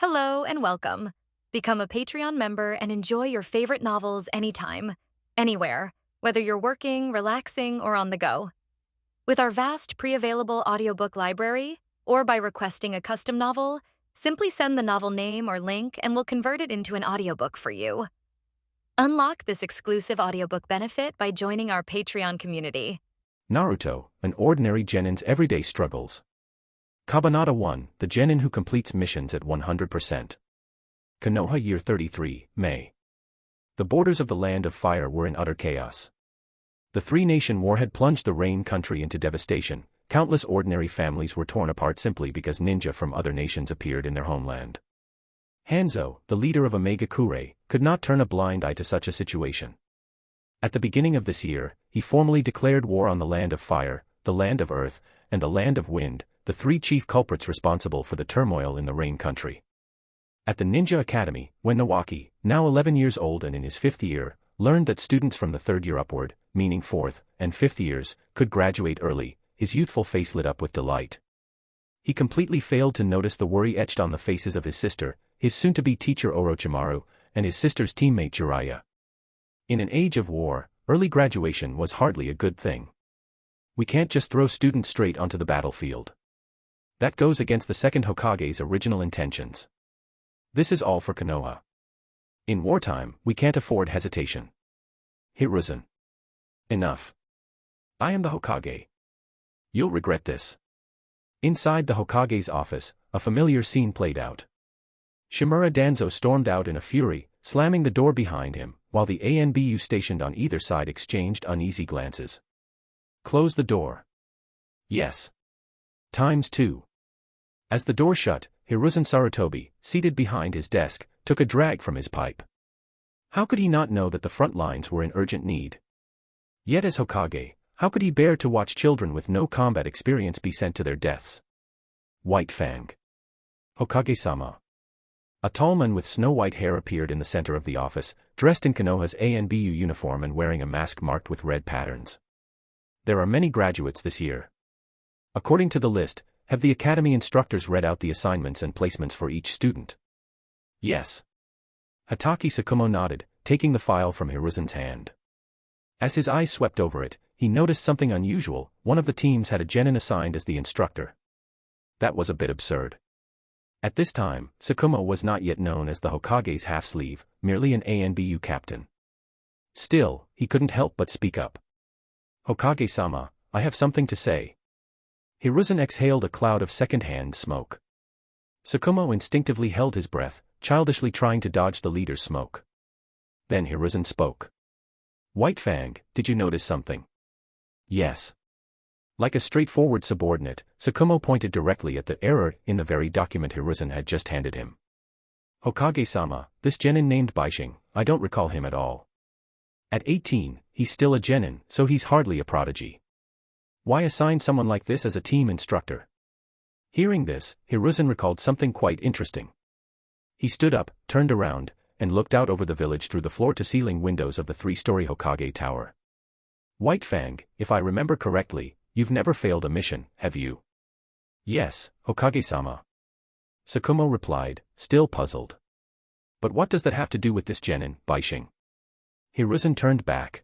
Hello and welcome. Become a Patreon member and enjoy your favorite novels anytime, anywhere, whether you're working, relaxing, or on the go. With our vast pre-available audiobook library, or by requesting a custom novel, simply send the novel name or link and we'll convert it into an audiobook for you. Unlock this exclusive audiobook benefit by joining our Patreon community. Naruto, an ordinary genin's everyday struggles. Kabanata 1, the genin who completes missions at 100%. Konoha Year 33, May. The borders of the Land of Fire were in utter chaos. The three-nation war had plunged the Rain country into devastation. Countless ordinary families were torn apart simply because ninja from other nations appeared in their homeland. Hanzo, the leader of Omega Kure, could not turn a blind eye to such a situation. At the beginning of this year, he formally declared war on the Land of Fire, the Land of Earth, and the Land of Wind, the three chief culprits responsible for the turmoil in the Rain country. At the Ninja Academy, when Nawaki, now 11 years old and in his 5th year, learned that students from the 3rd year upward, meaning 4th and 5th years, could graduate early, his youthful face lit up with delight. He completely failed to notice the worry etched on the faces of his sister, his soon-to-be teacher Orochimaru, and his sister's teammate Jiraiya. In an age of war, early graduation was hardly a good thing. We can't just throw students straight onto the battlefield. That goes against the second Hokage's original intentions. This is all for Konoha. In wartime, we can't afford hesitation. Hiruzen. Enough. I am the Hokage. You'll regret this. Inside the Hokage's office, a familiar scene played out. Shimura Danzo stormed out in a fury, slamming the door behind him, while the ANBU stationed on either side exchanged uneasy glances. Close the door. Yes. ×2. As the door shut, Hiruzen Sarutobi, seated behind his desk, took a drag from his pipe. How could he not know that the front lines were in urgent need? Yet as Hokage, how could he bear to watch children with no combat experience be sent to their deaths? White Fang. Hokage-sama. A tall man with snow-white hair appeared in the center of the office, dressed in Konoha's ANBU uniform and wearing a mask marked with red patterns. There are many graduates this year. According to the list, have the academy instructors read out the assignments and placements for each student? Yes. Hataki Sakumo nodded, taking the file from Hiruzen's hand. As his eyes swept over it, he noticed something unusual. One of the teams had a genin assigned as the instructor. That was a bit absurd. At this time, Sakumo was not yet known as the Hokage's half-sleeve, merely an ANBU captain. Still, he couldn't help but speak up. Hokage-sama, I have something to say. Hiruzen exhaled a cloud of second-hand smoke. Sakumo instinctively held his breath, childishly trying to dodge the leader's smoke. Then Hiruzen spoke. White Fang, did you notice something? Yes. Like a straightforward subordinate, Sakumo pointed directly at the error in the very document Hiruzen had just handed him. Hokage-sama, this genin named Bishing, I don't recall him at all. At 18, he's still a genin, so he's hardly a prodigy. Why assign someone like this as a team instructor? Hearing this, Hiruzen recalled something quite interesting. He stood up, turned around, and looked out over the village through the floor-to-ceiling windows of the 3-story Hokage Tower. White Fang, if I remember correctly, you've never failed a mission, have you? Yes, Hokage-sama. Sakumo replied, still puzzled. But what does that have to do with this genin, Bishing? Hiruzen turned back.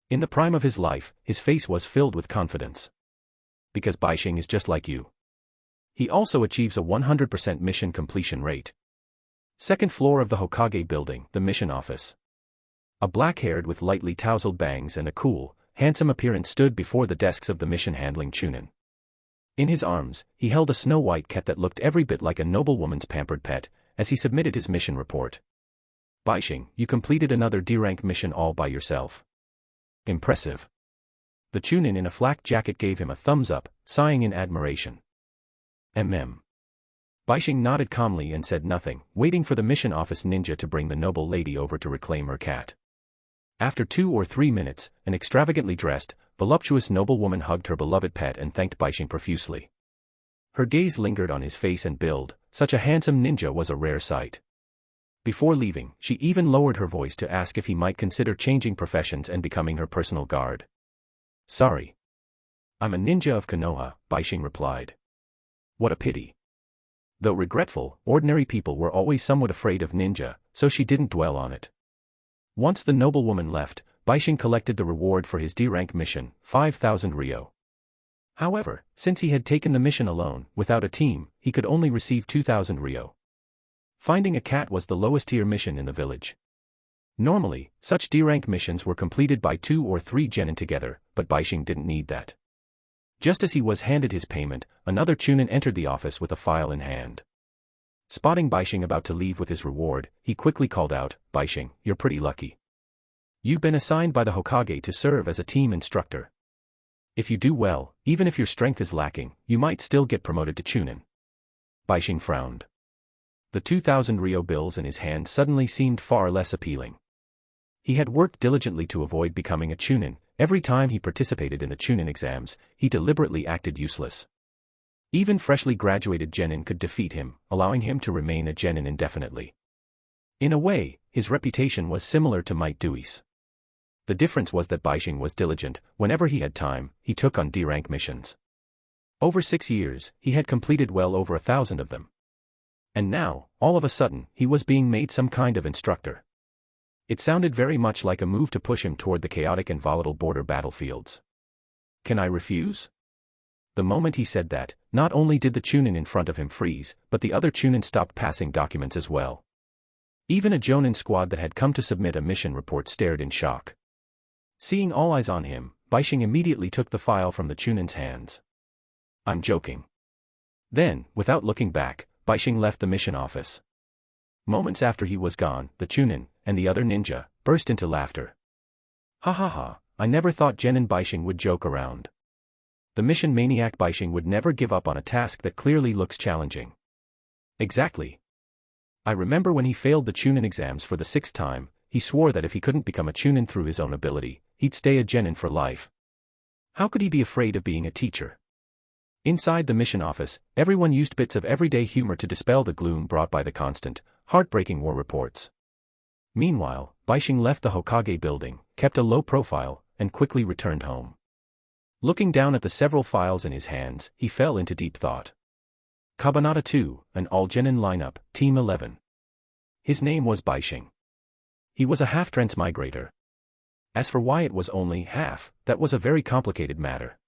In the prime of his life, his face was filled with confidence. Because Bishing is just like you. He also achieves a 100% mission completion rate. Second floor of the Hokage building, the mission office. A black-haired with lightly tousled bangs and a cool, handsome appearance stood before the desks of the mission-handling Chunin. In his arms, he held a snow-white cat that looked every bit like a noblewoman's pampered pet, as he submitted his mission report. Bishing, you completed another D-rank mission all by yourself. Impressive. The Chunin in a flak jacket gave him a thumbs up, sighing in admiration. Bishing nodded calmly and said nothing, waiting for the mission office ninja to bring the noble lady over to reclaim her cat. After 2 or 3 minutes, an extravagantly dressed, voluptuous noblewoman hugged her beloved pet and thanked Bishing profusely. Her gaze lingered on his face and build. Such a handsome ninja was a rare sight. Before leaving, she even lowered her voice to ask if he might consider changing professions and becoming her personal guard. Sorry. I'm a ninja of Konoha, Bishing replied. What a pity. Though regretful, ordinary people were always somewhat afraid of ninja, so she didn't dwell on it. Once the noblewoman left, Bishing collected the reward for his D-rank mission, 5,000 ryo. However, since he had taken the mission alone, without a team, he could only receive 2,000 ryo. Finding a cat was the lowest tier mission in the village. Normally, such D-rank missions were completed by 2 or 3 genin together, but Bishing didn't need that. Just as he was handed his payment, another Chunin entered the office with a file in hand. Spotting Bishing about to leave with his reward, he quickly called out, "Bishing, you're pretty lucky. You've been assigned by the Hokage to serve as a team instructor. If you do well, even if your strength is lacking, you might still get promoted to Chunin." Bishing frowned. The 2,000 ryo bills in his hand suddenly seemed far less appealing. He had worked diligently to avoid becoming a Chunin. Every time he participated in the Chunin exams, he deliberately acted useless. Even freshly graduated genin could defeat him, allowing him to remain a genin indefinitely. In a way, his reputation was similar to Might Dewey's. The difference was that Bishing was diligent. Whenever he had time, he took on D-rank missions. Over 6 years, he had completed well over 1,000 of them. And now, all of a sudden, he was being made some kind of instructor. It sounded very much like a move to push him toward the chaotic and volatile border battlefields. Can I refuse? The moment he said that, not only did the Chunin in front of him freeze, but the other Chunin stopped passing documents as well. Even a Jonin squad that had come to submit a mission report stared in shock. Seeing all eyes on him, Bishing immediately took the file from the Chunin's hands. "I'm joking." Then, without looking back, Bishing left the mission office. Moments after he was gone, the Chunin, and the other ninja, burst into laughter. "Ha ha ha, I never thought Genin Bishing would joke around. The mission maniac Bishing would never give up on a task that clearly looks challenging." Exactly. I remember when he failed the Chunin exams for the 6th time, he swore that if he couldn't become a Chunin through his own ability, he'd stay a genin for life. How could he be afraid of being a teacher? Inside the mission office, everyone used bits of everyday humor to dispel the gloom brought by the constant, heartbreaking war reports. Meanwhile, Bishing left the Hokage building, kept a low profile, and quickly returned home. Looking down at the several files in his hands, he fell into deep thought. Kabanata 2, an all-genin lineup, Team 11. His name was Bishing. He was a half-transmigrator. As for why it was only half, that was a very complicated matter.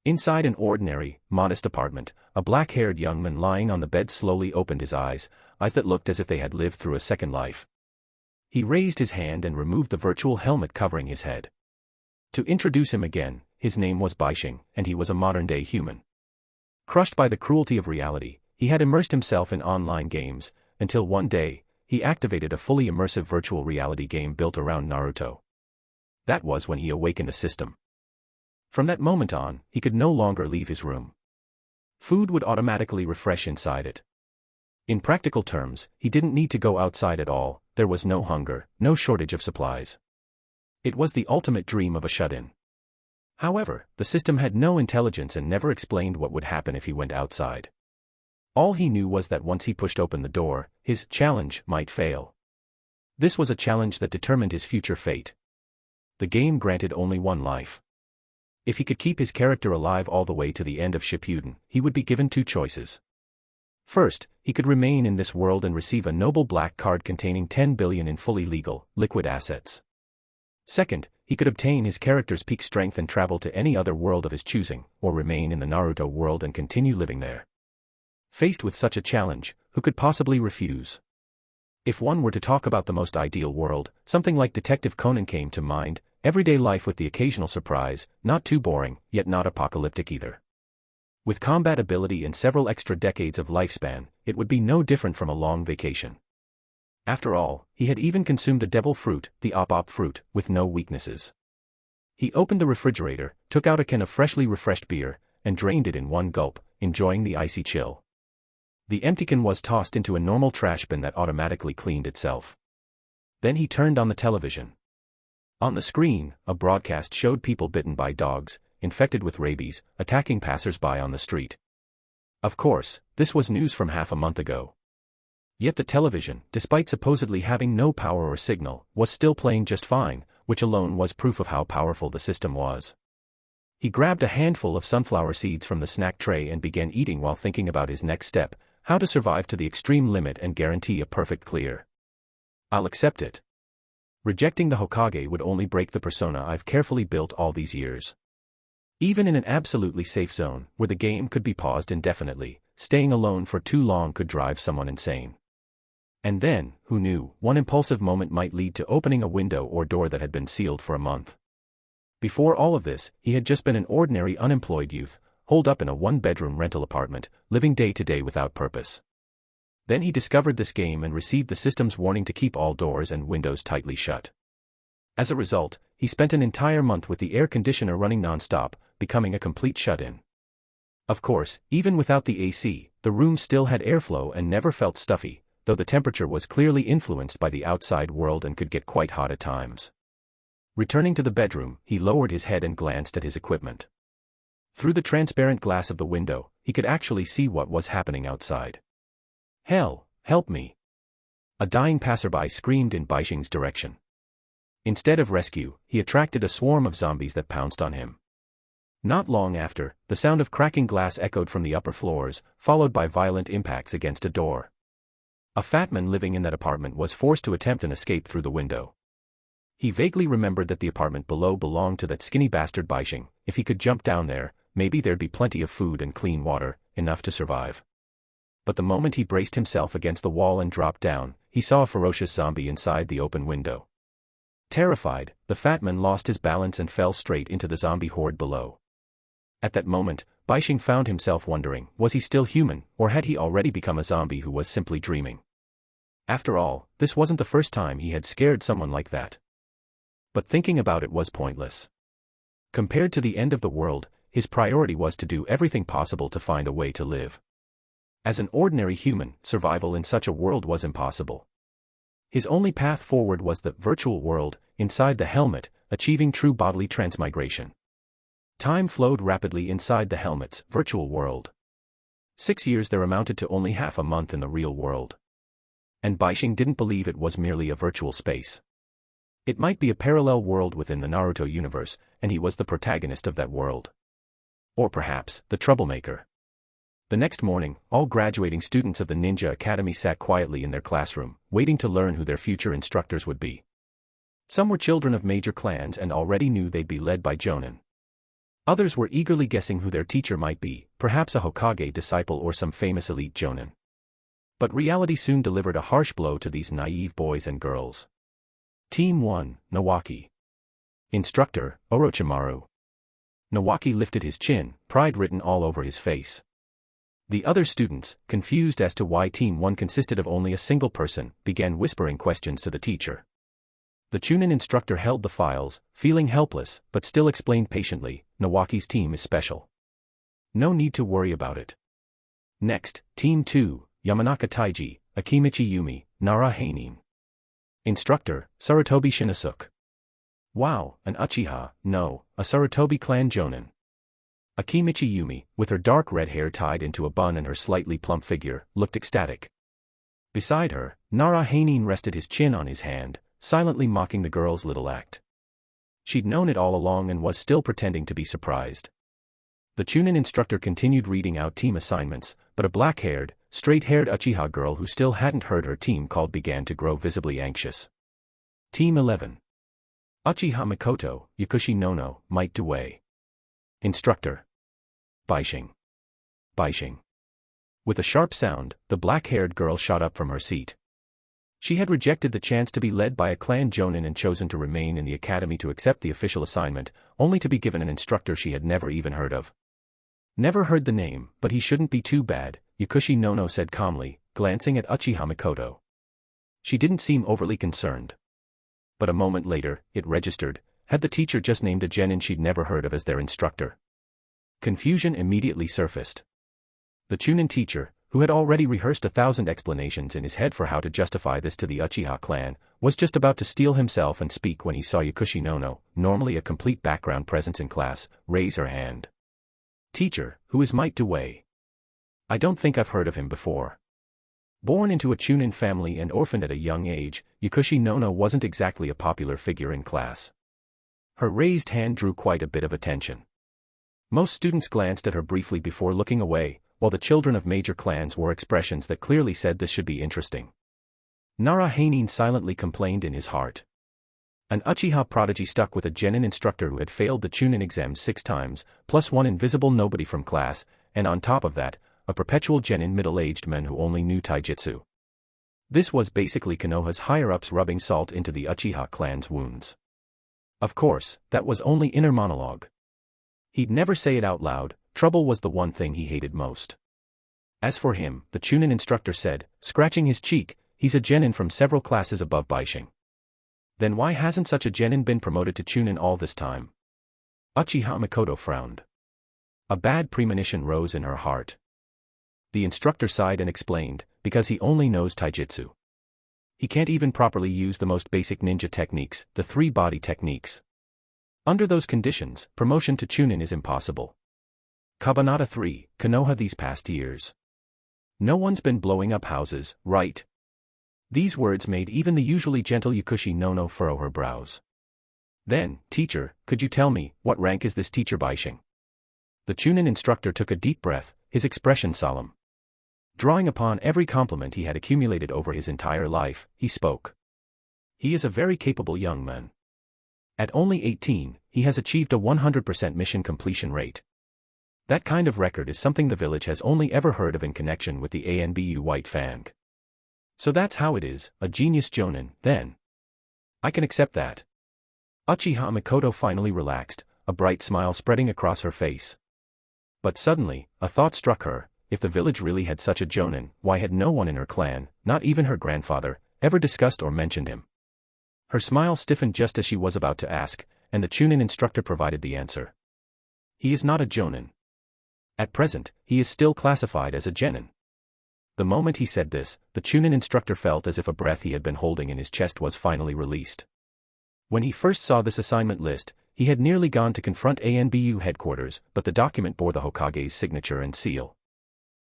Inside an ordinary, modest apartment, a black-haired young man lying on the bed slowly opened his eyes that looked as if they had lived through a second life. He raised his hand and removed the virtual helmet covering his head. To introduce him again, his name was Bishing, and he was a modern-day human. Crushed by the cruelty of reality, he had immersed himself in online games, until one day, he activated a fully immersive virtual reality game built around Naruto. That was when he awakened a system. From that moment on, he could no longer leave his room. Food would automatically refresh inside it. In practical terms, he didn't need to go outside at all. There was no hunger, no shortage of supplies. It was the ultimate dream of a shut-in. However, the system had no intelligence and never explained what would happen if he went outside. All he knew was that once he pushed open the door, his challenge might fail. This was a challenge that determined his future fate. The game granted only one life. If he could keep his character alive all the way to the end of Shippuden, he would be given 2 choices. First, he could remain in this world and receive a noble black card containing 10 billion in fully legal, liquid assets. Second, he could obtain his character's peak strength and travel to any other world of his choosing, or remain in the Naruto world and continue living there. Faced with such a challenge, who could possibly refuse? If one were to talk about the most ideal world, something like Detective Conan came to mind, everyday life with the occasional surprise, not too boring, yet not apocalyptic either. With combat ability and several extra decades of lifespan, it would be no different from a long vacation. After all, he had even consumed a devil fruit, the op fruit, with no weaknesses. He opened the refrigerator, took out a can of freshly refreshed beer, and drained it in one gulp, enjoying the icy chill. The empty can was tossed into a normal trash bin that automatically cleaned itself. Then he turned on the television. On the screen, a broadcast showed people bitten by dogs, infected with rabies, attacking passers-by on the street. Of course, this was news from half a month ago. Yet the television, despite supposedly having no power or signal, was still playing just fine, which alone was proof of how powerful the system was. He grabbed a handful of sunflower seeds from the snack tray and began eating while thinking about his next step, how to survive to the extreme limit and guarantee a perfect clear. I'll accept it. Rejecting the Hokage would only break the persona I've carefully built all these years. Even in an absolutely safe zone, where the game could be paused indefinitely, staying alone for too long could drive someone insane. And then, who knew, one impulsive moment might lead to opening a window or door that had been sealed for a month. Before all of this, he had just been an ordinary unemployed youth, holed up in a one-bedroom rental apartment, living day to day without purpose. Then he discovered this game and received the system's warning to keep all doors and windows tightly shut. As a result, he spent an entire month with the air conditioner running non-stop, becoming a complete shut-in. Of course, even without the AC, the room still had airflow and never felt stuffy, though the temperature was clearly influenced by the outside world and could get quite hot at times. Returning to the bedroom, he lowered his head and glanced at his equipment. Through the transparent glass of the window, he could actually see what was happening outside. "Hell, help me!" A dying passerby screamed in Bishing's direction. Instead of rescue, he attracted a swarm of zombies that pounced on him. Not long after, the sound of cracking glass echoed from the upper floors, followed by violent impacts against a door. A fat man living in that apartment was forced to attempt an escape through the window. He vaguely remembered that the apartment below belonged to that skinny bastard Bishing. If he could jump down there, maybe there'd be plenty of food and clean water, enough to survive. But the moment he braced himself against the wall and dropped down, he saw a ferocious zombie inside the open window. Terrified, the fat man lost his balance and fell straight into the zombie horde below. At that moment, Bishing found himself wondering, was he still human, or had he already become a zombie who was simply dreaming? After all, this wasn't the first time he had scared someone like that. But thinking about it was pointless. Compared to the end of the world, his priority was to do everything possible to find a way to live. As an ordinary human, survival in such a world was impossible. His only path forward was the virtual world, inside the helmet, achieving true bodily transmigration. Time flowed rapidly inside the helmet's virtual world. 6 years there amounted to only half a month in the real world. And Bishing didn't believe it was merely a virtual space. It might be a parallel world within the Naruto universe, and he was the protagonist of that world. Or perhaps, the troublemaker. The next morning, all graduating students of the Ninja Academy sat quietly in their classroom, waiting to learn who their future instructors would be. Some were children of major clans and already knew they'd be led by Jonin. Others were eagerly guessing who their teacher might be, perhaps a Hokage disciple or some famous elite Jonin. But reality soon delivered a harsh blow to these naive boys and girls. Team 1, Nawaki. Instructor, Orochimaru. Nawaki lifted his chin, pride written all over his face. The other students, confused as to why Team 1 consisted of only a single person, began whispering questions to the teacher. The Chunin instructor held the files, feeling helpless, but still explained patiently, Nawaki's team is special. No need to worry about it. Next, Team 2, Yamanaka Taiji, Akimichi Yumi, Nara Heinin. Instructor, Sarutobi Shinosuke. Wow, an Uchiha, no, a Sarutobi clan Jonin. Akimichi Yumi, with her dark red hair tied into a bun and her slightly plump figure, looked ecstatic. Beside her, Nara Heinin rested his chin on his hand, silently mocking the girl's little act. She'd known it all along and was still pretending to be surprised. The Chunin instructor continued reading out team assignments, but a black-haired, straight-haired Uchiha girl who still hadn't heard her team called began to grow visibly anxious. Team 11. Uchiha Mikoto, Yakushi Nono, Might Dway. Instructor. Bishing. Bishing. With a sharp sound, the black-haired girl shot up from her seat. She had rejected the chance to be led by a clan Jonin and chosen to remain in the academy to accept the official assignment, only to be given an instructor she had never even heard of. Never heard the name, but he shouldn't be too bad, Yakushi Nono said calmly, glancing at Uchiha Mikoto. She didn't seem overly concerned. But a moment later, it registered, had the teacher just named a jennin she'd never heard of as their instructor? Confusion immediately surfaced. The Chunin teacher, who had already rehearsed 1,000 explanations in his head for how to justify this to the Uchiha clan, was just about to steel himself and speak when he saw Yakushi Nono, normally a complete background presence in class, raise her hand. Teacher, who is Might Dway? I don't think I've heard of him before. Born into a Chunin family and orphaned at a young age, Yakushi Nono wasn't exactly a popular figure in class. Her raised hand drew quite a bit of attention. Most students glanced at her briefly before looking away, while the children of major clans wore expressions that clearly said this should be interesting. Narration silently complained in his heart. An Uchiha prodigy stuck with a Genin instructor who had failed the Chunin exams 6 times, plus one invisible nobody from class, and on top of that, a perpetual Genin middle-aged man who only knew taijutsu. This was basically Konoha's higher-ups rubbing salt into the Uchiha clan's wounds. Of course, that was only inner monologue. He'd never say it out loud. Trouble was the one thing he hated most. As for him, the Chunin instructor said, scratching his cheek, he's a Genin from several classes above Bishing. Then why hasn't such a Genin been promoted to Chunin all this time? Uchiha Mikoto frowned. A bad premonition rose in her heart. The instructor sighed and explained, because he only knows taijutsu. He can't even properly use the most basic ninja techniques, the 3 body techniques. Under those conditions, promotion to Chunin is impossible. Kabanata 3, Konoha these past years. No one's been blowing up houses, right? These words made even the usually gentle Yakushi Nono furrow her brows. Then, teacher, could you tell me, what rank is this teacher Bishing? The Chunin instructor took a deep breath, his expression solemn. Drawing upon every compliment he had accumulated over his entire life, he spoke. He is a very capable young man. At only 18, he has achieved a 100% mission completion rate. That kind of record is something the village has only ever heard of in connection with the ANBU White Fang. So that's how it is, a genius Jonin, then. I can accept that. Uchiha Mikoto finally relaxed, a bright smile spreading across her face. But suddenly, a thought struck her. If the village really had such a Jonin, why had no one in her clan, not even her grandfather, ever discussed or mentioned him? Her smile stiffened just as she was about to ask, and the Chunin instructor provided the answer. He is not a Jonin. At present, he is still classified as a Genin. The moment he said this, the Chunin instructor felt as if a breath he had been holding in his chest was finally released. When he first saw this assignment list, he had nearly gone to confront ANBU headquarters, but the document bore the Hokage's signature and seal.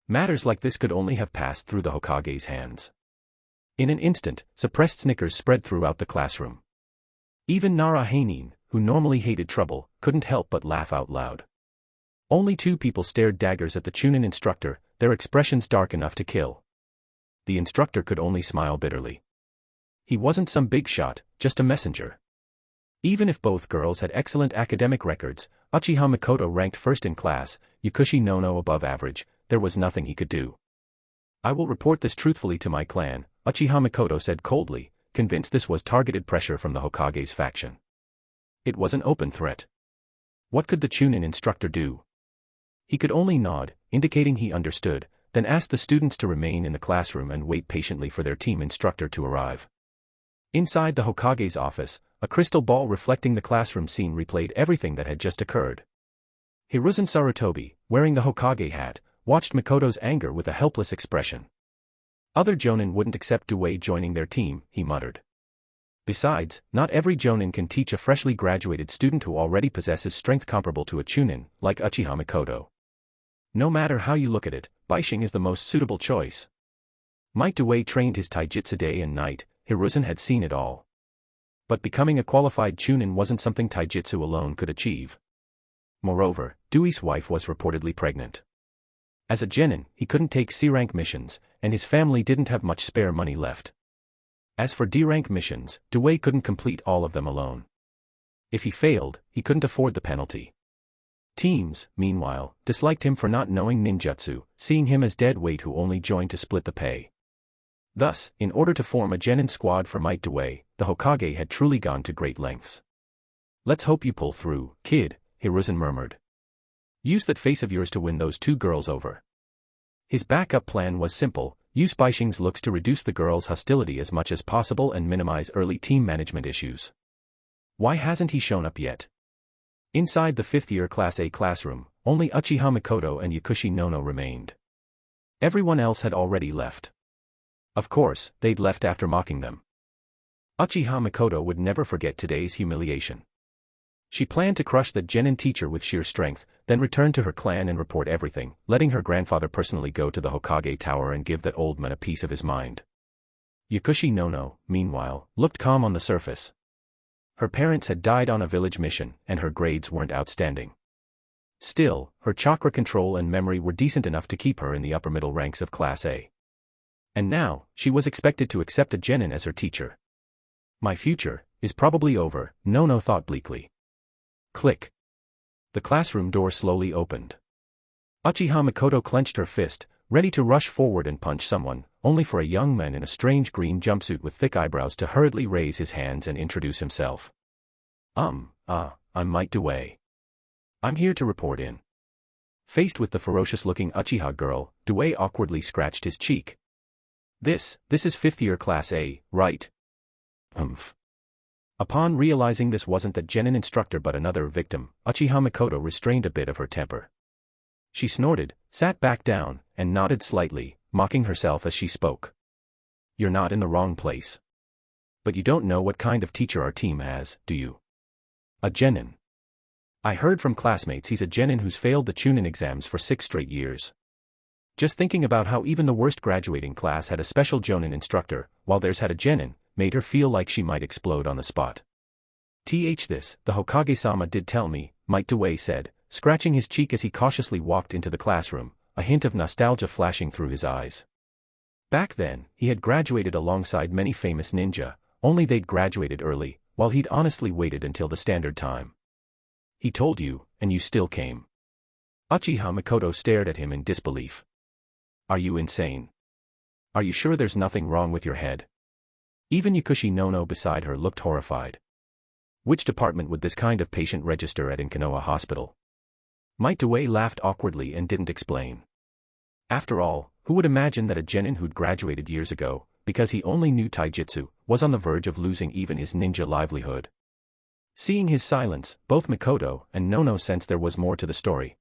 Matters like this could only have passed through the Hokage's hands. In an instant, suppressed snickers spread throughout the classroom. Even Narration, who normally hated trouble, couldn't help but laugh out loud. Only 2 people stared daggers at the Chunin instructor, their expressions dark enough to kill. The instructor could only smile bitterly. He wasn't some big shot, just a messenger. Even if both girls had excellent academic records, Uchiha Mikoto ranked first in class, Yakushi Nono above average, there was nothing he could do. I will report this truthfully to my clan, Uchiha Mikoto said coldly, convinced this was targeted pressure from the Hokage's faction. It was an open threat. What could the Chunin instructor do? He could only nod, indicating he understood, then asked the students to remain in the classroom and wait patiently for their team instructor to arrive. Inside the Hokage's office, a crystal ball reflecting the classroom scene replayed everything that had just occurred. Hiruzen Sarutobi, wearing the Hokage hat, watched Mikoto's anger with a helpless expression. Other Jonin wouldn't accept Due joining their team, he muttered. Besides, not every Jonin can teach a freshly graduated student who already possesses strength comparable to a Chunin, like Uchiha Mikoto. No matter how you look at it, Bishing is the most suitable choice. Might Due trained his taijutsu day and night, Hiruzen had seen it all. But becoming a qualified Chunin wasn't something taijutsu alone could achieve. Moreover, Due's wife was reportedly pregnant. As a Genin, he couldn't take C-rank missions, and his family didn't have much spare money left. As for D-rank missions, Due couldn't complete all of them alone. If he failed, he couldn't afford the penalty. Teams, meanwhile, disliked him for not knowing ninjutsu, seeing him as dead weight who only joined to split the pay. Thus, in order to form a Genin squad for Might Due, the Hokage had truly gone to great lengths. Let's hope you pull through, kid, Hiruzen murmured. Use that face of yours to win those 2 girls over. His backup plan was simple, use Bishing's looks to reduce the girls' hostility as much as possible and minimize early team management issues. Why hasn't he shown up yet? Inside the 5th-year Class A classroom, only Uchiha Mikoto and Yakushi Nono remained. Everyone else had already left. Of course, they'd left after mocking them. Uchiha Mikoto would never forget today's humiliation. She planned to crush the Genin teacher with sheer strength, then return to her clan and report everything, letting her grandfather personally go to the Hokage Tower and give that old man a piece of his mind. Yakushi Nono, meanwhile, looked calm on the surface. Her parents had died on a village mission, and her grades weren't outstanding. Still, her chakra control and memory were decent enough to keep her in the upper middle ranks of Class A. And now, she was expected to accept a jennin as her teacher. My future is probably over, Nono thought bleakly. Click. The classroom door slowly opened. Uchiha Mikoto clenched her fist, ready to rush forward and punch someone, only for a young man in a strange green jumpsuit with thick eyebrows to hurriedly raise his hands and introduce himself. I'm Might Dewey. I'm here to report in. Faced with the ferocious-looking Uchiha girl, Dewey awkwardly scratched his cheek. This is 5th year Class A, right? Upon realizing this wasn't the jennin instructor but another victim, Uchiha Mikoto restrained a bit of her temper. She snorted, sat back down, and nodded slightly, mocking herself as she spoke. You're not in the wrong place. But you don't know what kind of teacher our team has, do you? A jennin. I heard from classmates he's a jennin who's failed the Chunin exams for 6 straight years. Just thinking about how even the worst graduating class had a special jonin instructor, while theirs had a jennin, made her feel like she might explode on the spot. This, the Hokage-sama did tell me, Might Dewey said, scratching his cheek as he cautiously walked into the classroom, a hint of nostalgia flashing through his eyes. Back then, he had graduated alongside many famous ninja, only they'd graduated early, while he'd honestly waited until the standard time. He told you, and you still came. Uchiha Mikoto stared at him in disbelief. Are you insane? Are you sure there's nothing wrong with your head? Even Yakushi Nono beside her looked horrified. Which department would this kind of patient register at in Konoha Hospital? Might Dewey laughed awkwardly and didn't explain. After all, who would imagine that a jennin who'd graduated years ago, because he only knew taijutsu, was on the verge of losing even his ninja livelihood? Seeing his silence, both Mikoto and Nono sensed there was more to the story.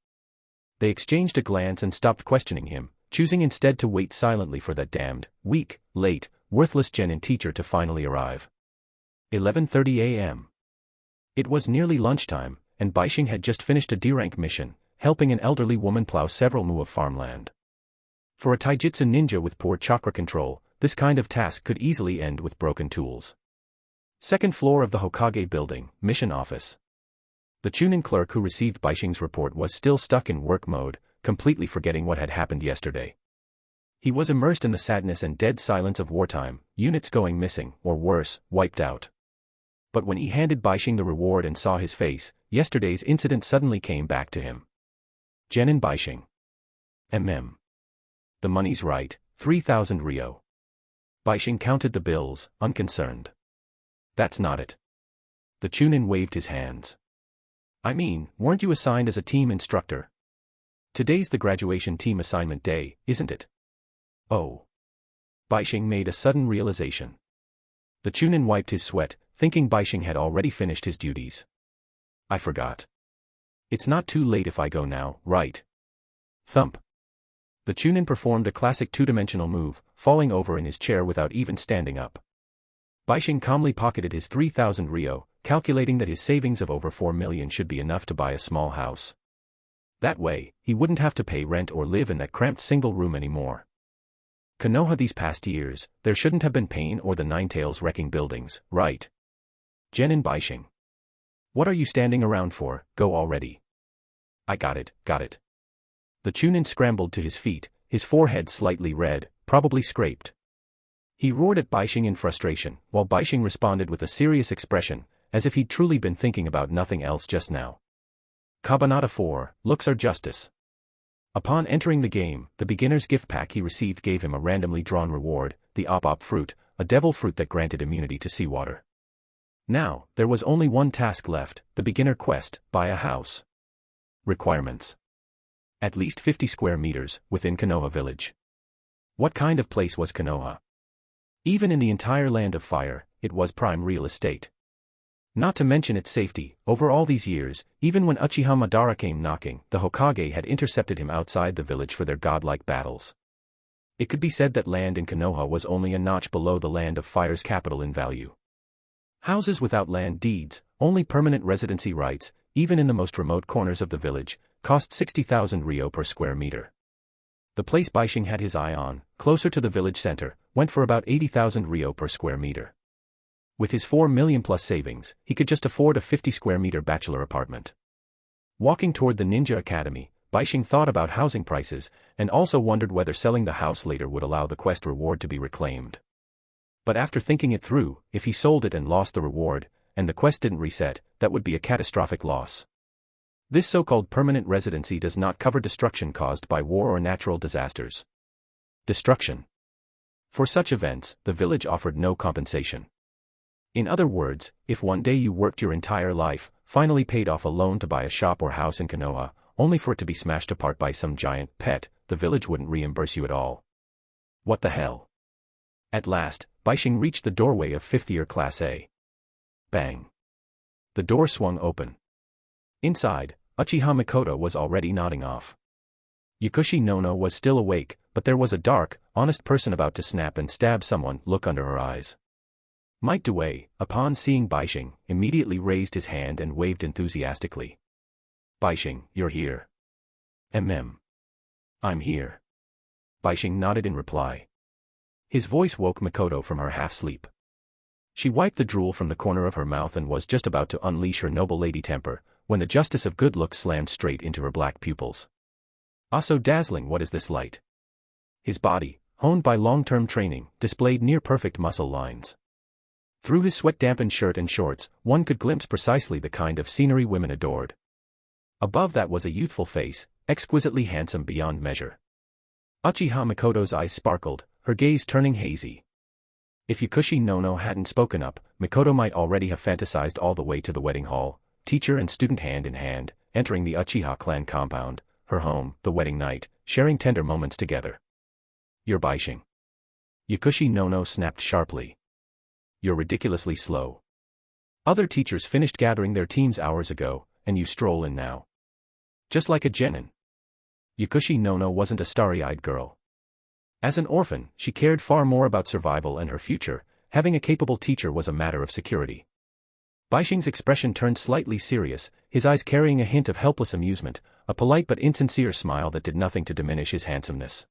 They exchanged a glance and stopped questioning him, choosing instead to wait silently for that damned, weak, late, worthless jennin teacher to finally arrive. 11:30 a.m. It was nearly lunchtime, and Bishing had just finished a D-rank mission, helping an elderly woman plow several mu of farmland. For a taijutsu ninja with poor chakra control, this kind of task could easily end with broken tools. Second floor of the Hokage building, mission office. The Chunin clerk who received Bishing's report was still stuck in work mode, completely forgetting what had happened yesterday. He was immersed in the sadness and dead silence of wartime, units going missing, or worse, wiped out. But when he handed Bishing the reward and saw his face, yesterday's incident suddenly came back to him. Jennin Bishing. The money's right, 3,000 ryo. Bishing counted the bills, unconcerned. That's not it. The Chunin waved his hands. I mean, weren't you assigned as a team instructor? Today's the graduation team assignment day, isn't it? Oh. Bishing made a sudden realization. The Chunin wiped his sweat, thinking Bishing had already finished his duties. I forgot. It's not too late if I go now, right? Thump. The Chunin performed a classic two-dimensional move, falling over in his chair without even standing up. Bishing calmly pocketed his 3,000 ryo, calculating that his savings of over 4 million should be enough to buy a small house. That way, he wouldn't have to pay rent or live in that cramped single room anymore. Konoha these past years, there shouldn't have been pain or the Ninetales wrecking buildings, right? Jennin Bishing. What are you standing around for, go already. I got it. The Chunin scrambled to his feet, his forehead slightly red, probably scraped. He roared at Bishing in frustration, while Bishing responded with a serious expression, as if he'd truly been thinking about nothing else just now. Kabanata 4, looks are justice. Upon entering the game, the beginner's gift pack he received gave him a randomly drawn reward, the op fruit, a devil fruit that granted immunity to seawater. Now, there was only one task left, the beginner quest, buy a house. Requirements. At least 50 square meters, within Konoha village. What kind of place was Konoha? Even in the entire land of fire, it was prime real estate. Not to mention its safety, over all these years, even when Uchiha Madara came knocking, the Hokage had intercepted him outside the village for their godlike battles. It could be said that land in Konoha was only a notch below the land of fire's capital in value. Houses without land deeds, only permanent residency rights, even in the most remote corners of the village, cost 60,000 ryo per square meter. The place Bishing had his eye on, closer to the village center, went for about 80,000 ryo per square meter. With his 4 million plus savings, he could just afford a 50 square meter bachelor apartment. Walking toward the ninja academy, Bishing thought about housing prices, and also wondered whether selling the house later would allow the quest reward to be reclaimed. But after thinking it through, if he sold it and lost the reward, and the quest didn't reset, that would be a catastrophic loss. This so-called permanent residency does not cover destruction caused by war or natural disasters. Destruction. For such events, the village offered no compensation. In other words, if one day you worked your entire life, finally paid off a loan to buy a shop or house in Konoha, only for it to be smashed apart by some giant pet, the village wouldn't reimburse you at all. What the hell? At last, Bishing reached the doorway of 5th year Class A. Bang. The door swung open. Inside, Uchiha Mikoto was already nodding off. Yakushi Nono was still awake, but there was a dark, honest person about to snap and stab someone look under her eyes. Might Due, upon seeing Bishing, immediately raised his hand and waved enthusiastically. Bishing, you're here. I'm here. Bishing nodded in reply. His voice woke Mikoto from her half-sleep. She wiped the drool from the corner of her mouth and was just about to unleash her noble lady temper, when the justice of good looks slammed straight into her black pupils. Ah, so dazzling, what is this light? His body, honed by long-term training, displayed near-perfect muscle lines. Through his sweat-dampened shirt and shorts, one could glimpse precisely the kind of scenery women adored. Above that was a youthful face, exquisitely handsome beyond measure. Uchiha Mikoto's eyes sparkled, her gaze turning hazy. If Yakushi Nono hadn't spoken up, Mikoto might already have fantasized all the way to the wedding hall, teacher and student hand in hand, entering the Uchiha clan compound, her home, the wedding night, sharing tender moments together. You're Bishing. Yakushi Nono snapped sharply. You're ridiculously slow. Other teachers finished gathering their teams hours ago, and you stroll in now. Just like a jennin. Yakushi Nono wasn't a starry-eyed girl. As an orphan, she cared far more about survival and her future. Having a capable teacher was a matter of security. Bishing's expression turned slightly serious, his eyes carrying a hint of helpless amusement, a polite but insincere smile that did nothing to diminish his handsomeness.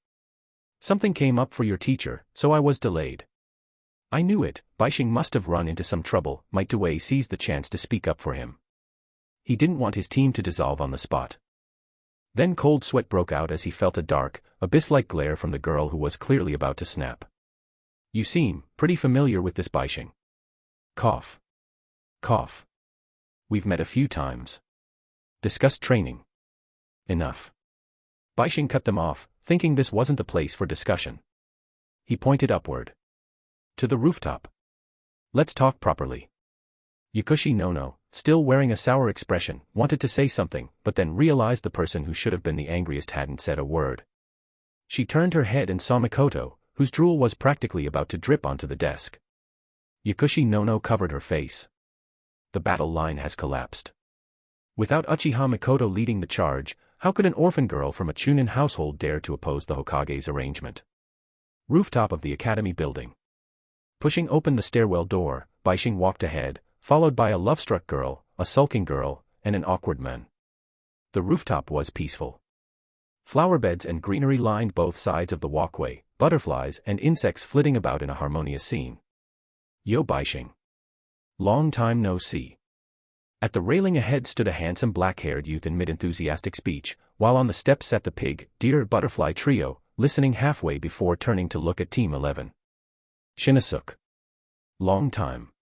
Something came up for your teacher, so I was delayed. I knew it. Bishing must have run into some trouble. Might Due seized the chance to speak up for him. He didn't want his team to dissolve on the spot. Then cold sweat broke out as he felt a dark, abyss-like glare from the girl who was clearly about to snap. You seem pretty familiar with this Bishing. Cough. Cough. We've met a few times. Discussed training. Enough. Bishing cut them off, thinking this wasn't the place for discussion. He pointed upward. To the rooftop. Let's talk properly. Yakushi Nono, still wearing a sour expression, wanted to say something, but then realized the person who should have been the angriest hadn't said a word. She turned her head and saw Mikoto, whose drool was practically about to drip onto the desk. Yakushi Nono covered her face. The battle line has collapsed. Without Uchiha Mikoto leading the charge, how could an orphan girl from a Chunin household dare to oppose the Hokage's arrangement? Rooftop of the academy building. Pushing open the stairwell door, Bishing walked ahead, followed by a love-struck girl, a sulking girl, and an awkward man. The rooftop was peaceful. Flower beds and greenery lined both sides of the walkway, butterflies and insects flitting about in a harmonious scene. Yo Bishing. Long time no see. At the railing ahead stood a handsome black-haired youth in mid-enthusiastic speech, while on the steps sat the pig, deer butterfly trio, listening halfway before turning to look at Team 11. Shinosuke. Long time.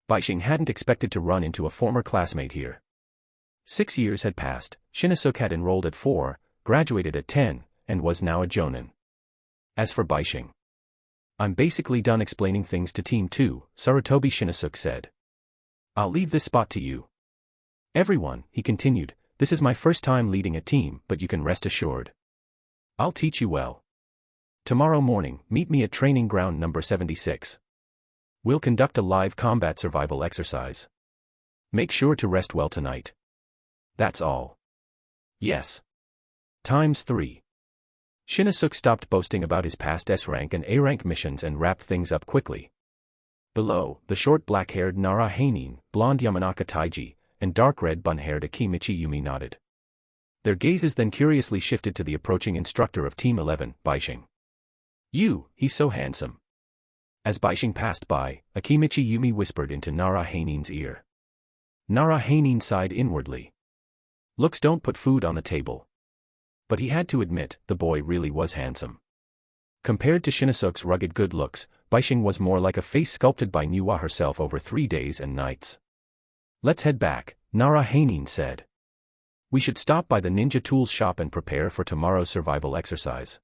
Bishing hadn't expected to run into a former classmate here. 6 years had passed, Shinosuke had enrolled at 4, graduated at 10, and was now a jonin. As for Bishing. I'm basically done explaining things to Team 2, Sarutobi Shinosuke said. I'll leave this spot to you. Everyone, he continued, this is my first time leading a team, but you can rest assured. I'll teach you well. Tomorrow morning, meet me at training ground number 76. We'll conduct a live combat survival exercise. Make sure to rest well tonight. That's all. Yes. ×3. Shinosuke stopped boasting about his past S-rank and A-rank missions and wrapped things up quickly. Below, the short black-haired Narration, blonde Yamanaka Taiji, and dark red bun-haired Akimichi Yumi nodded. Their gazes then curiously shifted to the approaching instructor of Team 11, Bishing. He's so handsome. As Bishing passed by, Akimichi Yumi whispered into Narahanin's ear. Narahanin sighed inwardly. Looks don't put food on the table. But he had to admit, the boy really was handsome. Compared to Shinnosuke's rugged good looks, Bishing was more like a face sculpted by Nuwa herself over 3 days and nights. Let's head back, Narration said. We should stop by the ninja tools shop and prepare for tomorrow's survival exercise.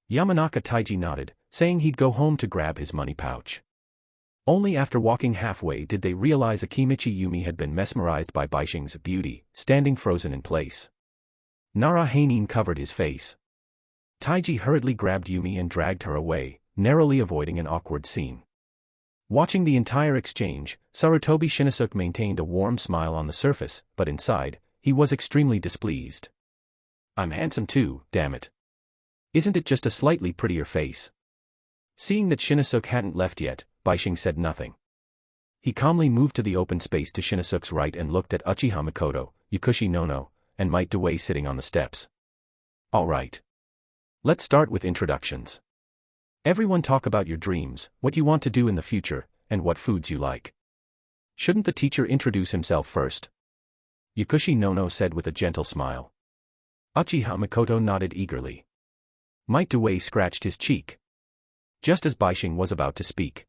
Yamanaka Taiji nodded, saying he'd go home to grab his money pouch. Only after walking halfway did they realize Akimichi Yumi had been mesmerized by Bishing's beauty, standing frozen in place. Narration covered his face. Taiji hurriedly grabbed Yumi and dragged her away, narrowly avoiding an awkward scene. Watching the entire exchange, Sarutobi Shinnosuke maintained a warm smile on the surface, but inside, he was extremely displeased. I'm handsome too, damn it. Isn't it just a slightly prettier face? Seeing that Shinnosuke hadn't left yet, Bishing said nothing. He calmly moved to the open space to Shinnosuke's right and looked at Uchiha Mikoto, Yukushi Nono, and Might Dewey sitting on the steps. All right. Let's start with introductions. Everyone talk about your dreams, what you want to do in the future, and what foods you like. Shouldn't the teacher introduce himself first? Yukushi Nono said with a gentle smile. Uchiha Mikoto nodded eagerly. Might Dewey scratched his cheek. Just as Bishing was about to speak,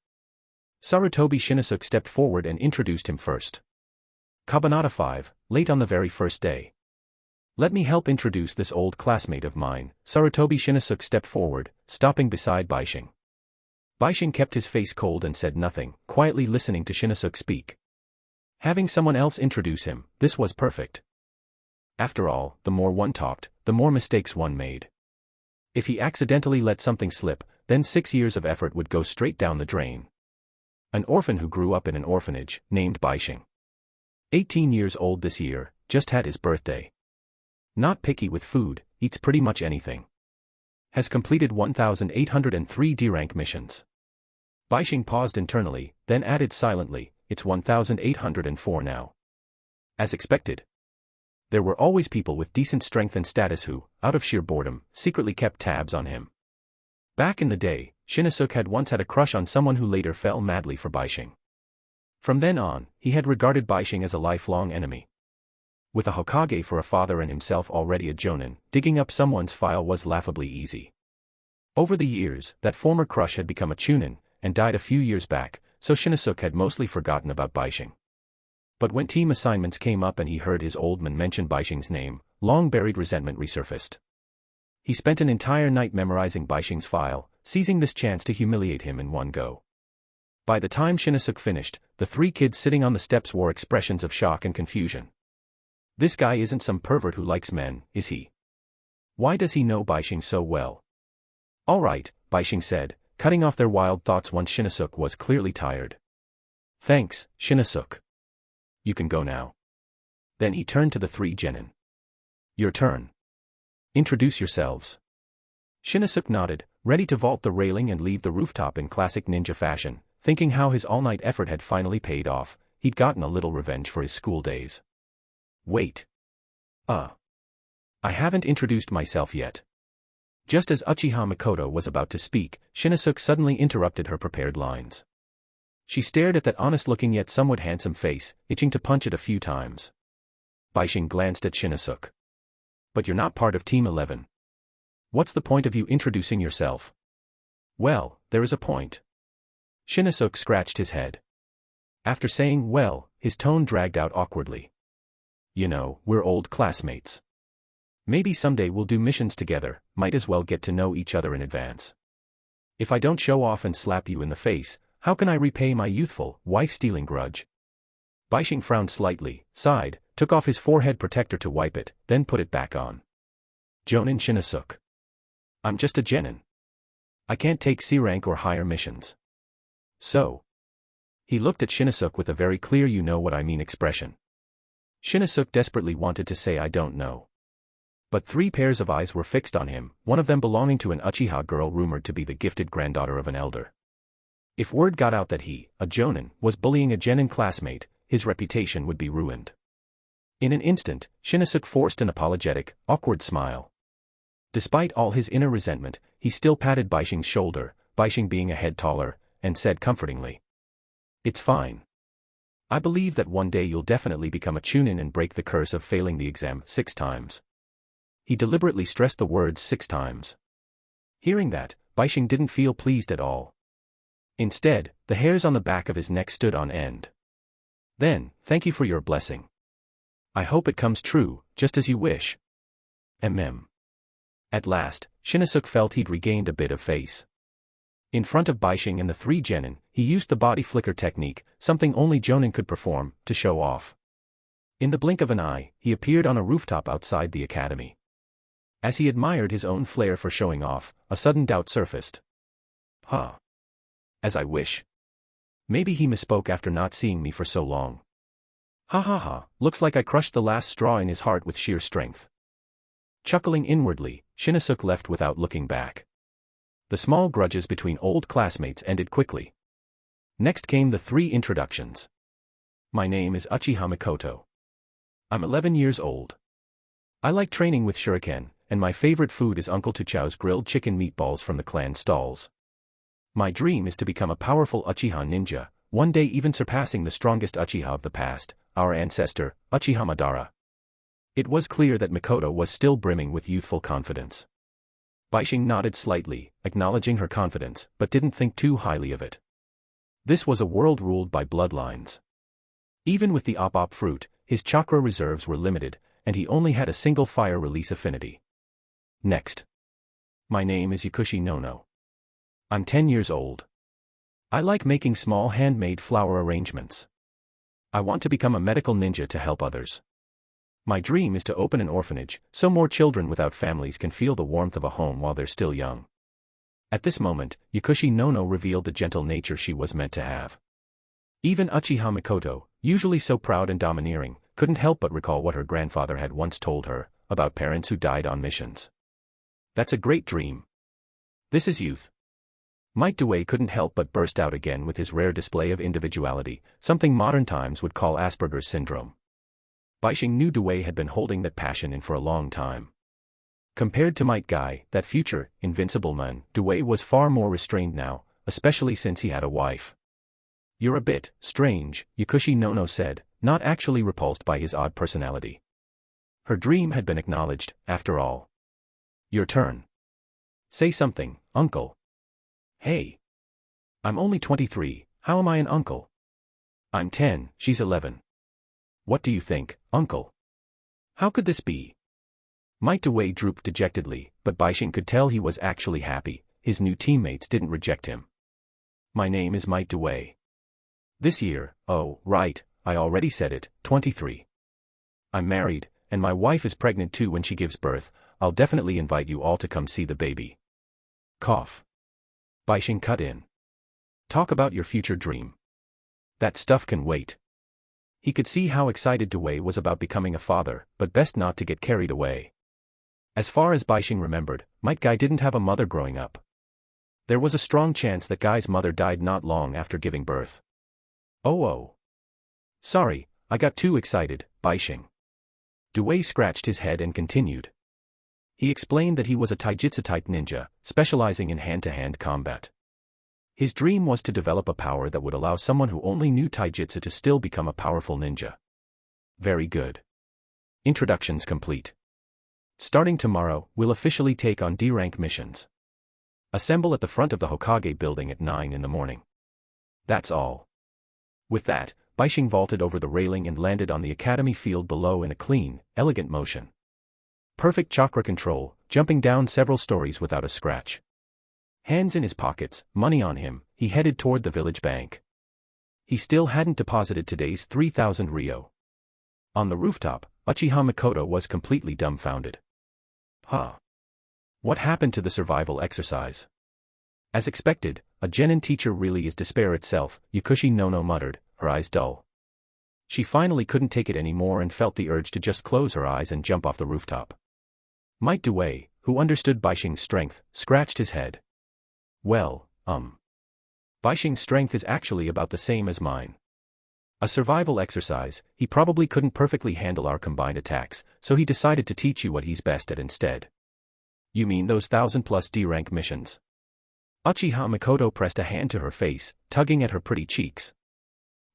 Sarutobi Shinnosuke stepped forward and introduced him first. Kabanata 5, late on the very first day. Let me help introduce this old classmate of mine. Sarutobi Shinnosuke stepped forward, stopping beside Bishing. Bishing kept his face cold and said nothing, quietly listening to Shinnosuke speak. Having someone else introduce him, this was perfect. After all, the more one talked, the more mistakes one made. If he accidentally let something slip, then 6 years of effort would go straight down the drain. An orphan who grew up in an orphanage, named Bishing. 18 years old this year, just had his birthday. Not picky with food, eats pretty much anything. Has completed 1,803 D-rank missions. Bishing paused internally, then added silently, it's 1,804 now. As expected. There were always people with decent strength and status who, out of sheer boredom, secretly kept tabs on him. Back in the day, Shinnosuke had once had a crush on someone who later fell madly for Bishing. From then on, he had regarded Bishing as a lifelong enemy. With a Hokage for a father and himself already a jonin, digging up someone's file was laughably easy. Over the years, that former crush had become a Chunin, and died a few years back, so Shinnosuke had mostly forgotten about Bishing. But when team assignments came up and he heard his old man mention Bishing's name, long-buried resentment resurfaced. He spent an entire night memorizing Bishing's file, seizing this chance to humiliate him in one go. By the time Shinnosuke finished, the 3 kids sitting on the steps wore expressions of shock and confusion. This guy isn't some pervert who likes men, is he? Why does he know Bishing so well? All right, Bishing said, cutting off their wild thoughts once Shinnosuke was clearly tired. Thanks, Shinnosuke. You can go now. Then he turned to the 3 jennin. Your turn. Introduce yourselves. Shinnosuke nodded, ready to vault the railing and leave the rooftop in classic ninja fashion, thinking how his all-night effort had finally paid off. He'd gotten a little revenge for his school days. Wait. I haven't introduced myself yet. Just as Uchiha Mikoto was about to speak, Shinnosuke suddenly interrupted her prepared lines. She stared at that honest-looking yet somewhat handsome face, itching to punch it a few times. Bishing glanced at Shinnosuke. But you're not part of Team 11. What's the point of you introducing yourself? Well, there is a point. Shinnosuke scratched his head. After saying well, his tone dragged out awkwardly. You know, we're old classmates. Maybe someday we'll do missions together, might as well get to know each other in advance. If I don't show off and slap you in the face, how can I repay my youthful, wife-stealing grudge? Bishing frowned slightly, sighed, took off his forehead protector to wipe it, then put it back on. Jonin Shinnosuke. I'm just a jennin. I can't take C-rank or higher missions. So. He looked at Shinnosuke with a very clear you-know-what-I-mean expression. Shinnosuke desperately wanted to say I don't know. But 3 pairs of eyes were fixed on him, one of them belonging to an Uchiha girl rumored to be the gifted granddaughter of an elder. If word got out that he, a jonin, was bullying a jennin classmate, his reputation would be ruined. In an instant, Shinnosuke forced an apologetic, awkward smile. Despite all his inner resentment, he still patted Bishing's shoulder, Bishing being a head taller, and said comfortingly. It's fine. I believe that one day you'll definitely become a Chunin and break the curse of failing the exam 6 times. He deliberately stressed the words 6 times. Hearing that, Bishing didn't feel pleased at all. Instead, the hairs on the back of his neck stood on end. Then, thank you for your blessing. I hope it comes true, just as you wish. At last, Shinnosuk felt he'd regained a bit of face. In front of Bishing and the 3 Genin, he used the body flicker technique, something only Jonin could perform, to show off. In the blink of an eye, he appeared on a rooftop outside the academy. As he admired his own flair for showing off, a sudden doubt surfaced. As I wish. Maybe he misspoke after not seeing me for so long. Looks like I crushed the last straw in his heart with sheer strength. Chuckling inwardly, Shinnosuk left without looking back. The small grudges between old classmates ended quickly. Next came the 3 introductions. My name is Uchiha Mikoto. I'm 11 years old. I like training with shuriken, and my favorite food is Uncle Tuchao's grilled chicken meatballs from the clan stalls. My dream is to become a powerful Uchiha ninja, one day even surpassing the strongest Uchiha of the past, our ancestor, Uchiha Madara. It was clear that Mikoto was still brimming with youthful confidence. Bishing nodded slightly, acknowledging her confidence, but didn't think too highly of it. This was a world ruled by bloodlines. Even with the op fruit, his chakra reserves were limited, and he only had a single fire release affinity. Next. My name is Yakushi Nono. I'm 10 years old. I like making small handmade flower arrangements. I want to become a medical ninja to help others. My dream is to open an orphanage, so more children without families can feel the warmth of a home while they're still young. At this moment, Yakushi Nono revealed the gentle nature she was meant to have. Even Uchiha Mikoto, usually so proud and domineering, couldn't help but recall what her grandfather had once told her, about parents who died on missions. That's a great dream. This is youth. Mike Dewey couldn't help but burst out again with his rare display of individuality, something modern times would call Asperger's syndrome. Bishing knew Dewey had been holding that passion in for a long time. Compared to Might Guy, that future, invincible man, Dewey was far more restrained now, especially since he had a wife. You're a bit strange, Yakushi Nono said, not actually repulsed by his odd personality. Her dream had been acknowledged, after all. Your turn. Say something, uncle. Hey. I'm only 23, how am I an uncle? I'm 10, she's 11. What do you think, uncle? How could this be? Might Dewey drooped dejectedly, but Bishing could tell he was actually happy. His new teammates didn't reject him. My name is Might Dewey. This year, oh, right, I already said it, 23. I'm married, and my wife is pregnant too when she gives birth. I'll definitely invite you all to come see the baby. Cough. Bishing cut in. Talk about your future dream. That stuff can wait. He could see how excited Dewey was about becoming a father, but best not to get carried away. As far as Bishing remembered, Might Guy didn't have a mother growing up. There was a strong chance that Guy's mother died not long after giving birth. Oh. Sorry, I got too excited, Bishing. Dewey scratched his head and continued. He explained that he was a taijutsu-type ninja, specializing in hand-to-hand combat. His dream was to develop a power that would allow someone who only knew taijutsu to still become a powerful ninja. Very good. Introductions complete. Starting tomorrow, we'll officially take on D-rank missions. Assemble at the front of the Hokage building at 9 in the morning. That's all. With that, Bishing vaulted over the railing and landed on the academy field below in a clean, elegant motion. Perfect chakra control, jumping down several stories without a scratch. Hands in his pockets, money on him, he headed toward the village bank. He still hadn't deposited today's 3,000 ryo. On the rooftop, Uchiha Mikoto was completely dumbfounded. What happened to the survival exercise? As expected, a jennin teacher really is despair itself, Yakushi Nono muttered, her eyes dull. She finally couldn't take it anymore and felt the urge to just close her eyes and jump off the rooftop. Might Dewey, who understood Bishing's strength, scratched his head. Well, Bishing's strength is actually about the same as mine. A survival exercise, he probably couldn't perfectly handle our combined attacks, so he decided to teach you what he's best at instead. You mean those 1,000+ D-rank missions? Uchiha Mikoto pressed a hand to her face, tugging at her pretty cheeks.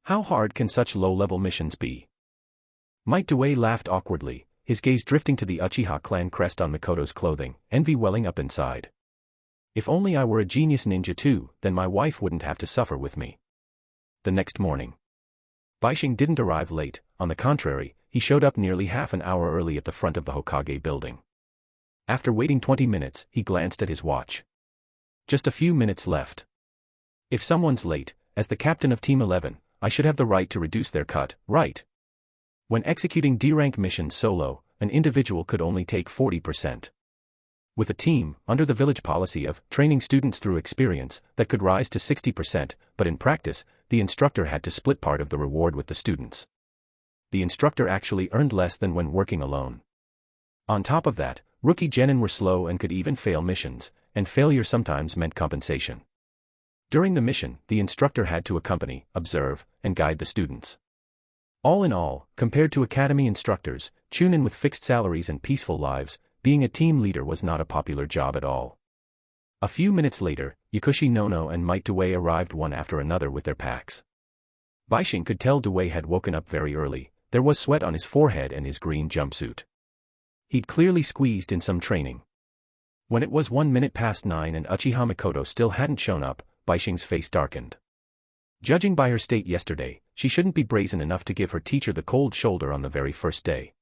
How hard can such low-level missions be? Might Dewey laughed awkwardly, his gaze drifting to the Uchiha clan crest on Mikoto's clothing, envy welling up inside. If only I were a genius ninja too, then my wife wouldn't have to suffer with me. The next morning. Bishing didn't arrive late, on the contrary, he showed up nearly half an hour early at the front of the Hokage building. After waiting 20 minutes, he glanced at his watch. Just a few minutes left. If someone's late, as the captain of Team 11, I should have the right to reduce their cut, right? When executing D-rank missions solo, an individual could only take 40%. With a team, under the village policy of training students through experience, that could rise to 60%, but in practice, the instructor had to split part of the reward with the students. The instructor actually earned less than when working alone. On top of that, rookie jennin were slow and could even fail missions, and failure sometimes meant compensation. During the mission, the instructor had to accompany, observe, and guide the students. All in all, compared to academy instructors, Chunin with fixed salaries and peaceful lives, being a team leader was not a popular job at all. A few minutes later, Yakushi Nono and Might Dewey arrived one after another with their packs. Bishing could tell Dewey had woken up very early, there was sweat on his forehead and his green jumpsuit. He'd clearly squeezed in some training. When it was 9:01 and Uchiha Mikoto still hadn't shown up, Bishing's face darkened. Judging by her state yesterday, she shouldn't be brazen enough to give her teacher the cold shoulder on the very first day.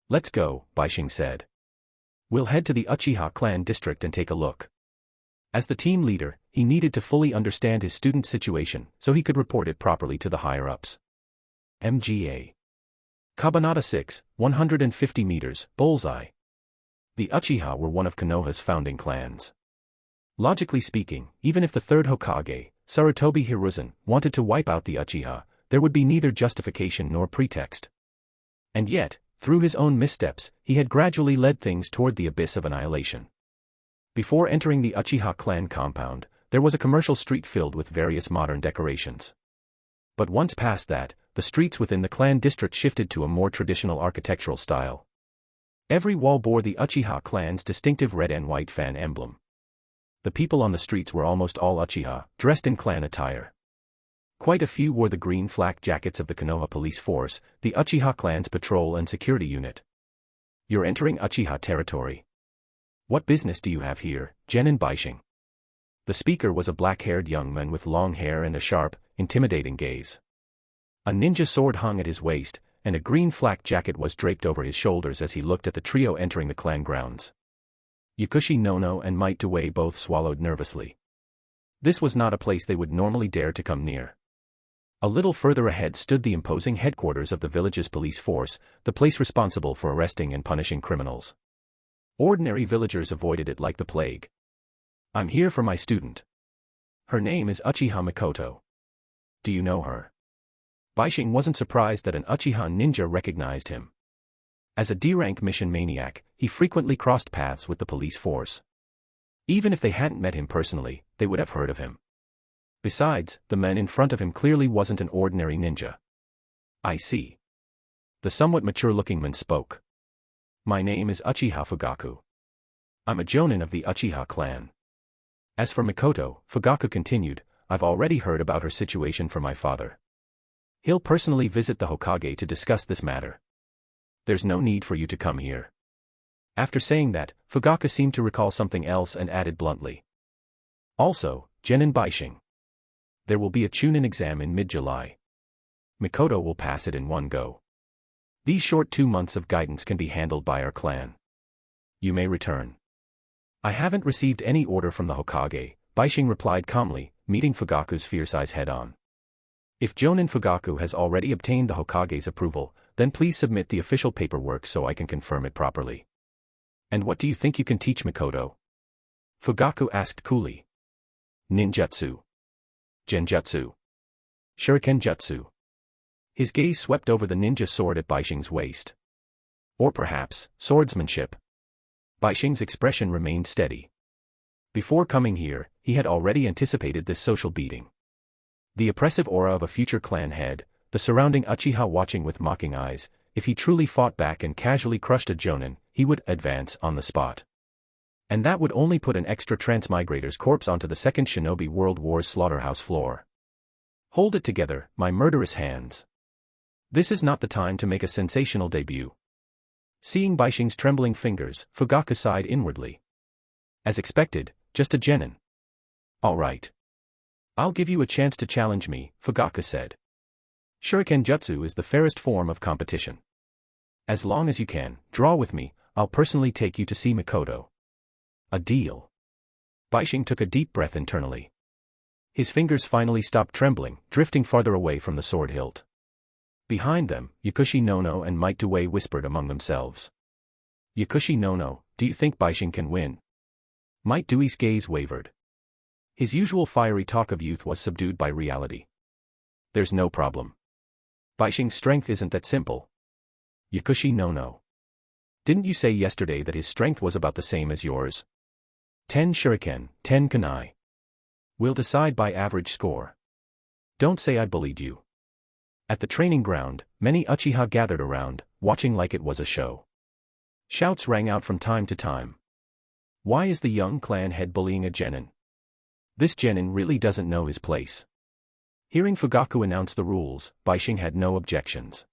Let's go, Bishing said. We'll head to the Uchiha clan district and take a look. As the team leader, he needed to fully understand his student's situation so he could report it properly to the higher-ups. MGA. Kabanata 6, 150 meters, bullseye. The Uchiha were one of Konoha's founding clans. Logically speaking, even if the third Hokage, Sarutobi Hiruzen, wanted to wipe out the Uchiha, there would be neither justification nor pretext. And yet, through his own missteps, he had gradually led things toward the abyss of annihilation. Before entering the Uchiha clan compound, there was a commercial street filled with various modern decorations. But once past that, the streets within the clan district shifted to a more traditional architectural style. Every wall bore the Uchiha clan's distinctive red and white fan emblem. The people on the streets were almost all Uchiha, dressed in clan attire. Quite a few wore the green flak jackets of the Konoha police force, the Uchiha clan's patrol and security unit. You're entering Uchiha territory. What business do you have here, Genin Bishing? The speaker was a black-haired young man with long hair and a sharp, intimidating gaze. A ninja sword hung at his waist, and a green flak jacket was draped over his shoulders as he looked at the trio entering the clan grounds. Yakushi Nono and Might Dewey both swallowed nervously. This was not a place they would normally dare to come near. A little further ahead stood the imposing headquarters of the village's police force, the place responsible for arresting and punishing criminals. Ordinary villagers avoided it like the plague. I'm here for my student. Her name is Uchiha Mikoto. Do you know her? Bishing wasn't surprised that an Uchiha ninja recognized him. As a D-rank mission maniac, he frequently crossed paths with the police force. Even if they hadn't met him personally, they would have heard of him. Besides, the man in front of him clearly wasn't an ordinary ninja. I see. The somewhat mature-looking man spoke. My name is Uchiha Fugaku. I'm a jonin of the Uchiha clan. As for Mikoto, Fugaku continued, I've already heard about her situation from my father. He'll personally visit the Hokage to discuss this matter. There's no need for you to come here. After saying that, Fugaku seemed to recall something else and added bluntly. Also, Genin Bishing. There will be a Chunin exam in mid-July. Mikoto will pass it in one go. These short 2 months of guidance can be handled by our clan. You may return. I haven't received any order from the Hokage, Bishing replied calmly, meeting Fugaku's fierce eyes head-on. If Jonin Fugaku has already obtained the Hokage's approval, then please submit the official paperwork so I can confirm it properly. And what do you think you can teach Mikoto? Fugaku asked coolly. Ninjutsu. Genjutsu. Shuriken jutsu. His gaze swept over the ninja sword at Bishing's waist. Or perhaps, swordsmanship. Bishing's expression remained steady. Before coming here, he had already anticipated this social beating. The oppressive aura of a future clan head, the surrounding Uchiha watching with mocking eyes, if he truly fought back and casually crushed a jonin, he would advance on the spot. And that would only put an extra transmigrator's corpse onto the Second Shinobi World War's slaughterhouse floor. Hold it together, my murderous hands. This is not the time to make a sensational debut. Seeing Bishing's trembling fingers, Fugaku sighed inwardly. As expected, just a jennin. All right. I'll give you a chance to challenge me, Fugaku said. Shuriken jutsu is the fairest form of competition. As long as you can draw with me, I'll personally take you to see Mikoto. A deal. Bishing took a deep breath internally. His fingers finally stopped trembling, drifting farther away from the sword hilt. Behind them, Yakushi Nono and Might Due whispered among themselves. Yakushi Nono, do you think Bishing can win? Might Due's gaze wavered. His usual fiery talk of youth was subdued by reality. There's no problem. Bishing's strength isn't that simple. Yakushi Nono. Didn't you say yesterday that his strength was about the same as yours? 10 shuriken, 10 kunai. We'll decide by average score. Don't say I bullied you. At the training ground, many Uchiha gathered around, watching like it was a show. Shouts rang out from time to time. Why is the young clan head bullying a jennin? This jennin really doesn't know his place. Hearing Fugaku announce the rules, Bishing had no objections.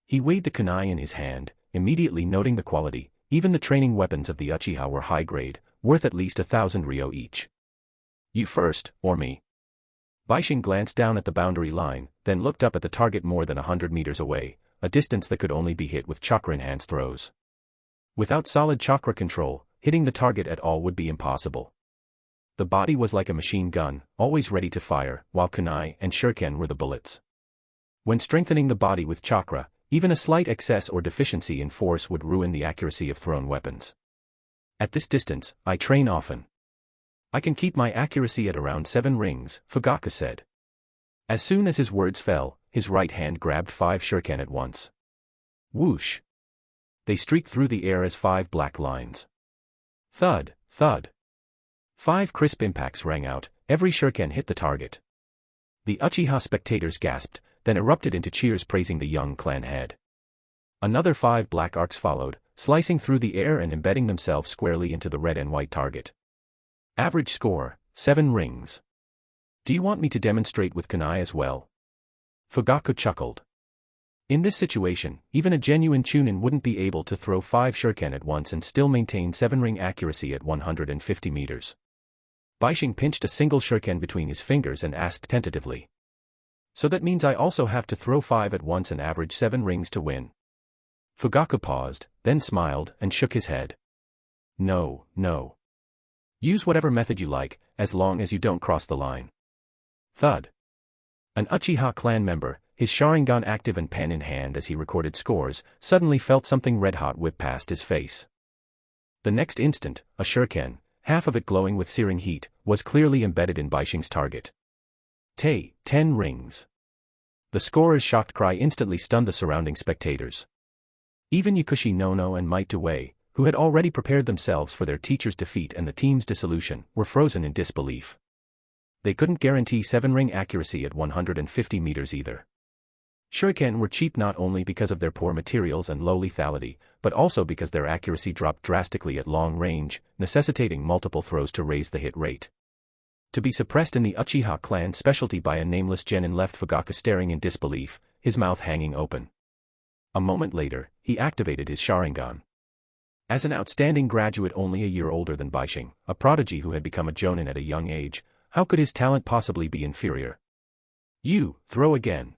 He weighed the kunai in his hand, immediately noting the quality. Even the training weapons of the Uchiha were high grade, worth at least 1,000 ryo each. You first, or me? Bishing glanced down at the boundary line, then looked up at the target more than 100 meters away, a distance that could only be hit with chakra-enhanced throws. Without solid chakra control, hitting the target at all would be impossible. The body was like a machine gun, always ready to fire, while kunai and shuriken were the bullets. When strengthening the body with chakra, even a slight excess or deficiency in force would ruin the accuracy of thrown weapons. At this distance, I train often. I can keep my accuracy at around 7 rings, Fugaku said. As soon as his words fell, his right hand grabbed 5 shuriken at once. Whoosh! They streaked through the air as 5 black lines. Thud, thud. 5 crisp impacts rang out, every shuriken hit the target. The Uchiha spectators gasped, then erupted into cheers praising the young clan head. Another 5 black arcs followed, slicing through the air and embedding themselves squarely into the red and white target. Average score, 7 rings. Do you want me to demonstrate with kunai as well? Fugaku chuckled. In this situation, even a genuine Chunin wouldn't be able to throw 5 shuriken at once and still maintain 7-ring accuracy at 150 meters. Bishing pinched a single shuriken between his fingers and asked tentatively. So that means I also have to throw 5 at once and average 7 rings to win. Fugaku paused, then smiled and shook his head. No, no. Use whatever method you like, as long as you don't cross the line. Thud. An Uchiha clan member, his Sharingan active and pen in hand as he recorded scores, suddenly felt something red-hot whip past his face. The next instant, a shuriken, half of it glowing with searing heat, was clearly embedded in Bishing's target. 10 rings. The scorer's shocked cry instantly stunned the surrounding spectators. Even Yakushi Nono and Might Due, who had already prepared themselves for their teacher's defeat and the team's dissolution, were frozen in disbelief. They couldn't guarantee 7-ring accuracy at 150 meters either. Shuriken were cheap not only because of their poor materials and low lethality, but also because their accuracy dropped drastically at long range, necessitating multiple throws to raise the hit rate. To be suppressed in the Uchiha clan specialty by a nameless jennin left Fugaku staring in disbelief, his mouth hanging open. A moment later, he activated his Sharingan. As an outstanding graduate only a year older than Bishing, a prodigy who had become a jonin at a young age, how could his talent possibly be inferior? You, throw again.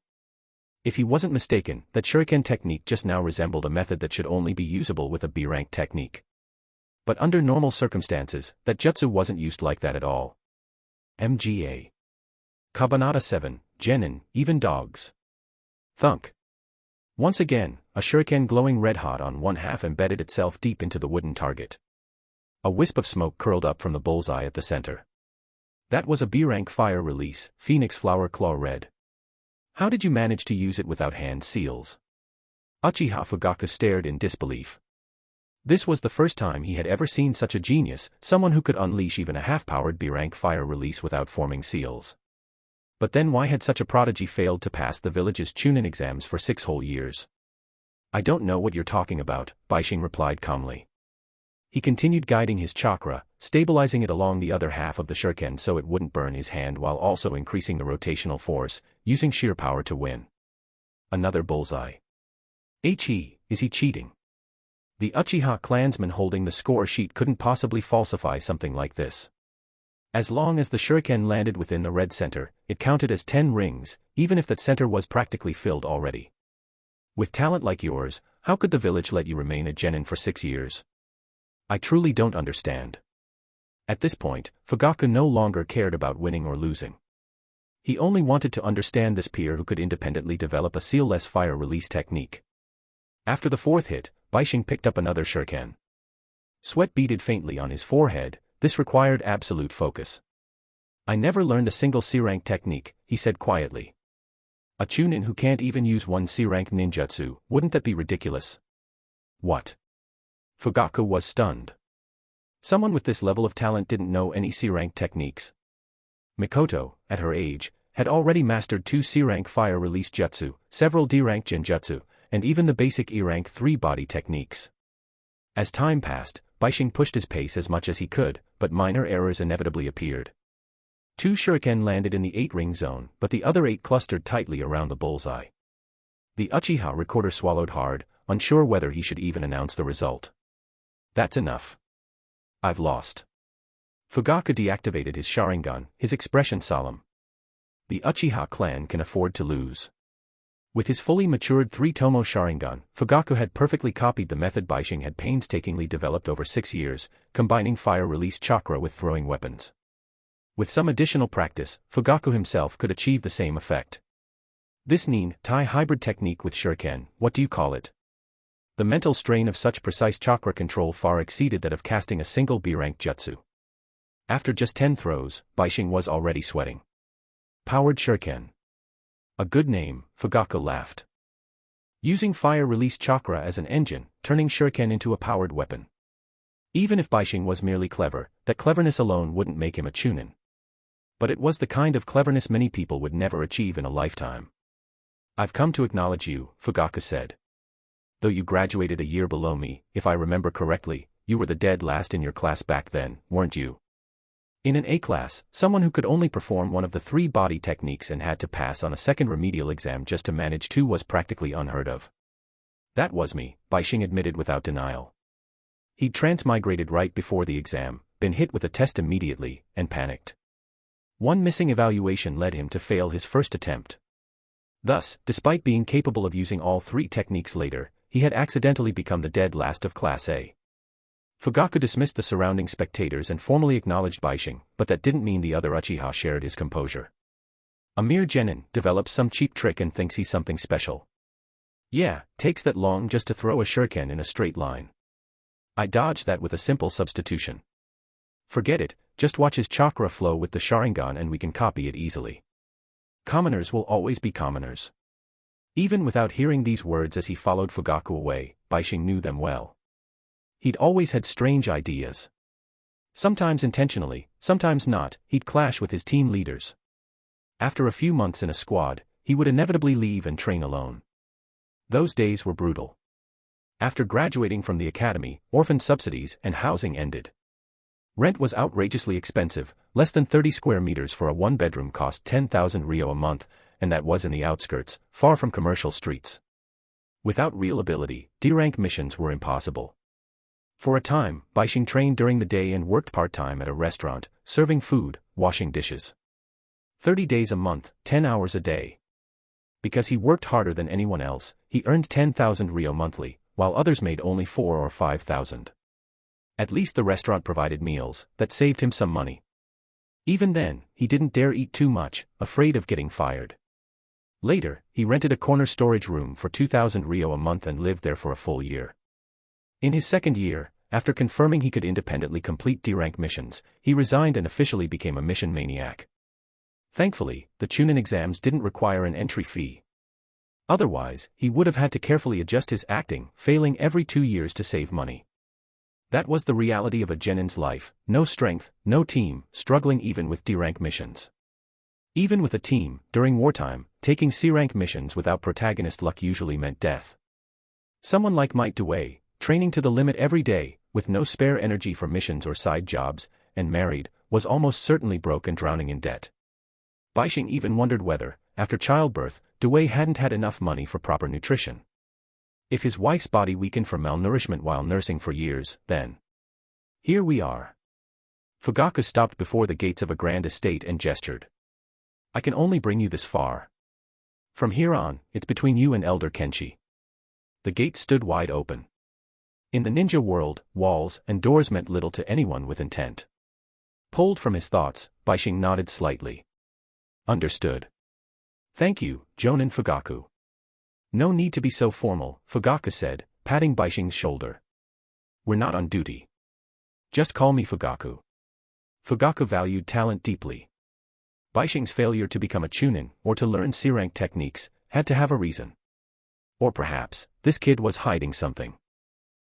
If he wasn't mistaken, that shuriken technique just now resembled a method that should only be usable with a B-rank technique. But under normal circumstances, that jutsu wasn't used like that at all. MGA. Kabanata 7, Genin, even dogs. Thunk. Once again, a shuriken glowing red-hot on one half embedded itself deep into the wooden target. A wisp of smoke curled up from the bullseye at the center. That was a B-rank fire release, Phoenix Flower Claw Red. How did you manage to use it without hand seals? Uchiha Fugaku stared in disbelief. This was the first time he had ever seen such a genius, someone who could unleash even a half-powered B-rank fire release without forming seals. But then why had such a prodigy failed to pass the village's Chunin exams for 6 whole years? I don't know what you're talking about, Bishing replied calmly. He continued guiding his chakra, stabilizing it along the other half of the shuriken so it wouldn't burn his hand while also increasing the rotational force, using sheer power to win. Another bullseye. Is he cheating? The Uchiha clansman holding the score sheet couldn't possibly falsify something like this. As long as the shuriken landed within the red center, it counted as 10 rings, even if that center was practically filled already. With talent like yours, how could the village let you remain a jennin for 6 years? I truly don't understand. At this point, Fugaku no longer cared about winning or losing. He only wanted to understand this peer who could independently develop a seal-less fire release technique. After the 4th hit, Bishing picked up another shuriken. Sweat beaded faintly on his forehead. This required absolute focus. I never learned a single C-rank technique, he said quietly. A Chunin who can't even use one C-rank ninjutsu, wouldn't that be ridiculous? What? Fugaku was stunned. Someone with this level of talent didn't know any C-rank techniques. Mikoto, at her age, had already mastered 2 C-rank fire release jutsu, several D-rank genjutsu, and even the basic E-rank 3 body techniques. As time passed, Bishing pushed his pace as much as he could, but minor errors inevitably appeared. 2 shuriken landed in the 8-ring zone, but the other 8 clustered tightly around the bullseye. The Uchiha recorder swallowed hard, unsure whether he should even announce the result. That's enough. I've lost. Fugaku deactivated his Sharingan, his expression solemn. The Uchiha clan can afford to lose. With his fully matured 3-tomo Sharingan, Fugaku had perfectly copied the method Bishing had painstakingly developed over 6 years, combining fire release chakra with throwing weapons. With some additional practice, Fugaku himself could achieve the same effect. This nin-tai hybrid technique with shuriken, what do you call it? The mental strain of such precise chakra control far exceeded that of casting a single B-rank jutsu. After just 10 throws, Bishing was already sweating. Powered shuriken. A good name, Fugaku laughed. Using fire release chakra as an engine, turning shuriken into a powered weapon. Even if Bishing was merely clever, that cleverness alone wouldn't make him a Chunin. But it was the kind of cleverness many people would never achieve in a lifetime. I've come to acknowledge you, Fugaku said. Though you graduated a year below me, if I remember correctly, you were the dead last in your class back then, weren't you? In an A class, someone who could only perform one of the 3 body techniques and had to pass on a second remedial exam just to manage 2 was practically unheard of. That was me, Bishing admitted without denial. He'd transmigrated right before the exam, been hit with a test immediately, and panicked. One missing evaluation led him to fail his first attempt. Thus, despite being capable of using all 3 techniques later, he had accidentally become the dead last of Class A. Fugaku dismissed the surrounding spectators and formally acknowledged Bishing, but that didn't mean the other Uchiha shared his composure. A mere jennin develops some cheap trick and thinks he's something special. Yeah, takes that long just to throw a shuriken in a straight line. I dodged that with a simple substitution. Forget it, just watch his chakra flow with the Sharingan and we can copy it easily. Commoners will always be commoners. Even without hearing these words as he followed Fugaku away, Bishing knew them well. He'd always had strange ideas. Sometimes intentionally, sometimes not, he'd clash with his team leaders. After a few months in a squad, he would inevitably leave and train alone. Those days were brutal. After graduating from the academy, orphan subsidies and housing ended. Rent was outrageously expensive, less than 30 square meters for a 1-bedroom cost 10,000 ryo a month, and that was in the outskirts, far from commercial streets. Without real ability, D-rank missions were impossible. For a time, Bishing trained during the day and worked part-time at a restaurant, serving food, washing dishes. 30 days a month, 10 hours a day. Because he worked harder than anyone else, he earned 10,000 ryo monthly, while others made only 4 or 5,000. At least the restaurant provided meals, that saved him some money. Even then, he didn't dare eat too much, afraid of getting fired. Later, he rented a corner storage room for 2,000 ryo a month and lived there for a full year. In his second year, after confirming he could independently complete D-rank missions, he resigned and officially became a mission maniac. Thankfully, the Chunin exams didn't require an entry fee. Otherwise, he would have had to carefully adjust his acting, failing every 2 years to save money. That was the reality of a genin's life: no strength, no team, struggling even with D-rank missions. Even with a team, during wartime, taking C-rank missions without protagonist luck usually meant death. Someone like Might Dewey, training to the limit every day, with no spare energy for missions or side jobs, and married, was almost certainly broke and drowning in debt. Bishing even wondered whether, after childbirth, Dewey hadn't had enough money for proper nutrition. If his wife's body weakened from malnourishment while nursing for years, then here we are. Fugaku stopped before the gates of a grand estate and gestured. I can only bring you this far. From here on, it's between you and Elder Kenshi. The gates stood wide open. In the ninja world, walls and doors meant little to anyone with intent. Pulled from his thoughts, Bishing nodded slightly. Understood. Thank you, Jonin Fugaku. No need to be so formal, Fugaku said, patting Bishing's shoulder. We're not on duty. Just call me Fugaku. Fugaku valued talent deeply. Bishing's failure to become a Chunin, or to learn C-rank techniques, had to have a reason. Or perhaps, this kid was hiding something.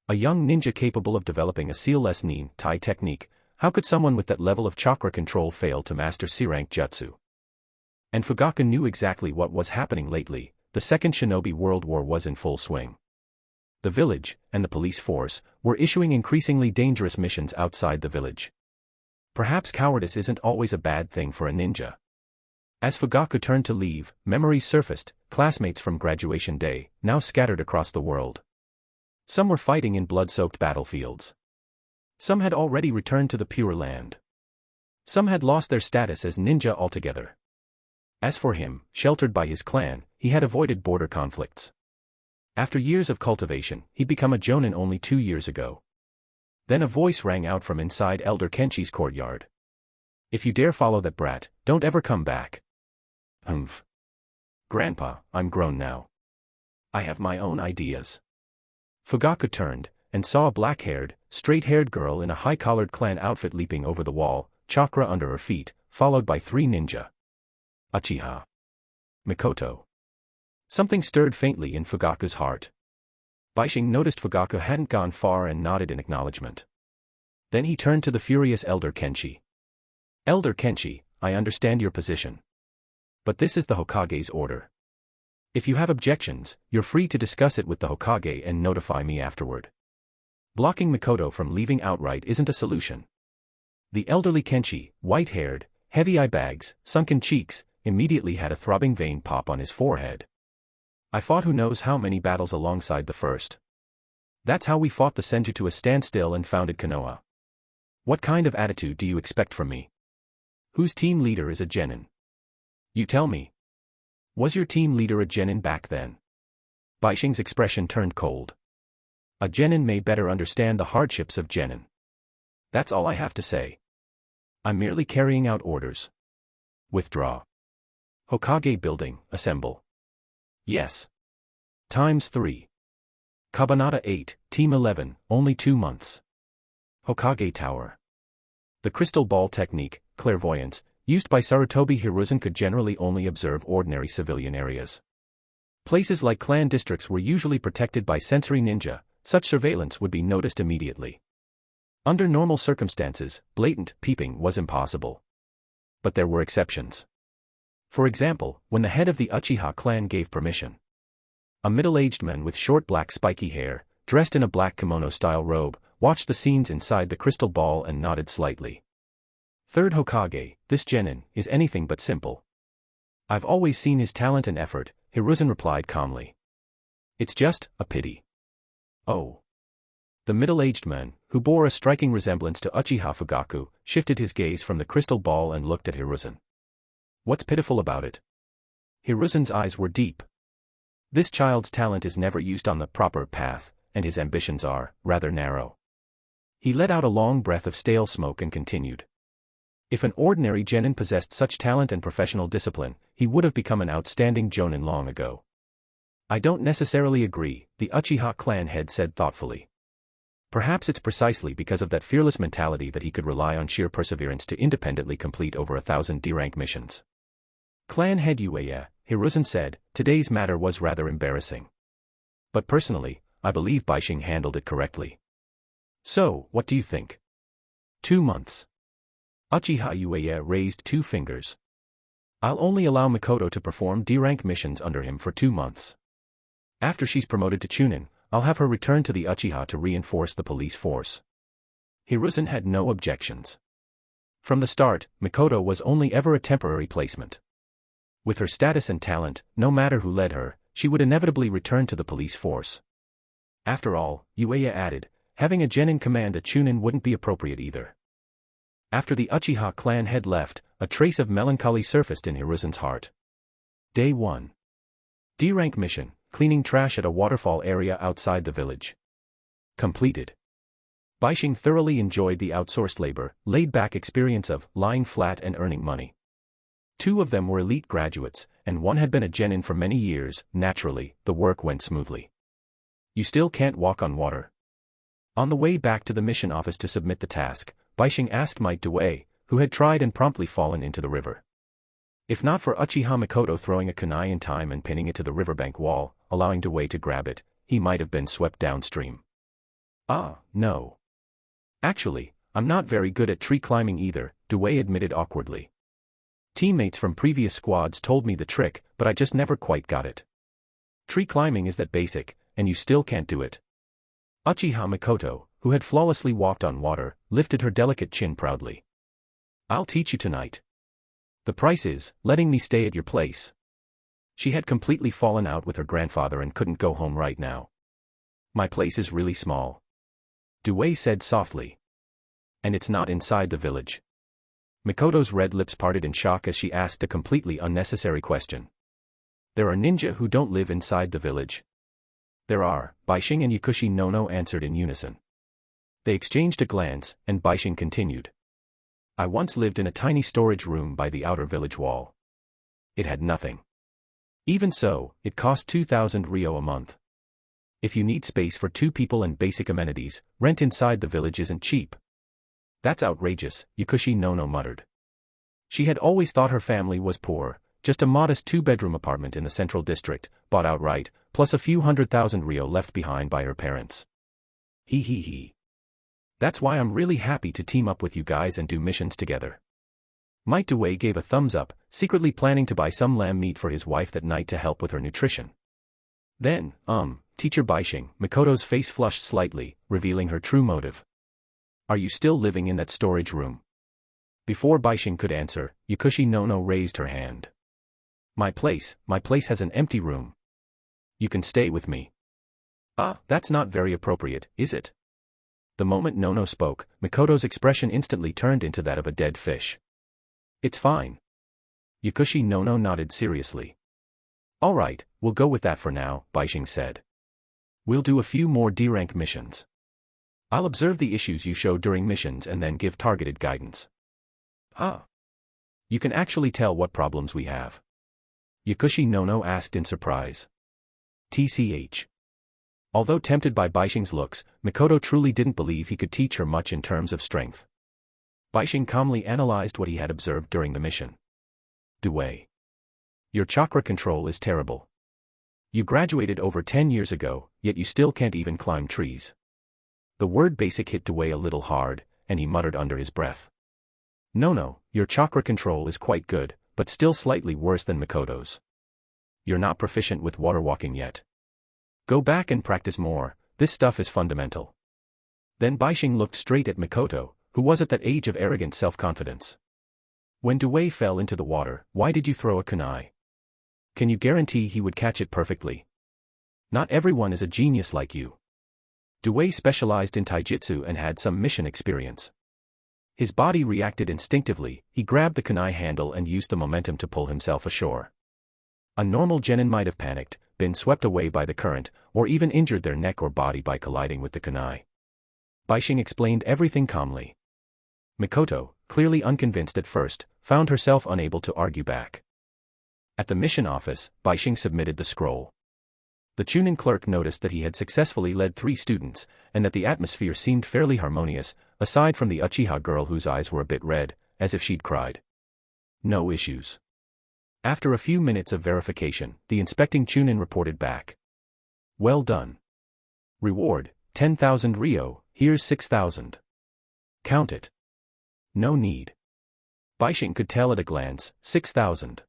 A young ninja capable of developing a seal-less nin tai technique, how could someone with that level of chakra control fail to master C-rank jutsu? And Fugaku knew exactly what was happening lately. The Second Shinobi World War was in full swing. The village, and the police force, were issuing increasingly dangerous missions outside the village. Perhaps cowardice isn't always a bad thing for a ninja. As Fugaku turned to leave, memories surfaced, classmates from graduation day, now scattered across the world. Some were fighting in blood-soaked battlefields. Some had already returned to the Pure Land. Some had lost their status as ninja altogether. As for him, sheltered by his clan, he had avoided border conflicts. After years of cultivation, he'd become a jonin only 2 years ago. Then a voice rang out from inside Elder Kenshi's courtyard. If you dare follow that brat, don't ever come back. Humph. Grandpa, I'm grown now. I have my own ideas. Fugaku turned, and saw a black-haired, straight-haired girl in a high-collared clan outfit leaping over the wall, chakra under her feet, followed by 3 ninja. Uchiha. Mikoto. Something stirred faintly in Fugaku's heart. Bishing noticed Fugaku hadn't gone far and nodded in acknowledgement. Then he turned to the furious Elder Kenshi. Elder Kenshi, I understand your position. But this is the Hokage's order. If you have objections, you're free to discuss it with the Hokage and notify me afterward. Blocking Mikoto from leaving outright isn't a solution. The elderly Kenshi, white-haired, heavy eye bags, sunken cheeks, immediately had a throbbing vein pop on his forehead. I fought who knows how many battles alongside the first. That's how we fought the Senju to a standstill and founded Konoha. What kind of attitude do you expect from me? Whose team leader is a jennin? You tell me. Was your team leader a jennin back then? Bishing's expression turned cold. A jennin may better understand the hardships of jennin. That's all I have to say. I'm merely carrying out orders. Withdraw. Hokage building, assemble. Yes. ×3. Kabanata 8, Team 11, only 2 months. Hokage Tower. The crystal ball technique, clairvoyance, used by Sarutobi Hiruzen could generally only observe ordinary civilian areas. Places like clan districts were usually protected by sensory ninja, such surveillance would be noticed immediately. Under normal circumstances, blatant peeping was impossible. But there were exceptions. For example, when the head of the Uchiha clan gave permission. A middle-aged man with short black spiky hair, dressed in a black kimono-style robe, watched the scenes inside the crystal ball and nodded slightly. Third Hokage, this jennin, is anything but simple. I've always seen his talent and effort, Hiruzen replied calmly. It's just a pity. Oh. The middle-aged man, who bore a striking resemblance to Uchiha Fugaku, shifted his gaze from the crystal ball and looked at Hiruzen. What's pitiful about it? Hiruzen's eyes were deep. This child's talent is never used on the proper path, and his ambitions are, rather narrow. He let out a long breath of stale smoke and continued. If an ordinary jennin possessed such talent and professional discipline, he would have become an outstanding jonin long ago. I don't necessarily agree, the Uchiha clan head said thoughtfully. Perhaps it's precisely because of that fearless mentality that he could rely on sheer perseverance to independently complete over 1,000 D-rank missions. Clan head Uchiha, Hiruzen said, today's matter was rather embarrassing. But personally, I believe Bishing handled it correctly. So, what do you think? 2 months. Uchiha Uchiha raised 2 fingers. I'll only allow Mikoto to perform D-rank missions under him for 2 months. After she's promoted to Chunin, I'll have her return to the Uchiha to reinforce the police force. Hiruzen had no objections. From the start, Mikoto was only ever a temporary placement. With her status and talent, no matter who led her, she would inevitably return to the police force. After all, Uchiha added, having a Genin command a Chunin wouldn't be appropriate either. After the Uchiha clan had left, a trace of melancholy surfaced in Hiruzen's heart. Day 1. D-rank mission, cleaning trash at a waterfall area outside the village. Completed. Bishing thoroughly enjoyed the outsourced labor, laid-back experience of lying flat and earning money. 2 of them were elite graduates, and 1 had been a genin for many years. Naturally, the work went smoothly. You still can't walk on water. On the way back to the mission office to submit the task, Bishing asked Might Due, who had tried and promptly fallen into the river. If not for Uchiha Mikoto throwing a kunai in time and pinning it to the riverbank wall, allowing Due to grab it, he might have been swept downstream. Ah, no. Actually, I'm not very good at tree climbing either, Due admitted awkwardly. Teammates from previous squads told me the trick, but I just never quite got it. Tree climbing is that basic, and you still can't do it. Uchiha Mikoto, who had flawlessly walked on water, lifted her delicate chin proudly. I'll teach you tonight. The price is, letting me stay at your place. She had completely fallen out with her grandfather and couldn't go home right now. My place is really small. Due said softly. And it's not inside the village. Mikoto's red lips parted in shock as she asked a completely unnecessary question. There are ninja who don't live inside the village. There are, Bishing and Yakushi Nono answered in unison. They exchanged a glance, and Bishing continued. I once lived in a tiny storage room by the outer village wall. It had nothing. Even so, it cost 2,000 ryo a month. If you need space for 2 people and basic amenities, rent inside the village isn't cheap. That's outrageous, Yakushi Nono muttered. She had always thought her family was poor, just a modest 2-bedroom apartment in the central district, bought outright, plus a few 100,000 ryo left behind by her parents. He. That's why I'm really happy to team up with you guys and do missions together. Might Due gave a thumbs up, secretly planning to buy some lamb meat for his wife that night to help with her nutrition. Then, Teacher Bishing, Mikoto's face flushed slightly, revealing her true motive. Are you still living in that storage room? Before Bishing could answer, Yakushi Nono raised her hand. My place has an empty room. You can stay with me. Ah, that's not very appropriate, is it? The moment Nono spoke, Mikoto's expression instantly turned into that of a dead fish. It's fine. Yakushi Nono nodded seriously. All right, we'll go with that for now, Bishing said. We'll do a few more D-rank missions. I'll observe the issues you show during missions and then give targeted guidance. Ah. You can actually tell what problems we have? Yakushi Nono asked in surprise. TCH. Although tempted by Bishing's looks, Mikoto truly didn't believe he could teach her much in terms of strength. Bishing calmly analyzed what he had observed during the mission. Due. Your chakra control is terrible. You graduated over 10 years ago, yet you still can't even climb trees. The word basic hit Due a little hard, and he muttered under his breath. No, your chakra control is quite good, but still slightly worse than Mikoto's. You're not proficient with water walking yet. Go back and practice more, this stuff is fundamental. Then Bishing looked straight at Mikoto, who was at that age of arrogant self-confidence. When Due fell into the water, why did you throw a kunai? Can you guarantee he would catch it perfectly? Not everyone is a genius like you. Due specialized in taijutsu and had some mission experience. His body reacted instinctively, he grabbed the kunai handle and used the momentum to pull himself ashore. A normal genin might have panicked, been swept away by the current, or even injured their neck or body by colliding with the kunai. Bishing explained everything calmly. Mikoto, clearly unconvinced at first, found herself unable to argue back. At the mission office, Bishing submitted the scroll. The Chunin clerk noticed that he had successfully led 3 students, and that the atmosphere seemed fairly harmonious, aside from the Uchiha girl whose eyes were a bit red, as if she'd cried. No issues. After a few minutes of verification, the inspecting Chunin reported back. Well done. Reward, 10,000 ryo, here's 6,000. Count it. No need. Bishing could tell at a glance, 6,000.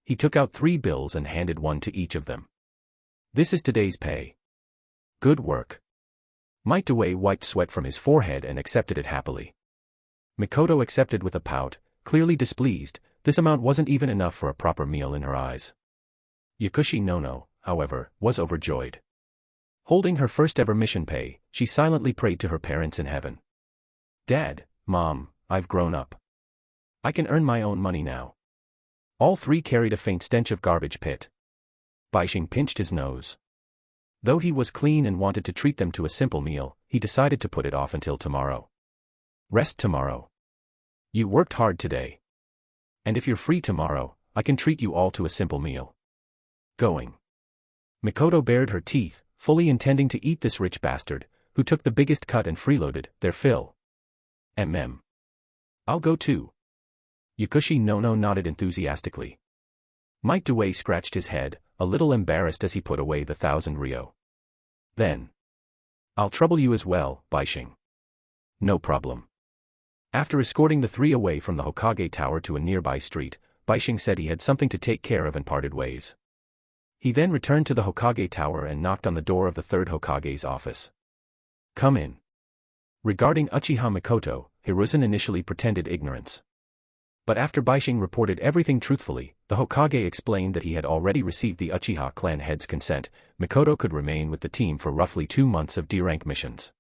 He took out 3 bills and handed one to each of them. This is today's pay. Good work. Might Dewey wiped sweat from his forehead and accepted it happily. Mikoto accepted with a pout, clearly displeased. This amount wasn't even enough for a proper meal in her eyes. Yakushi Nono, however, was overjoyed. Holding her first ever mission pay, she silently prayed to her parents in heaven. Dad, Mom, I've grown up. I can earn my own money now. All three carried a faint stench of garbage pit. Bishing pinched his nose. Though he was clean and wanted to treat them to a simple meal, he decided to put it off until tomorrow. Rest tomorrow. You worked hard today. And if you're free tomorrow, I can treat you all to a simple meal. Going. Mikoto bared her teeth, fully intending to eat this rich bastard, who took the biggest cut and freeloaded their fill. I'll go too. Yakushi Nono nodded enthusiastically. Might Dewey scratched his head, a little embarrassed as he put away the 1,000 ryo. Then. I'll trouble you as well, Bishing. No problem. After escorting the three away from the Hokage Tower to a nearby street, Bishing said he had something to take care of and parted ways. He then returned to the Hokage Tower and knocked on the door of the third Hokage's office. Come in. Regarding Uchiha Mikoto, Hiruzen initially pretended ignorance. But after Bishing reported everything truthfully, the Hokage explained that he had already received the Uchiha clan head's consent. Mikoto could remain with the team for roughly 2 months of D-rank missions.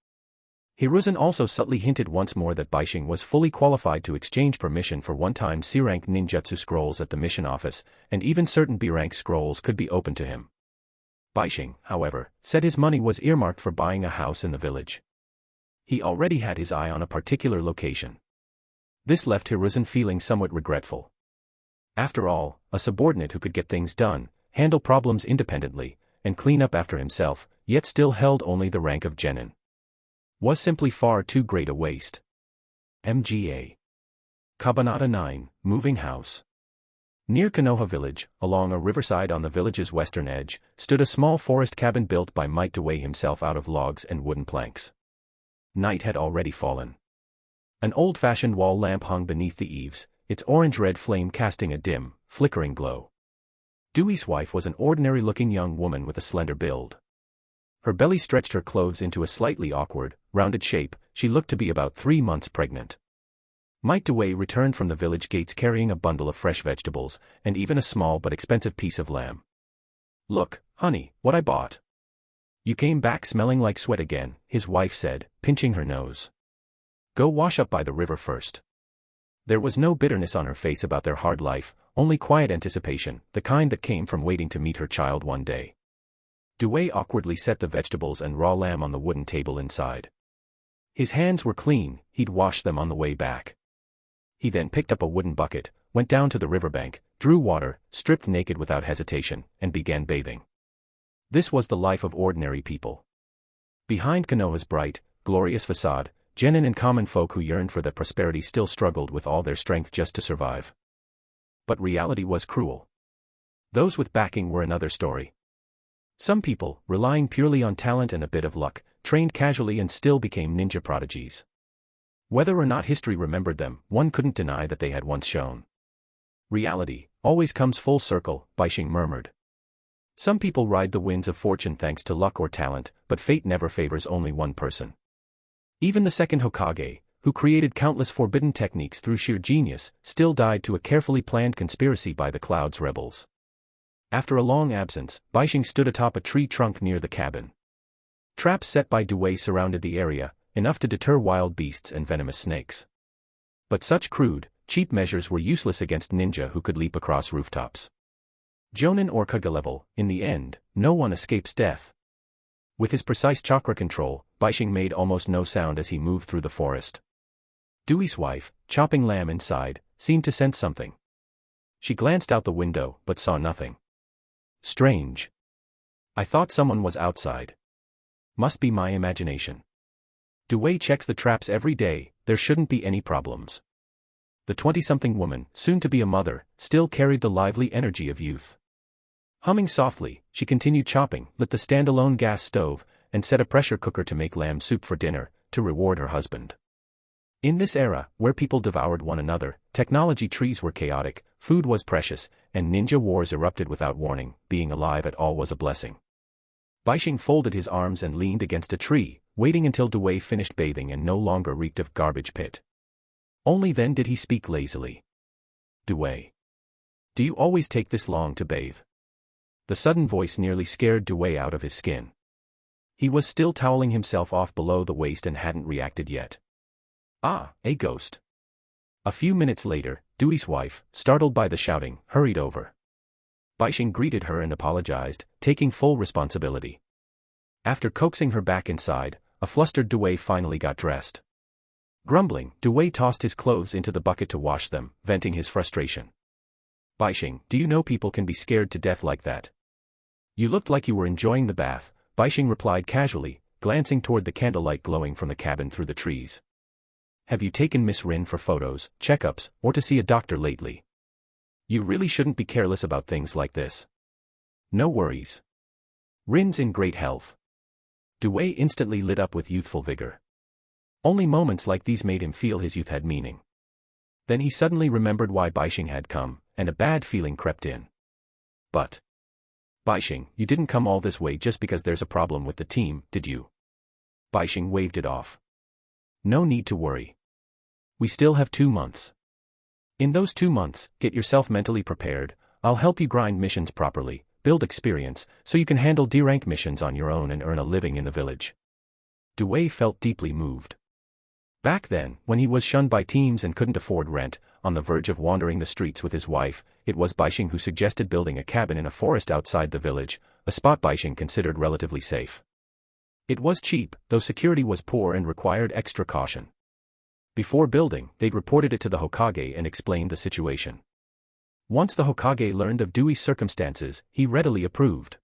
Hiruzen also subtly hinted once more that Bishing was fully qualified to exchange permission for one-time C-rank ninjutsu scrolls at the mission office, and even certain B-rank scrolls could be open to him. Bishing, however, said his money was earmarked for buying a house in the village. He already had his eye on a particular location. This left Hiruzen feeling somewhat regretful. After all, a subordinate who could get things done, handle problems independently, and clean up after himself, yet still held only the rank of jennin, was simply far too great a waste. MGA. Kabanata 9, Moving House. Near Konoha village, along a riverside on the village's western edge, stood a small forest cabin built by Might Dewey himself out of logs and wooden planks. Night had already fallen. An old-fashioned wall lamp hung beneath the eaves, its orange-red flame casting a dim, flickering glow. Dewey's wife was an ordinary-looking young woman with a slender build. Her belly stretched her clothes into a slightly awkward, rounded shape. She looked to be about 3 months pregnant. Might Dewey returned from the village gates carrying a bundle of fresh vegetables, and even a small but expensive piece of lamb. Look, honey, what I bought. You came back smelling like sweat again, his wife said, pinching her nose. Go wash up by the river first. There was no bitterness on her face about their hard life, only quiet anticipation, the kind that came from waiting to meet her child one day. Dewey awkwardly set the vegetables and raw lamb on the wooden table inside. His hands were clean, he'd washed them on the way back. He then picked up a wooden bucket, went down to the riverbank, drew water, stripped naked without hesitation, and began bathing. This was the life of ordinary people. Behind Konoha's bright, glorious facade, jennin and common folk who yearned for that prosperity still struggled with all their strength just to survive. But reality was cruel. Those with backing were another story. Some people, relying purely on talent and a bit of luck, trained casually and still became ninja prodigies. Whether or not history remembered them, one couldn't deny that they had once shown. Reality always comes full circle, Bishing murmured. Some people ride the winds of fortune thanks to luck or talent, but fate never favors only one person. Even the second Hokage, who created countless forbidden techniques through sheer genius, still died to a carefully planned conspiracy by the Cloud's rebels. After a long absence, Bishing stood atop a tree trunk near the cabin. Traps set by Dewey surrounded the area, enough to deter wild beasts and venomous snakes. But such crude, cheap measures were useless against ninja who could leap across rooftops. Jonin or Kage level, in the end, no one escapes death. With his precise chakra control, Bishing made almost no sound as he moved through the forest. Dewey's wife, chopping lamb inside, seemed to sense something. She glanced out the window, but saw nothing. Strange. I thought someone was outside. Must be my imagination. Dewey checks the traps every day, there shouldn't be any problems. The 20-something woman, soon to be a mother, still carried the lively energy of youth. Humming softly, she continued chopping, lit the standalone gas stove, and set a pressure cooker to make lamb soup for dinner, to reward her husband. In this era, where people devoured one another, technology trees were chaotic, food was precious, and ninja wars erupted without warning, being alive at all was a blessing. Bishing folded his arms and leaned against a tree, waiting until Dewey finished bathing and no longer reeked of garbage pit. Only then did he speak lazily. Dewey. Do you always take this long to bathe? The sudden voice nearly scared Dewey out of his skin. He was still toweling himself off below the waist and hadn't reacted yet. Ah, a ghost. A few minutes later, Dewey's wife, startled by the shouting, hurried over. Bishing greeted her and apologized, taking full responsibility. After coaxing her back inside, a flustered Dewey finally got dressed. Grumbling, Dewey tossed his clothes into the bucket to wash them, venting his frustration. Bishing, do you know people can be scared to death like that? You looked like you were enjoying the bath, Bishing replied casually, glancing toward the candlelight glowing from the cabin through the trees. Have you taken Miss Rin for photos, checkups, or to see a doctor lately? You really shouldn't be careless about things like this. No worries. Rin's in great health. Dewey instantly lit up with youthful vigor. Only moments like these made him feel his youth had meaning. Then he suddenly remembered why Bishing had come, and a bad feeling crept in. But Bishing, you didn't come all this way just because there's a problem with the team, did you? Bishing waved it off. No need to worry. We still have 2 months. In those 2 months, get yourself mentally prepared. I'll help you grind missions properly, build experience, so you can handle D-rank missions on your own and earn a living in the village. Dewey felt deeply moved. Back then, when he was shunned by teams and couldn't afford rent, on the verge of wandering the streets with his wife, it was Bishing who suggested building a cabin in a forest outside the village, a spot Bishing considered relatively safe. It was cheap, though security was poor and required extra caution. Before building, they'd reported it to the Hokage and explained the situation. Once the Hokage learned of Dewey's circumstances, he readily approved.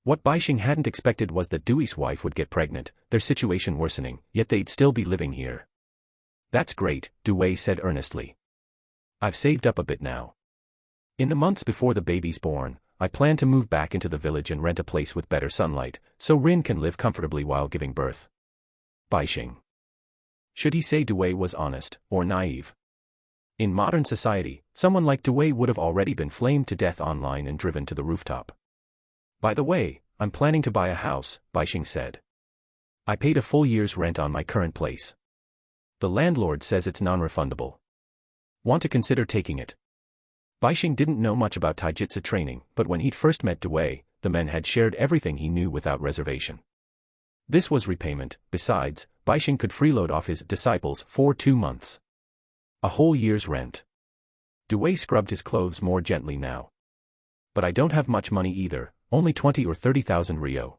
What Bishing hadn't expected was that Dewey's wife would get pregnant, their situation worsening, yet they'd still be living here. That's great, Dewey said earnestly. I've saved up a bit now. In the months before the baby's born, I plan to move back into the village and rent a place with better sunlight, so Rin can live comfortably while giving birth. Bishing. Should he say Dewey was honest, or naive? In modern society, someone like Dewey would have already been flamed to death online and driven to the rooftop. By the way, I'm planning to buy a house, Bishing said. I paid a full year's rent on my current place. The landlord says it's non-refundable. Want to consider taking it? Bishing didn't know much about taijutsu training, but when he'd first met Dewey, the man had shared everything he knew without reservation. This was repayment. Besides, Bishing could freeload off his disciples for 2 months. A whole year's rent. Dewey scrubbed his clothes more gently now. But I don't have much money either, only 20 or 30,000 Rio.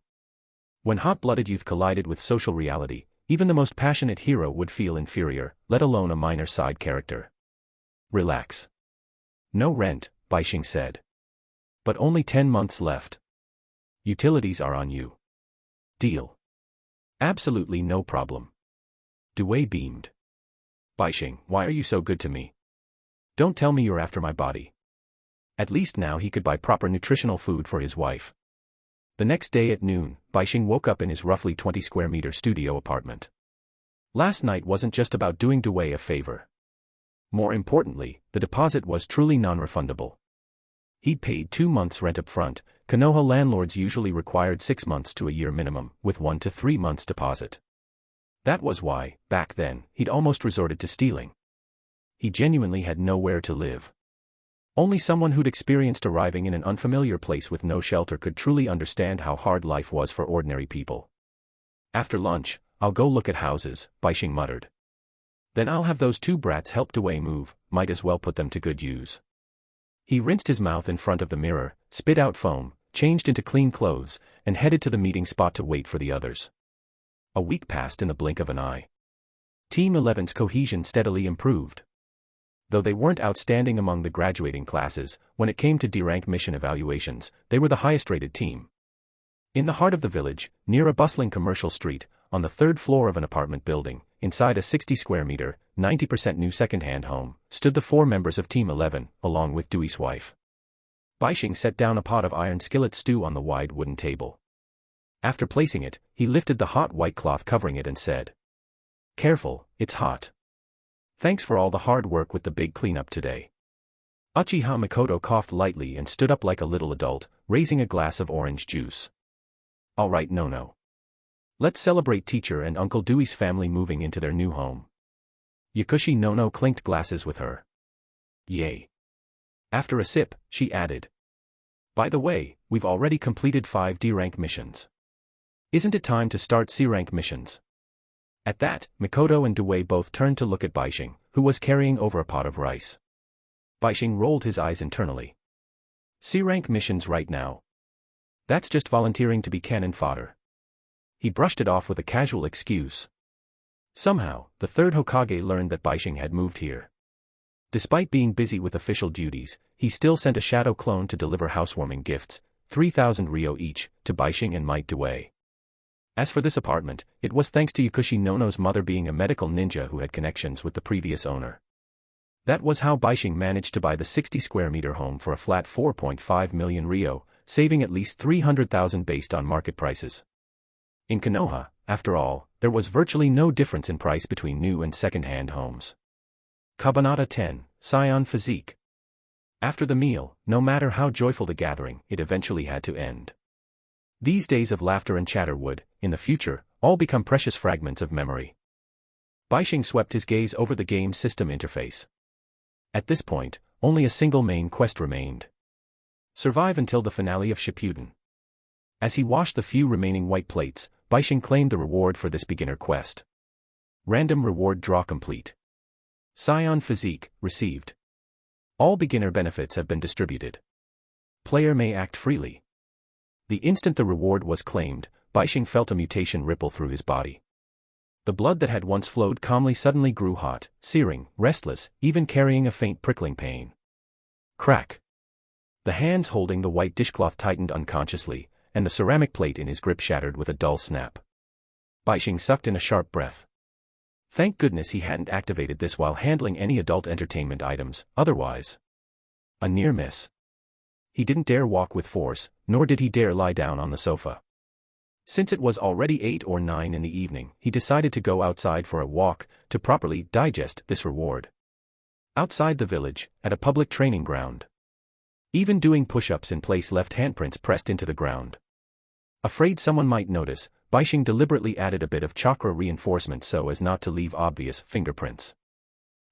When hot-blooded youth collided with social reality, even the most passionate hero would feel inferior, let alone a minor side character. Relax. No rent, Bishing said. But only 10 months left. Utilities are on you. Deal. Absolutely no problem. Dewey beamed. Bishing, why are you so good to me? Don't tell me you're after my body. At least now he could buy proper nutritional food for his wife. The next day at noon, Bishing woke up in his roughly 20 square meter studio apartment. Last night wasn't just about doing Dewey a favor. More importantly, the deposit was truly non-refundable. He'd paid 2 months rent up front. Konoha landlords usually required 6 months to a year minimum, with 1 to 3 months deposit. That was why, back then, he'd almost resorted to stealing. He genuinely had nowhere to live. Only someone who'd experienced arriving in an unfamiliar place with no shelter could truly understand how hard life was for ordinary people. After lunch, I'll go look at houses, Bishing muttered. Then I'll have those 2 brats help Dewey move, might as well put them to good use. He rinsed his mouth in front of the mirror, spit out foam, changed into clean clothes, and headed to the meeting spot to wait for the others. A week passed in the blink of an eye. Team 11's cohesion steadily improved. Though they weren't outstanding among the graduating classes, when it came to D-rank mission evaluations, they were the highest-rated team. In the heart of the village, near a bustling commercial street, on the 3rd floor of an apartment building, inside a 60 square meter, 90% new second-hand home, stood the 4 members of Team 11, along with Dewey's wife. Bishing set down a pot of iron skillet stew on the wide wooden table. After placing it, he lifted the hot white cloth covering it and said, "Careful, it's hot. Thanks for all the hard work with the big cleanup today." Uchiha Mikoto coughed lightly and stood up like a little adult, raising a glass of orange juice. Alright Nono. Let's celebrate teacher and Uncle Dewey's family moving into their new home. Yakushi Nono clinked glasses with her. Yay. After a sip, she added. By the way, we've already completed 5 D-rank missions. Isn't it time to start C-rank missions? At that, Mikoto and Dewey both turned to look at Bishing, who was carrying over a pot of rice. Bishing rolled his eyes internally. C-rank missions right now. That's just volunteering to be cannon fodder. He brushed it off with a casual excuse. Somehow, the third Hokage learned that Bishing had moved here. Despite being busy with official duties, he still sent a shadow clone to deliver housewarming gifts, 3,000 ryo each, to Bishing and Might Dewey. As for this apartment, it was thanks to Yakushi Nono's mother being a medical ninja who had connections with the previous owner. That was how Bishing managed to buy the 60 square meter home for a flat 4.5 million ryo, saving at least 300,000 based on market prices. In Konoha, after all, there was virtually no difference in price between new and second-hand homes. Kabanata 10, Scion Physique. After the meal, no matter how joyful the gathering, it eventually had to end. These days of laughter and chatter would, in the future, all become precious fragments of memory. Bishing swept his gaze over the game system interface. At this point, only a single main quest remained. Survive until the finale of Shippuden. As he washed the few remaining white plates, Bishing claimed the reward for this beginner quest. Random reward draw complete. Scion Physique, received. All beginner benefits have been distributed. Player may act freely. The instant the reward was claimed, Bishing felt a mutation ripple through his body. The blood that had once flowed calmly suddenly grew hot, searing, restless, even carrying a faint prickling pain. Crack. The hands holding the white dishcloth tightened unconsciously, and the ceramic plate in his grip shattered with a dull snap. Bishing sucked in a sharp breath. Thank goodness he hadn't activated this while handling any adult entertainment items, otherwise. A near miss. He didn't dare walk with force, nor did he dare lie down on the sofa. Since it was already 8 or 9 in the evening, he decided to go outside for a walk, to properly digest this reward. Outside the village, at a public training ground. Even doing push-ups in place left handprints pressed into the ground. Afraid someone might notice, Bishing deliberately added a bit of chakra reinforcement so as not to leave obvious fingerprints.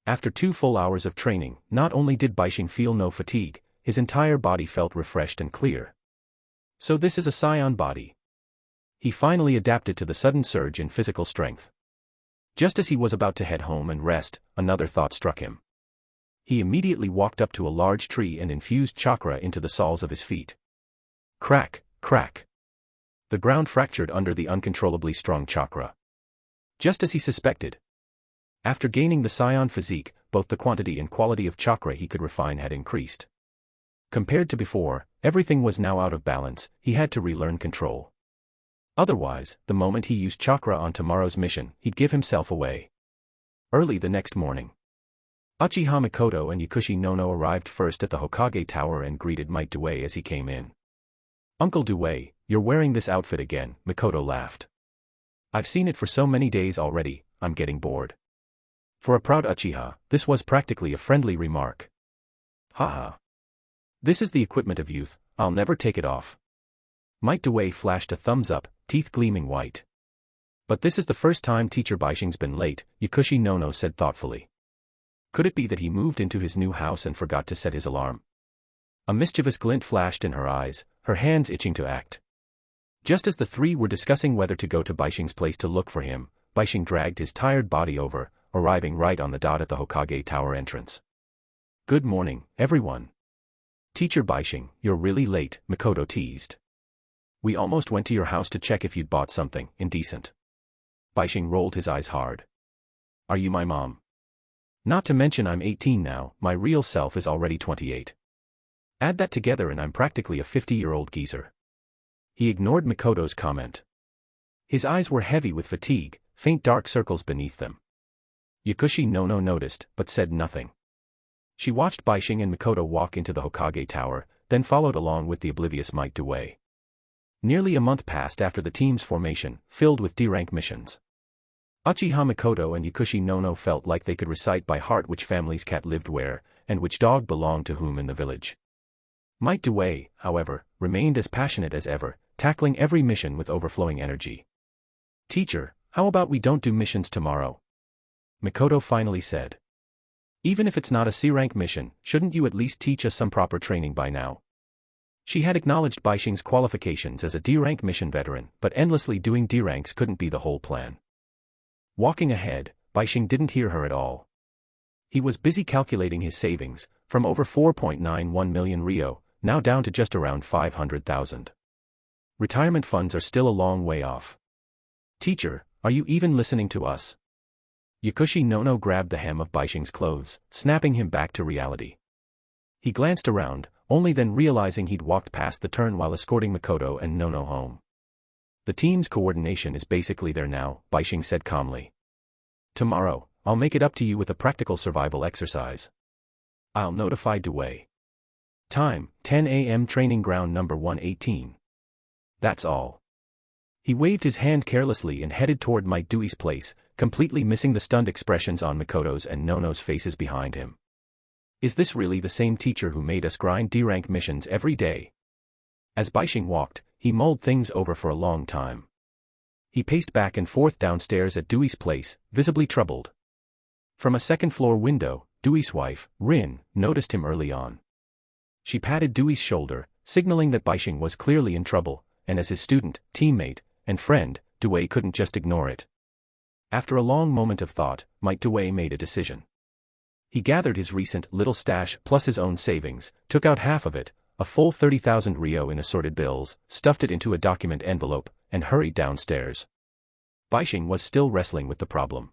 After 2 full hours of training, not only did Bishing feel no fatigue, his entire body felt refreshed and clear. So this is a Scion body. He finally adapted to the sudden surge in physical strength. Just as he was about to head home and rest, another thought struck him. He immediately walked up to a large tree and infused chakra into the soles of his feet. Crack, crack. The ground fractured under the uncontrollably strong chakra. Just as he suspected. After gaining the Scion Physique, both the quantity and quality of chakra he could refine had increased. Compared to before, everything was now out of balance, he had to relearn control. Otherwise, the moment he used chakra on tomorrow's mission, he'd give himself away. Early the next morning. Uchiha Mikoto and Yakushi Nono arrived first at the Hokage Tower and greeted Might Dewey as he came in. Uncle Dewey, you're wearing this outfit again, Mikoto laughed. I've seen it for so many days already, I'm getting bored. For a proud Uchiha, this was practically a friendly remark. Haha. This is the equipment of youth, I'll never take it off. Might Dewey flashed a thumbs up, teeth gleaming white. But this is the first time teacher Bishing's been late, Yakushi Nono said thoughtfully. Could it be that he moved into his new house and forgot to set his alarm? A mischievous glint flashed in her eyes, her hands itching to act. Just as the three were discussing whether to go to Bishing's place to look for him, Bishing dragged his tired body over, arriving right on the dot at the Hokage Tower entrance. Good morning, everyone. Teacher Bishing, you're really late, Mikoto teased. We almost went to your house to check if you'd bought something indecent. Bishing rolled his eyes hard. Are you my mom? Not to mention I'm 18 now, my real self is already 28. Add that together and I'm practically a 50-year-old geezer. He ignored Mikoto's comment. His eyes were heavy with fatigue, faint dark circles beneath them. Yakushi Nono noticed, but said nothing. She watched Bishing and Mikoto walk into the Hokage Tower, then followed along with the oblivious Might Dewey. Nearly a month passed after the team's formation, filled with D-rank missions. Uchiha Mikoto and Yakushi Nono felt like they could recite by heart which family's cat lived where, and which dog belonged to whom in the village. Might Dewey, however, remained as passionate as ever, tackling every mission with overflowing energy. "Teacher, how about we don't do missions tomorrow?" Makoto finally said. "Even if it's not a C-rank mission, shouldn't you at least teach us some proper training by now?" She had acknowledged Bishing's qualifications as a D-rank mission veteran, but endlessly doing D-ranks couldn't be the whole plan. Walking ahead, Bishing didn't hear her at all. He was busy calculating his savings, from over 4.91 million Ryo, now down to just around 500,000. Retirement funds are still a long way off. "Teacher, are you even listening to us?" Yakushi Nono grabbed the hem of Bishing's clothes, snapping him back to reality. He glanced around, only then realizing he'd walked past the turn while escorting Makoto and Nono home. "The team's coordination is basically there now," Bishing said calmly. "Tomorrow, I'll make it up to you with a practical survival exercise. I'll notify Dewey. Time, 10 a.m. Training ground number 118. That's all." He waved his hand carelessly and headed toward Mike Dewey's place, completely missing the stunned expressions on Makoto's and Nono's faces behind him. Is this really the same teacher who made us grind D-rank missions every day? As Bishing walked, he mulled things over for a long time. He paced back and forth downstairs at Dewey's place, visibly troubled. From a second-floor window, Dewey's wife, Rin, noticed him early on. She patted Dewey's shoulder, signaling that Bishing was clearly in trouble, and as his student, teammate, and friend, Dewey couldn't just ignore it. After a long moment of thought, Mike Dewey made a decision. He gathered his recent little stash plus his own savings, took out half of it, a full 30,000 Ryo in assorted bills, stuffed it into a document envelope, and hurried downstairs. Bishing was still wrestling with the problem.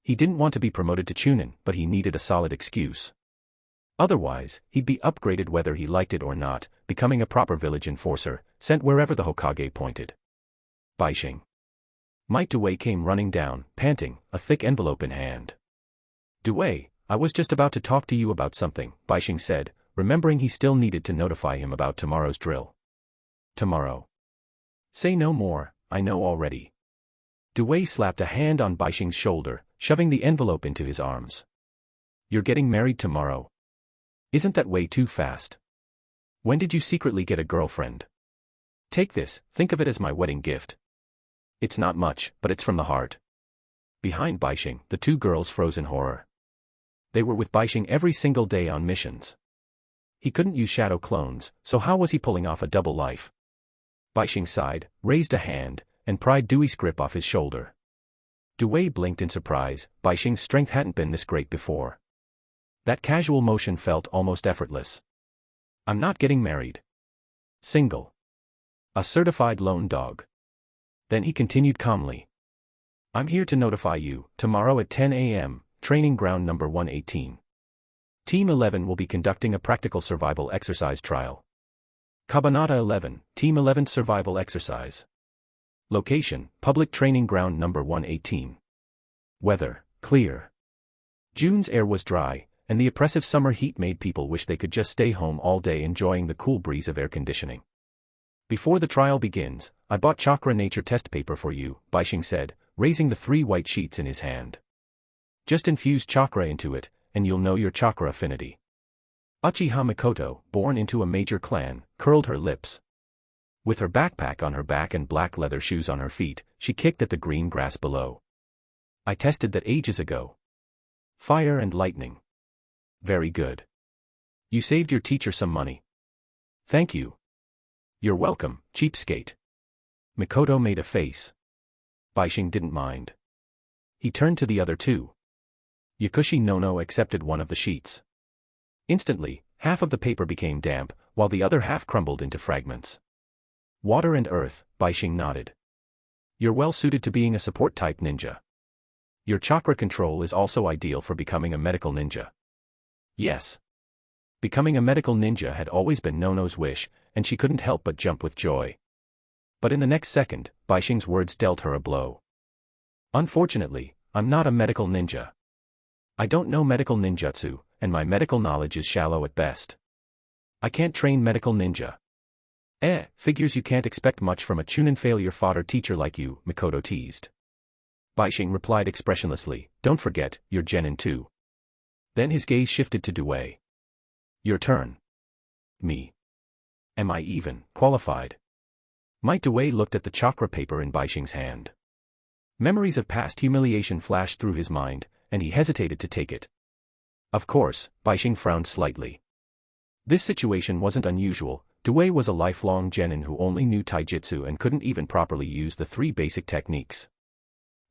He didn't want to be promoted to Chunin, but he needed a solid excuse. Otherwise, he'd be upgraded whether he liked it or not, becoming a proper village enforcer, sent wherever the Hokage pointed. Bishing. Mike Dewey came running down, panting, a thick envelope in hand. "Dewey, I was just about to talk to you about something," Bishing said, remembering he still needed to notify him about tomorrow's drill. "Tomorrow? Say no more, I know already." Dewey slapped a hand on Bishing's shoulder, shoving the envelope into his arms. "You're getting married tomorrow? Isn't that way too fast? When did you secretly get a girlfriend? Take this, think of it as my wedding gift. It's not much, but it's from the heart." Behind Bishing, the two girls froze in horror. They were with Bishing every single day on missions. He couldn't use shadow clones, so how was he pulling off a double life? Bishing sighed, raised a hand, and pried Dewey's grip off his shoulder. Dewey blinked in surprise. Bishing's strength hadn't been this great before. That casual motion felt almost effortless. "I'm not getting married. Single. A certified lone dog." Then he continued calmly. "I'm here to notify you, tomorrow at 10 a.m., training ground number 118. Team 11 will be conducting a practical survival exercise trial. Kabanata 11, Team 11 survival exercise. Location, public training ground number 118. Weather, clear. June's air was dry, and the oppressive summer heat made people wish they could just stay home all day enjoying the cool breeze of air conditioning. "Before the trial begins, I bought chakra nature test paper for you," Bishing said, raising the 3 white sheets in his hand. "Just infuse chakra into it, and you'll know your chakra affinity." Uchiha Makoto, born into a major clan, curled her lips. With her backpack on her back and black leather shoes on her feet, she kicked at the green grass below. "I tested that ages ago. Fire and lightning. Very good. You saved your teacher some money." "Thank you." "You're welcome, cheapskate." Makoto made a face. Bishing didn't mind. He turned to the other two. Yakushi Nono accepted one of the sheets. Instantly, half of the paper became damp, while the other half crumbled into fragments. "Water and earth," Bishing nodded. "You're well suited to being a support-type ninja. Your chakra control is also ideal for becoming a medical ninja." Yes. Becoming a medical ninja had always been Nono's wish, and she couldn't help but jump with joy. But in the next second, Bishing's words dealt her a blow. "Unfortunately, I'm not a medical ninja. I don't know medical ninjutsu, and my medical knowledge is shallow at best. I can't train medical ninja." Figures you can't expect much from a Chunin failure fodder teacher like you," Makoto teased. Bishing replied expressionlessly, "Don't forget, you're jennin too." Then his gaze shifted to Dewey. "Your turn." "Me? Am I even qualified?" Might Dewey looked at the chakra paper in Bishing's hand. Memories of past humiliation flashed through his mind, and he hesitated to take it. Of course, Bishing frowned slightly. This situation wasn't unusual. Dewey was a lifelong jennin who only knew taijutsu and couldn't even properly use the 3 basic techniques.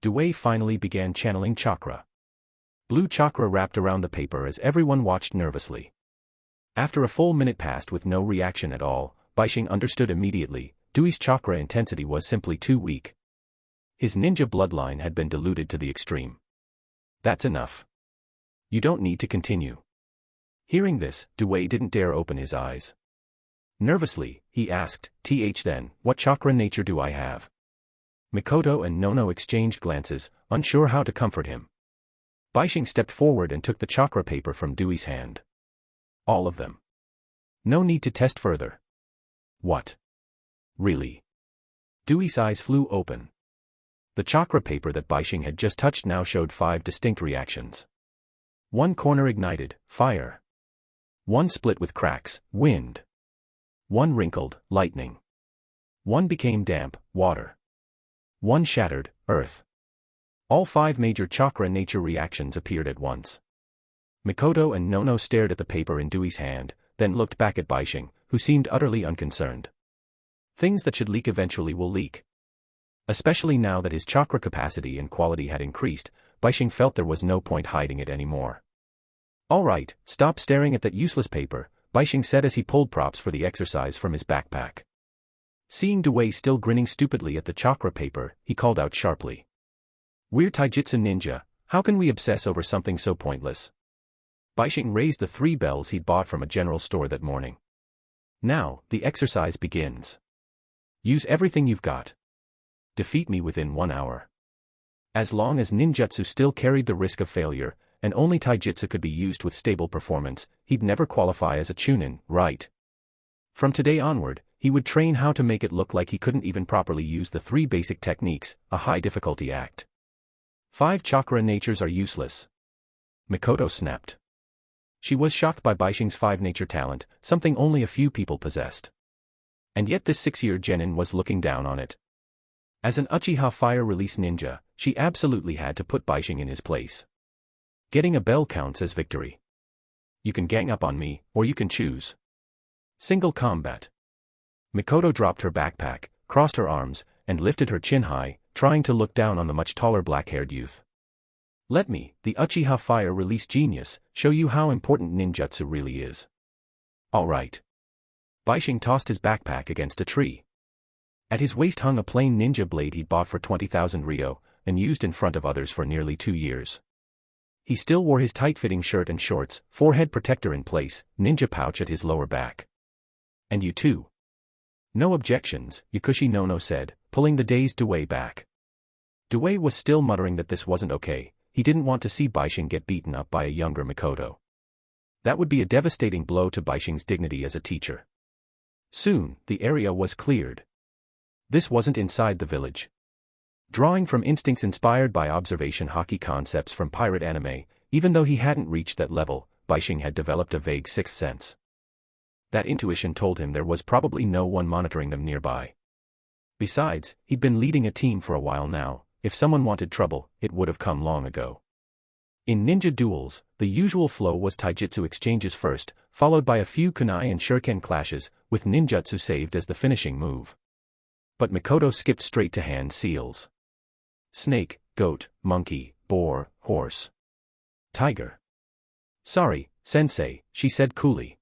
Dewey finally began channeling chakra. Blue chakra wrapped around the paper as everyone watched nervously. After a full minute passed with no reaction at all, Bishing understood immediately. Dewey's chakra intensity was simply too weak. His ninja bloodline had been diluted to the extreme. That's enough. You don't need to continue. Hearing this, Dewey didn't dare open his eyes. Nervously, he asked, then, what chakra nature do I have? Mikoto and Nono exchanged glances, unsure how to comfort him. Bishing stepped forward and took the chakra paper from Dewey's hand. All of them. No need to test further. What? Really? Dewey's eyes flew open. The chakra paper that Bishing had just touched now showed 5 distinct reactions. One corner ignited, fire. One split with cracks, wind. One wrinkled, lightning. One became damp, water. One shattered, earth. All 5 major chakra nature reactions appeared at once. Mikoto and Nono stared at the paper in Dewey's hand, then looked back at Bishing, who seemed utterly unconcerned. Things that should leak eventually will leak. Especially now that his chakra capacity and quality had increased, Bishing felt there was no point hiding it anymore. All right, stop staring at that useless paper, Bishing said as he pulled props for the exercise from his backpack. Seeing Dewey still grinning stupidly at the chakra paper, he called out sharply. We're taijutsu ninja, how can we obsess over something so pointless? Bishing raised the 3 bells he'd bought from a general store that morning. Now, the exercise begins. Use everything you've got. Defeat me within 1 hour. As long as ninjutsu still carried the risk of failure, and only taijutsu could be used with stable performance, he'd never qualify as a chunin, right? From today onward, he would train how to make it look like he couldn't even properly use the 3 basic techniques, a high-difficulty act. 5 chakra natures are useless. Mikoto snapped. She was shocked by Bishing's 5 nature talent, something only a few people possessed. And yet this 6-year jennin was looking down on it. As an Uchiha fire-release ninja, she absolutely had to put Bishing in his place. Getting a bell counts as victory. You can gang up on me, or you can choose. Single combat. Mikoto dropped her backpack, crossed her arms, and lifted her chin high, trying to look down on the much taller black-haired youth. Let me, the Uchiha fire-release genius, show you how important ninjutsu really is. All right. Bishing tossed his backpack against a tree. At his waist hung a plain ninja blade he'd bought for 20,000 ryo, and used in front of others for nearly 2 years. He still wore his tight-fitting shirt and shorts, forehead protector in place, ninja pouch at his lower back. And you too. No objections, Yakushi Nono said, pulling the dazed Dewey back. Dewey was still muttering that this wasn't okay. He didn't want to see Bishing get beaten up by a younger Mikoto. That would be a devastating blow to Bishing's dignity as a teacher. Soon, the area was cleared. This wasn't inside the village. Drawing from instincts inspired by observation hockey concepts from pirate anime, even though he hadn't reached that level, Bishing had developed a vague sixth sense. That intuition told him there was probably no one monitoring them nearby. Besides, he'd been leading a team for a while now. If someone wanted trouble, it would have come long ago. In ninja duels, the usual flow was taijutsu exchanges first, followed by a few kunai and shuriken clashes, with ninjutsu saved as the finishing move. But Mikoto skipped straight to hand seals. Snake, goat, monkey, boar, horse. Tiger. Sorry, sensei, she said coolly.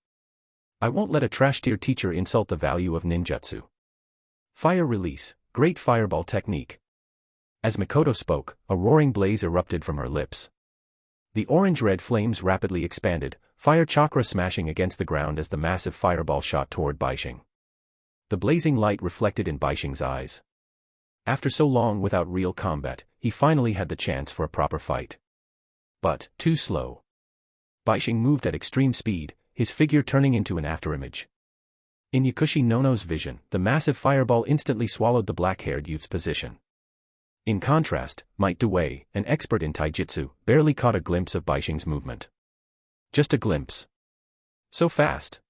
I won't let a trash-tier teacher insult the value of ninjutsu. Fire release, great fireball technique. As Mikoto spoke, a roaring blaze erupted from her lips. The orange-red flames rapidly expanded, fire chakra smashing against the ground as the massive fireball shot toward Bishing. The blazing light reflected in Bishing's eyes. After so long without real combat, he finally had the chance for a proper fight. But, too slow. Bishing moved at extreme speed, his figure turning into an afterimage. In Yakushi Nono's vision, the massive fireball instantly swallowed the black-haired youth's position. In contrast, Might Dewey, an expert in taijutsu, barely caught a glimpse of Bishing's movement. Just a glimpse. So fast.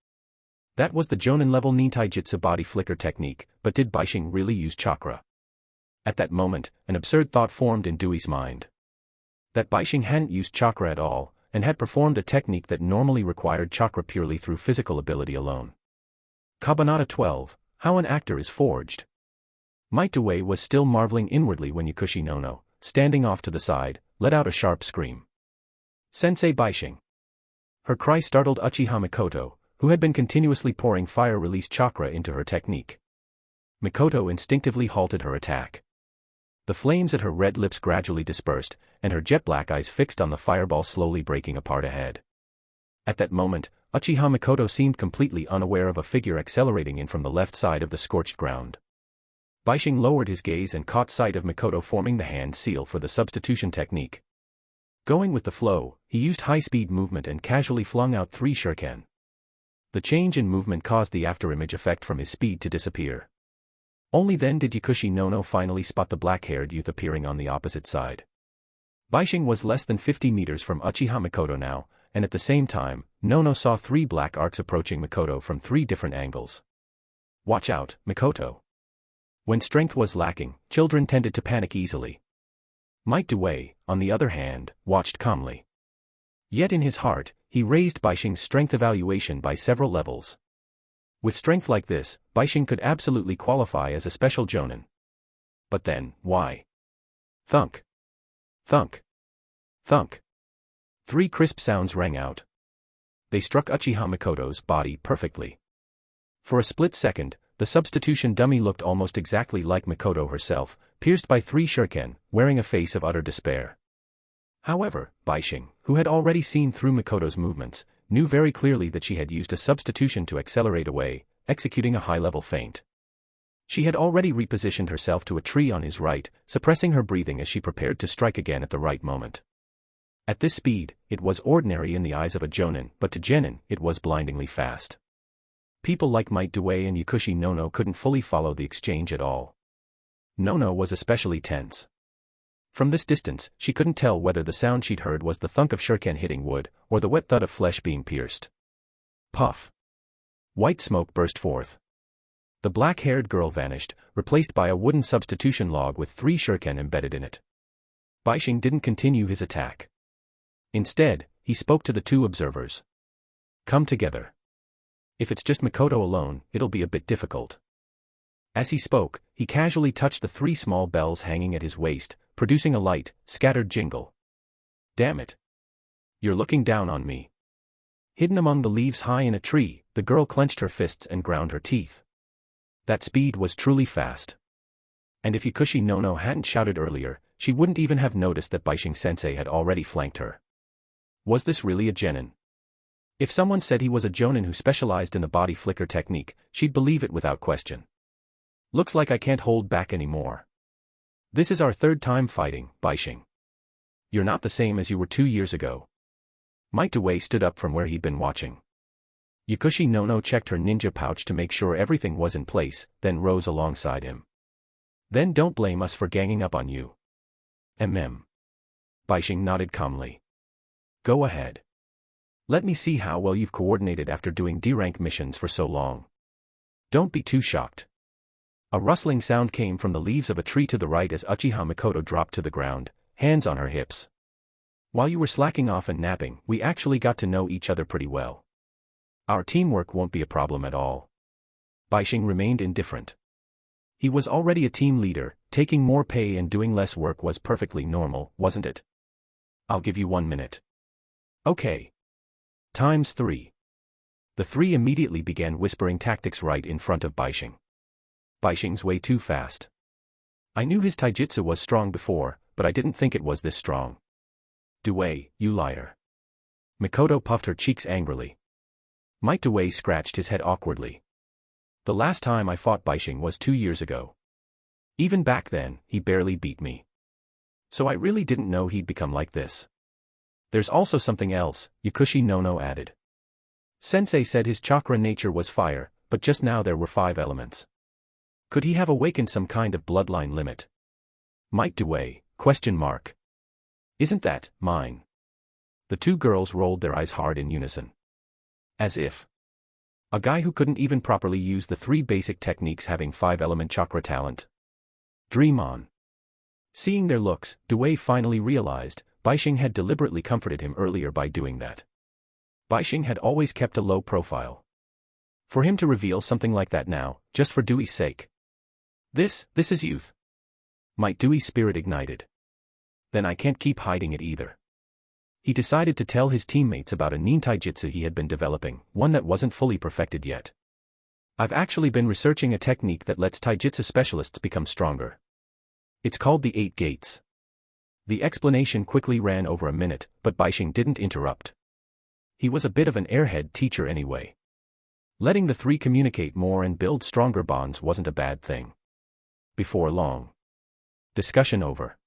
That was the Jonin-level nintaijutsu body flicker technique, but did Bishing really use chakra? At that moment, an absurd thought formed in Dewey's mind. That Bishing hadn't used chakra at all, and had performed a technique that normally required chakra purely through physical ability alone. Kabanata 12, how an actor is forged. Might Dewey was still marveling inwardly when Yakushi Nono, standing off to the side, let out a sharp scream. Sensei Bishing. Her cry startled Uchiha Mikoto, who had been continuously pouring fire-release chakra into her technique. Mikoto instinctively halted her attack. The flames at her red lips gradually dispersed, and her jet-black eyes fixed on the fireball slowly breaking apart ahead. At that moment, Uchiha Mikoto seemed completely unaware of a figure accelerating in from the left side of the scorched ground. Bishing lowered his gaze and caught sight of Mikoto forming the hand seal for the substitution technique. Going with the flow, he used high-speed movement and casually flung out 3 shuriken. The change in movement caused the afterimage effect from his speed to disappear. Only then did Yakushi Nono finally spot the black-haired youth appearing on the opposite side. Bishing was less than 50 meters from Uchiha Mikoto now, and at the same time, Nono saw 3 black arcs approaching Mikoto from 3 different angles. Watch out, Mikoto. When strength was lacking, children tended to panic easily. Might Dewey, on the other hand, watched calmly. Yet in his heart, he raised Bishing's strength evaluation by several levels. With strength like this, Bishing could absolutely qualify as a special jonin. But then, why? Thunk. Thunk. Thunk. 3 crisp sounds rang out. They struck Uchiha Mikoto's body perfectly. For a split second, the substitution dummy looked almost exactly like Mikoto herself, pierced by 3 shuriken, wearing a face of utter despair. However, Bishing, who had already seen through Mikoto's movements, knew very clearly that she had used a substitution to accelerate away, executing a high-level feint. She had already repositioned herself to a tree on his right, suppressing her breathing as she prepared to strike again at the right moment. At this speed, it was ordinary in the eyes of a jonin, but to jennin, it was blindingly fast. People like Might Dewey and Yakushi Nono couldn't fully follow the exchange at all. Nono was especially tense. From this distance, she couldn't tell whether the sound she'd heard was the thunk of shuriken hitting wood, or the wet thud of flesh being pierced. Puff. White smoke burst forth. The black-haired girl vanished, replaced by a wooden substitution log with 3 shuriken embedded in it. Bishing didn't continue his attack. Instead, he spoke to the 2 observers. Come together. If it's just Mikoto alone, it'll be a bit difficult. As he spoke, he casually touched the 3 small bells hanging at his waist, producing a light, scattered jingle. Damn it. You're looking down on me. Hidden among the leaves high in a tree, the girl clenched her fists and ground her teeth. That speed was truly fast. And if Yakushi Nono hadn't shouted earlier, she wouldn't even have noticed that Bishing-sensei had already flanked her. Was this really a jennin? If someone said he was a jonin who specialized in the body flicker technique, she'd believe it without question. Looks like I can't hold back anymore. This is our 3rd time fighting, Bishing. You're not the same as you were 2 years ago. Might Dewey stood up from where he'd been watching. Yakushi Nono checked her ninja pouch to make sure everything was in place, then rose alongside him. Then don't blame us for ganging up on you. Bishing nodded calmly. Go ahead. Let me see how well you've coordinated after doing D-rank missions for so long. Don't be too shocked. A rustling sound came from the leaves of a tree to the right as Uchiha Mikoto dropped to the ground, hands on her hips. While you were slacking off and napping, we actually got to know each other pretty well. Our teamwork won't be a problem at all. Bishing remained indifferent. He was already a team leader, taking more pay and doing less work was perfectly normal, wasn't it? I'll give you 1 minute. Okay. ×3. The 3 immediately began whispering tactics right in front of Bishing. Bishing's way too fast. I knew his taijutsu was strong before, but I didn't think it was this strong. Dewey, you liar. Mikoto puffed her cheeks angrily. Might Dewey scratched his head awkwardly. The last time I fought Bishing was 2 years ago. Even back then, he barely beat me. So I really didn't know he'd become like this. There's also something else, Yakushi Nono added. Sensei said his chakra nature was fire, but just now there were 5 elements. Could he have awakened some kind of bloodline limit? Might Dewey, ? Isn't that mine? The 2 girls rolled their eyes hard in unison. As if. A guy who couldn't even properly use the 3 basic techniques having 5-element chakra talent. Dream on. Seeing their looks, Dewey finally realized Bishing had deliberately comforted him earlier by doing that. Bishing had always kept a low profile. For him to reveal something like that now, just for Dewey's sake. This is youth. Might Dewey's spirit ignited. Then I can't keep hiding it either. He decided to tell his teammates about a nin taijutsu he had been developing, one that wasn't fully perfected yet. I've actually been researching a technique that lets taijutsu specialists become stronger. It's called the 8 gates. The explanation quickly ran over a minute, but Bishing didn't interrupt. He was a bit of an airhead teacher anyway. Letting the 3 communicate more and build stronger bonds wasn't a bad thing. Before long. Discussion over.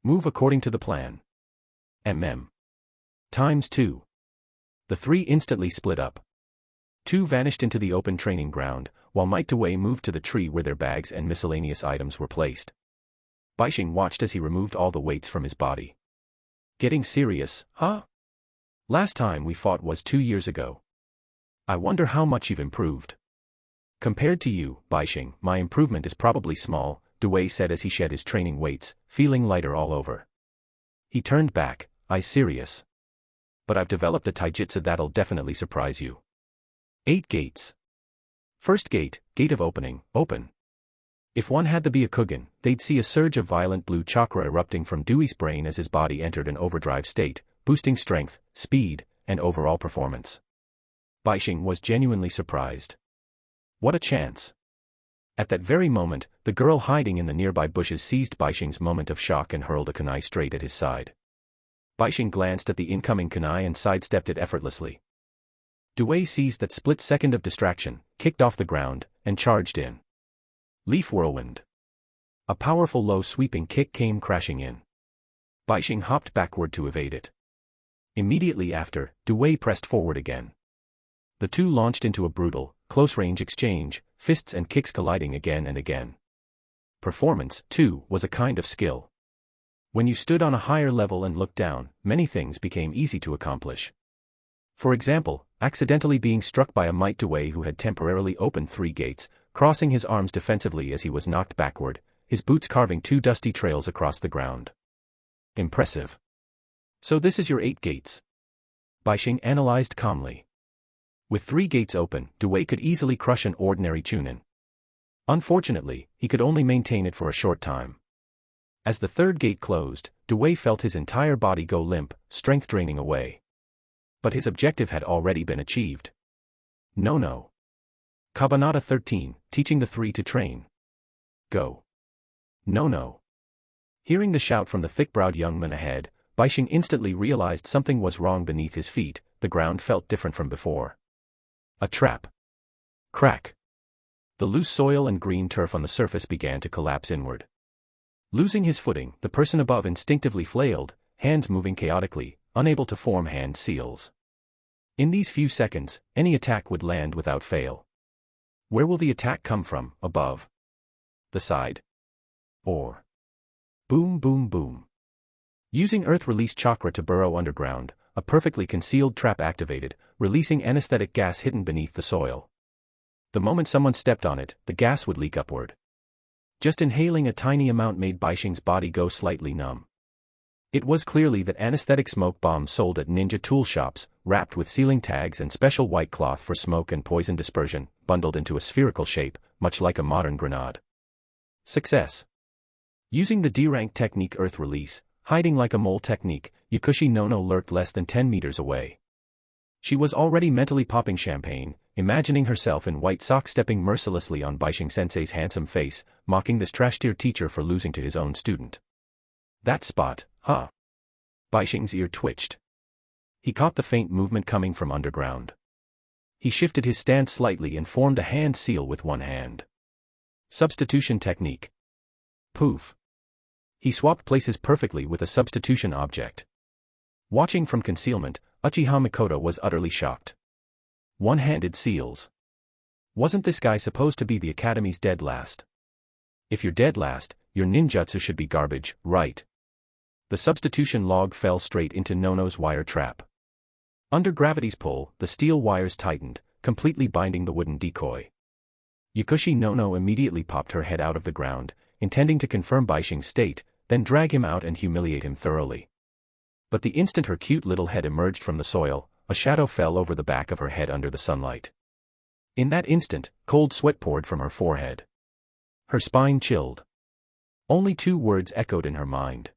Move according to the plan. Times 2. The 3 instantly split up. 2 vanished into the open training ground, while Might Dewey moved to the tree where their bags and miscellaneous items were placed. Bishing watched as he removed all the weights from his body. Getting serious, huh? Last time we fought was 2 years ago. I wonder how much you've improved. Compared to you, Bishing, my improvement is probably small, Dewey said as he shed his training weights, feeling lighter all over. He turned back, eyes serious. But I've developed a taijutsu that'll definitely surprise you. 8 gates. First gate, gate of opening, open. If one had to be a Kugan, they'd see a surge of violent blue chakra erupting from Dewey's brain as his body entered an overdrive state, boosting strength, speed, and overall performance. Bishing was genuinely surprised. What a chance. At that very moment, the girl hiding in the nearby bushes seized Bishing's moment of shock and hurled a kunai straight at his side. Bishing glanced at the incoming kunai and sidestepped it effortlessly. Dewey seized that split second of distraction, kicked off the ground, and charged in. Leaf whirlwind. A powerful low sweeping kick came crashing in. Bishing hopped backward to evade it. Immediately after, Dewey pressed forward again. The 2 launched into a brutal, close-range exchange, fists and kicks colliding again and again. Performance, too, was a kind of skill. When you stood on a higher level and looked down, many things became easy to accomplish. For example, accidentally being struck by a Might Dewey who had temporarily opened 3 gates, crossing his arms defensively as he was knocked backward, his boots carving 2 dusty trails across the ground. Impressive. So this is your 8 gates? Bishing analyzed calmly. With 3 gates open, Dewey could easily crush an ordinary Chunin. Unfortunately, he could only maintain it for a short time. As the 3rd gate closed, Dewey felt his entire body go limp, strength draining away. But his objective had already been achieved. Nono. Kabanata 13, teaching the 3 to train. Go. Nono. Hearing the shout from the thick-browed young man ahead, Bishing instantly realized something was wrong beneath his feet. The ground felt different from before. A trap. Crack. The loose soil and green turf on the surface began to collapse inward. Losing his footing, the person above instinctively flailed, hands moving chaotically, unable to form hand seals. In these few seconds, any attack would land without fail. Where will the attack come from, above? The side? Or? Boom boom boom. Using earth-released chakra to burrow underground, a perfectly concealed trap activated, releasing anesthetic gas hidden beneath the soil. The moment someone stepped on it, the gas would leak upward. Just inhaling a tiny amount made Bishing's body go slightly numb. It was clearly that anesthetic smoke bombs sold at ninja tool shops, wrapped with sealing tags and special white cloth for smoke and poison dispersion, bundled into a spherical shape, much like a modern grenade. Success. Using the D-rank technique Earth Release, hiding like a mole technique, Yakushi Nono lurked less than 10 meters away. She was already mentally popping champagne, imagining herself in white socks stepping mercilessly on Bishing Sensei's handsome face, mocking this trash-tier teacher for losing to his own student. That spot, huh? Bishing's ear twitched. He caught the faint movement coming from underground. He shifted his stance slightly and formed a hand seal with one hand. Substitution technique. Poof. He swapped places perfectly with a substitution object. Watching from concealment, Uchiha Mikoto was utterly shocked. One-handed seals. Wasn't this guy supposed to be the Academy's dead last? If you're dead last, your ninjutsu should be garbage, right? The substitution log fell straight into Nono's wire trap. Under gravity's pull, the steel wires tightened, completely binding the wooden decoy. Yukushi Nono immediately popped her head out of the ground, intending to confirm Bishing's state, then drag him out and humiliate him thoroughly. But the instant her cute little head emerged from the soil, a shadow fell over the back of her head under the sunlight. In that instant, cold sweat poured from her forehead. Her spine chilled. Only 2 words echoed in her mind.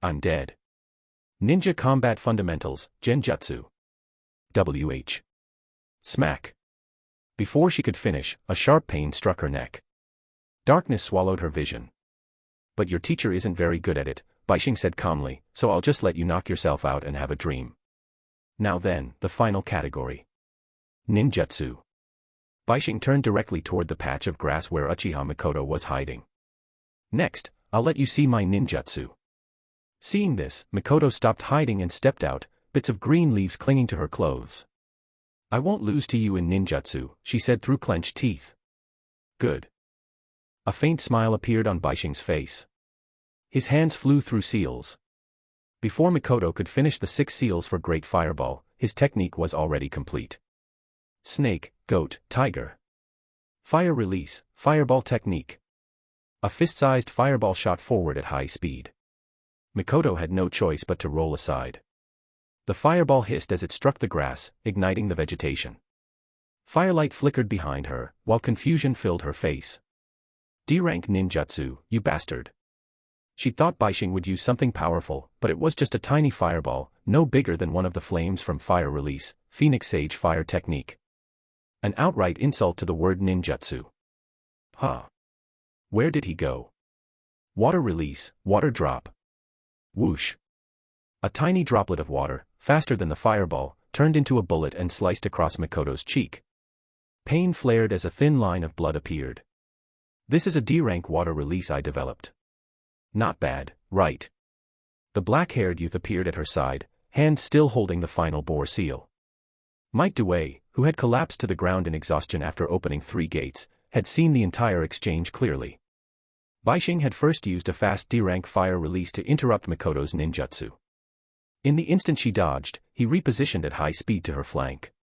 I'm dead. Ninja Combat Fundamentals, Genjutsu. WH. Smack. Before she could finish, a sharp pain struck her neck. Darkness swallowed her vision. But your teacher isn't very good at it, Bishing said calmly, so I'll just let you knock yourself out and have a dream. Now then, the final category. Ninjutsu. Bishing turned directly toward the patch of grass where Uchiha Mikoto was hiding. Next, I'll let you see my ninjutsu. Seeing this, Mikoto stopped hiding and stepped out, bits of green leaves clinging to her clothes. I won't lose to you in ninjutsu, she said through clenched teeth. Good. A faint smile appeared on Bishing's face. His hands flew through seals. Before Mikoto could finish the 6 seals for Great Fireball, his technique was already complete. Snake, goat, tiger. Fire release, fireball technique. A fist-sized fireball shot forward at high speed. Mikoto had no choice but to roll aside. The fireball hissed as it struck the grass, igniting the vegetation. Firelight flickered behind her, while confusion filled her face. D-rank ninjutsu, you bastard. She thought Bishing would use something powerful, but it was just a tiny fireball, no bigger than one of the flames from Fire Release, Phoenix Sage Fire Technique. An outright insult to the word ninjutsu. Huh. Where did he go? Water Release, Water Drop. Whoosh. A tiny droplet of water, faster than the fireball, turned into a bullet and sliced across Mikoto's cheek. Pain flared as a thin line of blood appeared. This is a D-rank water release I developed. Not bad, right? The black-haired youth appeared at her side, hands still holding the final bore seal. Mike Dewey, who had collapsed to the ground in exhaustion after opening 3 gates, had seen the entire exchange clearly. Bishing had first used a fast D-rank fire release to interrupt Mikoto's ninjutsu. In the instant she dodged, he repositioned at high speed to her flank.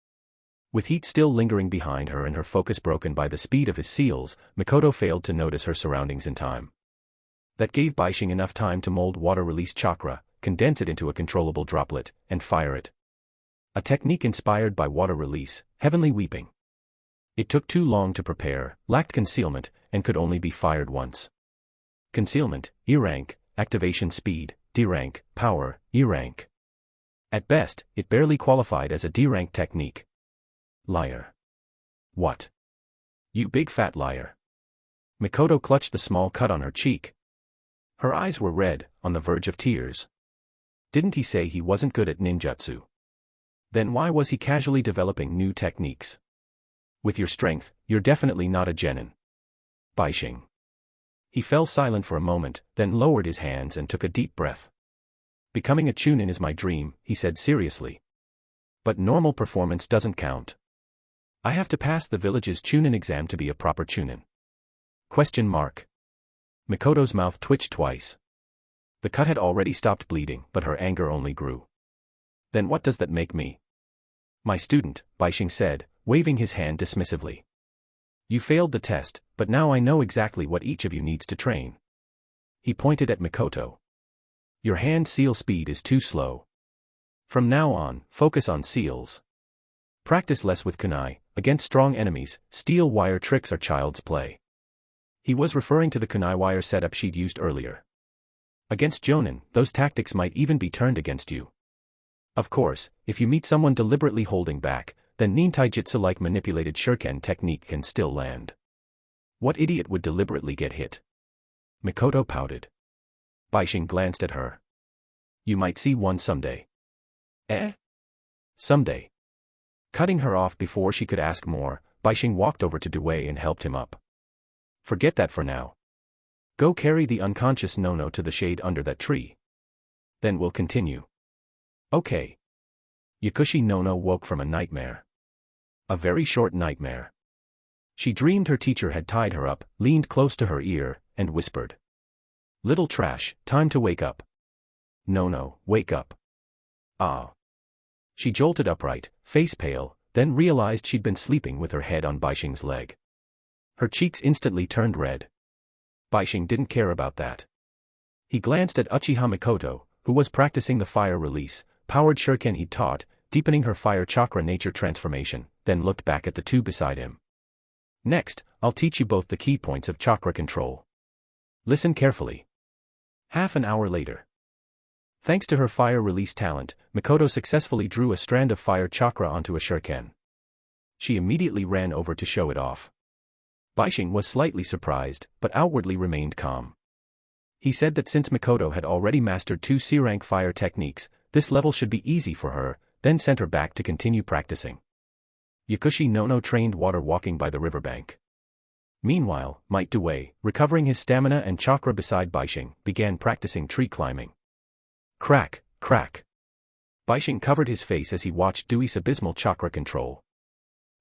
With heat still lingering behind her and her focus broken by the speed of his seals, Mikoto failed to notice her surroundings in time. That gave Bishing enough time to mold water release chakra, condense it into a controllable droplet, and fire it. A technique inspired by water release, heavenly weeping. It took too long to prepare, lacked concealment, and could only be fired once. Concealment, E-rank, activation speed, D-rank, power, E-rank. At best, it barely qualified as a D-rank technique. Liar. What? You big fat liar. Mikoto clutched the small cut on her cheek. Her eyes were red, on the verge of tears. Didn't he say he wasn't good at ninjutsu? Then why was he casually developing new techniques? With your strength, you're definitely not a jennin. Bishing. He fell silent for a moment, then lowered his hands and took a deep breath. Becoming a Chunin is my dream, he said seriously. But normal performance doesn't count. I have to pass the village's Chunin exam to be a proper Chunin. Question mark. Mikoto's mouth twitched twice. The cut had already stopped bleeding, but her anger only grew. Then what does that make me? My student, Bishing said, waving his hand dismissively. You failed the test, but now I know exactly what each of you needs to train. He pointed at Mikoto. Your hand seal speed is too slow. From now on, focus on seals. Practice less with kunai. Against strong enemies, steel wire tricks are child's play. He was referring to the kunai wire setup she'd used earlier. Against Jonin, those tactics might even be turned against you. Of course, if you meet someone deliberately holding back, then nin taijutsu-like manipulated shuriken technique can still land. What idiot would deliberately get hit? Mikoto pouted. Bishing glanced at her. You might see one someday. Eh? Someday. Cutting her off before she could ask more, Bishing walked over to Dewey and helped him up. Forget that for now. Go carry the unconscious Nono to the shade under that tree. Then we'll continue. Okay. Yukushi Nono woke from a nightmare. A very short nightmare. She dreamed her teacher had tied her up, leaned close to her ear, and whispered. Little trash, time to wake up. Nono, wake up. Ah. She jolted upright, face pale, then realized she'd been sleeping with her head on Bishing's leg. Her cheeks instantly turned red. Bishing didn't care about that. He glanced at Uchiha Mikoto, who was practicing the fire release, powered shuriken he'd taught, deepening her fire chakra nature transformation, then looked back at the two beside him. Next, I'll teach you both the key points of chakra control. Listen carefully. Half an hour later. Thanks to her fire release talent, Mikoto successfully drew a strand of fire chakra onto a shuriken. She immediately ran over to show it off. Bishing was slightly surprised, but outwardly remained calm. He said that since Mikoto had already mastered 2 C-rank fire techniques, this level should be easy for her, then sent her back to continue practicing. Yakushi Nono trained water walking by the riverbank. Meanwhile, Might Dewey, recovering his stamina and chakra beside Bishing, began practicing tree climbing. Crack, crack. Bishing covered his face as he watched Dewey's abysmal chakra control.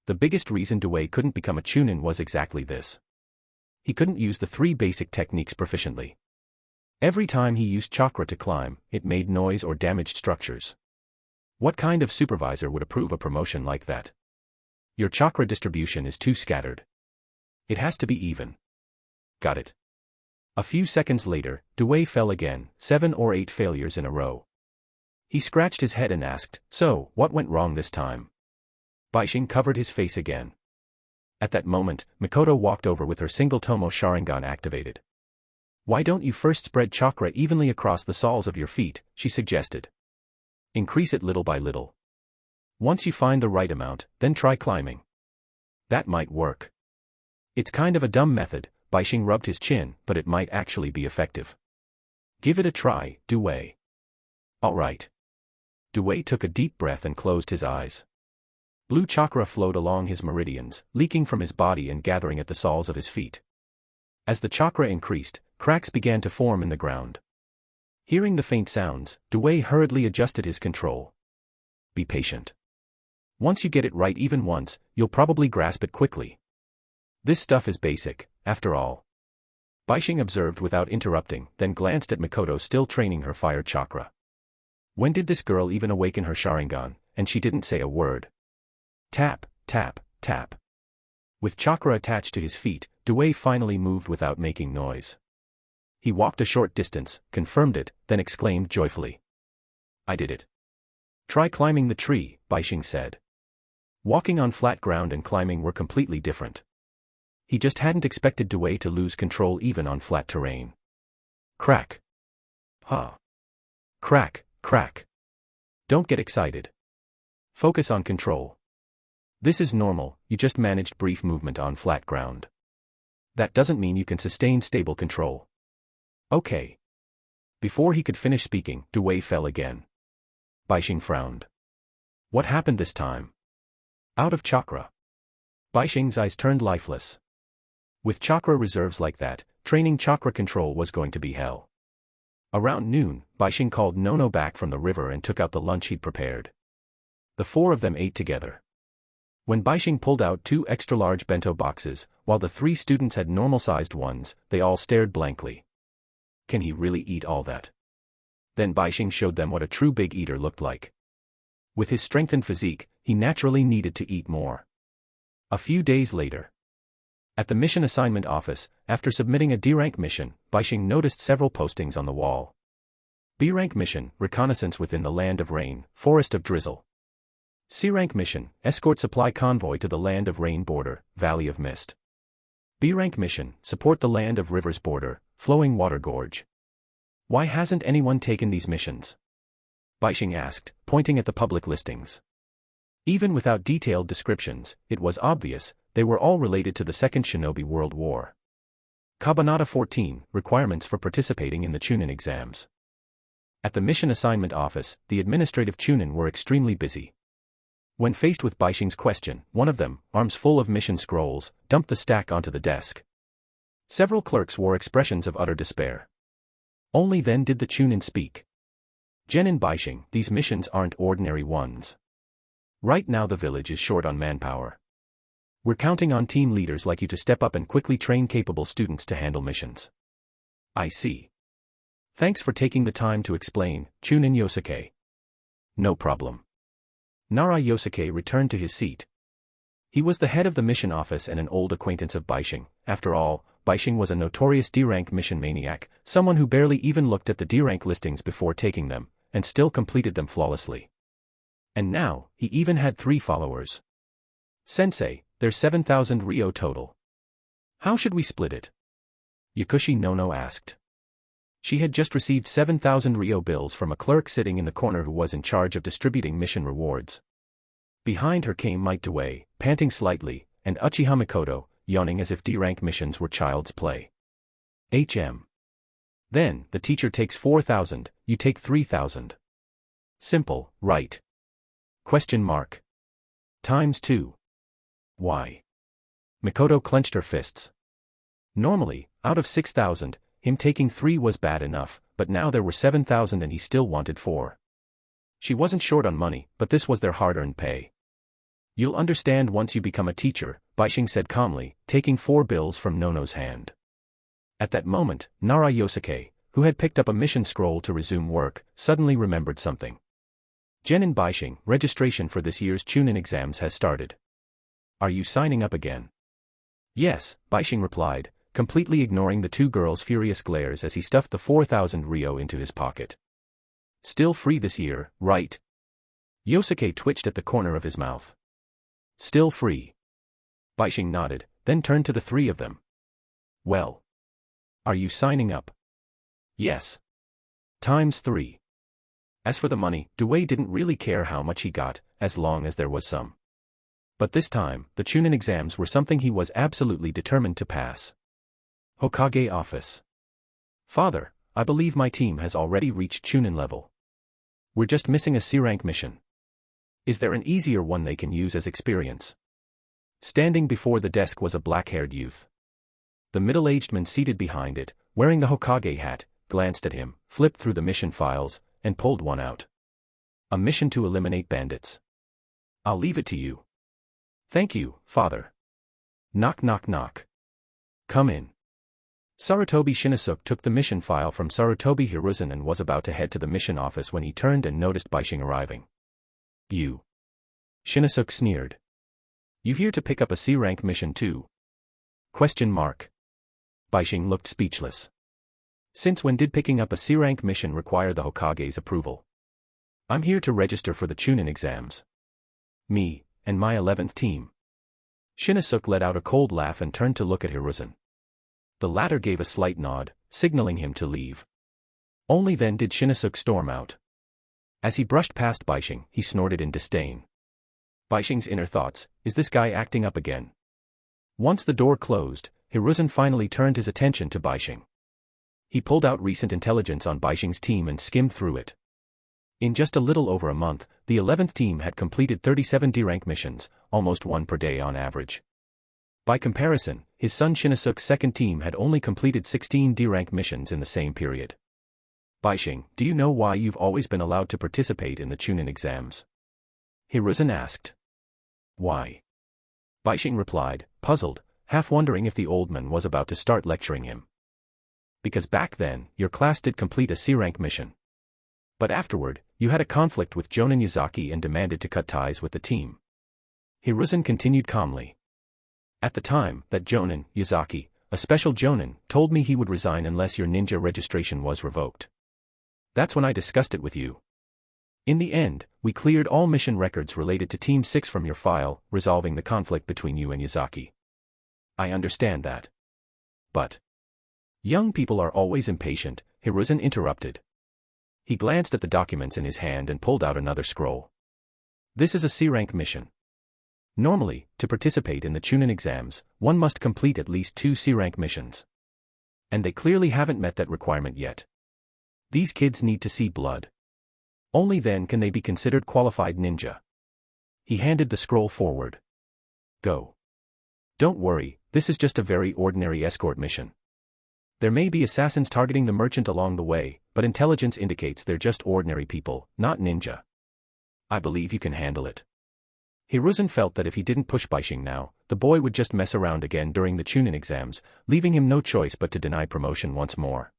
The biggest reason Dewey couldn't become a Chunin was exactly this. He couldn't use the 3 basic techniques proficiently. Every time he used chakra to climb, it made noise or damaged structures. What kind of supervisor would approve a promotion like that? Your chakra distribution is too scattered. It has to be even. Got it. A few seconds later, Dewey fell again, 7 or 8 failures in a row. He scratched his head and asked, "So, what went wrong this time?" Bishing covered his face again. At that moment, Mikoto walked over with her single Tomo Sharingan activated. "Why don't you first spread chakra evenly across the soles of your feet?" she suggested. "Increase it little by little. Once you find the right amount, then try climbing. That might work." It's kind of a dumb method, Bishing rubbed his chin, but it might actually be effective. "Give it a try, Dewey." "All right." Dewey took a deep breath and closed his eyes. Blue chakra flowed along his meridians, leaking from his body and gathering at the soles of his feet. As the chakra increased, cracks began to form in the ground. Hearing the faint sounds, Dewey hurriedly adjusted his control. "Be patient. Once you get it right even once, you'll probably grasp it quickly. This stuff is basic, after all." Bishing observed without interrupting, then glanced at Mikoto still training her fire chakra. When did this girl even awaken her Sharingan, and she didn't say a word? Tap, tap, tap. With chakra attached to his feet, Dewey finally moved without making noise. He walked a short distance, confirmed it, then exclaimed joyfully. "I did it." "Try climbing the tree," Bishing said. Walking on flat ground and climbing were completely different. He just hadn't expected Dewey to lose control even on flat terrain. Crack. Ha. Crack, crack. Don't get excited. Focus on control. This is normal, you just managed brief movement on flat ground. That doesn't mean you can sustain stable control. Okay. Before he could finish speaking, Dewey fell again. Bishing frowned. What happened this time? Out of chakra. Bishing's eyes turned lifeless. With chakra reserves like that, training chakra control was going to be hell. Around noon, Bishing called Nono back from the river and took out the lunch he'd prepared. The 4 of them ate together. When Bishing pulled out 2 extra-large bento boxes, while the 3 students had normal-sized ones, they all stared blankly. Can he really eat all that? Then Bishing showed them what a true big eater looked like. With his strengthened physique, he naturally needed to eat more. A few days later. At the mission assignment office, after submitting a D-rank mission, Bishing noticed several postings on the wall. B-rank mission, reconnaissance within the land of rain, forest of drizzle. C-rank mission, escort supply convoy to the land of rain border, valley of mist. B-rank mission, support the land of rivers border, flowing water gorge. Why hasn't anyone taken these missions? Bishing asked, pointing at the public listings. Even without detailed descriptions, it was obvious, they were all related to the Second Shinobi World War. Kabanata 14, requirements for participating in the Chunin exams. At the mission assignment office, the administrative Chunin were extremely busy. When faced with Bishing's question, one of them, arms full of mission scrolls, dumped the stack onto the desk. Several clerks wore expressions of utter despair. Only then did the Chunin speak. Jennin Bishing, these missions aren't ordinary ones. Right now the village is short on manpower. We're counting on team leaders like you to step up and quickly train capable students to handle missions. I see. Thanks for taking the time to explain, Chunin Yosuke. No problem. Yosuke returned to his seat. He was the head of the mission office and an old acquaintance of Bishing. After all, Bishing was a notorious D-rank mission maniac, someone who barely even looked at the D-rank listings before taking them, and still completed them flawlessly. And now, he even had 3 followers. Sensei, there's 7,000 Ryo total. How should we split it? Yakushi Nono asked. She had just received 7,000 Ryo bills from a clerk sitting in the corner who was in charge of distributing mission rewards. Behind her came Might Dewey, panting slightly, and Uchiha Mikoto, yawning as if D-rank missions were child's play. Then, the teacher takes 4,000, you take 3,000. Simple, right? Times 2. Why? Mikoto clenched her fists. Normally, out of 6,000, him taking 3 was bad enough, but now there were 7,000 and he still wanted 4. She wasn't short on money, but this was their hard-earned pay. You'll understand once you become a teacher, Bishing said calmly, taking 4 bills from Nono's hand. At that moment, Yosuke, who had picked up a mission scroll to resume work, suddenly remembered something. Jennin Bishing, registration for this year's Chunin exams has started. Are you signing up again? Yes, Bishing replied, completely ignoring the 2 girls' furious glares as he stuffed the 4,000 Ryo into his pocket. Still free this year, right? Yosuke twitched at the corner of his mouth. Still free. Bishing nodded, then turned to the 3 of them. Well. Are you signing up? Yes. Times 3. As for the money, Dewey didn't really care how much he got, as long as there was some. But this time, the Chunin exams were something he was absolutely determined to pass. Hokage office. Father, I believe my team has already reached Chunin level. We're just missing a C-rank mission. Is there an easier one they can use as experience? Standing before the desk was a black-haired youth. The middle-aged man seated behind it, wearing the Hokage hat, glanced at him, flipped through the mission files, and pulled one out. A mission to eliminate bandits. I'll leave it to you. Thank you, father. Knock knock knock. Come in. Sarutobi Shinosuke took the mission file from Sarutobi Hiruzen and was about to head to the mission office when he turned and noticed Bishing arriving. You. Shinosuke sneered. You here to pick up a C-rank mission too? Bishing looked speechless. Since when did picking up a C-rank mission require the Hokage's approval? I'm here to register for the Chunin exams. Me, and my 11th team. Shinosuke let out a cold laugh and turned to look at Hiruzen. The latter gave a slight nod, signaling him to leave. Only then did Shinosuke storm out. As he brushed past Bishing, he snorted in disdain. Bishing's inner thoughts, is this guy acting up again? Once the door closed, Hiruzen finally turned his attention to Bishing. He pulled out recent intelligence on Bishing's team and skimmed through it. In just a little over a month, the 11th team had completed 37 D-rank missions, almost 1 per day on average. By comparison, his son Shinosuke's second team had only completed 16 D-rank missions in the same period. Bishing, do you know why you've always been allowed to participate in the Chunin exams? Hiruzen asked. Why? Bishing replied, puzzled, half wondering if the old man was about to start lecturing him. Because back then, your class did complete a C-rank mission. But afterward, you had a conflict with Jonin Yazaki and demanded to cut ties with the team. Hiruzen continued calmly. At the time, that Jonin, Yazaki, a special Jonin, told me he would resign unless your ninja registration was revoked. That's when I discussed it with you. In the end, we cleared all mission records related to Team 6 from your file, resolving the conflict between you and Yazaki. I understand that. But young people are always impatient, Hiruzen interrupted. He glanced at the documents in his hand and pulled out another scroll. This is a C-rank mission. Normally, to participate in the Chunin exams, one must complete at least 2 C-rank missions. And they clearly haven't met that requirement yet. These kids need to see blood. Only then can they be considered qualified ninja. He handed the scroll forward. Go. Don't worry, this is just a very ordinary escort mission. There may be assassins targeting the merchant along the way, but intelligence indicates they're just ordinary people, not ninja. I believe you can handle it. Hiruzen felt that if he didn't push Bishing now, the boy would just mess around again during the Chunin exams, leaving him no choice but to deny promotion once more.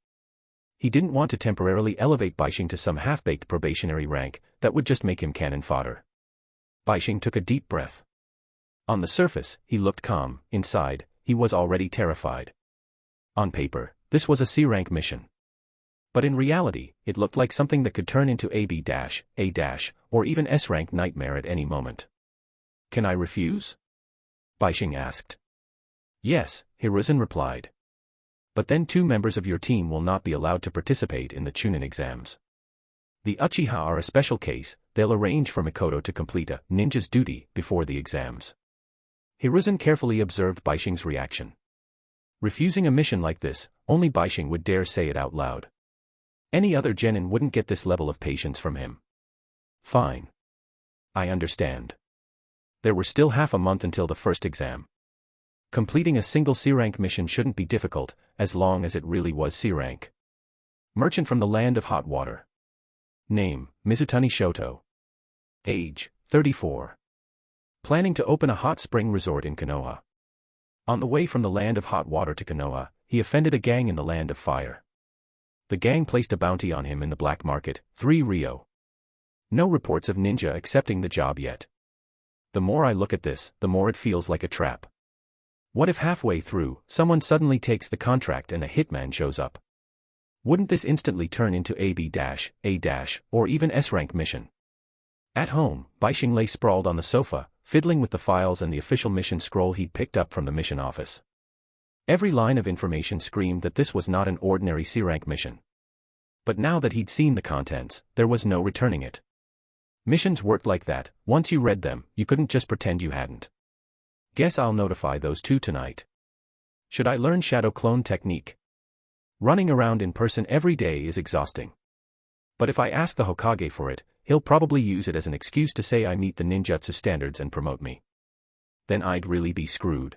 He didn't want to temporarily elevate Bishing to some half-baked probationary rank that would just make him cannon fodder. Bishing took a deep breath. On the surface, he looked calm. Inside, he was already terrified. On paper, this was a C-rank mission. But in reality, it looked like something that could turn into A-, A-, or even S-rank nightmare at any moment. Can I refuse? Bishing asked. Yes, Hiruzen replied. But then 2 members of your team will not be allowed to participate in the Chunin exams. The Uchiha are a special case. They'll arrange for Mikoto to complete a ninja's duty before the exams. Hiruzen carefully observed Bishing's reaction. Refusing a mission like this, only Bishing would dare say it out loud. Any other genin wouldn't get this level of patience from him. Fine. I understand. There were still half a month until the first exam. Completing a single C-rank mission shouldn't be difficult, as long as it really was C-rank. Merchant from the land of hot water. Name, Mizutani Shoto. Age, 34. Planning to open a hot spring resort in Konoha. On the way from the land of hot water to Konoha, he offended a gang in the land of fire. The gang placed a bounty on him in the black market, 3 Ryo. No reports of ninja accepting the job yet. The more I look at this, the more it feels like a trap. What if halfway through, someone suddenly takes the contract and a hitman shows up? Wouldn't this instantly turn into A-, A-, or even S-rank mission? At home, Bishing lay sprawled on the sofa, fiddling with the files and the official mission scroll he'd picked up from the mission office. Every line of information screamed that this was not an ordinary C-rank mission. But now that he'd seen the contents, there was no returning it. Missions worked like that. Once you read them, you couldn't just pretend you hadn't. Guess I'll notify those 2 tonight. Should I learn shadow clone technique? Running around in person every day is exhausting. But if I ask the Hokage for it, he'll probably use it as an excuse to say I meet the ninjutsu standards and promote me. Then I'd really be screwed.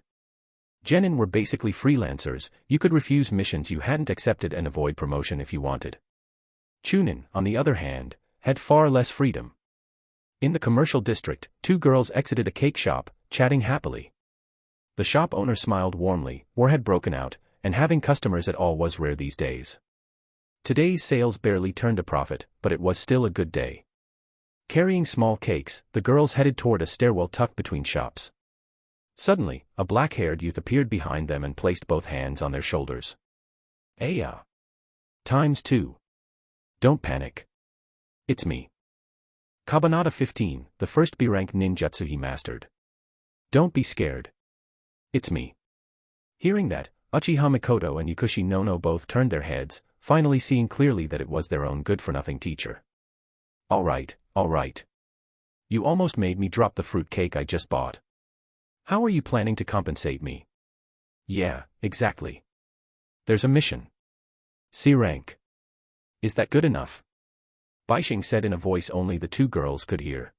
Genin were basically freelancers. You could refuse missions you hadn't accepted and avoid promotion if you wanted. Chunin, on the other hand, had far less freedom. In the commercial district, 2 girls exited a cake shop, chatting happily. The shop owner smiled warmly. War had broken out, and having customers at all was rare these days. Today's sales barely turned a profit, but it was still a good day. Carrying small cakes, the girls headed toward a stairwell tucked between shops. Suddenly, a black-haired youth appeared behind them and placed both hands on their shoulders. Aya. ×2. Don't panic. It's me. Kabanata 15, the first B-rank ninjutsu he mastered. Don't be scared. It's me. Hearing that, Uchiha Mikoto and Yukushi Nono both turned their heads, finally seeing clearly that it was their own good-for-nothing teacher. All right. You almost made me drop the fruit cake I just bought. How are you planning to compensate me? Yeah, exactly. There's a mission. C-rank. Is that good enough? Bishing said in a voice only the 2 girls could hear.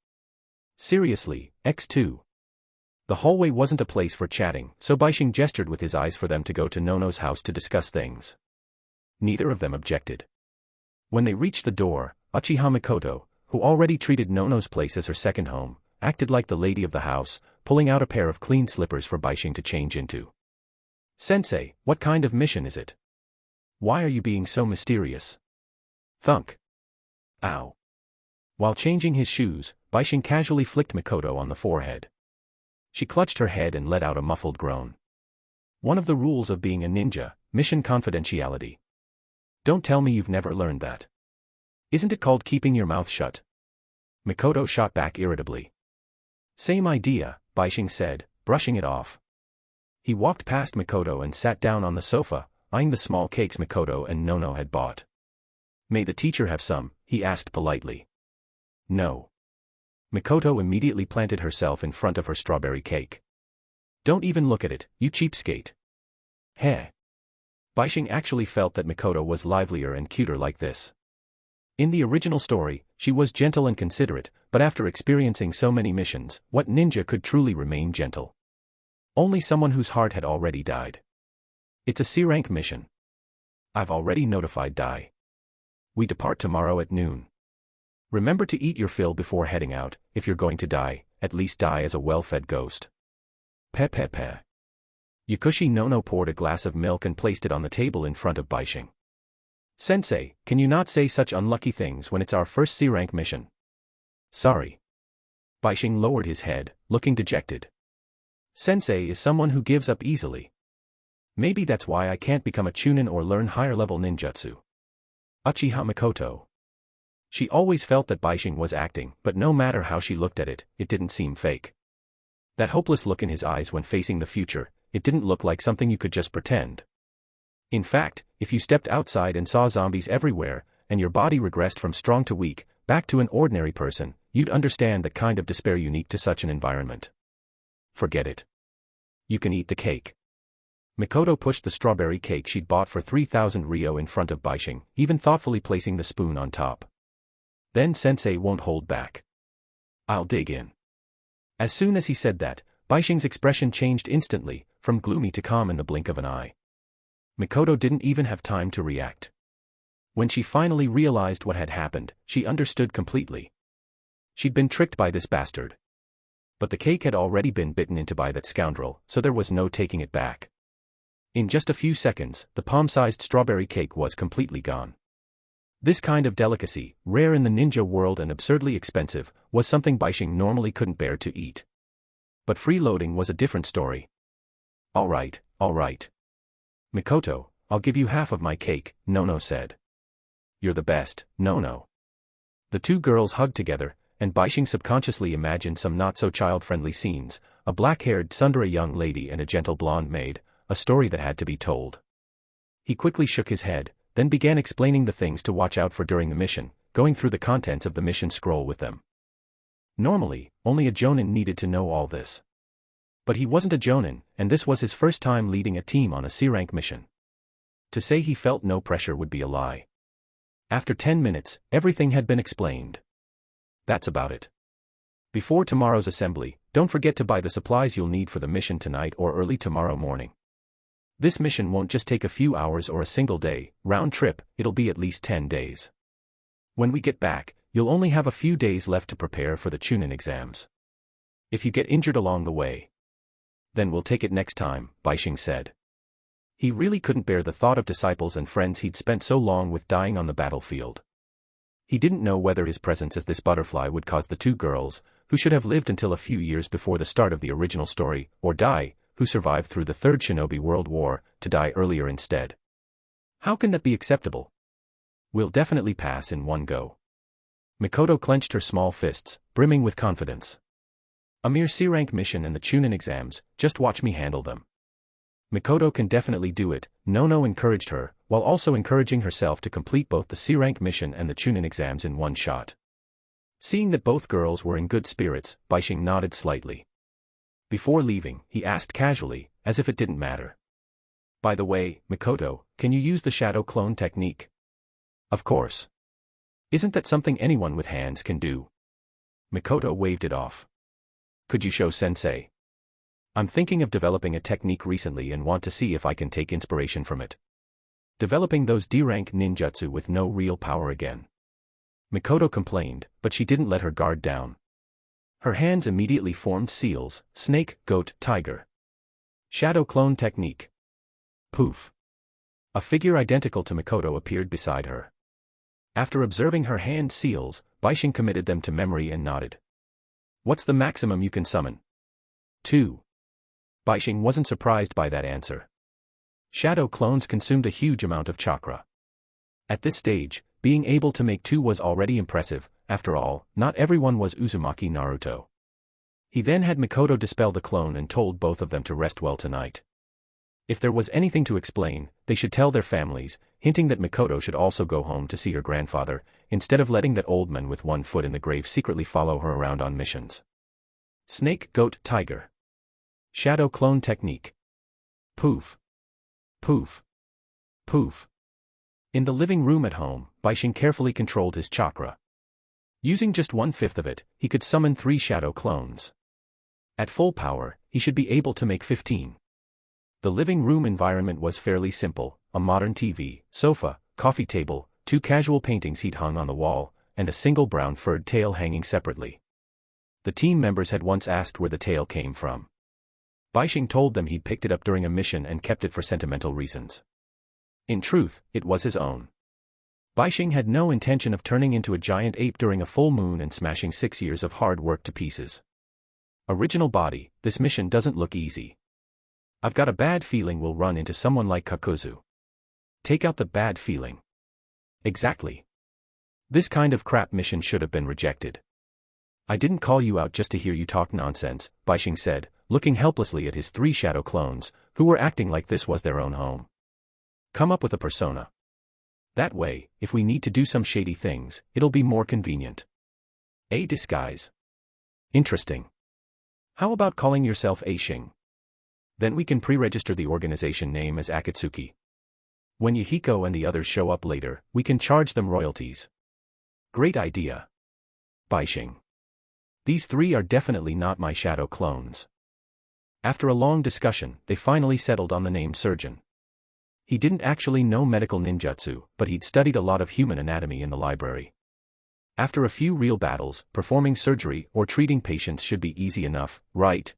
Seriously, X2. The hallway wasn't a place for chatting, so Bishing gestured with his eyes for them to go to Nono's house to discuss things. Neither of them objected. When they reached the door, Uchiha Mikoto, who already treated Nono's place as her second home, acted like the lady of the house, pulling out a pair of clean slippers for Bishing to change into. Sensei, what kind of mission is it? Why are you being so mysterious? Thunk. Ow. While changing his shoes, Bishing casually flicked Mikoto on the forehead. She clutched her head and let out a muffled groan. One of the rules of being a ninja, mission confidentiality. Don't tell me you've never learned that. Isn't it called keeping your mouth shut? Mikoto shot back irritably. Same idea, Bishing said, brushing it off. He walked past Mikoto and sat down on the sofa, eyeing the small cakes Mikoto and Nono had bought. May the teacher have some, he asked politely. No. Mikoto immediately planted herself in front of her strawberry cake. Don't even look at it, you cheapskate. Heh. Bishing actually felt that Mikoto was livelier and cuter like this. In the original story, she was gentle and considerate, but after experiencing so many missions, what ninja could truly remain gentle? Only someone whose heart had already died. It's a C-rank mission. I've already notified Dai. We depart tomorrow at noon. Remember to eat your fill before heading out. If you're going to die, at least die as a well-fed ghost. Peh. Yukushi Nono poured a glass of milk and placed it on the table in front of Bishing. Sensei, can you not say such unlucky things when it's our first C-rank mission? Sorry. Bishing lowered his head, looking dejected. Sensei is someone who gives up easily. Maybe that's why I can't become a Chunin or learn higher-level ninjutsu. Uchiha Mikoto. She always felt that Bishing was acting, but no matter how she looked at it, it didn't seem fake. That hopeless look in his eyes when facing the future, it didn't look like something you could just pretend. In fact, if you stepped outside and saw zombies everywhere, and your body regressed from strong to weak, back to an ordinary person, you'd understand the kind of despair unique to such an environment. Forget it. You can eat the cake. Mikoto pushed the strawberry cake she'd bought for 3,000 ryo in front of Bishing, even thoughtfully placing the spoon on top. Then Sensei won't hold back. I'll dig in. As soon as he said that, Bishing's expression changed instantly, from gloomy to calm in the blink of an eye. Mikoto didn't even have time to react. When she finally realized what had happened, she understood completely. She'd been tricked by this bastard. But the cake had already been bitten into by that scoundrel, so there was no taking it back. In just a few seconds, the palm-sized strawberry cake was completely gone. This kind of delicacy, rare in the ninja world and absurdly expensive, was something Bishing normally couldn't bear to eat. But freeloading was a different story. All right. Mikoto, I'll give you half of my cake, Nono said. You're the best, Nono. The two girls hugged together, and Bishing subconsciously imagined some not-so-child-friendly scenes, a black-haired tsundere young lady and a gentle blonde maid, a story that had to be told. He quickly shook his head, then began explaining the things to watch out for during the mission, going through the contents of the mission scroll with them. Normally, only a jonin needed to know all this. But he wasn't a jonin, and this was his first time leading a team on a C-rank mission. To say he felt no pressure would be a lie. After 10 minutes, everything had been explained. That's about it. Before tomorrow's assembly, don't forget to buy the supplies you'll need for the mission tonight or early tomorrow morning. This mission won't just take a few hours or a single day, round trip, it'll be at least 10 days. When we get back, you'll only have a few days left to prepare for the Chunin exams. If you get injured along the way, then we'll take it next time, Bishing said. He really couldn't bear the thought of disciples and friends he'd spent so long with dying on the battlefield. He didn't know whether his presence as this butterfly would cause the two girls, who should have lived until a few years before the start of the original story, or Dai, who survived through the Third Shinobi World War, to die earlier instead. How can that be acceptable? We'll definitely pass in one go. Mikoto clenched her small fists, brimming with confidence. A mere C-rank mission and the Chunin exams, just watch me handle them. Mikoto can definitely do it, Nono encouraged her, while also encouraging herself to complete both the C-rank mission and the Chunin exams in one shot. Seeing that both girls were in good spirits, Bishing nodded slightly. Before leaving, he asked casually, as if it didn't matter. By the way, Mikoto, can you use the shadow clone technique? Of course. Isn't that something anyone with hands can do? Mikoto waved it off. Could you show Sensei? I'm thinking of developing a technique recently and want to see if I can take inspiration from it. Developing those D-rank ninjutsu with no real power again. Mikoto complained, but she didn't let her guard down. Her hands immediately formed seals, snake, goat, tiger. Shadow clone technique. Poof. A figure identical to Mikoto appeared beside her. After observing her hand seals, Bishing committed them to memory and nodded. What's the maximum you can summon? 2. Bishing wasn't surprised by that answer. Shadow clones consumed a huge amount of chakra. At this stage, being able to make 2 was already impressive. After all, not everyone was Uzumaki Naruto. He then had Mikoto dispel the clone and told both of them to rest well tonight. If there was anything to explain, they should tell their families, hinting that Mikoto should also go home to see her grandfather, instead of letting that old man with one foot in the grave secretly follow her around on missions. Snake, goat, tiger. Shadow clone technique. Poof. Poof. Poof. In the living room at home, Bishing carefully controlled his chakra. Using just 1/5 of it, he could summon 3 shadow clones. At full power, he should be able to make 15. The living room environment was fairly simple, a modern TV, sofa, coffee table, 2 casual paintings he'd hung on the wall, and a single brown furred tail hanging separately. The team members had once asked where the tail came from. Bishing told them he'd picked it up during a mission and kept it for sentimental reasons. In truth, it was his own. Bishing had no intention of turning into a giant ape during a full moon and smashing 6 years of hard work to pieces. Original body, this mission doesn't look easy. I've got a bad feeling we'll run into someone like Kakuzu. Take out the bad feeling. Exactly. This kind of crap mission should have been rejected. I didn't call you out just to hear you talk nonsense, Bishing said, looking helplessly at his 3 shadow clones, who were acting like this was their own home. Come up with a persona. That way, if we need to do some shady things, it'll be more convenient. A disguise. Interesting. How about calling yourself Ashing? Then we can pre-register the organization name as Akatsuki. When Yahiko and the others show up later, we can charge them royalties. Great idea. Bishing. These 3 are definitely not my shadow clones. After a long discussion, they finally settled on the name Surgeon. He didn't actually know medical ninjutsu, but he'd studied a lot of human anatomy in the library. After a few real battles, performing surgery or treating patients should be easy enough, right?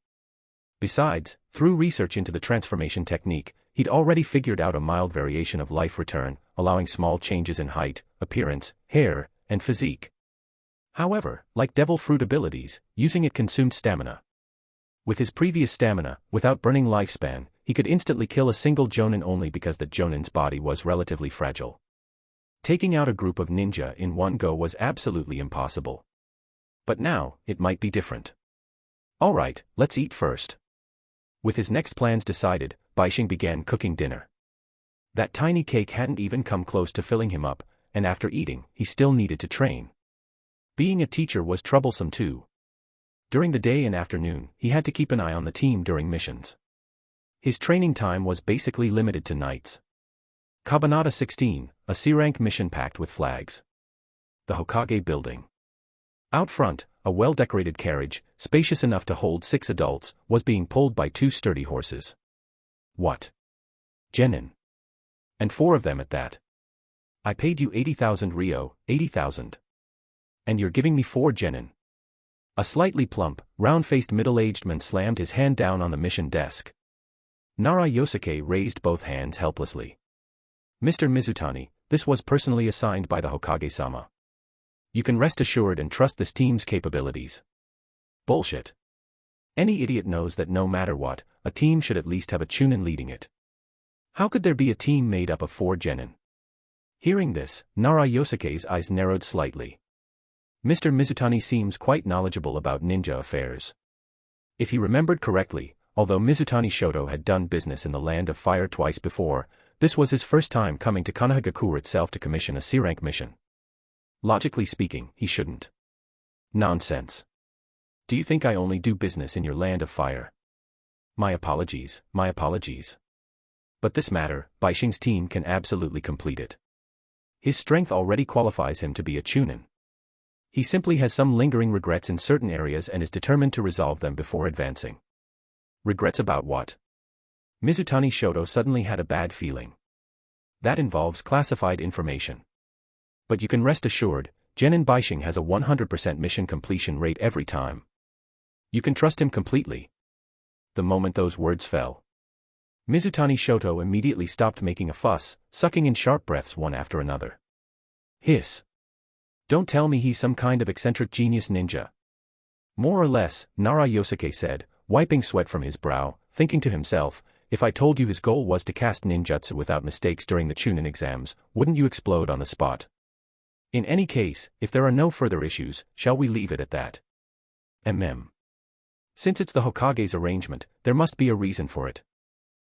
Besides, through research into the transformation technique, he'd already figured out a mild variation of life return, allowing small changes in height, appearance, hair, and physique. However, like devil fruit abilities, using it consumed stamina. With his previous stamina, without burning lifespan, he could instantly kill a single jonin only because the jonin's body was relatively fragile. Taking out a group of ninja in one go was absolutely impossible. But now, it might be different. Alright, let's eat first. With his next plans decided, Bishing began cooking dinner. That tiny cake hadn't even come close to filling him up, and after eating, he still needed to train. Being a teacher was troublesome too. During the day and afternoon, he had to keep an eye on the team during missions. His training time was basically limited to nights. Kabanata 16, a C-rank mission packed with flags. The Hokage building. Out front, a well-decorated carriage, spacious enough to hold 6 adults, was being pulled by 2 sturdy horses. What? Jennin. And 4 of them at that. I paid you 80,000 Ryo, 80,000. And you're giving me 4 jennin. A slightly plump, round-faced middle-aged man slammed his hand down on the mission desk. Nara Yosuke raised both hands helplessly. Mr. Mizutani, this was personally assigned by the Hokage-sama. You can rest assured and trust this team's capabilities. Bullshit. Any idiot knows that no matter what, a team should at least have a Chunin leading it. How could there be a team made up of 4 jennin? Hearing this, Nara Yosuke's eyes narrowed slightly. Mr. Mizutani seems quite knowledgeable about ninja affairs. If he remembered correctly, although Mizutani Shoto had done business in the Land of Fire twice before, this was his first time coming to Konohagakure itself to commission a C-rank mission. Logically speaking, he shouldn't. Nonsense. Do you think I only do business in your Land of Fire? My apologies, my apologies. But this matter, Bishing's team can absolutely complete it. His strength already qualifies him to be a Chunin. He simply has some lingering regrets in certain areas and is determined to resolve them before advancing. Regrets about what? Mizutani Shoto suddenly had a bad feeling. That involves classified information. But you can rest assured, Genin Bishing has a 100% mission completion rate every time. You can trust him completely. The moment those words fell, Mizutani Shoto immediately stopped making a fuss, sucking in sharp breaths one after another. Hiss. Don't tell me he's some kind of eccentric genius ninja. More or less, Nara Yosuke said, wiping sweat from his brow, thinking to himself, if I told you his goal was to cast ninjutsu without mistakes during the Chunin exams, wouldn't you explode on the spot? In any case, if there are no further issues, shall we leave it at that? Since it's the Hokage's arrangement, there must be a reason for it.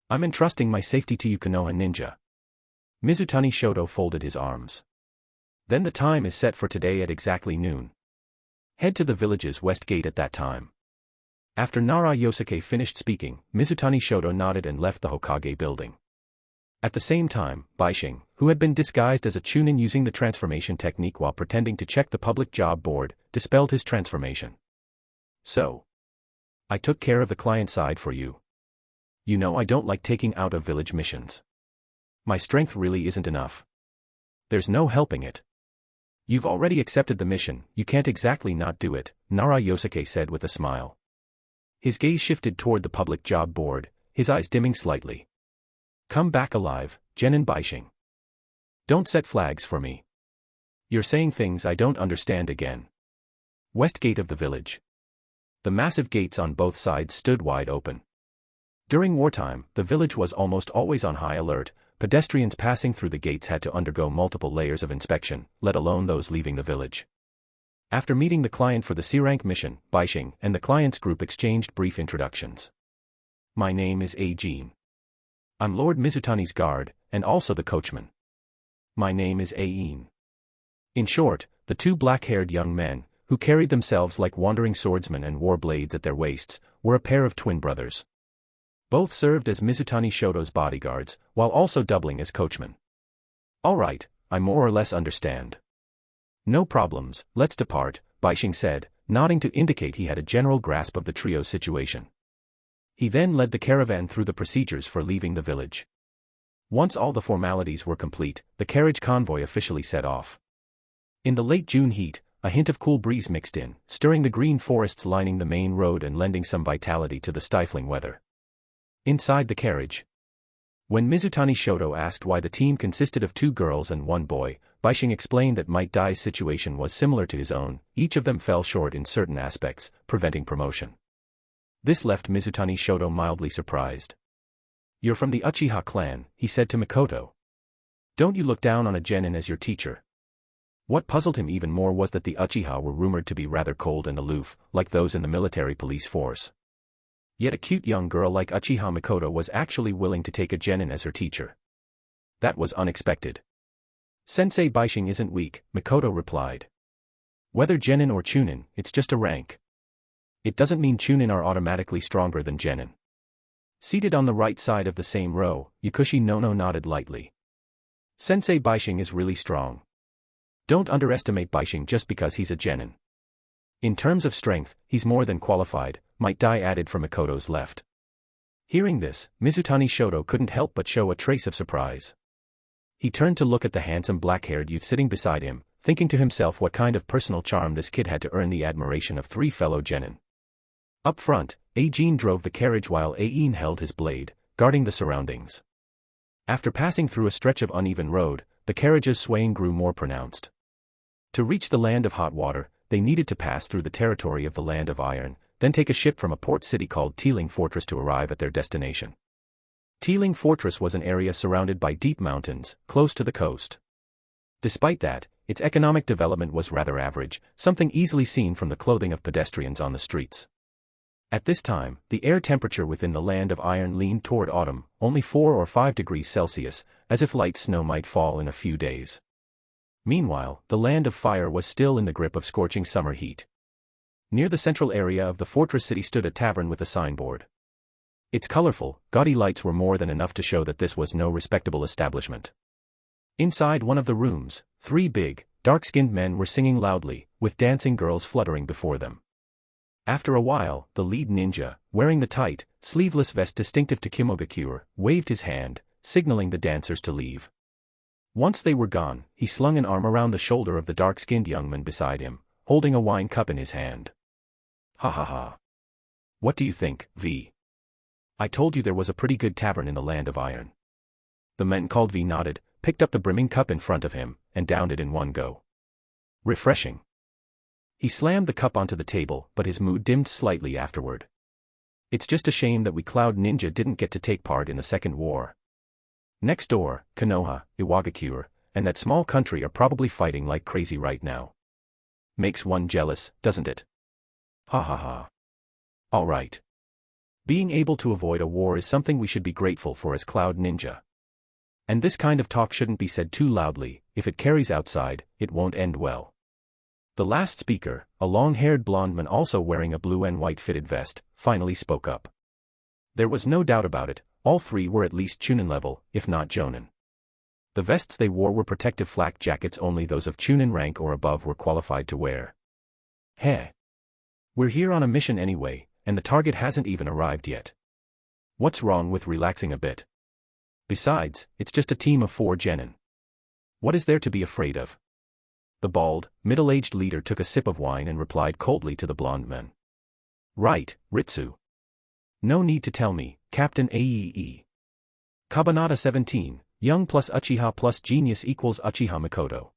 I'm entrusting my safety to you, Konoha ninja. Mizutani Shoto folded his arms. Then the time is set for today at exactly noon. Head to the village's west gate at that time. After Nara Yosuke finished speaking, Mizutani Shoto nodded and left the Hokage building. At the same time, Bishing, who had been disguised as a Chunin using the transformation technique while pretending to check the public job board, dispelled his transformation. So, I took care of the client side for you. You know I don't like taking out of village missions. My strength really isn't enough. There's no helping it. You've already accepted the mission, you can't exactly not do it, Nara Yosuke said with a smile. His gaze shifted toward the public job board, his eyes dimming slightly. Come back alive, Genin Bishing. Don't set flags for me. You're saying things I don't understand again. West gate of the village. The massive gates on both sides stood wide open. During wartime, the village was almost always on high alert. Pedestrians passing through the gates had to undergo multiple layers of inspection, let alone those leaving the village. After meeting the client for the C-rank mission, Bishing and the client's group exchanged brief introductions. My name is Genin. I'm Lord Mizutani's guard, and also the coachman. My name is Ain. In short, the two black-haired young men, who carried themselves like wandering swordsmen and wore blades at their waists, were a pair of twin brothers. Both served as Mizutani Shoto's bodyguards, while also doubling as coachmen. All right, I more or less understand. No problems, let's depart, Bishing said, nodding to indicate he had a general grasp of the trio's situation. He then led the caravan through the procedures for leaving the village. Once all the formalities were complete, the carriage convoy officially set off. In the late June heat, a hint of cool breeze mixed in, stirring the green forests lining the main road and lending some vitality to the stifling weather. Inside the carriage. When Mizutani Shoto asked why the team consisted of 2 girls and 1 boy, Bishing explained that Might Dai's situation was similar to his own. Each of them fell short in certain aspects, preventing promotion. This left Mizutani Shoto mildly surprised. You're from the Uchiha clan, he said to Mikoto. Don't you look down on a jennin as your teacher? What puzzled him even more was that the Uchiha were rumored to be rather cold and aloof, like those in the military police force. Yet a cute young girl like Uchiha Mikoto was actually willing to take a jennin as her teacher. That was unexpected. Sensei Bishing isn't weak, Mikoto replied. Whether jennin or chunin, it's just a rank. It doesn't mean chunin are automatically stronger than jennin. Seated on the right side of the same row, Yakushi Nono nodded lightly. Sensei Bishing is really strong. Don't underestimate Bishing just because he's a jennin. In terms of strength, he's more than qualified, Might Dai added from Mikoto's left. Hearing this, Mizutani Shoto couldn't help but show a trace of surprise. He turned to look at the handsome black-haired youth sitting beside him, thinking to himself what kind of personal charm this kid had to earn the admiration of 3 fellow jennin. Up front, Genin drove the carriage while Ain held his blade, guarding the surroundings. After passing through a stretch of uneven road, the carriage's swaying grew more pronounced. To reach the land of hot water, they needed to pass through the territory of the land of iron, then take a ship from a port city called Teeling Fortress to arrive at their destination. Teeling Fortress was an area surrounded by deep mountains, close to the coast. Despite that, its economic development was rather average, something easily seen from the clothing of pedestrians on the streets. At this time, the air temperature within the land of iron leaned toward autumn, only 4 or 5 degrees Celsius, as if light snow might fall in a few days. Meanwhile, the land of fire was still in the grip of scorching summer heat. Near the central area of the fortress city stood a tavern with a signboard. Its colorful, gaudy lights were more than enough to show that this was no respectable establishment. Inside one of the rooms, 3 big, dark-skinned men were singing loudly, with dancing girls fluttering before them. After a while, the lead ninja, wearing the tight, sleeveless vest distinctive to Kimogakure, waved his hand, signaling the dancers to leave. Once they were gone, he slung an arm around the shoulder of the dark-skinned young man beside him, holding a wine cup in his hand. Ha ha ha. What do you think, V? I told you there was a pretty good tavern in the land of iron. The man called V nodded, picked up the brimming cup in front of him, and downed it in one go. Refreshing. He slammed the cup onto the table, but his mood dimmed slightly afterward. It's just a shame that we Cloud Ninja didn't get to take part in the Second War. Next door, Konoha, Iwagakure, and that small country are probably fighting like crazy right now. Makes one jealous, doesn't it? Ha ha ha. All right. Being able to avoid a war is something we should be grateful for as Cloud Ninja. And this kind of talk shouldn't be said too loudly. If it carries outside, it won't end well. The last speaker, a long-haired blonde man also wearing a blue and white fitted vest, finally spoke up. There was no doubt about it, all 3 were at least Chunin level, if not Jonin. The vests they wore were protective flak jackets only those of Chunin rank or above were qualified to wear. Heh. We're here on a mission anyway, and the target hasn't even arrived yet. What's wrong with relaxing a bit? Besides, it's just a team of 4 jennin. What is there to be afraid of? The bald, middle-aged leader took a sip of wine and replied coldly to the blonde man. Right, Ritsu. No need to tell me, Captain Aee. Kabanata 17, young plus Uchiha plus genius equals Uchiha Mikoto.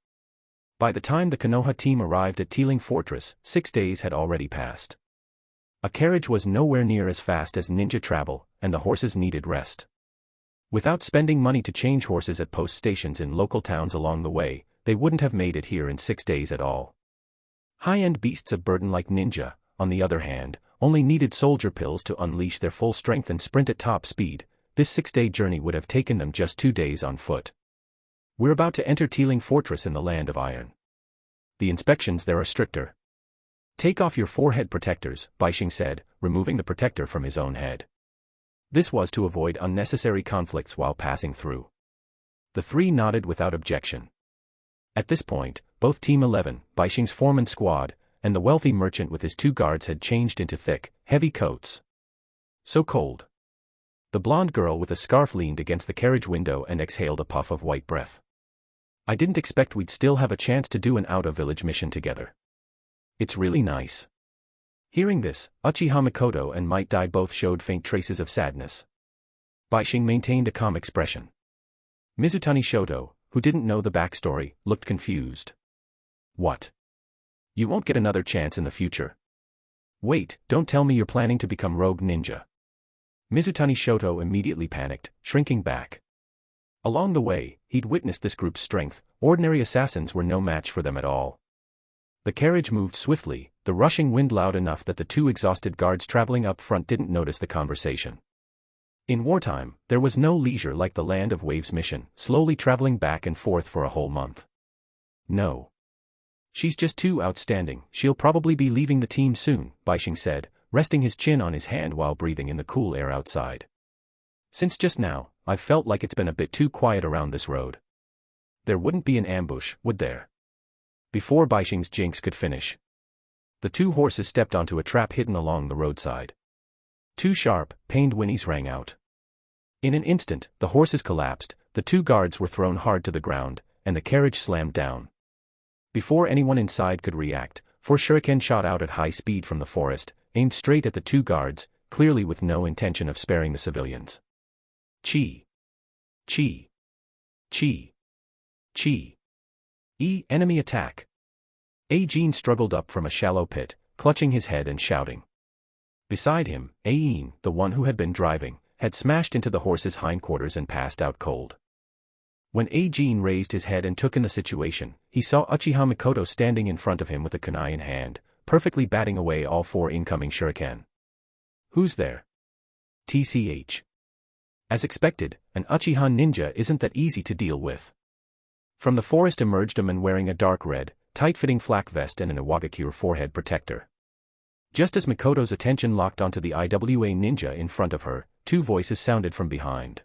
By the time the Konoha team arrived at Teeling Fortress, 6 days had already passed. A carriage was nowhere near as fast as ninja travel, and the horses needed rest. Without spending money to change horses at post stations in local towns along the way, they wouldn't have made it here in 6 days at all. High-end beasts of burden like ninja, on the other hand, only needed soldier pills to unleash their full strength and sprint at top speed. This 6-day journey would have taken them just 2 days on foot. We're about to enter Teeling Fortress in the Land of Iron. The inspections there are stricter. Take off your forehead protectors, Bishing said, removing the protector from his own head. This was to avoid unnecessary conflicts while passing through. The three nodded without objection. At this point, both Team 11, Bishing's foreman squad, and the wealthy merchant with his 2 guards had changed into thick, heavy coats. So cold. The blonde girl with a scarf leaned against the carriage window and exhaled a puff of white breath. I didn't expect we'd still have a chance to do an out-of-village mission together. It's really nice. Hearing this, Uchiha Mikoto and Might Dai both showed faint traces of sadness. Bishing maintained a calm expression. Mizutani Shoto, who didn't know the backstory, looked confused. What? You won't get another chance in the future. Wait, don't tell me you're planning to become rogue ninja. Mizutani Shoto immediately panicked, shrinking back. Along the way, he'd witnessed this group's strength. Ordinary assassins were no match for them at all. The carriage moved swiftly, the rushing wind loud enough that the 2 exhausted guards traveling up front didn't notice the conversation. In wartime, there was no leisure like the Land of Waves mission, slowly traveling back and forth for a whole month. No. She's just too outstanding, she'll probably be leaving the team soon, Bishing said, resting his chin on his hand while breathing in the cool air outside. Since just now, I've felt like it's been a bit too quiet around this road. There wouldn't be an ambush, would there? Before Bishing's jinx could finish, the 2 horses stepped onto a trap hidden along the roadside. 2 sharp, pained whinnies rang out. In an instant, the horses collapsed, the 2 guards were thrown hard to the ground, and the carriage slammed down. Before anyone inside could react, 4 shuriken shot out at high speed from the forest, aimed straight at the 2 guards, clearly with no intention of sparing the civilians. Chi. Chi. Chi. Chi. Enemy attack. Genin struggled up from a shallow pit, clutching his head and shouting. Beside him, Ain, the one who had been driving, had smashed into the horse's hindquarters and passed out cold. When Genin raised his head and took in the situation, he saw Uchiha Mikoto standing in front of him with a kunai in hand, perfectly batting away all 4 incoming shuriken. Who's there? TCH. As expected, an Uchiha ninja isn't that easy to deal with. From the forest emerged a man wearing a dark red, tight-fitting flak vest and an Iwagakure forehead protector. Just as Mikoto's attention locked onto the IWA ninja in front of her, 2 voices sounded from behind.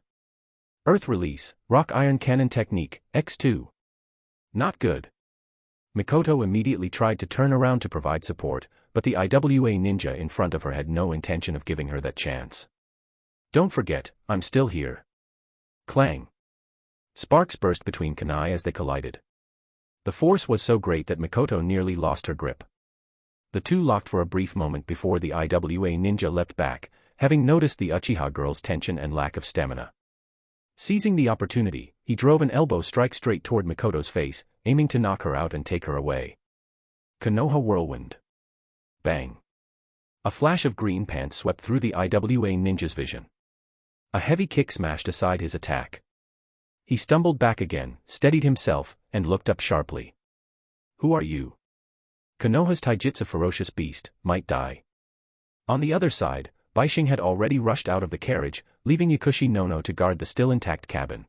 Earth Release, Rock Iron Cannon Technique, X2. Not good. Mikoto immediately tried to turn around to provide support, but the IWA ninja in front of her had no intention of giving her that chance. Don't forget, I'm still here. Clang. Sparks burst between kunai as they collided. The force was so great that Mikoto nearly lost her grip. The 2 locked for a brief moment before the IWA ninja leapt back, having noticed the Uchiha girl's tension and lack of stamina. Seizing the opportunity, he drove an elbow strike straight toward Mikoto's face, aiming to knock her out and take her away. Konoha Whirlwind. Bang. A flash of green pants swept through the IWA ninja's vision. A heavy kick smashed aside his attack. He stumbled back again, steadied himself, and looked up sharply. Who are you? Konoha's taijutsu ferocious beast, Might Dai. On the other side, Bishing had already rushed out of the carriage, leaving Yakushi Nono to guard the still intact cabin.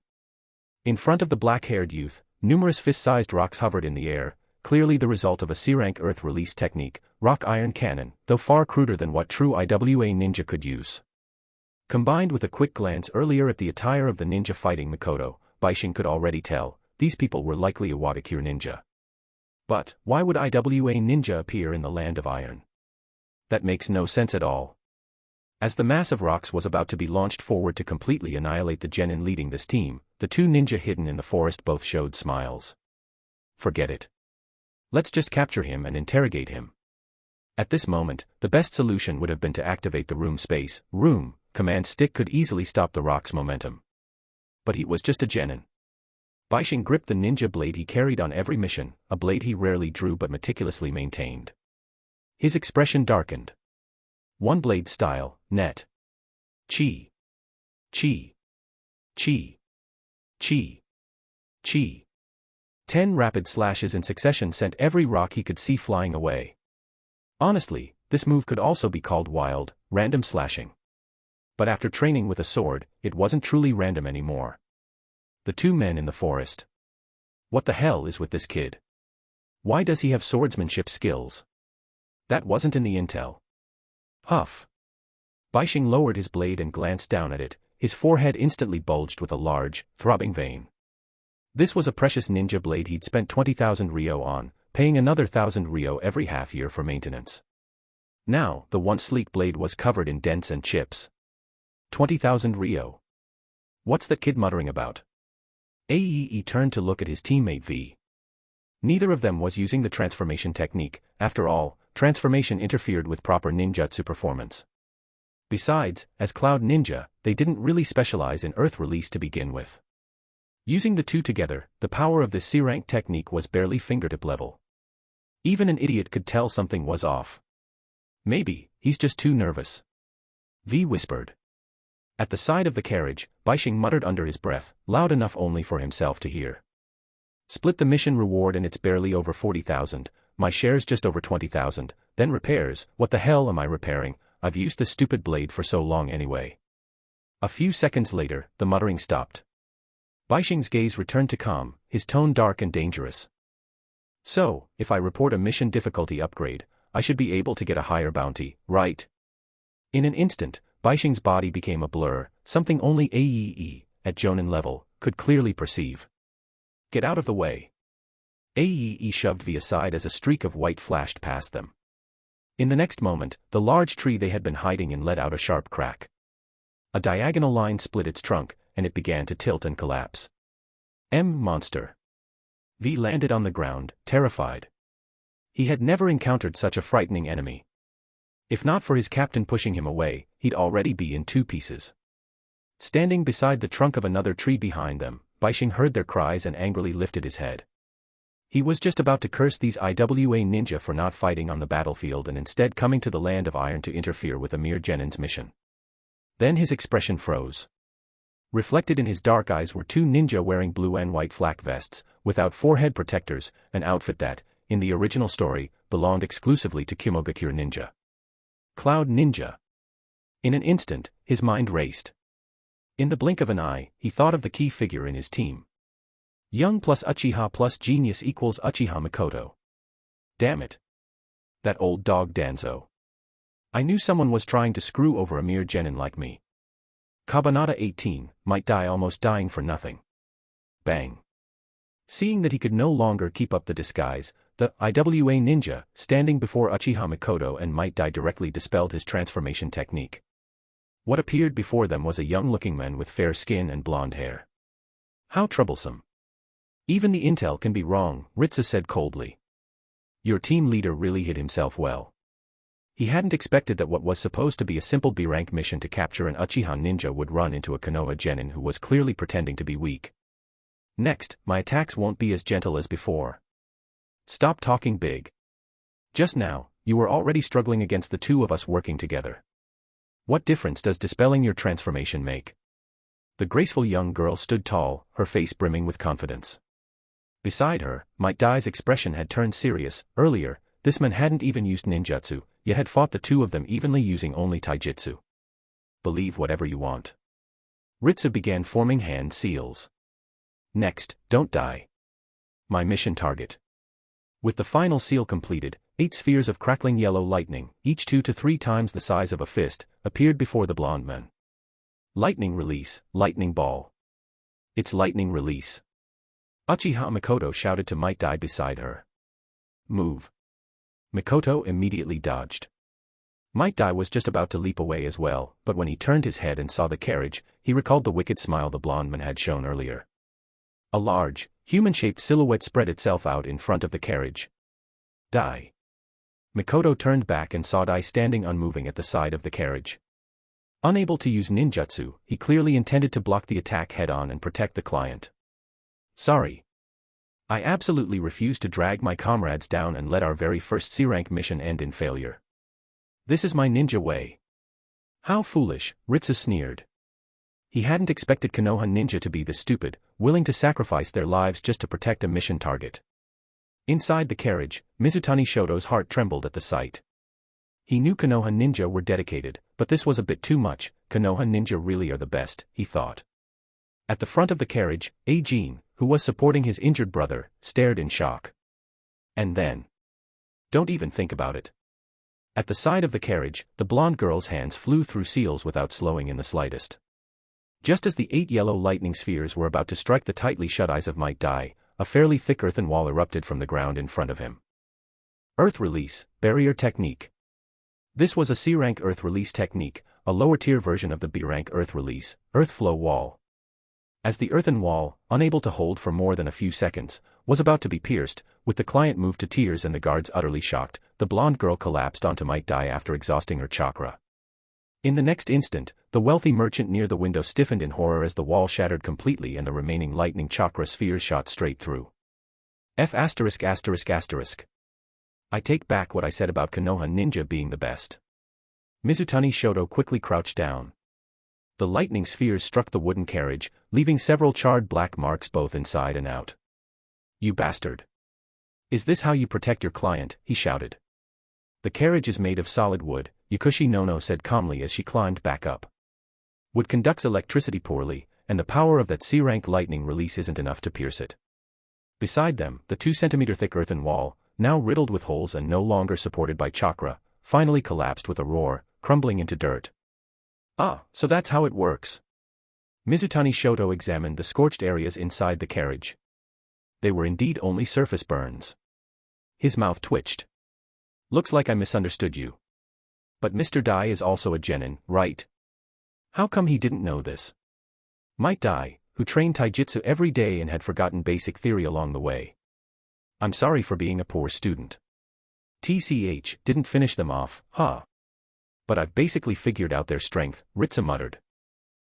In front of the black-haired youth, numerous fist-sized rocks hovered in the air, clearly the result of a C-rank Earth Release technique, Rock Iron Cannon, though far cruder than what true IWA ninja could use. Combined with a quick glance earlier at the attire of the ninja fighting Mikoto, Bishing could already tell, these people were likely a Wadakure ninja. But, why would IWA ninja appear in the Land of Iron? That makes no sense at all. As the mass of rocks was about to be launched forward to completely annihilate the jennin leading this team, the 2 ninja hidden in the forest both showed smiles. Forget it. Let's just capture him and interrogate him. At this moment, the best solution would have been to activate the room command stick could easily stop the rock's momentum. But he was just a jennin. Bishing gripped the ninja blade he carried on every mission, a blade he rarely drew but meticulously maintained. His expression darkened. One blade style, net. Chi. Chi. Chi. Chi. Chi. 10 rapid slashes in succession sent every rock he could see flying away. Honestly, this move could also be called wild, random slashing. But after training with a sword, it wasn't truly random anymore. The two men in the forest. What the hell is with this kid? Why does he have swordsmanship skills? That wasn't in the intel. Huff. Bishing lowered his blade and glanced down at it, his forehead instantly bulged with a large, throbbing vein. This was a precious ninja blade he'd spent 20,000 ryo on, paying another 1,000 ryo every half year for maintenance. Now, the once sleek blade was covered in dents and chips. 20,000 ryo. What's that kid muttering about? Aee turned to look at his teammate V. Neither of them was using the transformation technique. After all, transformation interfered with proper ninjutsu performance. Besides, as Cloud Ninja, they didn't really specialize in Earth release to begin with. Using the two together, the power of this C-rank technique was barely fingertip level. Even an idiot could tell something was off. Maybe, he's just too nervous. V whispered. At the side of the carriage, Bishing muttered under his breath, loud enough only for himself to hear. Split the mission reward and it's barely over 40,000, my share's just over 20,000, then repairs, what the hell am I repairing, I've used this stupid blade for so long anyway. A few seconds later, the muttering stopped. Bishing's gaze returned to calm, his tone dark and dangerous. So, if I report a mission difficulty upgrade, I should be able to get a higher bounty, right? In an instant, Bishing's body became a blur, something only Aee, at Jonin level, could clearly perceive. Get out of the way. Aee shoved V aside as a streak of white flashed past them. In the next moment, the large tree they had been hiding in let out a sharp crack. A diagonal line split its trunk, and it began to tilt and collapse. Monster. V landed on the ground, terrified. He had never encountered such a frightening enemy. If not for his captain pushing him away, he'd already be in two pieces. Standing beside the trunk of another tree behind them, Bishing heard their cries and angrily lifted his head. He was just about to curse these IWA ninja for not fighting on the battlefield and instead coming to the land of iron to interfere with a mere genin's mission. Then his expression froze. Reflected in his dark eyes were two ninja wearing blue and white flak vests, without forehead protectors, an outfit that, in the original story, belonged exclusively to Kimogakure Ninja. Cloud Ninja. In an instant, his mind raced. In the blink of an eye, he thought of the key figure in his team. Young plus Uchiha plus genius equals Uchiha Mikoto. Damn it. That old dog Danzo. I knew someone was trying to screw over a mere genin like me. Kabanata 18, might die almost dying for nothing. Bang. Seeing that he could no longer keep up the disguise, the IWA ninja, standing before Uchiha Mikoto and Might Die directly dispelled his transformation technique. What appeared before them was a young-looking man with fair skin and blonde hair. How troublesome. Even the intel can be wrong, Ritsu said coldly. Your team leader really hid himself well. He hadn't expected that what was supposed to be a simple B-rank mission to capture an Uchiha ninja would run into a Konoha genin who was clearly pretending to be weak. Next, my attacks won't be as gentle as before. Stop talking big. Just now, you were already struggling against the two of us working together. What difference does dispelling your transformation make? The graceful young girl stood tall, her face brimming with confidence. Beside her, Might Die's expression had turned serious. Earlier, this man hadn't even used ninjutsu, yet had fought the two of them evenly using only taijutsu. Believe whatever you want. Ritsu began forming hand seals. Next, don't die. My mission target. With the final seal completed, 8 spheres of crackling yellow lightning, each 2 to 3 times the size of a fist, appeared before the blonde man. Lightning release, lightning ball. It's lightning release. Uchiha Mikoto shouted to Might Die beside her. Move. Mikoto immediately dodged. Might Die was just about to leap away as well, but when he turned his head and saw the carriage, he recalled the wicked smile the blonde man had shown earlier. A large, human-shaped silhouette spread itself out in front of the carriage. Die. Mikoto turned back and saw Dai standing unmoving at the side of the carriage. Unable to use ninjutsu, he clearly intended to block the attack head-on and protect the client. Sorry. I absolutely refuse to drag my comrades down and let our very first C-rank mission end in failure. This is my ninja way. How foolish, Ritsu sneered. He hadn't expected Konoha ninja to be this stupid, willing to sacrifice their lives just to protect a mission target. Inside the carriage, Mizutani Shoto's heart trembled at the sight. He knew Konoha ninja were dedicated, but this was a bit too much. Konoha ninja really are the best, he thought. At the front of the carriage, Genin, who was supporting his injured brother, stared in shock. And then. Don't even think about it. At the side of the carriage, the blonde girl's hands flew through seals without slowing in the slightest. Just as the 8 yellow lightning spheres were about to strike the tightly shut eyes of Might Dai, a fairly thick earthen wall erupted from the ground in front of him. Earth Release, Barrier Technique. This was a C-rank Earth Release technique, a lower-tier version of the B-rank Earth Release, Earth Flow Wall. As the earthen wall, unable to hold for more than a few seconds, was about to be pierced, with the client moved to tears and the guards utterly shocked, the blonde girl collapsed onto Might Dai after exhausting her chakra. In the next instant, the wealthy merchant near the window stiffened in horror as the wall shattered completely and the remaining lightning chakra spheres shot straight through. I take back what I said about Konoha ninja being the best. Mizutani Shoto quickly crouched down. The lightning spheres struck the wooden carriage, leaving several charred black marks both inside and out. You bastard! Is this how you protect your client? He shouted. The carriage is made of solid wood, Yakushi Nono said calmly as she climbed back up. Wood conducts electricity poorly, and the power of that C-rank lightning release isn't enough to pierce it. Beside them, the 2-centimeter-thick earthen wall, now riddled with holes and no longer supported by chakra, finally collapsed with a roar, crumbling into dirt. Ah, so that's how it works. Mizutani Shoto examined the scorched areas inside the carriage. They were indeed only surface burns. His mouth twitched. Looks like I misunderstood you. But Mr. Dai is also a jennin, right? How come he didn't know this? Might Dai, who trained taijutsu every day and had forgotten basic theory along the way. I'm sorry for being a poor student. TCH didn't finish them off, huh? But I've basically figured out their strength, Ritsu muttered.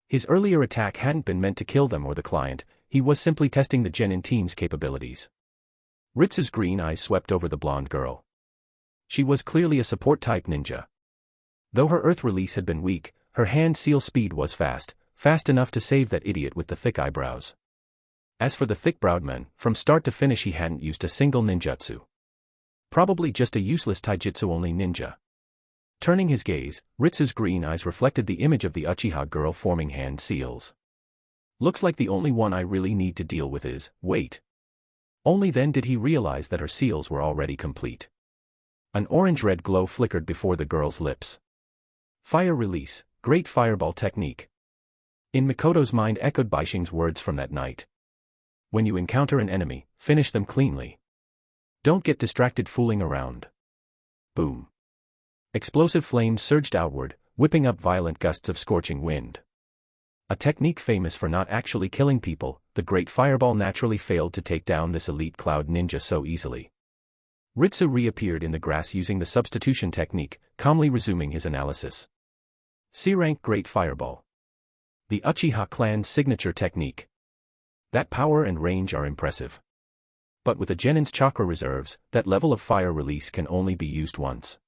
His earlier attack hadn't been meant to kill them or the client, he was simply testing the Genin team's capabilities. Ritsu's green eyes swept over the blonde girl. She was clearly a support-type ninja. Though her earth release had been weak, her hand seal speed was fast enough to save that idiot with the thick eyebrows. As for the thick-browed man, from start to finish he hadn't used a single ninjutsu. Probably just a useless taijutsu-only ninja. Turning his gaze, Ritsu's green eyes reflected the image of the Uchiha girl forming hand seals. Looks like the only one I really need to deal with is, wait. Only then did he realize that her seals were already complete. An orange-red glow flickered before the girl's lips. Fire release, great fireball technique. In Mikoto's mind echoed Bishing's words from that night. When you encounter an enemy, finish them cleanly. Don't get distracted fooling around. Boom. Explosive flames surged outward, whipping up violent gusts of scorching wind. A technique famous for not actually killing people, the great fireball naturally failed to take down this elite cloud ninja so easily. Ritsu reappeared in the grass using the substitution technique, calmly resuming his analysis. C-rank Great Fireball. The Uchiha clan's signature technique. That power and range are impressive. But with a Genin's chakra reserves, that level of fire release can only be used once.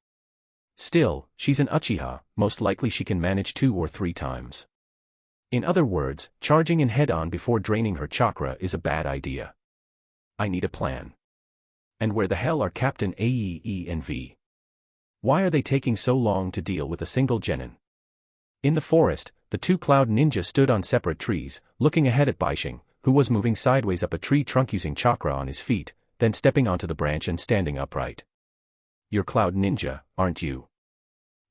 Still, she's an Uchiha, most likely she can manage 2 or 3 times. In other words, charging in head-on before draining her chakra is a bad idea. I need a plan. And where the hell are Captain Ae and V? Why are they taking so long to deal with a single Genin? In the forest, the 2 cloud ninja stood on separate trees, looking ahead at Bishing, who was moving sideways up a tree trunk using chakra on his feet, then stepping onto the branch and standing upright. You're cloud ninja, aren't you?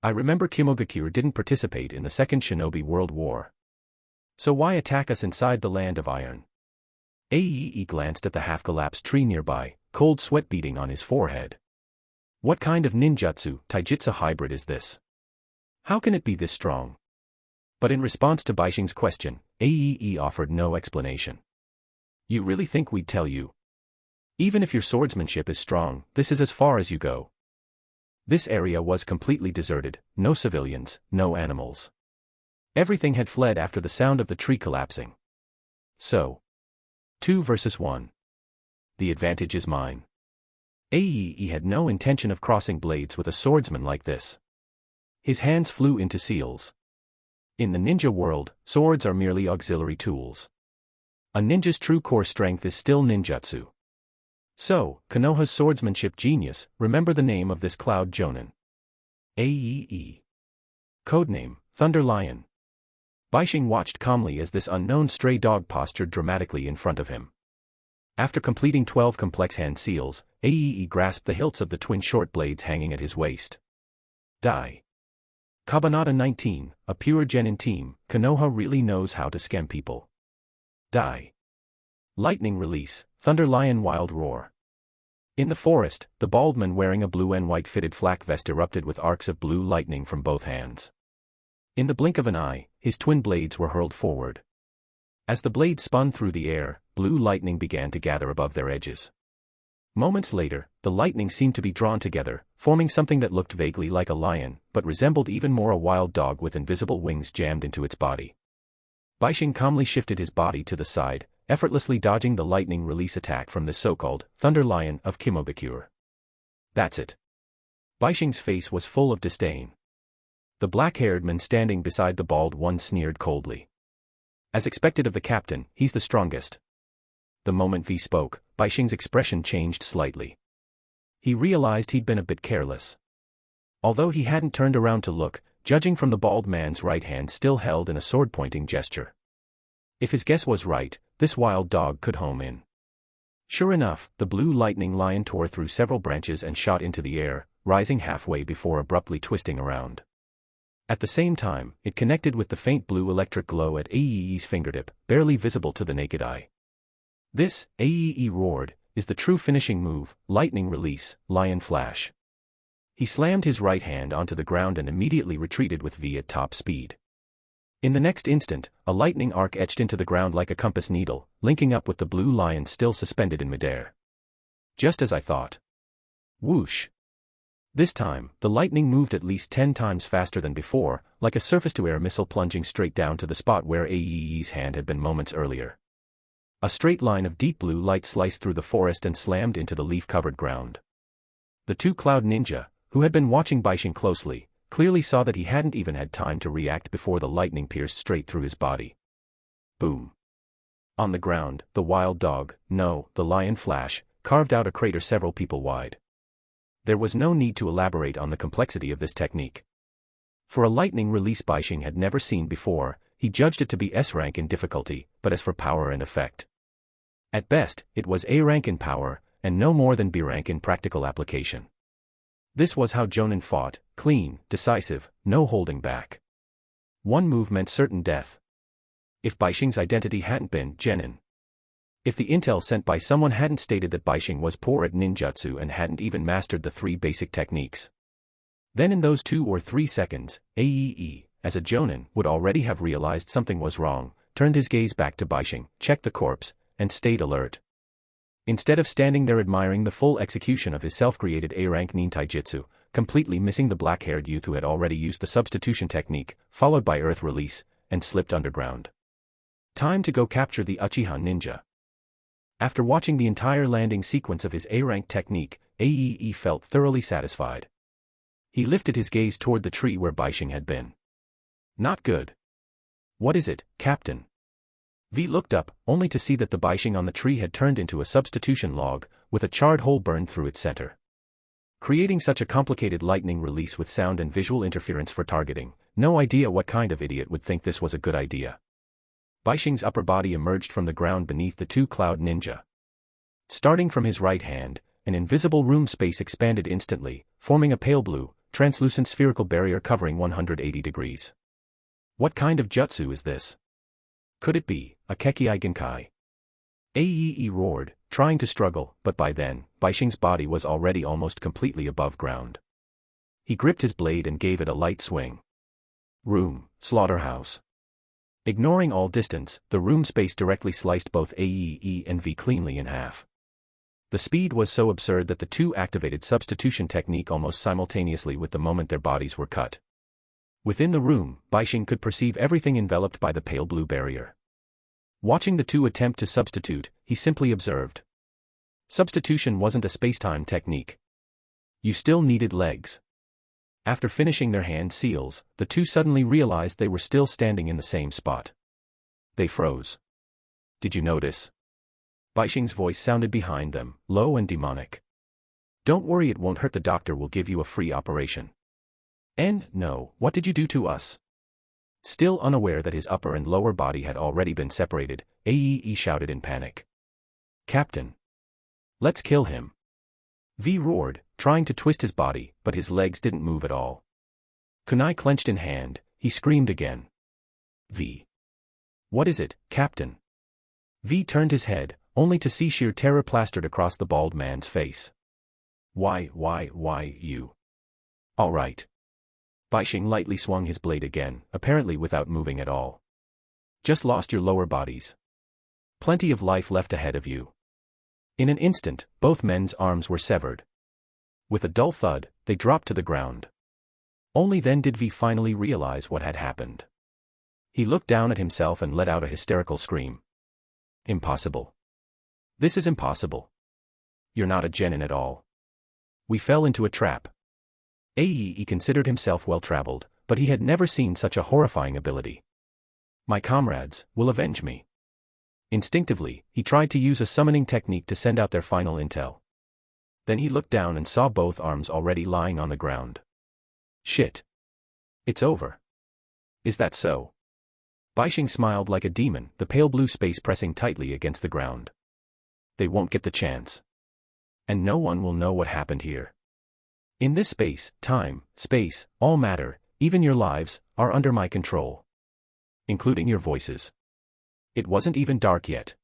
I remember Kimogakure didn't participate in the Second Shinobi World War. So why attack us inside the Land of Iron? Ae glanced at the half-collapsed tree nearby, cold sweat beading on his forehead. What kind of ninjutsu, taijutsu hybrid is this? How can it be this strong? But in response to Bishing's question, Ae offered no explanation. You really think we'd tell you? Even if your swordsmanship is strong, this is as far as you go. This area was completely deserted, no civilians, no animals. Everything had fled after the sound of the tree collapsing. So, 2 versus 1. The advantage is mine. Ae had no intention of crossing blades with a swordsman like this. His hands flew into seals. In the ninja world, swords are merely auxiliary tools. A ninja's true core strength is still ninjutsu. So, Konoha's swordsmanship genius, remember the name of this cloud Jonin. Ae. Codename, Thunder Lion. Bishing watched calmly as this unknown stray dog postured dramatically in front of him. After completing 12 complex hand seals, Ae grasped the hilts of the twin short blades hanging at his waist. Die. Kabanata 19, a pure Genin team, Konoha really knows how to scam people. Die. Lightning release, Thunder Lion Wild Roar. In the forest, the bald man wearing a blue and white fitted flak vest erupted with arcs of blue lightning from both hands. In the blink of an eye, his twin blades were hurled forward. As the blades spun through the air, blue lightning began to gather above their edges. Moments later, the lightning seemed to be drawn together, forming something that looked vaguely like a lion, but resembled even more a wild dog with invisible wings jammed into its body. Bishing calmly shifted his body to the side, effortlessly dodging the lightning release attack from the so-called Thunder Lion of Kimobukure. That's it. Bishing's face was full of disdain. The black-haired man standing beside the bald one sneered coldly. As expected of the captain, he's the strongest. The moment V spoke, Bishing's expression changed slightly. He realized he'd been a bit careless. Although he hadn't turned around to look, judging from the bald man's right hand still held in a sword-pointing gesture. If his guess was right, this wild dog could home in. Sure enough, the blue lightning lion tore through several branches and shot into the air, rising halfway before abruptly twisting around. At the same time, it connected with the faint blue electric glow at Ae's fingertip, barely visible to the naked eye. This, Ae roared, is the true finishing move, lightning release, lion flash. He slammed his right hand onto the ground and immediately retreated with V at top speed. In the next instant, a lightning arc etched into the ground like a compass needle, linking up with the blue lion still suspended in midair. Just as I thought. Whoosh. This time, the lightning moved at least 10 times faster than before, like a surface-to-air missile plunging straight down to the spot where Ae's hand had been moments earlier. A straight line of deep blue light sliced through the forest and slammed into the leaf-covered ground. The two Cloud Ninja, who had been watching Bishing closely, clearly saw that he hadn't even had time to react before the lightning pierced straight through his body. Boom. On the ground, the wild dog, no, the lion flash, carved out a crater several people wide. There was no need to elaborate on the complexity of this technique. For a lightning release Bishing had never seen before, he judged it to be S rank in difficulty, but as for power and effect. At best, it was A rank in power, and no more than B rank in practical application. This was how Jonin fought, clean, decisive, no holding back. One move meant certain death. If Bishing's identity hadn't been jennin. If the intel sent by someone hadn't stated that Bishing was poor at ninjutsu and hadn't even mastered the 3 basic techniques. Then in those 2 or 3 seconds, Ae, as a Jonin, would already have realized something was wrong, turned his gaze back to Bishing, checked the corpse, and stayed alert. Instead of standing there admiring the full execution of his self-created A-rank nin taijutsu, completely missing the black-haired youth who had already used the substitution technique, followed by earth release, and slipped underground. Time to go capture the Uchiha ninja. After watching the entire landing sequence of his A-rank technique, Ae felt thoroughly satisfied. He lifted his gaze toward the tree where Bishing had been. Not good. What is it, Captain? V looked up, only to see that the Bishing on the tree had turned into a substitution log, with a charred hole burned through its center. Creating such a complicated lightning release with sound and visual interference for targeting, no idea what kind of idiot would think this was a good idea. Bishing's upper body emerged from the ground beneath the 2 Cloud Ninja. Starting from his right hand, an invisible room space expanded instantly, forming a pale blue, translucent spherical barrier covering 180 degrees. What kind of jutsu is this? Could it be a Kekkei Genkai? Ae roared, trying to struggle, but by then, Bishing's body was already almost completely above ground. He gripped his blade and gave it a light swing. Room, slaughterhouse. Ignoring all distance, the room space directly sliced both Ae and V cleanly in half. The speed was so absurd that the 2 activated substitution technique almost simultaneously with the moment their bodies were cut. Within the room, Bishing could perceive everything enveloped by the pale blue barrier. Watching the 2 attempt to substitute, he simply observed. Substitution wasn't a space-time technique. You still needed legs. After finishing their hand seals, the two suddenly realized they were still standing in the same spot. They froze. Did you notice? Bishing's voice sounded behind them, low and demonic. Don't worry, it won't hurt. The doctor will give you a free operation. And, no, what did you do to us? Still unaware that his upper and lower body had already been separated, Ae shouted in panic. Captain! Let's kill him! V roared, trying to twist his body, but his legs didn't move at all. Kunai clenched in hand, he screamed again. V. What is it, Captain? V turned his head, only to see sheer terror plastered across the bald man's face. Why, you? All right. Bishing lightly swung his blade again, apparently without moving at all. Just lost your lower bodies. Plenty of life left ahead of you. In an instant, both men's arms were severed. With a dull thud, they dropped to the ground. Only then did V finally realize what had happened. He looked down at himself and let out a hysterical scream. Impossible. This is impossible. You're not a jennin at all. We fell into a trap. Ae considered himself well-traveled, but he had never seen such a horrifying ability. My comrades will avenge me. Instinctively, he tried to use a summoning technique to send out their final intel. Then he looked down and saw both arms already lying on the ground. Shit. It's over. Is that so? Bishing smiled like a demon, the pale blue space pressing tightly against the ground. They won't get the chance. And no one will know what happened here. In this space, time, space, all matter, even your lives, are under my control. Including your voices. It wasn't even dark yet.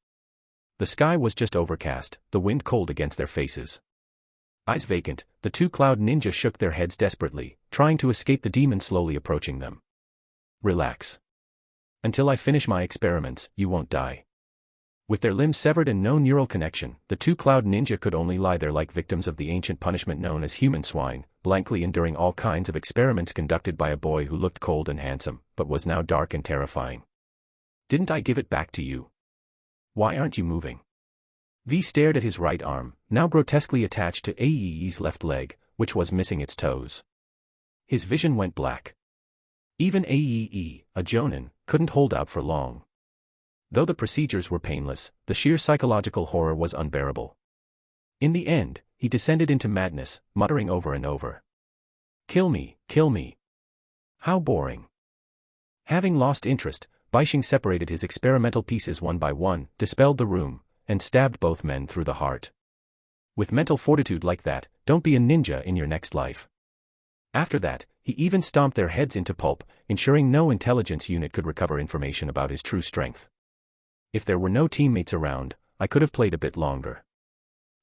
The sky was just overcast, the wind cold against their faces. Eyes vacant, the two cloud ninja shook their heads desperately, trying to escape the demon slowly approaching them. Relax. Until I finish my experiments, you won't die. With their limbs severed and no neural connection, the two cloud ninja could only lie there like victims of the ancient punishment known as human swine, blankly enduring all kinds of experiments conducted by a boy who looked cold and handsome, but was now dark and terrifying. Didn't I give it back to you? Why aren't you moving? V stared at his right arm, now grotesquely attached to Ae's left leg, which was missing its toes. His vision went black. Even Ae, a Jonin, couldn't hold out for long. Though the procedures were painless, the sheer psychological horror was unbearable. In the end, he descended into madness, muttering over and over. Kill me, kill me. How boring. Having lost interest, Bishing separated his experimental pieces one by one, dispelled the room, and stabbed both men through the heart. With mental fortitude like that, don't be a ninja in your next life. After that, he even stomped their heads into pulp, ensuring no intelligence unit could recover information about his true strength. If there were no teammates around, I could have played a bit longer.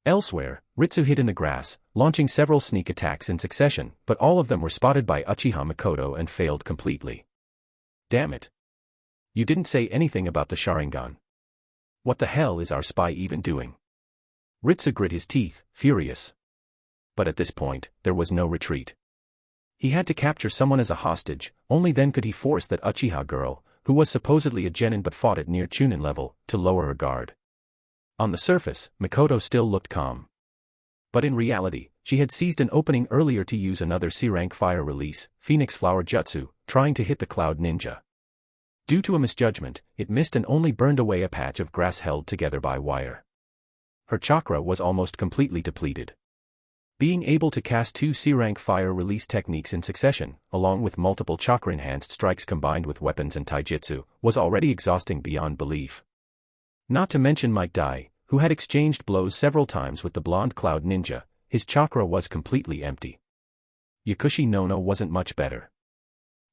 Elsewhere, Ritsu hid in the grass, launching several sneak attacks in succession, but all of them were spotted by Uchiha Makoto and failed completely. Damn it. You didn't say anything about the Sharingan. What the hell is our spy even doing? Ritsu grit his teeth, furious. But at this point, there was no retreat. He had to capture someone as a hostage, only then could he force that Uchiha girl, who was supposedly a jennin but fought at near Chunin level, to lower her guard. On the surface, Makoto still looked calm. But in reality, she had seized an opening earlier to use another C-rank fire release, Phoenix Flower Jutsu, trying to hit the Cloud Ninja. Due to a misjudgment, it missed and only burned away a patch of grass held together by wire. Her chakra was almost completely depleted. Being able to cast two C-rank fire release techniques in succession, along with multiple chakra-enhanced strikes combined with weapons and taijutsu, was already exhausting beyond belief. Not to mention Might Dai, who had exchanged blows several times with the blonde Cloud Ninja, his chakra was completely empty. Yakushi Nono wasn't much better.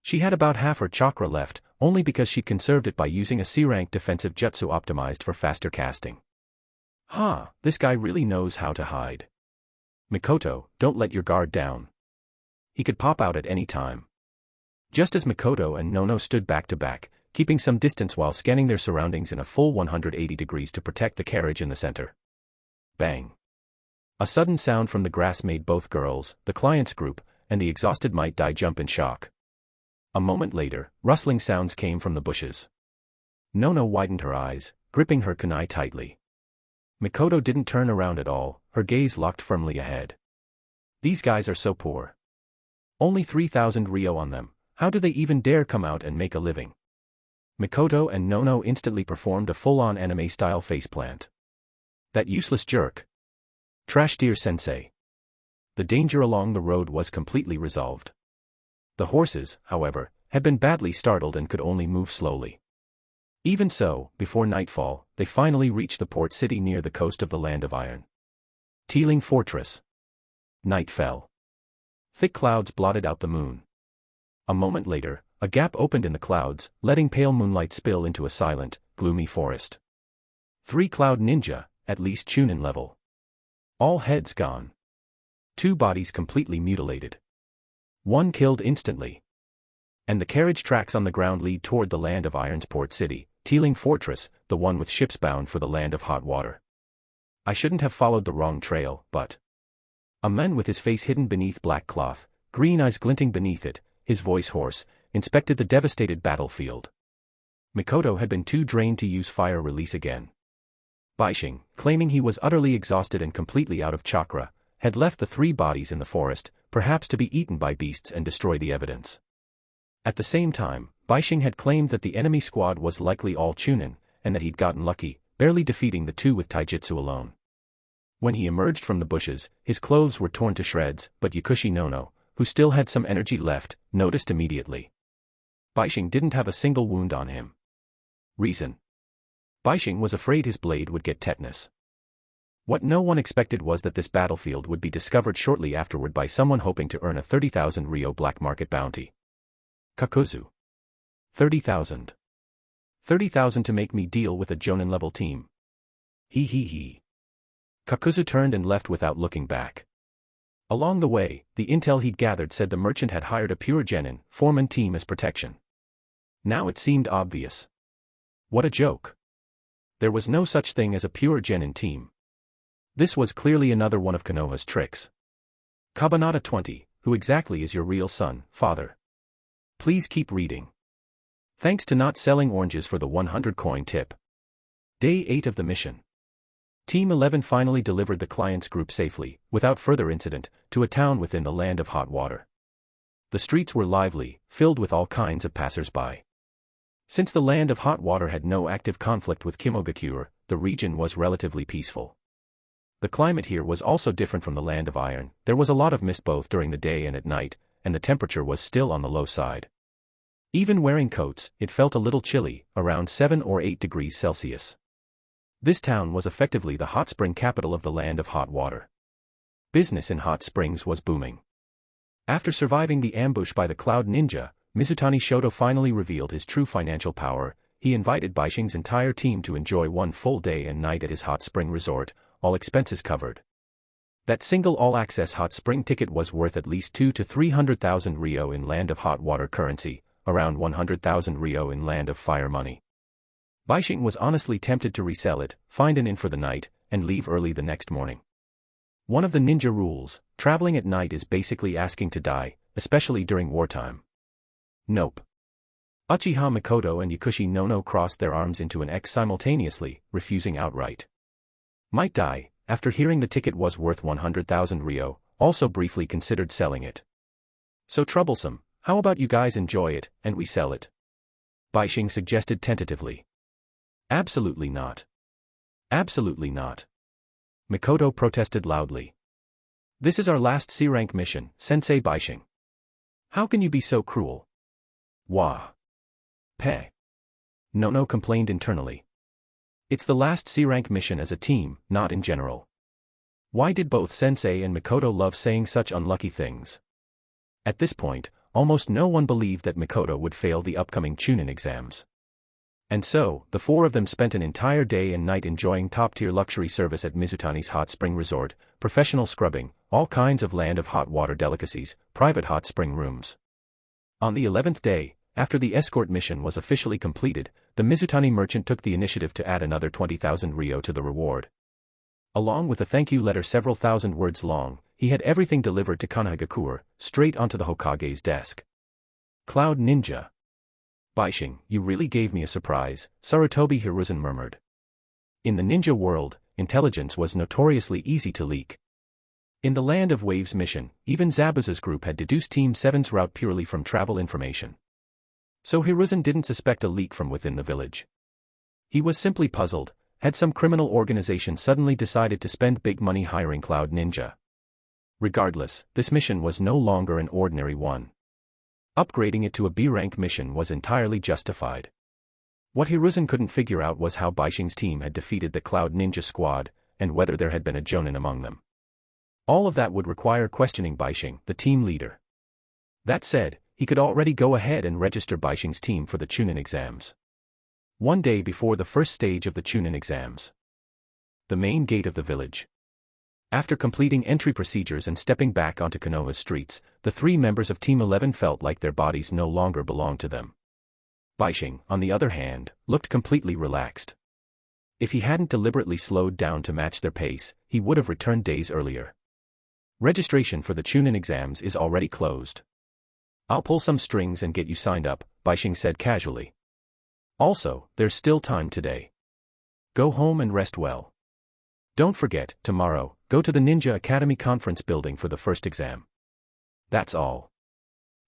She had about half her chakra left, only because she conserved it by using a C-rank defensive jutsu optimized for faster casting. This guy really knows how to hide. Makoto, don't let your guard down. He could pop out at any time. Just as Makoto and Nono stood back to back, keeping some distance while scanning their surroundings in a full 180 degrees to protect the carriage in the center. Bang. A sudden sound from the grass made both girls, the client's group, and the exhausted Might Dai jump in shock. A moment later, rustling sounds came from the bushes. Nono widened her eyes, gripping her kunai tightly. Mikoto didn't turn around at all, her gaze locked firmly ahead. These guys are so poor. Only 3,000 ryo on them, how do they even dare come out and make a living? Mikoto and Nono instantly performed a full-on anime-style faceplant. That useless jerk. Trash dear sensei. The danger along the road was completely resolved. The horses, however, had been badly startled and could only move slowly. Even so, before nightfall, they finally reached the port city near the coast of the Land of Iron. Teeling Fortress. Night fell. Thick clouds blotted out the moon. A moment later, a gap opened in the clouds, letting pale moonlight spill into a silent, gloomy forest. 3 cloud ninja, at least Chunin level. All heads gone. 2 bodies completely mutilated. 1 killed instantly. And the carriage tracks on the ground lead toward the Land of Iron's port city, Teeling Fortress, the one with ships bound for the Land of Hot Water. I shouldn't have followed the wrong trail, but... A man with his face hidden beneath black cloth, green eyes glinting beneath it, his voice hoarse, inspected the devastated battlefield. Mikoto had been too drained to use fire release again. Bishing, claiming he was utterly exhausted and completely out of chakra, had left the 3 bodies in the forest, perhaps to be eaten by beasts and destroy the evidence. At the same time, Bishing had claimed that the enemy squad was likely all Chunin, and that he'd gotten lucky, barely defeating the 2 with taijutsu alone. When he emerged from the bushes, his clothes were torn to shreds, but Yakushi Nono, who still had some energy left, noticed immediately. Bishing didn't have a single wound on him. Reason? Bishing was afraid his blade would get tetanus. What no one expected was that this battlefield would be discovered shortly afterward by someone hoping to earn a 30,000 ryo black market bounty. Kakuzu. 30,000. 30,000 to make me deal with a Jonin level team. He. Kakuzu turned and left without looking back. Along the way, the intel he'd gathered said the merchant had hired a pure Genin, foreman team as protection. Now it seemed obvious. What a joke. There was no such thing as a pure Genin team. This was clearly another one of Konoha's tricks. Kabanata 20, who exactly is your real son, father? Please keep reading. Thanks to not selling oranges for the 100 coin tip. Day 8 of the mission. Team 11 finally delivered the client's group safely, without further incident, to a town within the Land of Hot Water. The streets were lively, filled with all kinds of passers-by. Since the Land of Hot Water had no active conflict with Kimogakure, the region was relatively peaceful. The climate here was also different from the Land of Iron. There was a lot of mist both during the day and at night, and the temperature was still on the low side. Even wearing coats, it felt a little chilly, around 7 or 8 degrees Celsius. This town was effectively the hot spring capital of the Land of Hot Water. Business in hot springs was booming. After surviving the ambush by the Cloud Ninja, Mizutani Shoto finally revealed his true financial power. He invited Bishing's entire team to enjoy one full day and night at his hot spring resort, all expenses covered. That single all-access hot spring ticket was worth at least 200,000 to 300,000 ryo in Land of Hot Water currency, around 100,000 ryo in Land of Fire money. Bishing was honestly tempted to resell it, find an inn for the night, and leave early the next morning. One of the ninja rules, traveling at night is basically asking to die, especially during wartime. Nope. Uchiha Mikoto and Yakushi Nono crossed their arms into an X simultaneously, refusing outright. Might die, after hearing the ticket was worth 100,000 ryo, also briefly considered selling it. So troublesome, how about you guys enjoy it, and we sell it? Bishing suggested tentatively. Absolutely not. Absolutely not. Mikoto protested loudly. This is our last C-rank mission, Sensei Bishing. How can you be so cruel? Wah. Peh. Nono complained internally. It's the last C-rank mission as a team, not in general. Why did both Sensei and Mikoto love saying such unlucky things? At this point, almost no one believed that Mikoto would fail the upcoming Chunin exams. And so, the 4 of them spent an entire day and night enjoying top-tier luxury service at Mizutani's hot spring resort, professional scrubbing, all kinds of Land of Hot Water delicacies, private hot spring rooms. On the 11th day, after the escort mission was officially completed, the Mizutani merchant took the initiative to add another 20,000 ryo to the reward. Along with a thank you letter several thousand words long, he had everything delivered to Konoha straight onto the Hokage's desk. Cloud Ninja. Bishing, you really gave me a surprise, Sarutobi Hiruzen murmured. In the ninja world, intelligence was notoriously easy to leak. In the Land of Waves mission, even Zabuza's group had deduced Team 7's route purely from travel information. So Hiruzen didn't suspect a leak from within the village. He was simply puzzled. Had some criminal organization suddenly decided to spend big money hiring Cloud Ninja? Regardless, this mission was no longer an ordinary one. Upgrading it to a B-rank mission was entirely justified. What Hiruzen couldn't figure out was how Bishing's team had defeated the Cloud Ninja squad, and whether there had been a Jonin among them. All of that would require questioning Bishing, the team leader. That said, he could already go ahead and register Bishing's team for the Chunin exams. One day before the first stage of the Chunin exams. The main gate of the village. After completing entry procedures and stepping back onto Konoha's streets, the 3 members of Team 11 felt like their bodies no longer belonged to them. Bishing, on the other hand, looked completely relaxed. If he hadn't deliberately slowed down to match their pace, he would have returned days earlier. Registration for the Chunin exams is already closed. I'll pull some strings and get you signed up, Bishing said casually. Also, there's still time today. Go home and rest well. Don't forget, tomorrow, go to the Ninja Academy conference building for the first exam. That's all.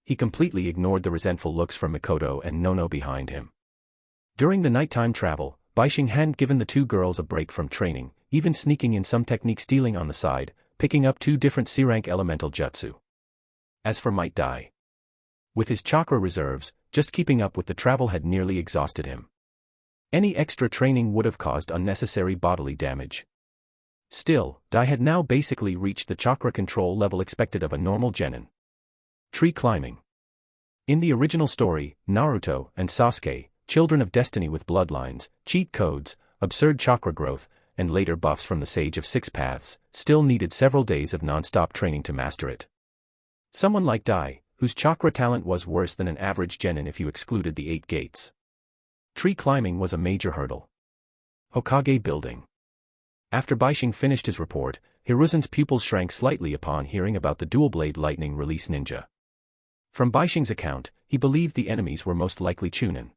He completely ignored the resentful looks from Mikoto and Nono behind him. During the nighttime travel, Bishing hadn't given the 2 girls a break from training, even sneaking in some technique stealing on the side, picking up 2 different C-rank elemental jutsu. As for Might Dai. With his chakra reserves, just keeping up with the travel had nearly exhausted him. Any extra training would have caused unnecessary bodily damage. Still, Dai had now basically reached the chakra control level expected of a normal jennin. Tree climbing. In the original story, Naruto and Sasuke, children of destiny with bloodlines, cheat codes, absurd chakra growth, and later buffs from the Sage of 6 Paths, still needed several days of non-stop training to master it. Someone like Dai, whose chakra talent was worse than an average jennin if you excluded the 8 gates. Tree climbing was a major hurdle. Hokage building. After Bishing finished his report, Hiruzen's pupils shrank slightly upon hearing about the dual-blade lightning release ninja. From Bishing's account, he believed the enemies were most likely Chunin.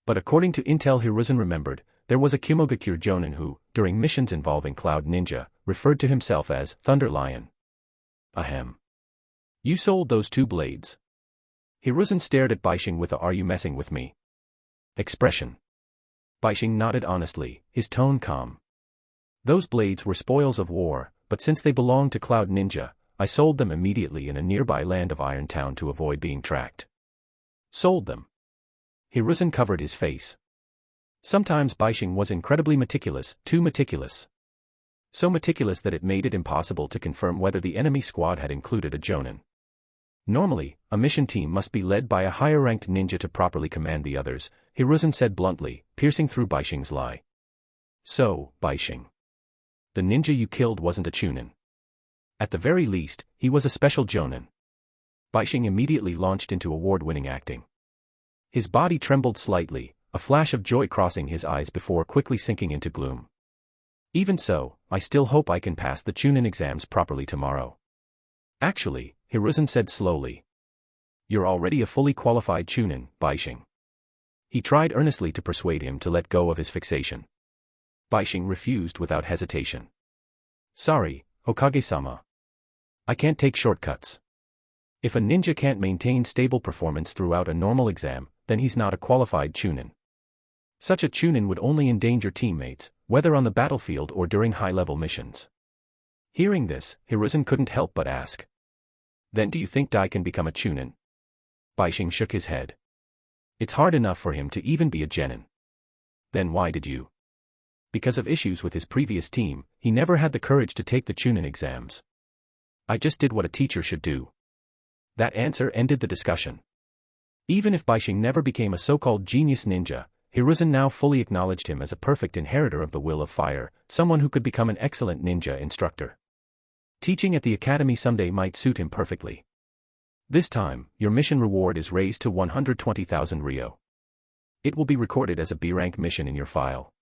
But according to intel Hiruzen remembered, there was a Kumogakure Jonin who, during missions involving Cloud Ninja, referred to himself as Thunder Lion. Ahem. You sold those 2 blades. Hiruzen stared at Bishing with a "Are you messing with me?" expression. Bishing nodded honestly, his tone calm. Those blades were spoils of war, but since they belonged to Cloud Ninja, I sold them immediately in a nearby land of Iron Town to avoid being tracked. Sold them. Hiruzen covered his face. Sometimes Bishing was incredibly meticulous, too meticulous. So meticulous that it made it impossible to confirm whether the enemy squad had included a Jonin. Normally, a mission team must be led by a higher-ranked ninja to properly command the others, Hiruzen said bluntly, piercing through Bishing's lie. So, Bishing. The ninja you killed wasn't a Chunin. At the very least, he was a special Jonin. Bishing immediately launched into award-winning acting. His body trembled slightly, a flash of joy crossing his eyes before quickly sinking into gloom. Even so, I still hope I can pass the Chunin exams properly tomorrow. Actually, Hiruzen said slowly. You're already a fully qualified Chunin, Bishing. He tried earnestly to persuade him to let go of his fixation. Bishing refused without hesitation. Sorry, Hokage-sama. I can't take shortcuts. If a ninja can't maintain stable performance throughout a normal exam, then he's not a qualified Chunin. Such a Chunin would only endanger teammates, whether on the battlefield or during high-level missions. Hearing this, Hiruzen couldn't help but ask. Then do you think Dai can become a Chunin? Bishing shook his head. It's hard enough for him to even be a Genin. Then why did you? Because of issues with his previous team, he never had the courage to take the Chunin exams. I just did what a teacher should do. That answer ended the discussion. Even if Bishing never became a so-called genius ninja, Hiruzen now fully acknowledged him as a perfect inheritor of the will of fire, someone who could become an excellent ninja instructor. Teaching at the academy someday might suit him perfectly. This time, your mission reward is raised to 120,000 Ryo. It will be recorded as a B-rank mission in your file.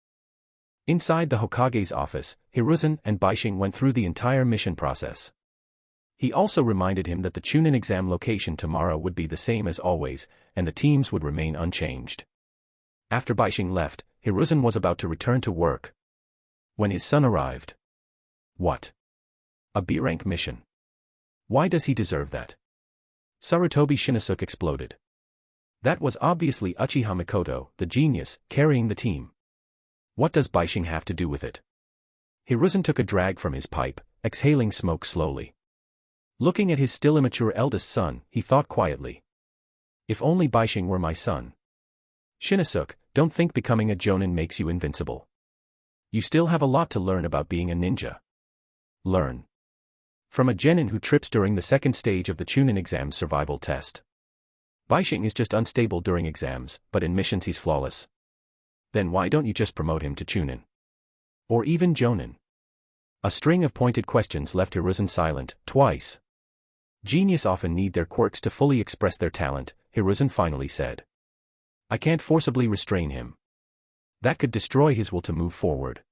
Inside the Hokage's office, Hiruzen and Bishing went through the entire mission process. He also reminded him that the Chunin exam location tomorrow would be the same as always, and the teams would remain unchanged. After Bishing left, Hiruzen was about to return to work. When his son arrived. What? A B-rank mission. Why does he deserve that? Sarutobi Shinosuke exploded. That was obviously Uchiha Mikoto, the genius, carrying the team. What does Bishing have to do with it? Hiruzen took a drag from his pipe, exhaling smoke slowly. Looking at his still immature eldest son, he thought quietly. If only Bishing were my son. Shinosuke, don't think becoming a jonin makes you invincible. You still have a lot to learn about being a ninja. Learn. From a jennin who trips during the second stage of the Chunin exam survival test. Bishing is just unstable during exams, but in missions he's flawless. Then why don't you just promote him to Chunin? Or even jonin? A string of pointed questions left Hiruzen silent, twice. Genius often need their quirks to fully express their talent, Hiruzen finally said. I can't forcibly restrain him. That could destroy his will to move forward.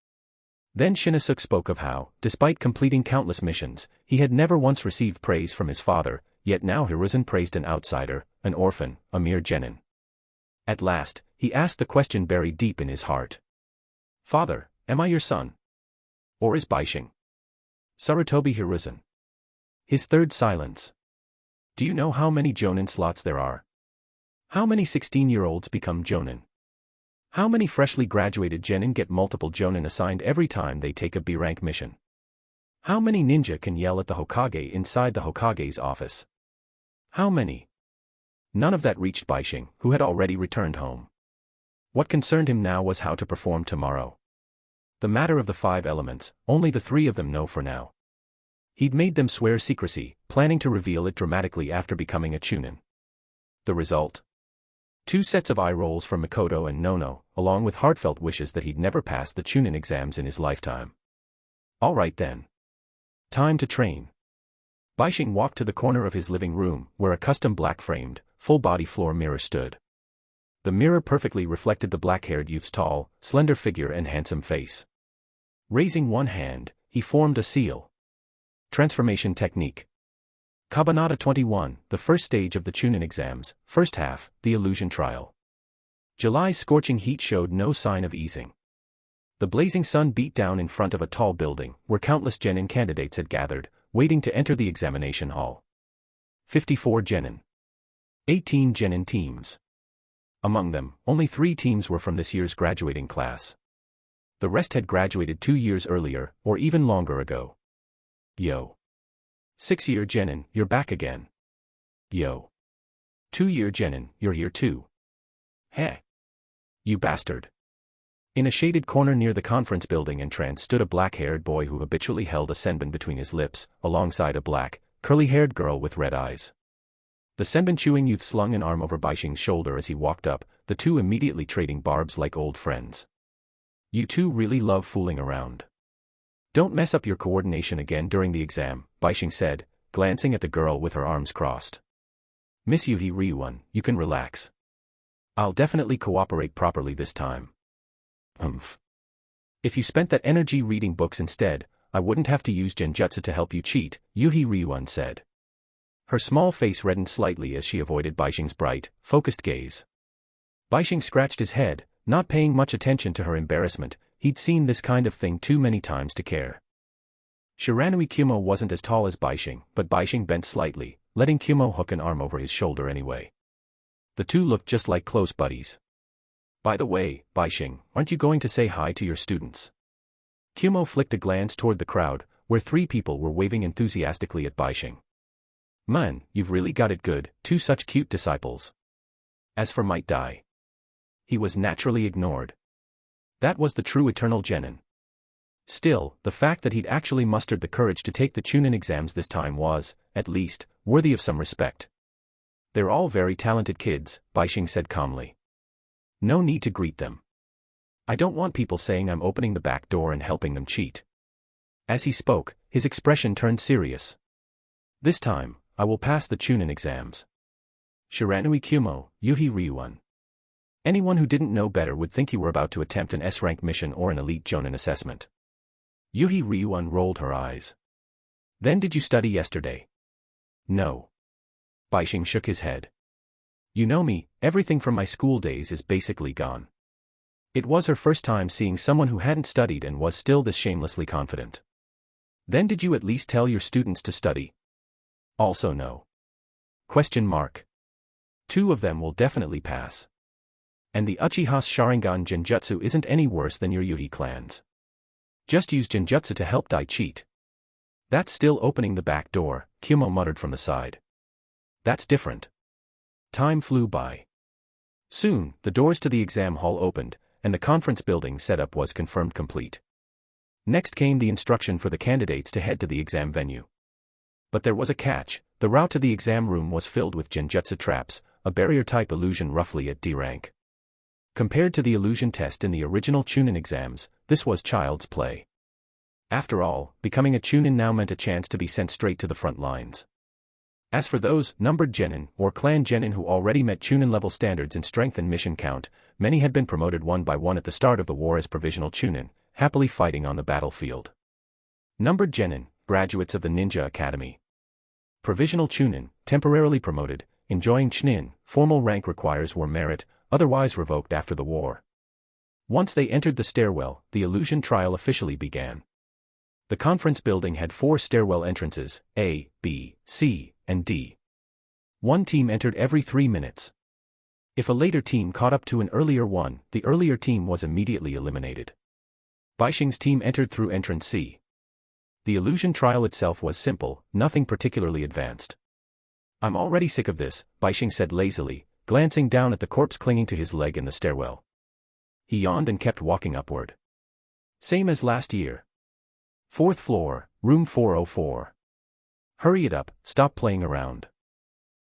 Then Shinosuke spoke of how, despite completing countless missions, he had never once received praise from his father, yet now Hiruzen praised an outsider, an orphan, a mere jennin. At last, he asked the question buried deep in his heart. Father, am I your son? Or is Bishing? Sarutobi Hiruzen. His third silence. Do you know how many jonin slots there are? How many 16-year-olds become jonin? How many freshly graduated genin get multiple jonin assigned every time they take a B-rank mission? How many ninja can yell at the Hokage inside the Hokage's office? How many? None of that reached Bishing, who had already returned home. What concerned him now was how to perform tomorrow. The matter of the 5 elements, only the 3 of them know for now. He'd made them swear secrecy, planning to reveal it dramatically after becoming a Chunin. The result? 2 sets of eye rolls from Mikoto and Nono, along with heartfelt wishes that he'd never pass the Chunin exams in his lifetime. All right then. Time to train. Bishing walked to the corner of his living room, where a custom black-framed, full-body floor mirror stood. The mirror perfectly reflected the black-haired youth's tall, slender figure and handsome face. Raising one hand, he formed a seal. Transformation technique. Kabanata 21, the first stage of the Chunin exams, first half, the illusion trial. July's scorching heat showed no sign of easing. The blazing sun beat down in front of a tall building, where countless genin candidates had gathered, waiting to enter the examination hall. 54 genin. 18 genin teams. Among them, only 3 teams were from this year's graduating class. The rest had graduated 2 years earlier, or even longer ago. Yo. 6-year genin, you're back again. Yo. 2-year genin, you're here too. Heh. You bastard. In a shaded corner near the conference building entrance stood a black-haired boy who habitually held a senbon between his lips, alongside a black, curly-haired girl with red eyes. The senbon-chewing youth slung an arm over Bishing's shoulder as he walked up, the two immediately trading barbs like old friends. You two really love fooling around. Don't mess up your coordination again during the exam, Bishing said, glancing at the girl with her arms crossed. Miss Yuhi Ryuan, you can relax. I'll definitely cooperate properly this time. If you spent that energy reading books instead, I wouldn't have to use genjutsu to help you cheat, Yuhi Ryuan said. Her small face reddened slightly as she avoided Bishing's bright, focused gaze. Bishing scratched his head, not paying much attention to her embarrassment. He'd seen this kind of thing too many times to care. Shiranui Kumo wasn't as tall as Bishing, but Bishing bent slightly, letting Kumo hook an arm over his shoulder anyway. The two looked just like close buddies. By the way, Bishing, aren't you going to say hi to your students? Kumo flicked a glance toward the crowd, where 3 people were waving enthusiastically at Bishing. Man, you've really got it good, 2 such cute disciples. As for Might Dai, he was naturally ignored. That was the true eternal genin. Still, the fact that he'd actually mustered the courage to take the Chunin exams this time was, at least, worthy of some respect. They're all very talented kids, Bishing said calmly. No need to greet them. I don't want people saying I'm opening the back door and helping them cheat. As he spoke, his expression turned serious. This time, I will pass the Chunin exams. Shiranui Kumo, Yuhi Ryuan. Anyone who didn't know better would think you were about to attempt an S-rank mission or an elite jonin assessment. Yuhi Ryuan rolled her eyes. Then did you study yesterday? No. Bishing shook his head. You know me, everything from my school days is basically gone. It was her first time seeing someone who hadn't studied and was still this shamelessly confident. Then did you at least tell your students to study? Also no. Question mark. 2 of them will definitely pass. And the Uchiha's Sharingan Genjutsu isn't any worse than your Yuhi clan's. Just use Genjutsu to help Dai cheat. That's still opening the back door, Kyumo muttered from the side. That's different. Time flew by. Soon, the doors to the exam hall opened, and the conference building setup was confirmed complete. Next came the instruction for the candidates to head to the exam venue. But there was a catch: the route to the exam room was filled with Genjutsu traps, a barrier-type illusion roughly at D rank. Compared to the illusion test in the original Chunin exams, this was child's play. After all, becoming a Chunin now meant a chance to be sent straight to the front lines. As for those numbered jennin, or clan jennin who already met Chunin-level standards in strength and mission count, many had been promoted one by one at the start of the war as provisional Chunin, happily fighting on the battlefield. Numbered jennin, graduates of the Ninja Academy. Provisional Chunin, temporarily promoted, enjoying Chunin, formal rank requires war merit, otherwise revoked after the war. Once they entered the stairwell, the illusion trial officially began. The conference building had 4 stairwell entrances, A, B, C, and D. One team entered every 3 minutes. If a later team caught up to an earlier one, the earlier team was immediately eliminated. Bishing's team entered through entrance C. The illusion trial itself was simple, nothing particularly advanced. I'm already sick of this, Bishing said lazily, glancing down at the corpse clinging to his leg in the stairwell. He yawned and kept walking upward. Same as last year. 4th floor, room 404. Hurry it up, stop playing around.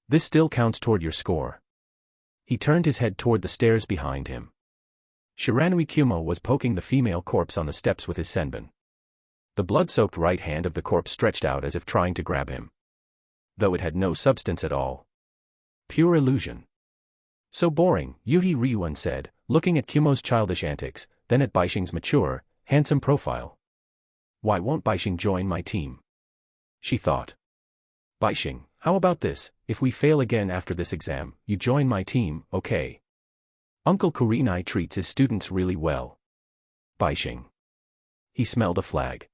This still counts toward your score. He turned his head toward the stairs behind him. Shiranui Kyumo was poking the female corpse on the steps with his senbon. The blood-soaked right hand of the corpse stretched out as if trying to grab him. Though it had no substance at all. Pure illusion. So boring, Yuhi Ryuan said, looking at Kyumo's childish antics, then at Bishing's mature, handsome profile. Why won't Bishing join my team? She thought. Bishing, how about this, if we fail again after this exam, you join my team, okay? Uncle Kurenai treats his students really well. Bishing. He smelled a flag.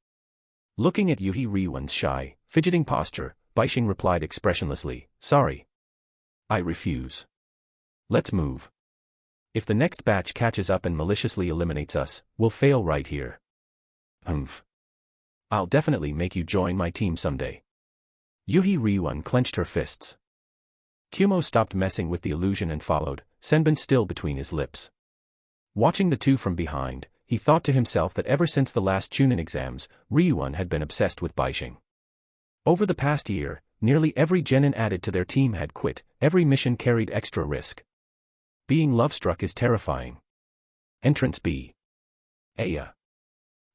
Looking at Yuhi Ryuan's shy, fidgeting posture, Bishing replied expressionlessly, sorry. I refuse. Let's move. If the next batch catches up and maliciously eliminates us, we'll fail right here. I'll definitely make you join my team someday. Yuhi Ryuan clenched her fists. Kyumo stopped messing with the illusion and followed, senbon still between his lips. Watching the two from behind, he thought to himself that ever since the last Chunin exams, Ryuan had been obsessed with Bishing. Over the past year, nearly every genin added to their team had quit, every mission carried extra risk. Being love-struck is terrifying. Entrance B. Aya.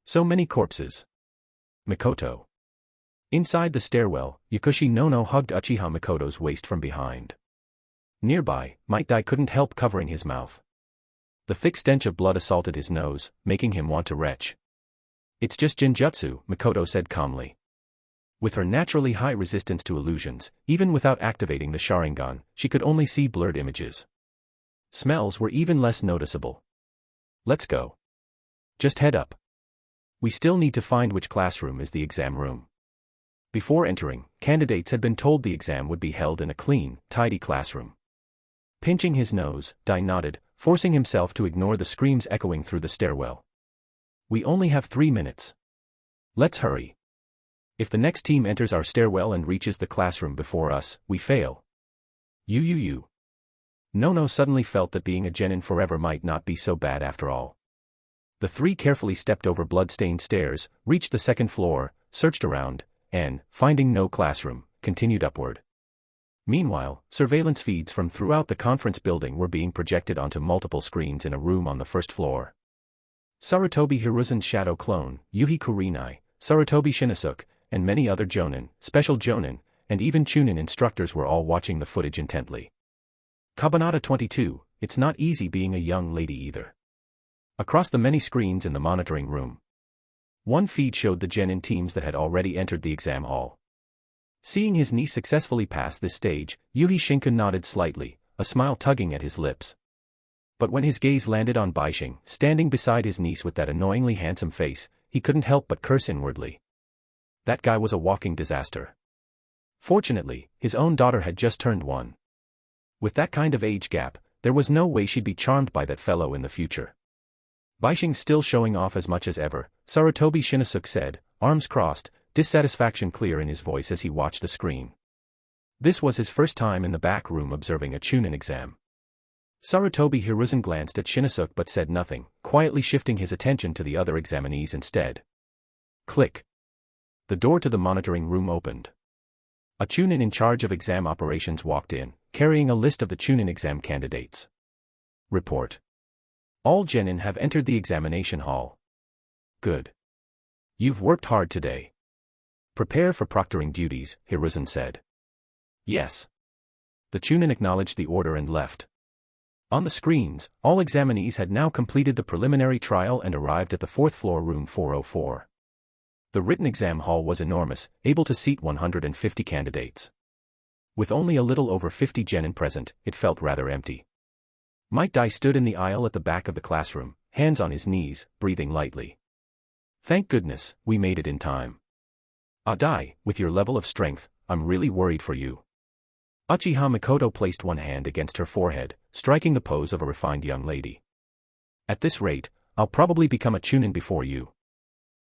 So many corpses. Mikoto. Inside the stairwell, Yakushi Nono hugged Uchiha Mikoto's waist from behind. Nearby, Might Dai couldn't help covering his mouth. The thick stench of blood assaulted his nose, making him want to retch. It's just Genjutsu, Mikoto said calmly. With her naturally high resistance to illusions, even without activating the Sharingan, she could only see blurred images. Smells were even less noticeable. Let's go. Just head up. We still need to find which classroom is the exam room. Before entering, candidates had been told the exam would be held in a clean, tidy classroom. Pinching his nose, Dai nodded, forcing himself to ignore the screams echoing through the stairwell. We only have 3 minutes. Let's hurry. If the next team enters our stairwell and reaches the classroom before us, we fail. You. Nono suddenly felt that being a genin forever might not be so bad after all. The 3 carefully stepped over blood-stained stairs, reached the 2nd floor, searched around, and, finding no classroom, continued upward. Meanwhile, surveillance feeds from throughout the conference building were being projected onto multiple screens in a room on the 1st floor. Sarutobi Hiruzen's shadow clone, Yuhi Kurenai, Sarutobi Shinosuke, and many other jonin, special jonin, and even Chunin instructors were all watching the footage intently. Kabanata 22, it's not easy being a young lady either. Across the many screens in the monitoring room, one feed showed the genin teams that had already entered the exam hall. Seeing his niece successfully pass this stage, Yuhi Shinku nodded slightly, a smile tugging at his lips. But when his gaze landed on Bishing, standing beside his niece with that annoyingly handsome face, he couldn't help but curse inwardly. That guy was a walking disaster. Fortunately, his own daughter had just turned 1. With that kind of age gap, there was no way she'd be charmed by that fellow in the future. Bishing still showing off as much as ever, Sarutobi Shinosuke said, arms crossed, dissatisfaction clear in his voice as he watched the screen. This was his first time in the back room observing a Chunin exam. Sarutobi Hiruzen glanced at Shinosuke but said nothing, quietly shifting his attention to the other examinees instead. Click. The door to the monitoring room opened. A Chunin in charge of exam operations walked in, carrying a list of the Chunin exam candidates. Report. All jennin have entered the examination hall. Good. You've worked hard today. Prepare for proctoring duties, Hiruzen said. Yes. The Chunin acknowledged the order and left. On the screens, all examinees had now completed the preliminary trial and arrived at the 4th floor room 404. The written exam hall was enormous, able to seat 150 candidates. With only a little over 50 jennin present, it felt rather empty. Might Dai stood in the aisle at the back of the classroom, hands on his knees, breathing lightly. Thank goodness, we made it in time. Dai, with your level of strength, I'm really worried for you. Uchiha Mikoto placed one hand against her forehead, striking the pose of a refined young lady. At this rate, I'll probably become a Chunin before you.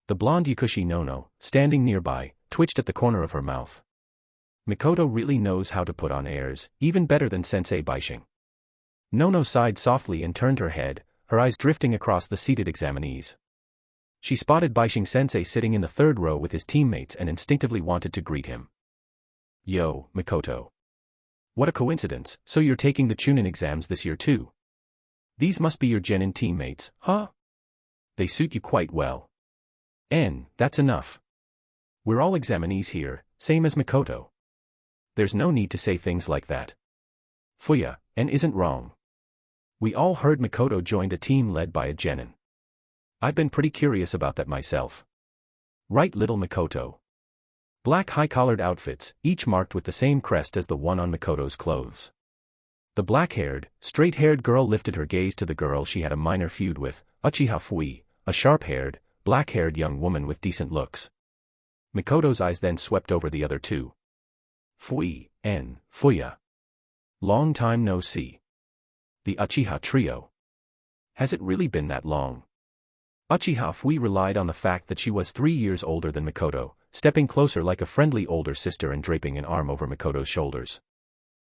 The blonde Yukushi Nono, standing nearby, twitched at the corner of her mouth. Mikoto really knows how to put on airs, even better than Sensei Bishing. Nono sighed softly and turned her head, her eyes drifting across the seated examinees. She spotted Bishing Sensei sitting in the 3rd row with his teammates and instinctively wanted to greet him. Yo, Mikoto. What a coincidence, so you're taking the Chunin exams this year too. These must be your jennin teammates, huh? They suit you quite well. That's enough. We're all examinees here, same as Mikoto. There's no need to say things like that. Fuya, isn't wrong. We all heard Mikoto joined a team led by a jennin. I've been pretty curious about that myself. Right, little Mikoto? Black high-collared outfits, each marked with the same crest as the one on Mikoto's clothes. The black-haired, straight-haired girl lifted her gaze to the girl she had a minor feud with, Uchiha Fui, a sharp-haired, black-haired young woman with decent looks. Mikoto's eyes then swept over the other two. Fui, Fuya. Long time no see. The Uchiha trio. Has it really been that long? Uchiha Fui relied on the fact that she was 3 years older than Mikoto, stepping closer like a friendly older sister and draping an arm over Mikoto's shoulders.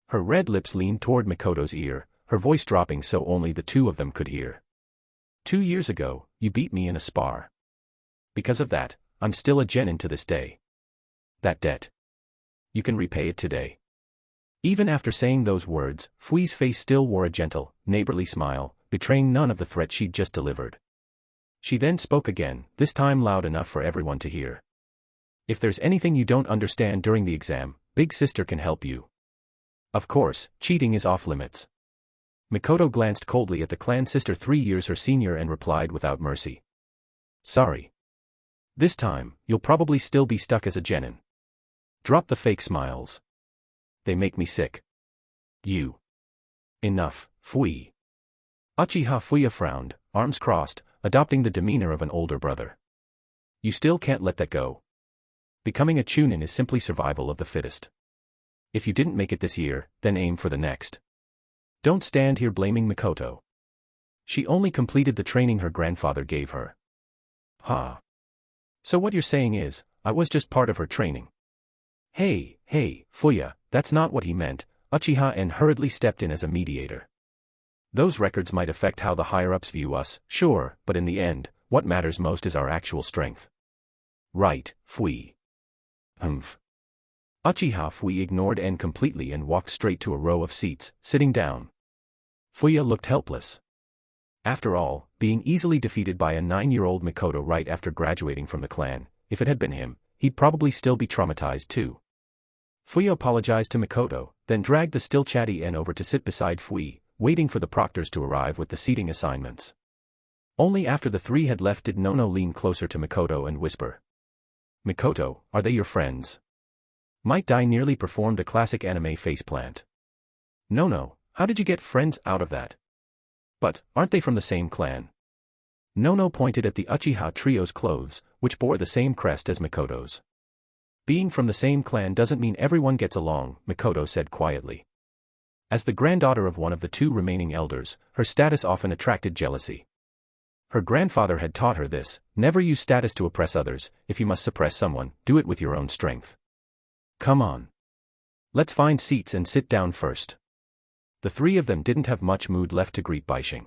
Her red lips leaned toward Mikoto's ear, her voice dropping so only the two of them could hear. 2 years ago, you beat me in a spar. Because of that, I'm still a jennin to this day. That debt. You can repay it today. Even after saying those words, Fui's face still wore a gentle, neighborly smile, betraying none of the threat she'd just delivered. She then spoke again, this time loud enough for everyone to hear. If there's anything you don't understand during the exam, Big Sister can help you. Of course, cheating is off limits. Mikoto glanced coldly at the clan sister 3 years her senior and replied without mercy. Sorry. This time, you'll probably still be stuck as a jennin. Drop the fake smiles. They make me sick. You. Enough, Fui. Uchiha Fuya frowned, arms crossed, adopting the demeanor of an older brother. You still can't let that go. Becoming a Chunin is simply survival of the fittest. If you didn't make it this year, then aim for the next. Don't stand here blaming Mikoto. She only completed the training her grandfather gave her. Ha. So what you're saying is, I was just part of her training. Hey, Fuya, that's not what he meant. Uchiha hurriedly stepped in as a mediator. Those records might affect how the higher-ups view us, sure, but in the end, what matters most is our actual strength. Right, Fui. Uchiha Fui ignored completely and walked straight to a row of seats, sitting down. Fuya looked helpless. After all, being easily defeated by a 9-year-old Mikoto right after graduating from the clan, if it had been him, he'd probably still be traumatized too. Fuya apologized to Mikoto, then dragged the still chatty over to sit beside Fui, waiting for the proctors to arrive with the seating assignments. Only after the three had left did Nono lean closer to Mikoto and whisper. Mikoto, are they your friends? Might Dai nearly performed a classic anime faceplant. Nono, how did you get friends out of that? But, aren't they from the same clan? Nono pointed at the Uchiha trio's clothes, which bore the same crest as Mikoto's. Being from the same clan doesn't mean everyone gets along, Mikoto said quietly. As the granddaughter of one of the two remaining elders, her status often attracted jealousy. Her grandfather had taught her this: never use status to oppress others. If you must suppress someone, do it with your own strength. Come on. Let's find seats and sit down first. The three of them didn't have much mood left to greet Bishing.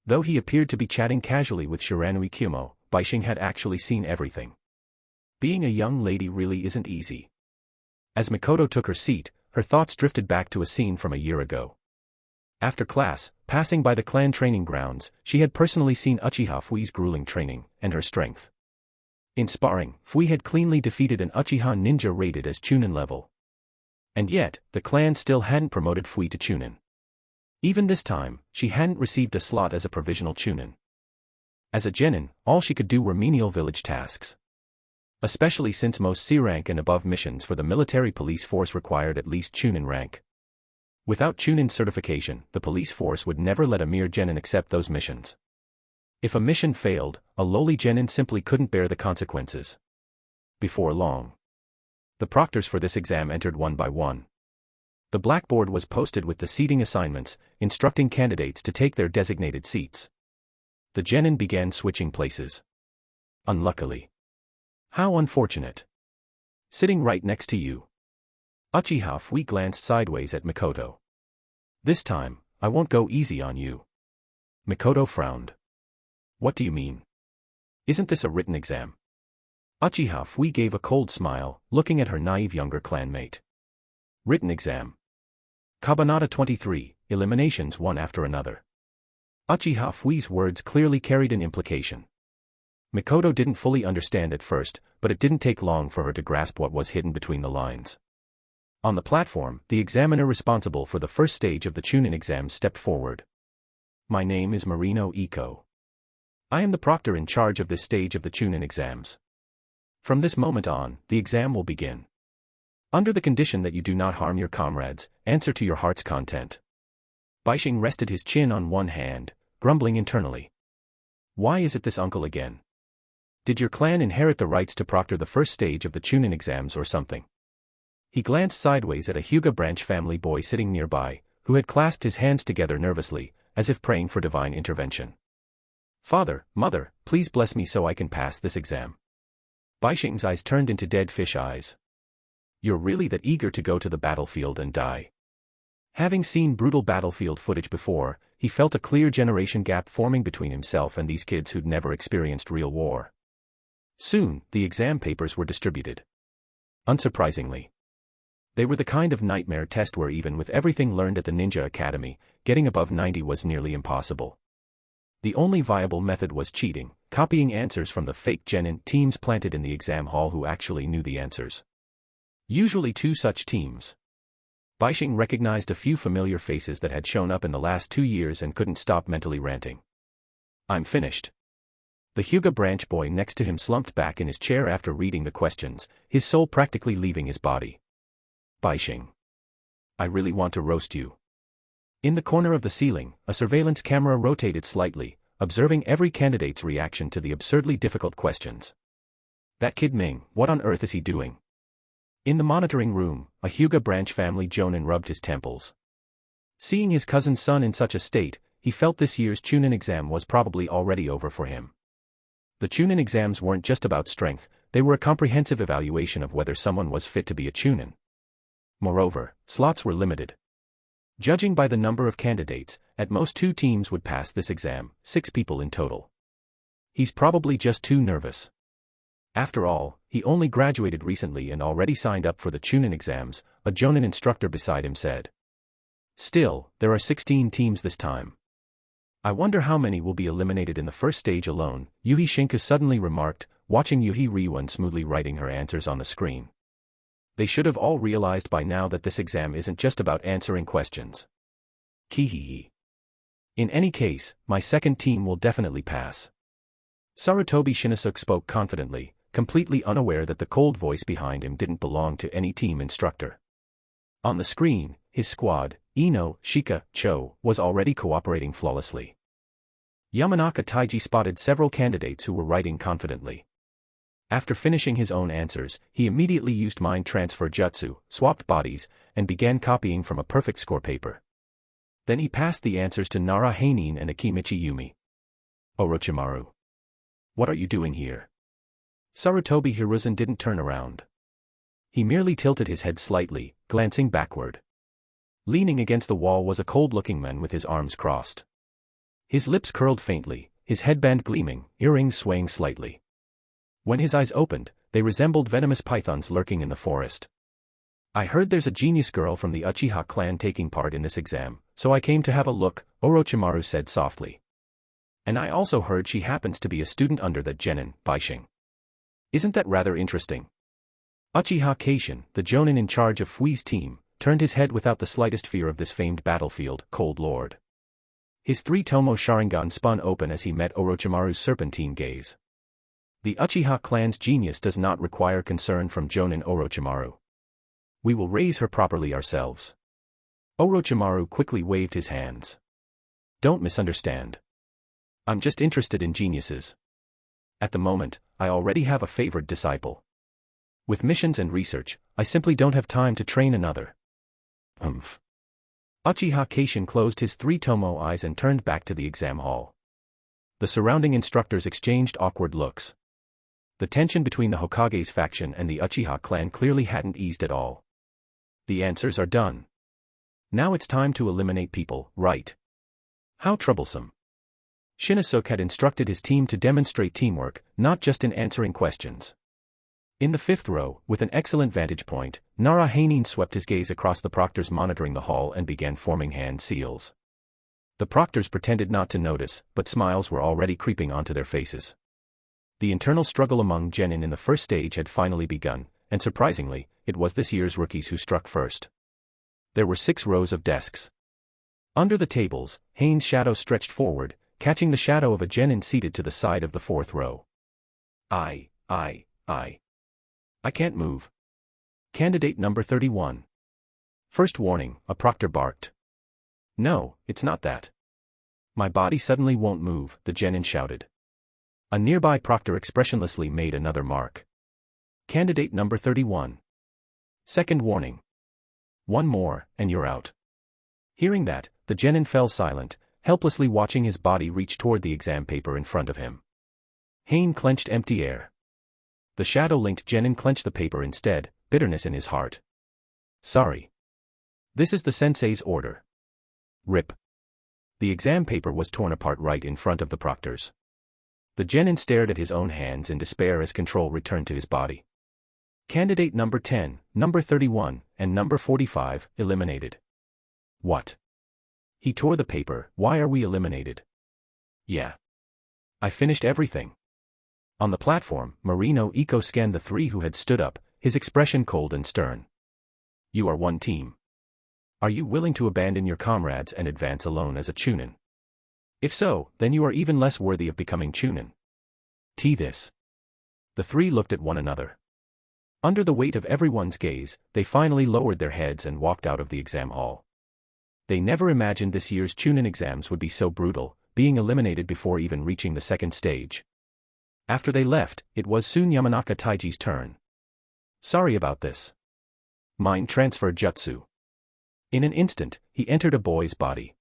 Though he appeared to be chatting casually with Shiranui Kyumo, Bishing had actually seen everything. Being a young lady really isn't easy. As Mikoto took her seat, her thoughts drifted back to a scene from a year ago. After class, passing by the clan training grounds, she had personally seen Uchiha Fui's grueling training, and her strength. In sparring, Fui had cleanly defeated an Uchiha ninja rated as Chunin level. And yet, the clan still hadn't promoted Fui to Chunin. Even this time, she hadn't received a slot as a provisional Chunin. As a jennin, all she could do were menial village tasks. Especially since most C-rank and above missions for the military police force required at least Chunin rank. Without Chunin certification, the police force would never let a mere jennin accept those missions. If a mission failed, a lowly jennin simply couldn't bear the consequences. Before long, the proctors for this exam entered one by one. The blackboard was posted with the seating assignments, instructing candidates to take their designated seats. The jennin began switching places. Unluckily. How unfortunate. Sitting right next to you. Uchiha Fui glanced sideways at Mikoto. This time, I won't go easy on you. Mikoto frowned. What do you mean? Isn't this a written exam? Uchiha Fui gave a cold smile, looking at her naive younger clanmate. Written exam. Kabanata 23, eliminations one after another. Uchiha Fui's words clearly carried an implication. Mikoto didn't fully understand at first, but it didn't take long for her to grasp what was hidden between the lines. On the platform, the examiner responsible for the first stage of the Chunin exam stepped forward. My name is Marino Iko. I am the proctor in charge of this stage of the Chunin exams. From this moment on, the exam will begin. Under the condition that you do not harm your comrades, answer to your heart's content. Bishing rested his chin on one hand, grumbling internally. Why is it this uncle again? Did your clan inherit the rights to proctor the first stage of the Chunin exams or something? He glanced sideways at a Hyuga branch family boy sitting nearby, who had clasped his hands together nervously, as if praying for divine intervention. Father, mother, please bless me so I can pass this exam. Bishing's eyes turned into dead fish eyes. You're really that eager to go to the battlefield and die? Having seen brutal battlefield footage before, he felt a clear generation gap forming between himself and these kids who'd never experienced real war. Soon, the exam papers were distributed. Unsurprisingly, they were the kind of nightmare test where even with everything learned at the Ninja Academy, getting above 90 was nearly impossible. The only viable method was cheating, copying answers from the fake jennin teams planted in the exam hall who actually knew the answers. Usually two such teams. Bishing recognized a few familiar faces that had shown up in the last 2 years and couldn't stop mentally ranting. I'm finished. The Hyuga branch boy next to him slumped back in his chair after reading the questions, his soul practically leaving his body. Bishing. I really want to roast you. In the corner of the ceiling, a surveillance camera rotated slightly, observing every candidate's reaction to the absurdly difficult questions. That kid Ming, what on earth is he doing? In the monitoring room, a Hyuga branch family jonin rubbed his temples. Seeing his cousin's son in such a state, he felt this year's Chunin exam was probably already over for him. The Chunin exams weren't just about strength, they were a comprehensive evaluation of whether someone was fit to be a Chunin. Moreover, slots were limited. Judging by the number of candidates, at most 2 teams would pass this exam, 6 people in total. He's probably just too nervous. After all, he only graduated recently and already signed up for the Chunin exams, a jonin instructor beside him said. Still, there are 16 teams this time. I wonder how many will be eliminated in the first stage alone, Yuhi Shinku suddenly remarked, watching Yuhi Riwan smoothly writing her answers on the screen. They should have all realized by now that this exam isn't just about answering questions. Kihihi. In any case, my second team will definitely pass. Sarutobi Shinosuke spoke confidently, completely unaware that the cold voice behind him didn't belong to any team instructor. On the screen, his squad, Eno Shika Cho was already cooperating flawlessly. Yamanaka Taiji spotted several candidates who were writing confidently. After finishing his own answers, he immediately used mind transfer jutsu, swapped bodies, and began copying from a perfect score paper. Then he passed the answers to Narration and Akimichi Yumi. Orochimaru. What are you doing here? Sarutobi Hiruzen didn't turn around. He merely tilted his head slightly, glancing backward. Leaning against the wall was a cold-looking man with his arms crossed. His lips curled faintly, his headband gleaming, earrings swaying slightly. When his eyes opened, they resembled venomous pythons lurking in the forest. I heard there's a genius girl from the Uchiha clan taking part in this exam, so I came to have a look, Orochimaru said softly. And I also heard she happens to be a student under that jennin, Bishing. Isn't that rather interesting? Uchiha Kaishin, the jonin in charge of Fui's team, turned his head without the slightest fear of this famed battlefield, Cold Lord. His three-tomo Sharingan spun open as he met Orochimaru's serpentine gaze. The Uchiha clan's genius does not require concern from Jonin Orochimaru. We will raise her properly ourselves. Orochimaru quickly waved his hands. Don't misunderstand. I'm just interested in geniuses. At the moment, I already have a favored disciple. With missions and research, I simply don't have time to train another. Uchiha Kaishin closed his three-tomo eyes and turned back to the exam hall. The surrounding instructors exchanged awkward looks. The tension between the Hokage's faction and the Uchiha clan clearly hadn't eased at all. The answers are done. Now it's time to eliminate people, right? How troublesome. Shinnosuke had instructed his team to demonstrate teamwork, not just in answering questions. In the fifth row, with an excellent vantage point, Narration swept his gaze across the proctors monitoring the hall and began forming hand seals. The proctors pretended not to notice, but smiles were already creeping onto their faces. The internal struggle among jennin in the first stage had finally begun, and surprisingly, it was this year's rookies who struck first. There were 6 rows of desks. Under the tables, Hain's shadow stretched forward, catching the shadow of a jennin seated to the side of the 4th row. I can't move. Candidate number 31. First warning, a proctor barked. No, it's not that. My body suddenly won't move, the jennin shouted. A nearby proctor expressionlessly made another mark. Candidate number 31. Second warning. One more, and you're out. Hearing that, the jennin fell silent, helplessly watching his body reach toward the exam paper in front of him. Hain clenched empty air. The shadow-linked jennin clenched the paper instead, bitterness in his heart. Sorry. This is the sensei's order. Rip. The exam paper was torn apart right in front of the proctors. The jennin stared at his own hands in despair as control returned to his body. Candidate number 10, number 31, and number 45, eliminated. What? He tore the paper. Why are we eliminated? Yeah. I finished everything. On the platform, Marino Iko scanned the 3 who had stood up, his expression cold and stern. You are one team. Are you willing to abandon your comrades and advance alone as a Chunin? If so, then you are even less worthy of becoming Chunin. This. The 3 looked at one another. Under the weight of everyone's gaze, they finally lowered their heads and walked out of the exam hall. They never imagined this year's Chunin exams would be so brutal, being eliminated before even reaching the 2nd stage. After they left, it was soon Yamanaka Taiji's turn. Sorry about this. Mind transfer jutsu. In an instant, he entered a boy's body.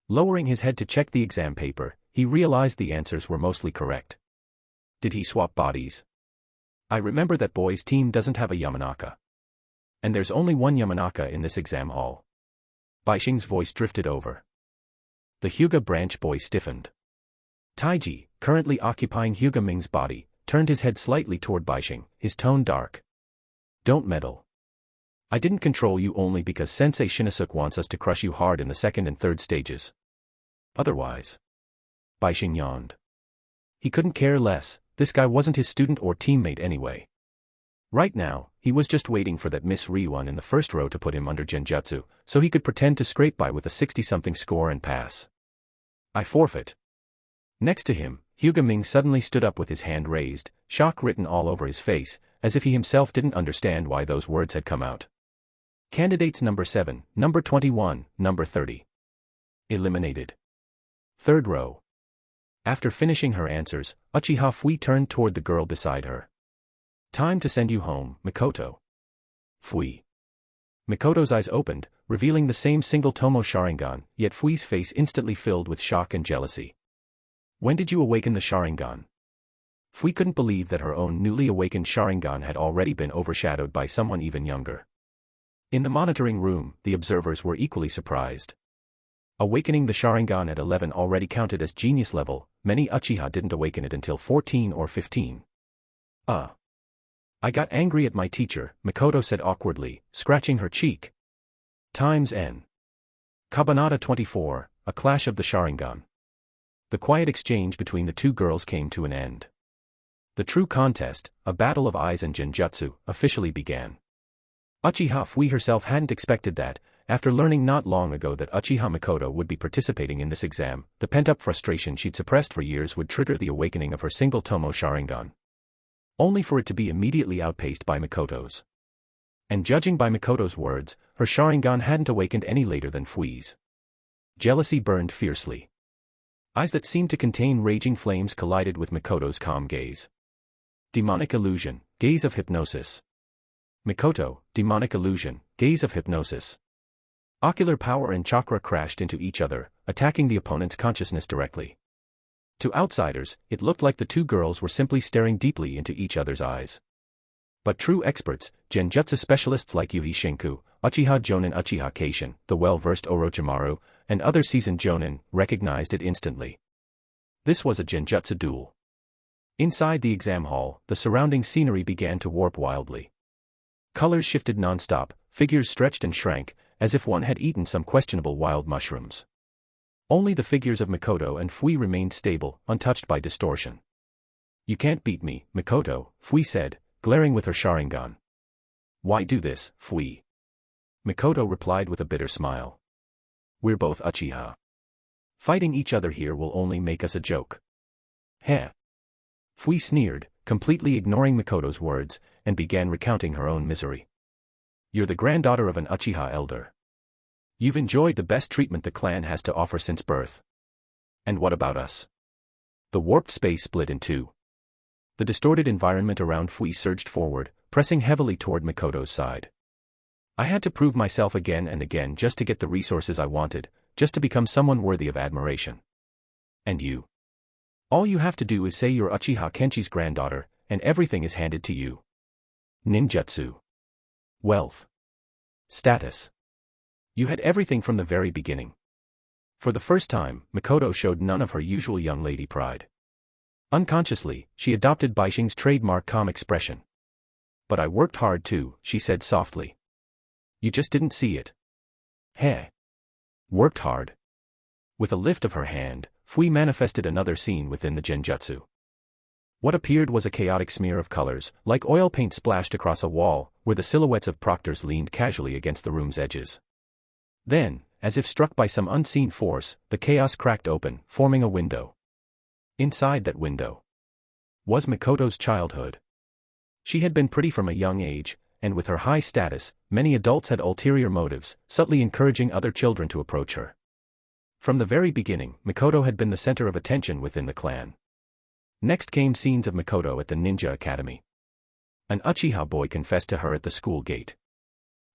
Lowering his head to check the exam paper, he realized the answers were mostly correct. Did he swap bodies? I remember that boy's team doesn't have a Yamanaka. And there's only one Yamanaka in this exam hall. Bishing's voice drifted over. The Hyuga branch boy stiffened. Taiji, currently occupying Hyuga Ming's body, turned his head slightly toward Bishing, his tone dark. Don't meddle. I didn't control you only because Sensei Shinnosuke wants us to crush you hard in the 2nd and 3rd stages. Otherwise. Bishing yawned. He couldn't care less, this guy wasn't his student or teammate anyway. Right now, he was just waiting for that Miss Ryuan in the 1st row to put him under genjutsu, so he could pretend to scrape by with a 60-something score and pass. I forfeit. Next to him, Hyuga Ming suddenly stood up with his hand raised, shock written all over his face, as if he himself didn't understand why those words had come out. Candidates number 7, number 21, number 30. Eliminated. Third row. After finishing her answers, Uchiha Fui turned toward the girl beside her. Time to send you home, Mikoto. Fui. Mikoto's eyes opened, revealing the same single Tomo Sharingan, yet Fui's face instantly filled with shock and jealousy. When did you awaken the Sharingan? Fui couldn't believe that her own newly awakened Sharingan had already been overshadowed by someone even younger. In the monitoring room, the observers were equally surprised. Awakening the Sharingan at 11 already counted as genius level, many Uchiha didn't awaken it until 14 or 15. I got angry at my teacher, Mikoto said awkwardly, scratching her cheek. Times N. Kabanata 24, a clash of the Sharingan. The quiet exchange between the two girls came to an end. The true contest, a battle of eyes and genjutsu, officially began. Uchiha Fui herself hadn't expected that, after learning not long ago that Uchiha Mikoto would be participating in this exam, the pent-up frustration she'd suppressed for years would trigger the awakening of her single Tomo Sharingan. Only for it to be immediately outpaced by Mikoto's. And judging by Mikoto's words, her Sharingan hadn't awakened any later than Fui's. Jealousy burned fiercely. Eyes that seemed to contain raging flames collided with Mikoto's calm gaze. Demonic illusion, gaze of hypnosis. Mikoto, demonic illusion, gaze of hypnosis. Ocular power and chakra crashed into each other, attacking the opponent's consciousness directly. To outsiders, it looked like the two girls were simply staring deeply into each other's eyes. But true experts, genjutsu specialists like Yuhi Shinku, Uchiha Jonin Uchiha Keishin, the well-versed Orochimaru, and other seasoned Jonin, recognized it instantly. This was a genjutsu duel. Inside the exam hall, the surrounding scenery began to warp wildly. Colors shifted non-stop, figures stretched and shrank, as if one had eaten some questionable wild mushrooms. Only the figures of Mikoto and Fui remained stable, untouched by distortion. You can't beat me, Mikoto, Fui said, glaring with her Sharingan. Why do this, Fui? Mikoto replied with a bitter smile. We're both Uchiha. Fighting each other here will only make us a joke. Heh. Fui sneered, completely ignoring Mikoto's words, and began recounting her own misery. You're the granddaughter of an Uchiha elder. You've enjoyed the best treatment the clan has to offer since birth. And what about us? The warped space split in two. The distorted environment around Fui surged forward, pressing heavily toward Mikoto's side. I had to prove myself again and again just to get the resources I wanted, just to become someone worthy of admiration. And you? All you have to do is say you're Uchiha Kenshi's granddaughter, and everything is handed to you. Ninjutsu. Wealth. Status. You had everything from the very beginning. For the first time, Mikoto showed none of her usual young lady pride. Unconsciously, she adopted Bishing's trademark calm expression. But I worked hard too, she said softly. You just didn't see it. Heh. Worked hard. With a lift of her hand, Fui manifested another scene within the genjutsu. What appeared was a chaotic smear of colors, like oil paint splashed across a wall, where the silhouettes of proctors leaned casually against the room's edges. Then, as if struck by some unseen force, the chaos cracked open, forming a window. Inside that window was Mikoto's childhood. She had been pretty from a young age, and with her high status, many adults had ulterior motives, subtly encouraging other children to approach her. From the very beginning, Mikoto had been the center of attention within the clan. Next came scenes of Mikoto at the ninja academy. An Uchiha boy confessed to her at the school gate.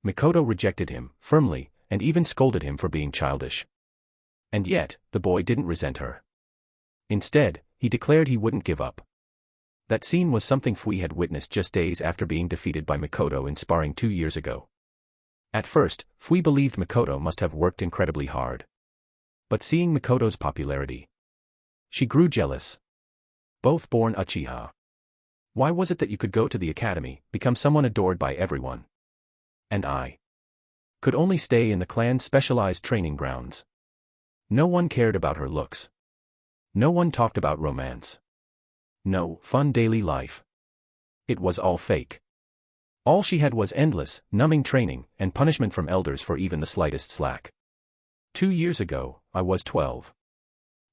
Mikoto rejected him, firmly, and even scolded him for being childish. And yet, the boy didn't resent her. Instead, he declared he wouldn't give up. That scene was something Fui had witnessed just days after being defeated by Mikoto in sparring 2 years ago. At first, Fui believed Mikoto must have worked incredibly hard. But seeing Mikoto's popularity, she grew jealous. Both born Uchiha. Why was it that you could go to the academy, become someone adored by everyone? And I could only stay in the clan's specialized training grounds. No one cared about her looks. No one talked about romance. No fun daily life. It was all fake. All she had was endless, numbing training, and punishment from elders for even the slightest slack. 2 years ago, I was 12.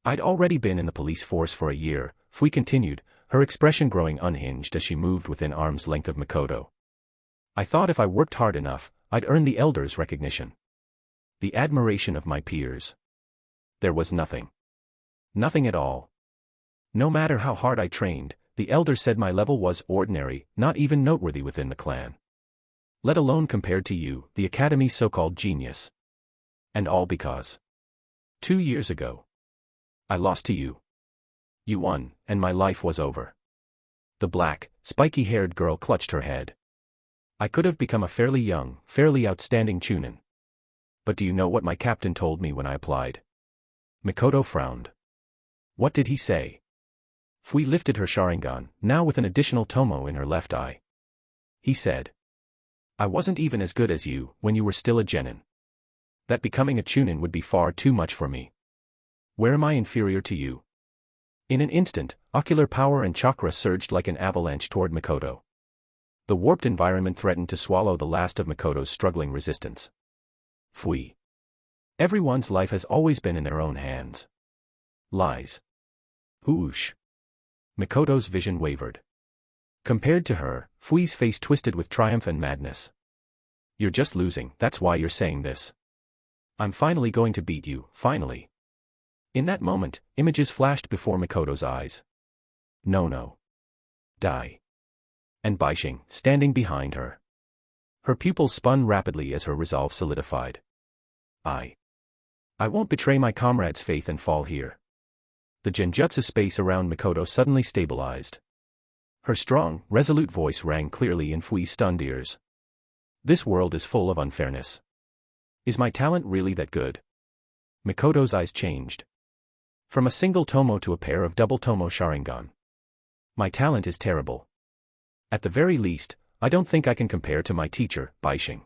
I'd already been in the police force for a year, Fui continued, her expression growing unhinged as she moved within arm's length of Mikoto. I thought if I worked hard enough, I'd earn the elders' recognition, the admiration of my peers. There was nothing. Nothing at all. No matter how hard I trained, the elders said my level was ordinary, not even noteworthy within the clan. Let alone compared to you, the academy's so-called genius. And all because 2 years ago, I lost to you. You won, and my life was over. The black, spiky-haired girl clutched her head. I could have become a fairly young, fairly outstanding Chunin. But do you know what my captain told me when I applied? Mikoto frowned. What did he say? Fui lifted her Sharingan, now with an additional tomo in her left eye. He said, I wasn't even as good as you when you were still a Genin. That becoming a Chunin would be far too much for me. Where am I inferior to you? In an instant, ocular power and chakra surged like an avalanche toward Mikoto. The warped environment threatened to swallow the last of Mikoto's struggling resistance. Fui. Everyone's life has always been in their own hands. Lies. Whoosh. Mikoto's vision wavered. Compared to her, Fui's face twisted with triumph and madness. You're just losing, that's why you're saying this. I'm finally going to beat you, finally. In that moment, images flashed before Mikoto's eyes. Nono. Die. And Bishing, standing behind her. Her pupils spun rapidly as her resolve solidified. I won't betray my comrades' faith and fall here. The genjutsu space around Mikoto suddenly stabilized. Her strong, resolute voice rang clearly in Fui's stunned ears. This world is full of unfairness. Is my talent really that good? Mikoto's eyes changed. From a single tomo to a pair of double tomo Sharingan. My talent is terrible. At the very least, I don't think I can compare to my teacher, Bishing.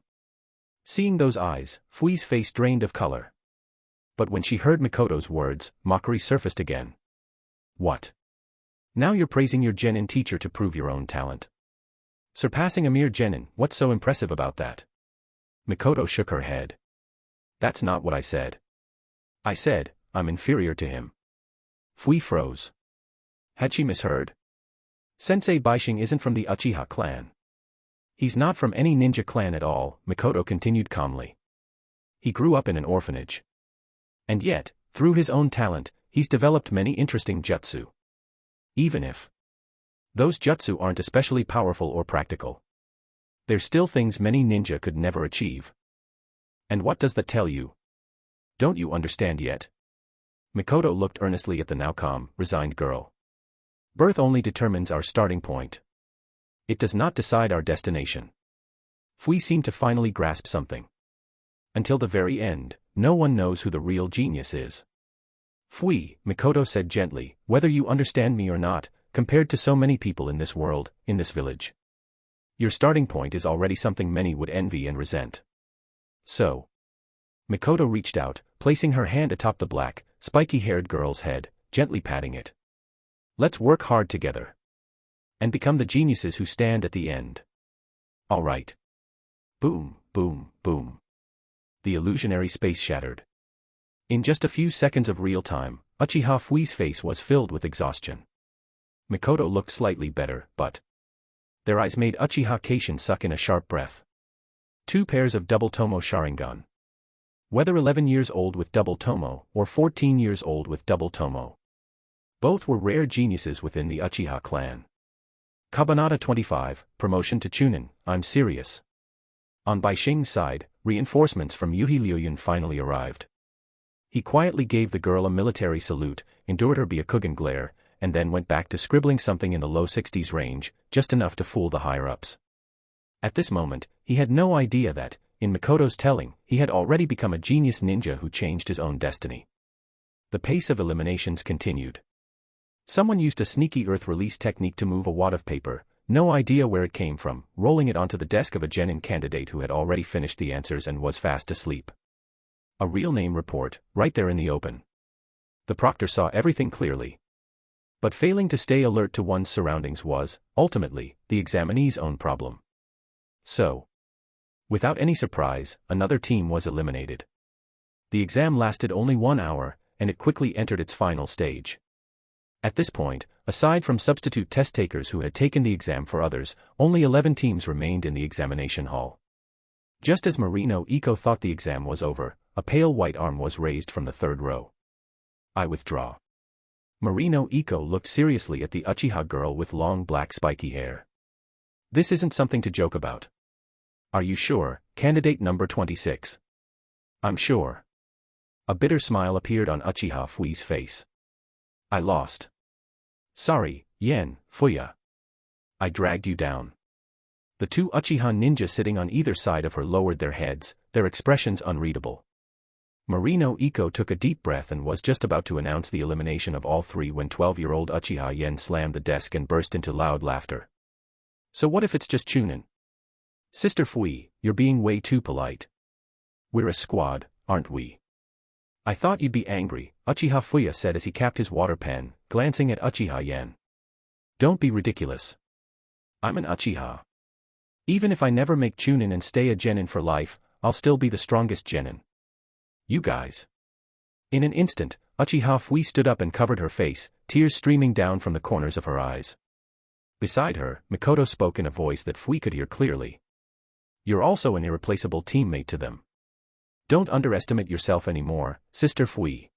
Seeing those eyes, Fui's face drained of color. But when she heard Mikoto's words, mockery surfaced again. What? Now you're praising your Genin teacher to prove your own talent. Surpassing a mere Genin, what's so impressive about that? Mikoto shook her head. That's not what I said. I said, I'm inferior to him. Fui froze. Had she misheard? Sensei Bishing isn't from the Uchiha clan. He's not from any ninja clan at all, Mikoto continued calmly. He grew up in an orphanage. And yet, through his own talent, he's developed many interesting jutsu. Even if those jutsu aren't especially powerful or practical, they're still things many ninja could never achieve. And what does that tell you? Don't you understand yet? Mikoto looked earnestly at the now calm, resigned girl. Birth only determines our starting point. It does not decide our destination. Fui seemed to finally grasp something. Until the very end, no one knows who the real genius is. Fui, Mikoto said gently, whether you understand me or not, compared to so many people in this world, in this village. Your starting point is already something many would envy and resent. So. Mikoto reached out, placing her hand atop the black, spiky-haired girl's head, gently patting it. Let's work hard together. And become the geniuses who stand at the end. All right. Boom, boom, boom. The illusionary space shattered. In just a few seconds of real time, Uchiha Fui's face was filled with exhaustion. Mikoto looked slightly better, but their eyes made Uchiha Keishin suck in a sharp breath. 2 pairs of double tomo Sharingan. Whether 11 years old with double tomo, or 14 years old with double tomo. Both were rare geniuses within the Uchiha clan. Kabanata 25, promotion to Chunin, I'm serious. On Bishing's side, reinforcements from Yuhi Liuyun finally arrived. He quietly gave the girl a military salute, endured her Byakugan glare, and then went back to scribbling something in the low 60s range, just enough to fool the higher-ups. At this moment, he had no idea that, in Mikoto's telling, he had already become a genius ninja who changed his own destiny. The pace of eliminations continued. Someone used a sneaky earth release technique to move a wad of paper, no idea where it came from, rolling it onto the desk of a Genin candidate who had already finished the answers and was fast asleep. A real name report, right there in the open. The proctor saw everything clearly. But failing to stay alert to one's surroundings was, ultimately, the examinee's own problem. So, without any surprise, another team was eliminated. The exam lasted only 1 hour, and it quickly entered its final stage. At this point, aside from substitute test takers who had taken the exam for others, only 11 teams remained in the examination hall. Just as Marino Iko thought the exam was over, a pale white arm was raised from the third row. I withdraw. Marino Iko looked seriously at the Uchiha girl with long black spiky hair. This isn't something to joke about. Are you sure, candidate number 26? I'm sure. A bitter smile appeared on Uchiha Fui's face. I lost. Sorry, Yen, Fuya. I dragged you down. The two Uchiha ninja sitting on either side of her lowered their heads, their expressions unreadable. Marino Iko took a deep breath and was just about to announce the elimination of all three when 12-year-old Uchiha Yen slammed the desk and burst into loud laughter. So what if it's just Chunin? Sister Fui, you're being way too polite. We're a squad, aren't we? I thought you'd be angry, Uchiha Fuya said as he capped his water pen, glancing at Uchiha Yen. Don't be ridiculous. I'm an Uchiha. Even if I never make Chunin and stay a jennin for life, I'll still be the strongest jennin. You guys. In an instant, Uchiha Fui stood up and covered her face, tears streaming down from the corners of her eyes. Beside her, Mikoto spoke in a voice that Fui could hear clearly. You're also an irreplaceable teammate to them. Don't underestimate yourself anymore, Sister Fui.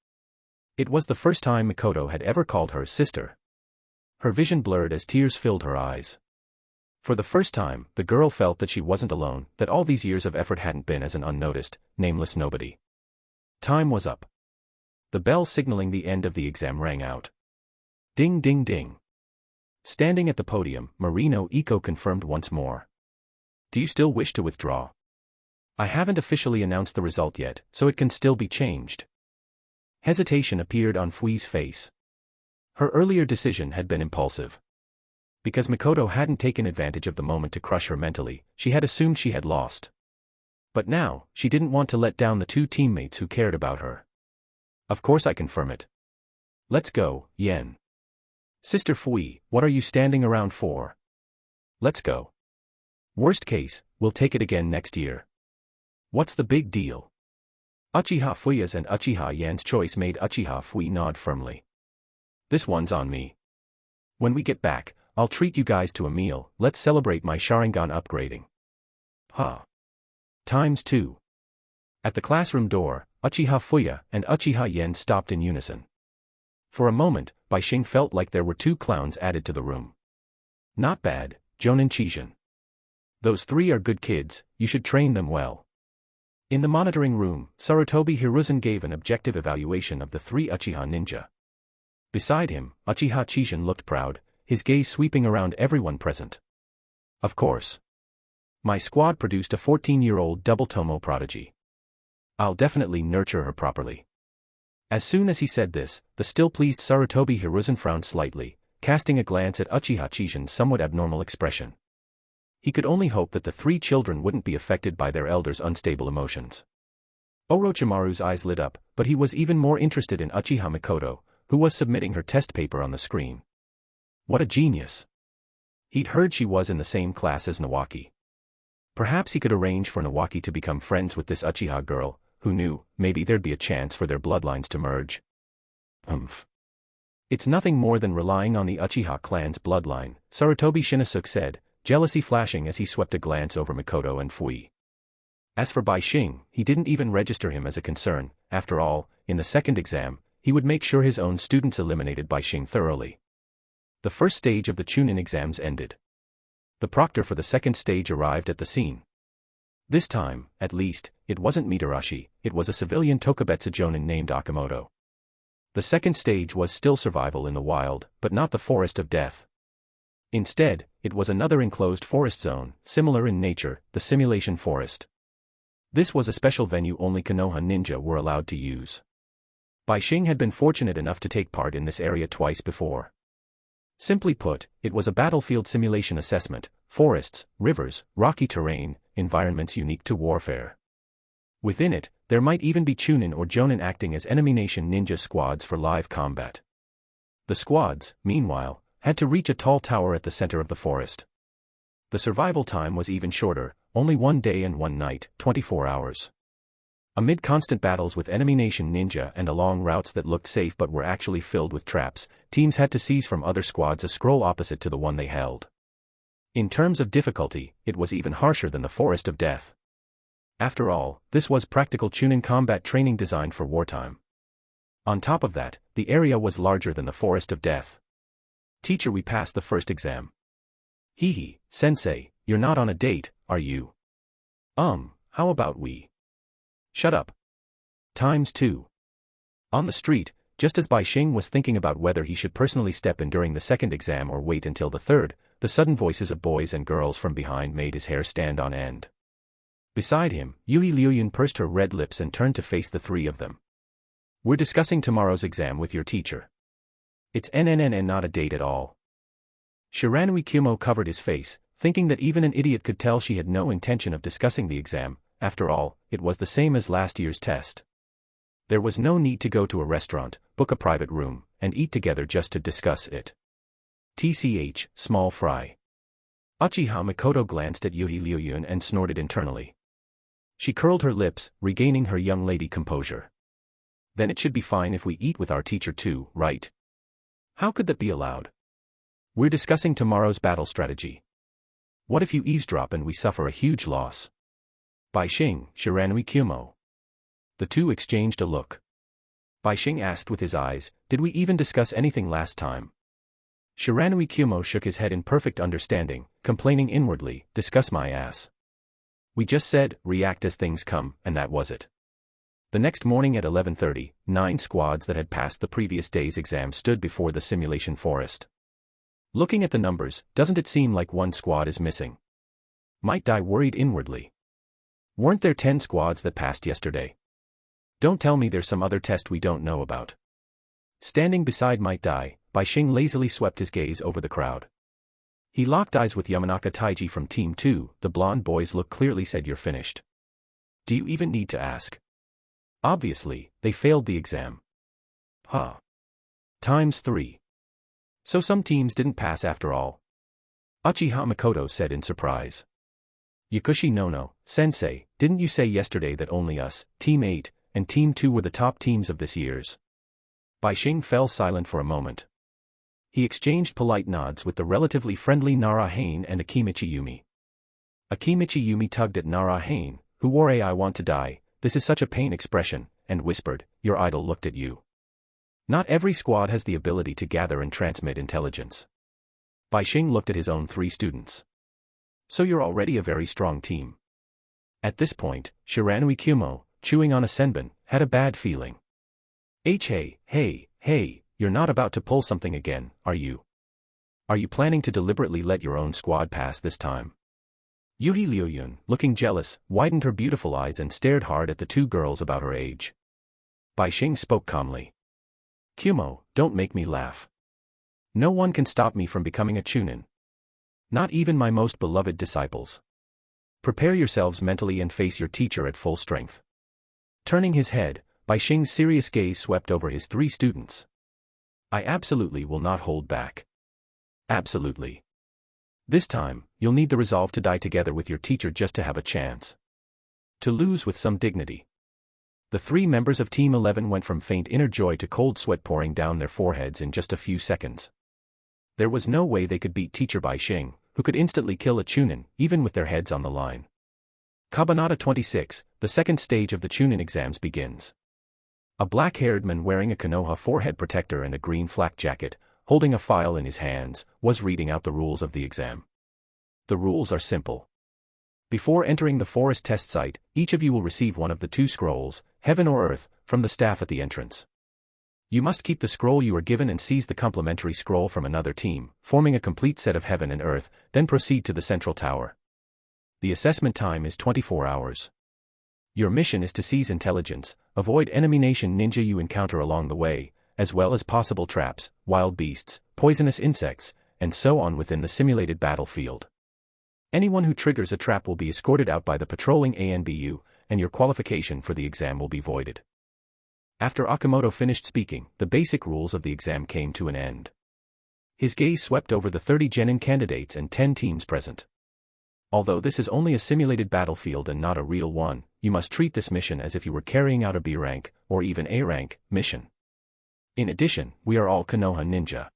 It was the first time Mikoto had ever called her sister. Her vision blurred as tears filled her eyes. For the first time, the girl felt that she wasn't alone, that all these years of effort hadn't been as an unnoticed, nameless nobody. Time was up. The bell signaling the end of the exam rang out. Ding ding ding. Standing at the podium, Marino Iko confirmed once more. Do you still wish to withdraw? I haven't officially announced the result yet, so it can still be changed. Hesitation appeared on Fui's face. Her earlier decision had been impulsive. Because Mikoto hadn't taken advantage of the moment to crush her mentally, she had assumed she had lost. But now, she didn't want to let down the two teammates who cared about her. Of course I confirm it. Let's go, Yen. Sister Fui, what are you standing around for? Let's go. Worst case, we'll take it again next year. What's the big deal? Uchiha Fuya's and Uchiha Yen's choice made Uchiha Fui nod firmly. This one's on me. When we get back, I'll treat you guys to a meal. Let's celebrate my Sharingan upgrading. Huh. ×2. At the classroom door, Uchiha Fuya and Uchiha Yen stopped in unison. For a moment, Bishing felt like there were two clowns added to the room. Not bad, Jonin Chijin. Those three are good kids, you should train them well. In the monitoring room, Sarutobi Hiruzen gave an objective evaluation of the three Uchiha ninja. Beside him, Uchiha Chijin looked proud, his gaze sweeping around everyone present. Of course. My squad produced a 14-year-old double tomo prodigy. I'll definitely nurture her properly. As soon as he said this, the still-pleased Sarutobi Hiruzen frowned slightly, casting a glance at Uchiha Chijin's somewhat abnormal expression. He could only hope that the three children wouldn't be affected by their elder's unstable emotions. Orochimaru's eyes lit up, but he was even more interested in Uchiha Mikoto, who was submitting her test paper on the screen. What a genius. He'd heard she was in the same class as Nawaki. Perhaps he could arrange for Nawaki to become friends with this Uchiha girl, who knew, maybe there'd be a chance for their bloodlines to merge. It's nothing more than relying on the Uchiha clan's bloodline, Sarutobi Shinosuke said, jealousy flashing as he swept a glance over Mikoto and Fui. As for Bishing, he didn't even register him as a concern. After all, in the second exam, he would make sure his own students eliminated Bishing thoroughly. The first stage of the Chunin exams ended. The proctor for the second stage arrived at the scene. This time, at least, it wasn't Mitarashi, it was a civilian Tokubetsu Jonin named Akamoto. The second stage was still survival in the wild, but not the forest of death. Instead, it was another enclosed forest zone, similar in nature, the simulation forest. This was a special venue only Konoha ninja were allowed to use. Bishing had been fortunate enough to take part in this area twice before. Simply put, it was a battlefield simulation assessment, forests, rivers, rocky terrain, environments unique to warfare. Within it, there might even be Chunin or Jonin acting as enemy nation ninja squads for live combat. The squads, meanwhile, had to reach a tall tower at the center of the forest. The survival time was even shorter, only 1 day and 1 night, 24 hours. Amid constant battles with enemy nation ninja and along routes that looked safe but were actually filled with traps, teams had to seize from other squads a scroll opposite to the one they held. In terms of difficulty, it was even harsher than the Forest of Death. After all, this was practical Chunin combat training designed for wartime. On top of that, the area was larger than the forest of death. Teacher, we passed the first exam. Hee, sensei, you're not on a date, are you? How about we? Shut up. ×2. On the street, just as Bishing was thinking about whether he should personally step in during the second exam or wait until the third, the sudden voices of boys and girls from behind made his hair stand on end. Beside him, Yui Liuyun pursed her red lips and turned to face the three of them. We're discussing tomorrow's exam with your teacher. It's NNN not a date at all. Shiranui Kumo covered his face, thinking that even an idiot could tell she had no intention of discussing the exam. After all, it was the same as last year's test. There was no need to go to a restaurant, book a private room, and eat together just to discuss it. TCH, small fry. Uchiha Mikoto glanced at Yui Liuyun and snorted internally. She curled her lips, regaining her young lady composure. Then it should be fine if we eat with our teacher too, right? How could that be allowed? We're discussing tomorrow's battle strategy. What if you eavesdrop and we suffer a huge loss? Bishing, Shiranui Kumo. The two exchanged a look. Bishing asked with his eyes, did we even discuss anything last time? Shiranui Kumo shook his head in perfect understanding, complaining inwardly, discuss my ass. We just said, react as things come, and that was it. The next morning at 11:30, 9 squads that had passed the previous day's exam stood before the simulation forest. Looking at the numbers, doesn't it seem like one squad is missing? Might Dai worried inwardly. Weren't there 10 squads that passed yesterday? Don't tell me there's some other test we don't know about. Standing beside Might Dai, Bishing lazily swept his gaze over the crowd. He locked eyes with Yamanaka Taiji from Team 2, the blonde boy's look clearly said you're finished. Do you even need to ask? Obviously, they failed the exam. Huh. ×3. So some teams didn't pass after all. Uchiha Mikoto said in surprise. Yakushi Nono, sensei, didn't you say yesterday that only us, Team 8, and Team 2 were the top teams of this year's? Bishing fell silent for a moment. He exchanged polite nods with the relatively friendly Narahane and Akimichi Yumi. Akimichi Yumi tugged at Narahane, who wore a I want to die, this is such a pain expression, and whispered, your idol looked at you. Not every squad has the ability to gather and transmit intelligence. Bishing looked at his own 3 students. So you're already a very strong team. At this point, Shiranui Kumo, chewing on a senbon, had a bad feeling. Hey, you're not about to pull something again, are you? Are you planning to deliberately let your own squad pass this time? Yui Liuyun, looking jealous, widened her beautiful eyes and stared hard at the 2 girls about her age. Bishing spoke calmly. Kumo, don't make me laugh. No one can stop me from becoming a Chunin. Not even my most beloved disciples. Prepare yourselves mentally and face your teacher at full strength. Turning his head, Bishing's serious gaze swept over his 3 students. I absolutely will not hold back. Absolutely. This time, you'll need the resolve to die together with your teacher just to have a chance. To lose with some dignity. The 3 members of Team 11 went from faint inner joy to cold sweat pouring down their foreheads in just a few seconds. There was no way they could beat Teacher Bishing, who could instantly kill a Chunin, even with their heads on the line. Kabanata 26, the second stage of the Chunin exams begins. A black-haired man wearing a Konoha forehead protector and a green flak jacket, holding a file in his hands, was reading out the rules of the exam. The rules are simple. Before entering the forest test site, each of you will receive one of the 2 scrolls, Heaven or Earth, from the staff at the entrance. You must keep the scroll you are given and seize the complementary scroll from another team, forming a complete set of Heaven and Earth, then proceed to the central tower. The assessment time is 24 hours. Your mission is to seize intelligence, avoid enemy nation ninja you encounter along the way, as well as possible traps, wild beasts, poisonous insects, and so on within the simulated battlefield. Anyone who triggers a trap will be escorted out by the patrolling ANBU, and your qualification for the exam will be voided. After Akamoto finished speaking, the basic rules of the exam came to an end. His gaze swept over the 30 Genin candidates and 10 teams present. Although this is only a simulated battlefield and not a real one, you must treat this mission as if you were carrying out a B rank, or even A rank, mission. In addition, we are all Konoha ninja.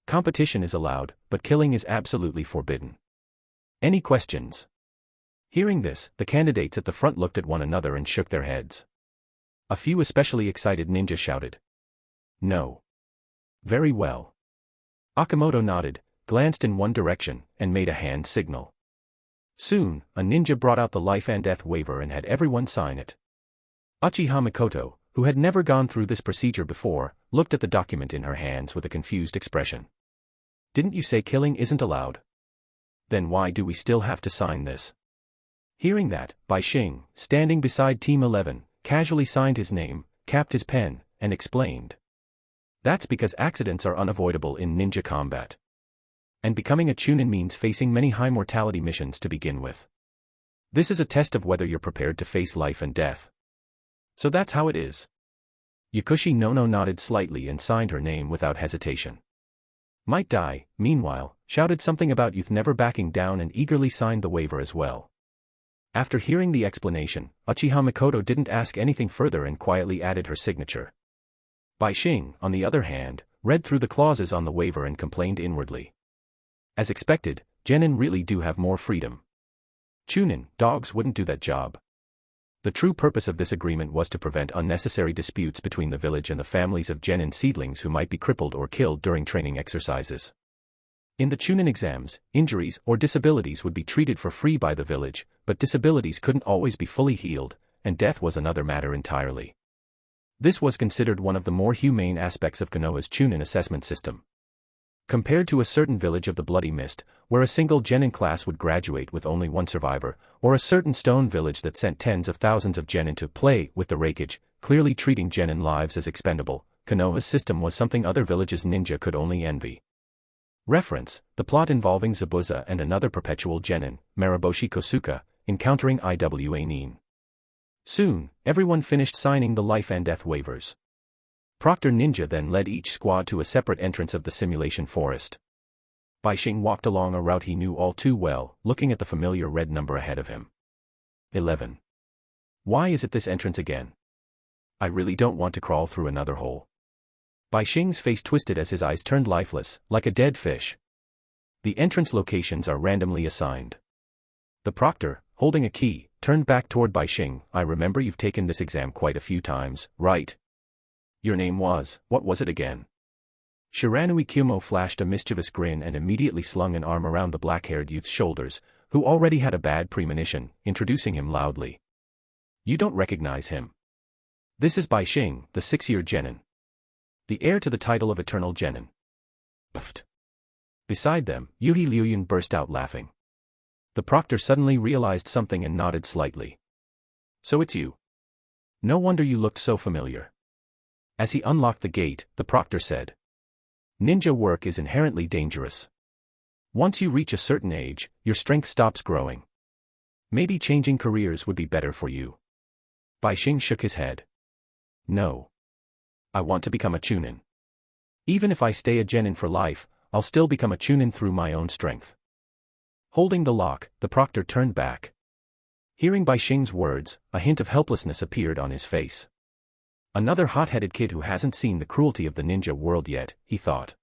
Competition is allowed, but killing is absolutely forbidden. Any questions? Hearing this, the candidates at the front looked at one another and shook their heads. A few especially excited ninja shouted, "No." "Very well." Akamoto nodded, glanced in one direction, and made a hand signal. Soon, a ninja brought out the life and death waiver and had everyone sign it. Uchiha Mikoto, who had never gone through this procedure before, looked at the document in her hands with a confused expression. "Didn't you say killing isn't allowed? Then why do we still have to sign this?" Hearing that, Bishing, standing beside Team 11, casually signed his name, capped his pen, and explained. "That's because accidents are unavoidable in ninja combat. And becoming a Chunin means facing many high mortality missions to begin with. This is a test of whether you're prepared to face life and death. So that's how it is." Yakushi Nono nodded slightly and signed her name without hesitation. Might Dai, meanwhile, shouted something about youth never backing down and eagerly signed the waiver as well. After hearing the explanation, Uchiha Mikoto didn't ask anything further and quietly added her signature. Bishing, on the other hand, read through the clauses on the waiver and complained inwardly. As expected, jennin really do have more freedom. Chunin, dogs wouldn't do that job. The true purpose of this agreement was to prevent unnecessary disputes between the village and the families of jennin seedlings who might be crippled or killed during training exercises. In the Chunin exams, injuries or disabilities would be treated for free by the village, but disabilities couldn't always be fully healed, and death was another matter entirely. This was considered one of the more humane aspects of Konoha's Chunin assessment system. Compared to a certain village of the Bloody Mist, where a single jennin class would graduate with only one survivor, or a certain stone village that sent tens of thousands of jennin to play with the raikage, clearly treating jennin lives as expendable, Konoha's system was something other villages' ninja could only envy. Reference: the plot involving Zabuza and another perpetual jennin, Mariboshi Kosuka, encountering Iwa Nin. Soon, everyone finished signing the life and death waivers. Proctor Ninja then led each squad to a separate entrance of the simulation forest. Bishing walked along a route he knew all too well, looking at the familiar red number ahead of him. 11. Why is it this entrance again? I really don't want to crawl through another hole. Bishing's face twisted as his eyes turned lifeless, like a dead fish. The entrance locations are randomly assigned. The proctor, holding a key, turned back toward Bishing. I remember you've taken this exam quite a few times, right? Your name was, what was it again? Shiranui Kyumo flashed a mischievous grin and immediately slung an arm around the black-haired youth's shoulders, who already had a bad premonition, introducing him loudly. You don't recognize him. This is Bishing, the 6-year jennin. The heir to the title of Eternal Jennin. Uffed. Beside them, Yuhi Liuyun burst out laughing. The proctor suddenly realized something and nodded slightly. So it's you. No wonder you looked so familiar. As he unlocked the gate, the proctor said. Ninja work is inherently dangerous. Once you reach a certain age, your strength stops growing. Maybe changing careers would be better for you. Bishing shook his head. No. I want to become a Chunin. Even if I stay a jennin for life, I'll still become a Chunin through my own strength. Holding the lock, the proctor turned back. Hearing Bishing's words, a hint of helplessness appeared on his face. Another hot-headed kid who hasn't seen the cruelty of the ninja world yet, he thought.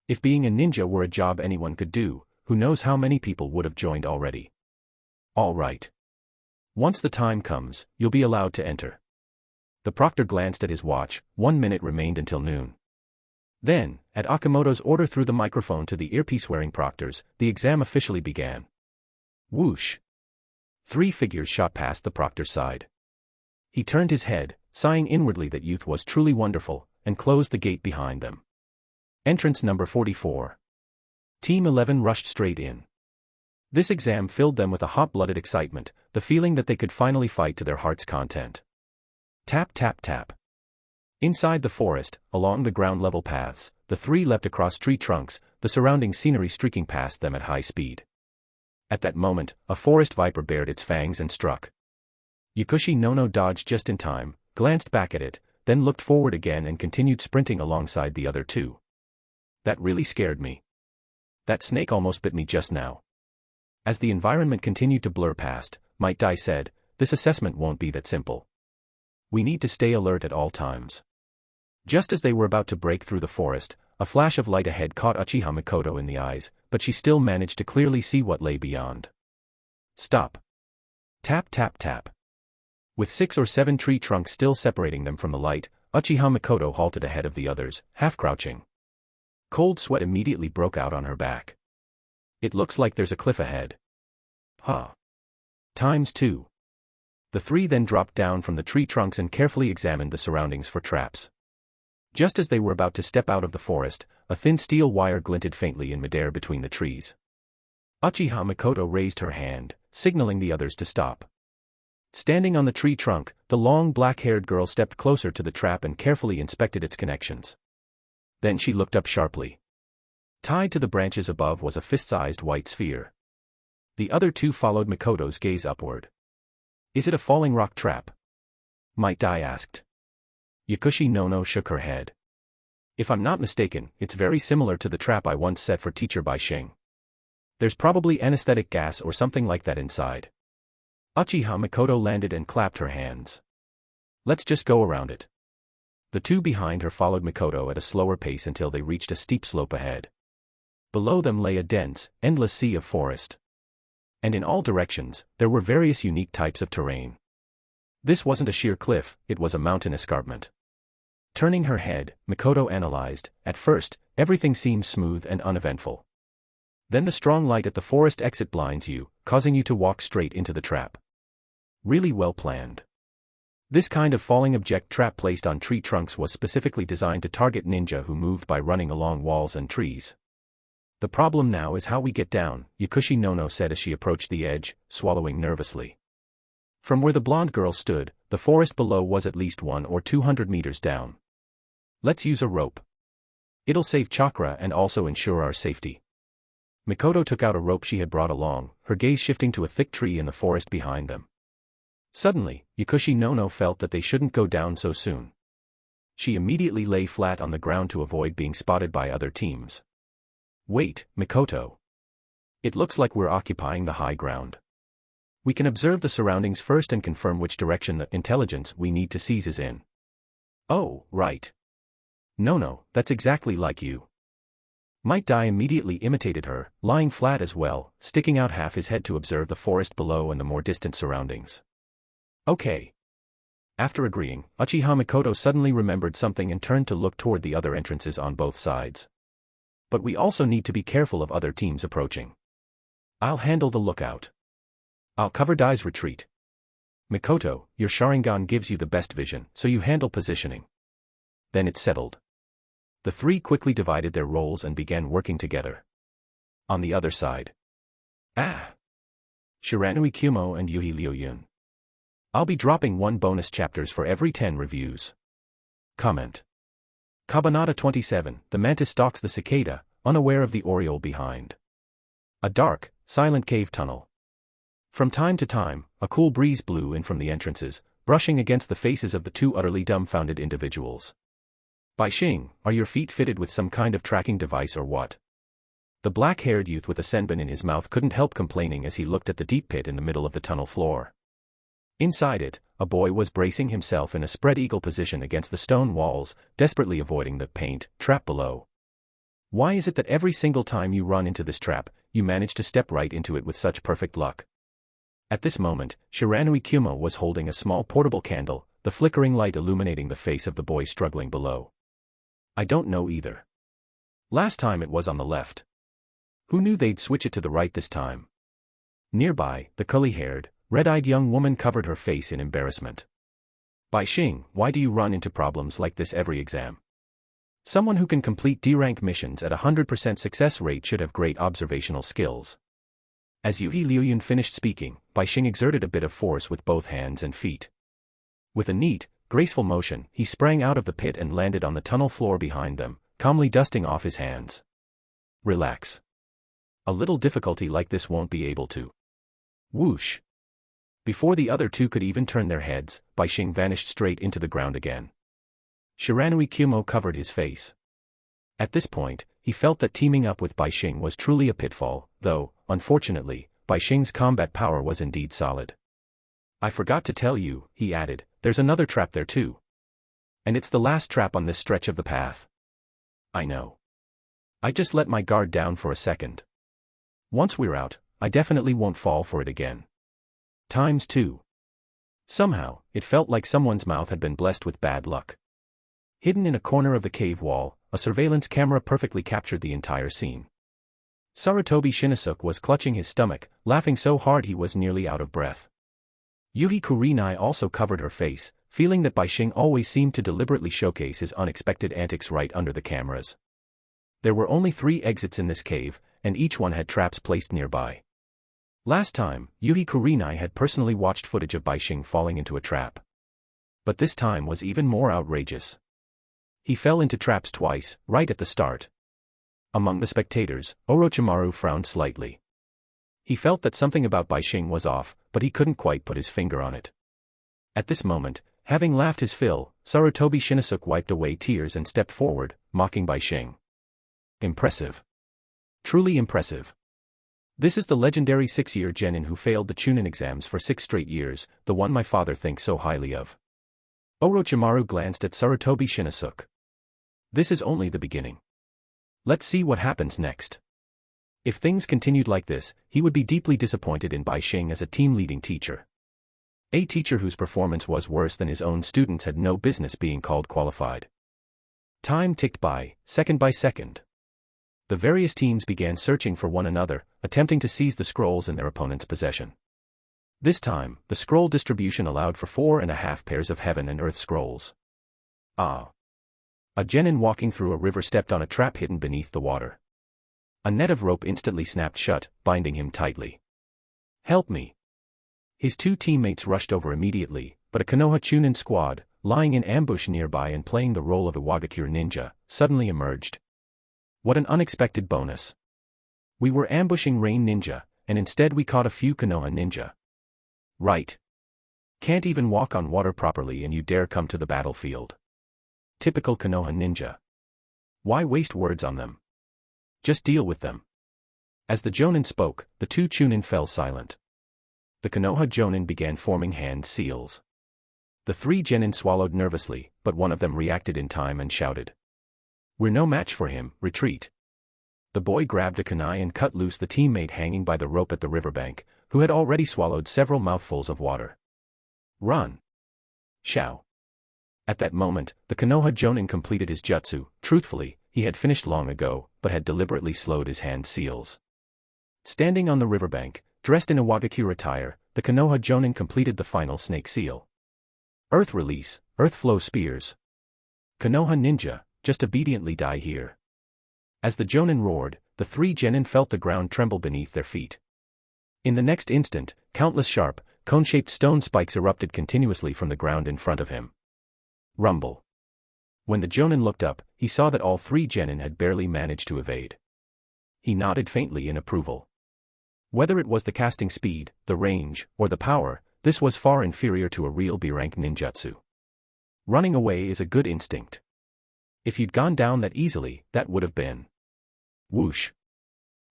If being a ninja were a job anyone could do, who knows how many people would have joined already. All right. Once the time comes, you'll be allowed to enter. The proctor glanced at his watch. 1 minute remained until noon. Then, at Akamoto's order through the microphone to the earpiece-wearing proctors, the exam officially began. Whoosh! 3 figures shot past the proctor's side. He turned his head, sighing inwardly that youth was truly wonderful, and closed the gate behind them. Entrance number 44. Team 11 rushed straight in. This exam filled them with a hot-blooded excitement, the feeling that they could finally fight to their heart's content. Tap tap tap. Inside the forest, along the ground-level paths, the 3 leapt across tree trunks, the surrounding scenery streaking past them at high speed. At that moment, a forest viper bared its fangs and struck. Yakushi Nono dodged just in time, glanced back at it, then looked forward again and continued sprinting alongside the other 2. That really scared me. That snake almost bit me just now. As the environment continued to blur past, Might Dai said, this assessment won't be that simple. We need to stay alert at all times. Just as they were about to break through the forest, a flash of light ahead caught Uchiha Mikoto in the eyes, but she still managed to clearly see what lay beyond. Stop. Tap tap tap. With 6 or 7 tree trunks still separating them from the light, Uchiha Mikoto halted ahead of the others, half-crouching. Cold sweat immediately broke out on her back. It looks like there's a cliff ahead. Huh. ×2. The three then dropped down from the tree trunks and carefully examined the surroundings for traps. Just as they were about to step out of the forest, a thin steel wire glinted faintly in midair between the trees. Uchiha Mikoto raised her hand, signaling the others to stop. Standing on the tree trunk, the long black-haired girl stepped closer to the trap and carefully inspected its connections. Then she looked up sharply. Tied to the branches above was a fist-sized white sphere. The other two followed Mikoto's gaze upward. Is it a falling rock trap? Might Dai asked. Yakushi Nono shook her head. If I'm not mistaken, it's very similar to the trap I once set for teacher Bishing. There's probably anesthetic gas or something like that inside. Uchiha Mikoto landed and clapped her hands. Let's just go around it. The two behind her followed Mikoto at a slower pace until they reached a steep slope ahead. Below them lay a dense, endless sea of forest. And in all directions, there were various unique types of terrain. This wasn't a sheer cliff, it was a mountain escarpment. Turning her head, Mikoto analyzed. At first, everything seemed smooth and uneventful. Then the strong light at the forest exit blinds you, causing you to walk straight into the trap. Really well planned. This kind of falling object trap placed on tree trunks was specifically designed to target ninja who moved by running along walls and trees. The problem now is how we get down, Yakushi Nono said as she approached the edge, swallowing nervously. From where the blonde girl stood, the forest below was at least 100 or 200 meters down. Let's use a rope. It'll save chakra and also ensure our safety. Mikoto took out a rope she had brought along, her gaze shifting to a thick tree in the forest behind them. Suddenly, Yakushi Nono felt that they shouldn't go down so soon. She immediately lay flat on the ground to avoid being spotted by other teams. Wait, Mikoto. It looks like we're occupying the high ground. We can observe the surroundings first and confirm which direction the intelligence we need to seize is in. Oh, right. No, that's exactly like you. Might Dai immediately imitated her, lying flat as well, sticking out half his head to observe the forest below and the more distant surroundings. Okay. After agreeing, Uchiha Mikoto suddenly remembered something and turned to look toward the other entrances on both sides. But we also need to be careful of other teams approaching. I'll handle the lookout. I'll cover Dai's retreat. Mikoto, your Sharingan gives you the best vision, so you handle positioning. Then it's settled. The three quickly divided their roles and began working together. On the other side. Shiranui Kumo and Yuhi Lyoyun. I'll be dropping 1 bonus chapters for every 10 reviews. Comment. Cabanata 27, the mantis stalks the cicada, unaware of the oriole behind. A dark, silent cave tunnel. From time to time, a cool breeze blew in from the entrances, brushing against the faces of the two utterly dumbfounded individuals. Bishing, are your feet fitted with some kind of tracking device or what? The black-haired youth with a senbon in his mouth couldn't help complaining as he looked at the deep pit in the middle of the tunnel floor. Inside it, a boy was bracing himself in a spread eagle position against the stone walls, desperately avoiding the paint trap below. Why is it that every single time you run into this trap, you manage to step right into it with such perfect luck? At this moment, Shiranui Kumo was holding a small portable candle, the flickering light illuminating the face of the boy struggling below. I don't know either. Last time it was on the left. Who knew they'd switch it to the right this time? Nearby, the curly-haired, red-eyed young woman covered her face in embarrassment. Bishing, why do you run into problems like this every exam? Someone who can complete D-rank missions at 100% success rate should have great observational skills. As Yuhi Lyoyun finished speaking, Bishing exerted a bit of force with both hands and feet. With a neat, graceful motion, he sprang out of the pit and landed on the tunnel floor behind them, calmly dusting off his hands. Relax. A little difficulty like this won't be able to. Whoosh. Before the other two could even turn their heads, Bishing vanished straight into the ground again. Shiranui Kumo covered his face. At this point, he felt that teaming up with Bishing was truly a pitfall, though, unfortunately, Bishing's combat power was indeed solid. I forgot to tell you, he added, there's another trap there too. And it's the last trap on this stretch of the path. I know. I just let my guard down for a second. Once we're out, I definitely won't fall for it again. ×2. Somehow, it felt like someone's mouth had been blessed with bad luck. Hidden in a corner of the cave wall, a surveillance camera perfectly captured the entire scene. Sarutobi Shinnosuke was clutching his stomach, laughing so hard he was nearly out of breath. Yuhi Kurenai also covered her face, feeling that Bishing always seemed to deliberately showcase his unexpected antics right under the cameras. There were only 3 exits in this cave, and each one had traps placed nearby. Last time, Yuhi Kurenai had personally watched footage of Bishing falling into a trap. But this time was even more outrageous. He fell into traps twice, right at the start. Among the spectators, Orochimaru frowned slightly. He felt that something about Bishing was off, but he couldn't quite put his finger on it. At this moment, having laughed his fill, Sarutobi Shinnosuke wiped away tears and stepped forward, mocking Bishing. Impressive. Truly impressive. This is the legendary 6-year Genin who failed the Chunin exams for 6 straight years, the one my father thinks so highly of. Orochimaru glanced at Sarutobi Shinnosuke. This is only the beginning. Let's see what happens next. If things continued like this, he would be deeply disappointed in Bishing as a team-leading teacher. A teacher whose performance was worse than his own students had no business being called qualified. Time ticked by second. The various teams began searching for one another, attempting to seize the scrolls in their opponent's possession. This time, the scroll distribution allowed for 4.5 pairs of heaven and earth scrolls. Ah! A genin walking through a river stepped on a trap hidden beneath the water. A net of rope instantly snapped shut, binding him tightly. Help me! His 2 teammates rushed over immediately, but a Konoha Chunin squad, lying in ambush nearby and playing the role of a Wagakure ninja, suddenly emerged. What an unexpected bonus. We were ambushing Rain Ninja, and instead we caught a few Konoha ninja. Right. Can't even walk on water properly and you dare come to the battlefield. Typical Konoha ninja. Why waste words on them? Just deal with them. As the Jonin spoke, the 2 Chunin fell silent. The Konoha Jonin began forming hand seals. The 3 genin swallowed nervously, but one of them reacted in time and shouted. We're no match for him, retreat. The boy grabbed a kunai and cut loose the teammate hanging by the rope at the riverbank, who had already swallowed several mouthfuls of water. Run! Shao! At that moment, the Konoha Jonin completed his jutsu. Truthfully, he had finished long ago, but had deliberately slowed his hand seals. Standing on the riverbank, dressed in a Wagakure attire, the Konoha Jonin completed the final snake seal. Earth release, earth flow spears. Konoha ninja, just obediently die here. As the Jonin roared, the 3 genin felt the ground tremble beneath their feet. In the next instant, countless sharp, cone-shaped stone spikes erupted continuously from the ground in front of him. Rumble. When the Jonin looked up, he saw that all 3 genin had barely managed to evade. He nodded faintly in approval. Whether it was the casting speed, the range, or the power, this was far inferior to a real B-rank ninjutsu. Running away is a good instinct. If you'd gone down that easily, that would have been. Whoosh.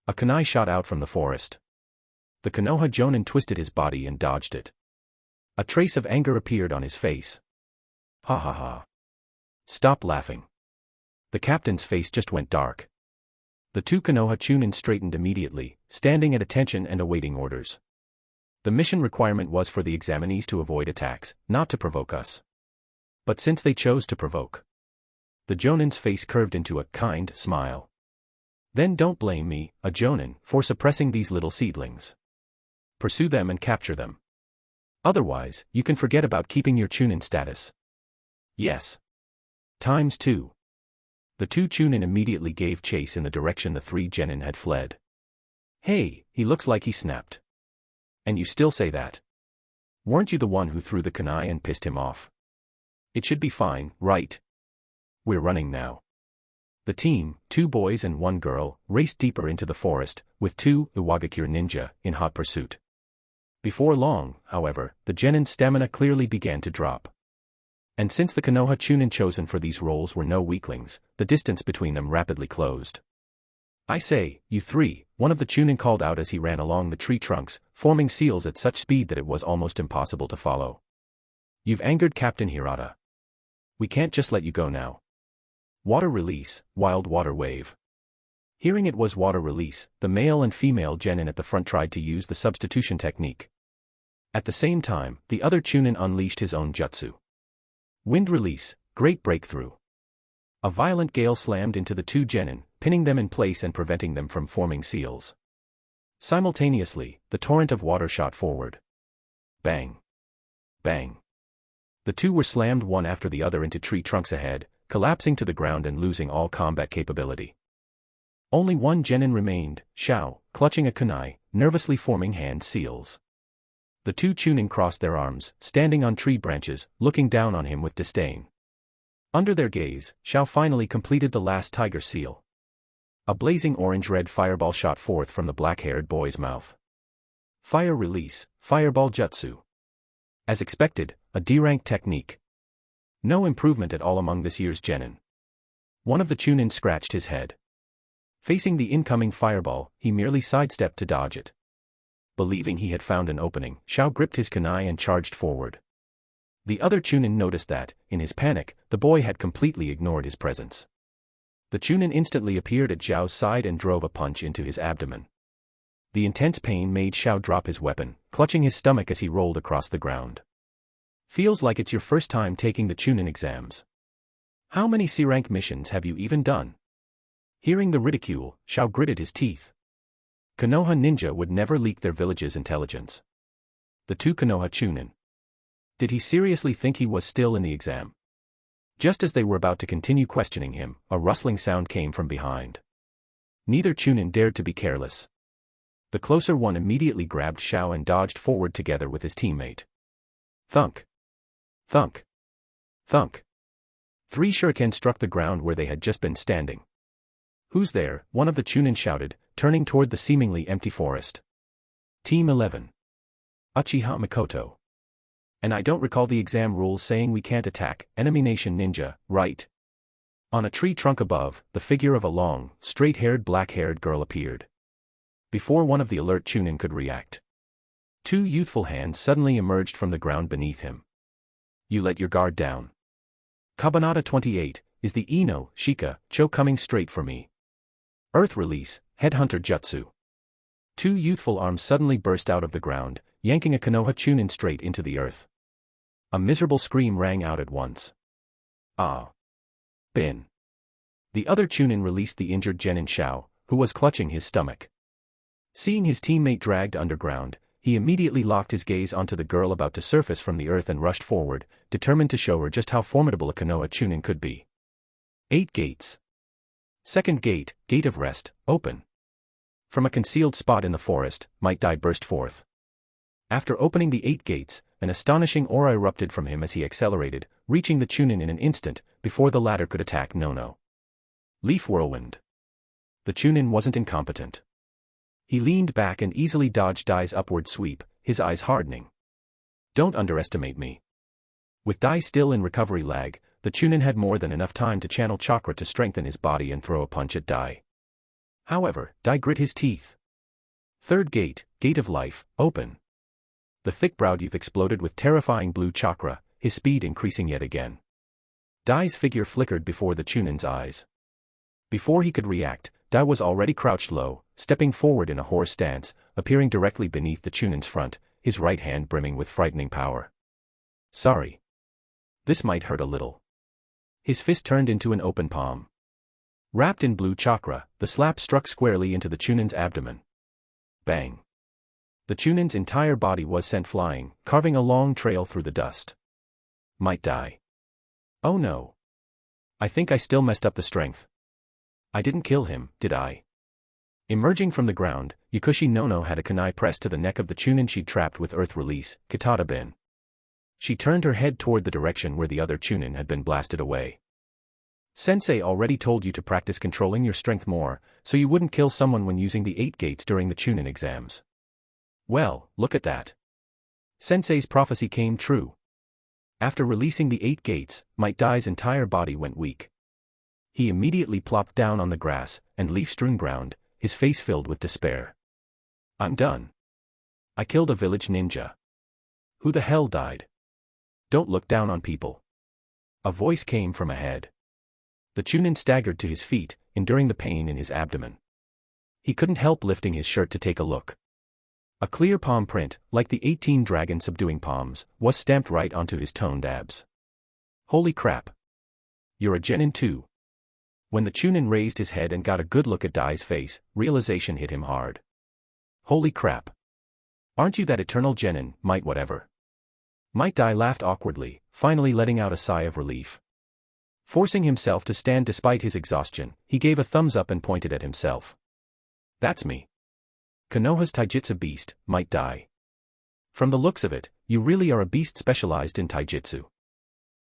A kunai shot out from the forest. The Konoha Jonin twisted his body and dodged it. A trace of anger appeared on his face. Ha ha ha. Stop laughing. The captain's face just went dark. The 2 Konoha Chunin straightened immediately, standing at attention and awaiting orders. The mission requirement was for the examinees to avoid attacks, not to provoke us. But since they chose to provoke. The Jonin's face curved into a kind smile. Then don't blame me, a Jonin, for suppressing these little seedlings. Pursue them and capture them. Otherwise, you can forget about keeping your Chunin status. Yes. ×2. The 2 Chunin immediately gave chase in the direction the 3 genin had fled. Hey, he looks like he snapped. And you still say that? Weren't you the one who threw the kunai and pissed him off? It should be fine, right? We're running now. The team, 2 boys and 1 girl, raced deeper into the forest, with 2 Iwagakure ninja in hot pursuit. Before long, however, the genin's stamina clearly began to drop. And since the Konoha Chunin chosen for these roles were no weaklings, the distance between them rapidly closed. I say, you 3, one of the Chunin called out as he ran along the tree trunks, forming seals at such speed that it was almost impossible to follow. You've angered Captain Hirata. We can't just let you go now. Water release, wild water wave. Hearing it was water release, the male and female genin at the front tried to use the substitution technique. At the same time, the other Chunin unleashed his own jutsu. Wind release, great breakthrough. A violent gale slammed into the two Genin, pinning them in place and preventing them from forming seals. Simultaneously, the torrent of water shot forward. Bang. Bang. The two were slammed one after the other into tree trunks ahead, collapsing to the ground and losing all combat capability. Only one Genin remained, Xiao, clutching a kunai, nervously forming hand seals. The two Chunin crossed their arms, standing on tree branches, looking down on him with disdain. Under their gaze, Xiao finally completed the last tiger seal. A blazing orange-red fireball shot forth from the black-haired boy's mouth. Fire release, fireball jutsu. As expected, a D-rank technique. No improvement at all among this year's Genin. One of the Chunin scratched his head. Facing the incoming fireball, he merely sidestepped to dodge it. Believing he had found an opening, Xiao gripped his kunai and charged forward. The other Chunin noticed that, in his panic, the boy had completely ignored his presence. The Chunin instantly appeared at Xiao's side and drove a punch into his abdomen. The intense pain made Xiao drop his weapon, clutching his stomach as he rolled across the ground. Feels like it's your first time taking the Chunin exams. How many C-rank missions have you even done? Hearing the ridicule, Xiao gritted his teeth. Konoha ninja would never leak their village's intelligence. The two Konoha Chunin. Did he seriously think he was still in the exam? Just as they were about to continue questioning him, a rustling sound came from behind. Neither Chunin dared to be careless. The closer one immediately grabbed Xiao and dodged forward together with his teammate. Thunk. Thunk. Thunk. 3 shuriken struck the ground where they had just been standing. Who's there? One of the Chunin shouted, turning toward the seemingly empty forest. Team 11. Uchiha Mikoto. And I don't recall the exam rules saying we can't attack enemy nation ninja, right? On a tree trunk above, the figure of a long, straight-haired black-haired girl appeared. Before one of the alert Chunin could react, 2 youthful hands suddenly emerged from the ground beneath him. You let your guard down. Kabanata 28, is the Eno Shika Cho coming straight for me? Earth release, headhunter jutsu. 2 youthful arms suddenly burst out of the ground, yanking a Konoha Chunin straight into the earth. A miserable scream rang out at once. Ah. Bin. The other Chunin released the injured Genin Xiao, who was clutching his stomach. Seeing his teammate dragged underground, he immediately locked his gaze onto the girl about to surface from the earth and rushed forward, determined to show her just how formidable a Konoha Chunin could be. 8 gates. Second gate, Gate of Rest, open. From a concealed spot in the forest, Might Dai burst forth. After opening the 8 gates, an astonishing aura erupted from him as he accelerated, reaching the Chunin in an instant, before the latter could attack Nono. Leaf Whirlwind. The Chunin wasn't incompetent. He leaned back and easily dodged Dai's upward sweep, his eyes hardening. Don't underestimate me. With Dai still in recovery lag, the Chunin had more than enough time to channel chakra to strengthen his body and throw a punch at Dai. However, Dai grit his teeth. Third gate, Gate of Life, open. The thick-browed youth exploded with terrifying blue chakra, his speed increasing yet again. Dai's figure flickered before the Chunin's eyes. Before he could react, Dai was already crouched low, stepping forward in a horse stance, appearing directly beneath the Chunin's front, his right hand brimming with frightening power. Sorry. This might hurt a little. His fist turned into an open palm. Wrapped in blue chakra, the slap struck squarely into the Chunin's abdomen. Bang. The Chunin's entire body was sent flying, carving a long trail through the dust. Might die. Oh no. I think I still messed up the strength. I didn't kill him, did I? Emerging from the ground, Yakushi Nono had a kunai pressed to the neck of the Chunin she'd trapped with earth release, Kitata Bin. She turned her head toward the direction where the other Chunin had been blasted away. Sensei already told you to practice controlling your strength more, so you wouldn't kill someone when using the 8 gates during the Chunin exams. Well, look at that. Sensei's prophecy came true. After releasing the 8 gates, Might Dai's entire body went weak. He immediately plopped down on the grass and leaf-strewn ground, his face filled with despair. I'm done. I killed a village ninja. Who the hell died? Don't look down on people. A voice came from ahead. The Chunin staggered to his feet, enduring the pain in his abdomen. He couldn't help lifting his shirt to take a look. A clear palm print, like the 18 dragon subduing palms, was stamped right onto his toned abs. Holy crap. You're a jennin too. When the Chunin raised his head and got a good look at Dai's face, realization hit him hard. Holy crap. Aren't you that eternal jennin, might whatever? Might Dai laughed awkwardly, finally letting out a sigh of relief. Forcing himself to stand despite his exhaustion, he gave a thumbs up and pointed at himself. That's me. Konoha's taijutsu beast, might Dai. From the looks of it, you really are a beast specialized in taijutsu.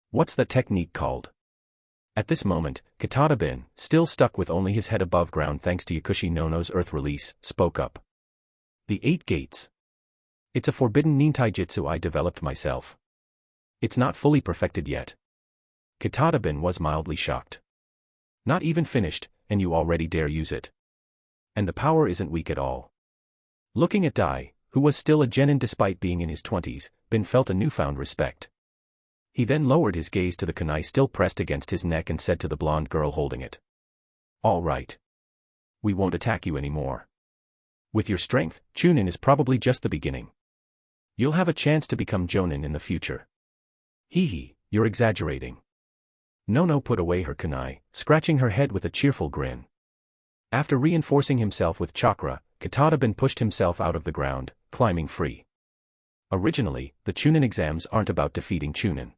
What's that technique called? At this moment, Kitada-bin, still stuck with only his head above ground thanks to Yakushi Nono's earth release, spoke up. The 8 gates. It's a forbidden nin taijutsu I developed myself. It's not fully perfected yet. Kitada-bin was mildly shocked. Not even finished, and you already dare use it. And the power isn't weak at all. Looking at Dai, who was still a jennin despite being in his 20s, Bin felt a newfound respect. He then lowered his gaze to the kunai still pressed against his neck and said to the blonde girl holding it. All right. We won't attack you anymore. With your strength, Chunin is probably just the beginning. You'll have a chance to become jonin in the future. Hee, you're exaggerating. Nono put away her kunai, scratching her head with a cheerful grin. After reinforcing himself with chakra, Kitada-bin pushed himself out of the ground, climbing free. Originally, the Chunin exams aren't about defeating Chunin.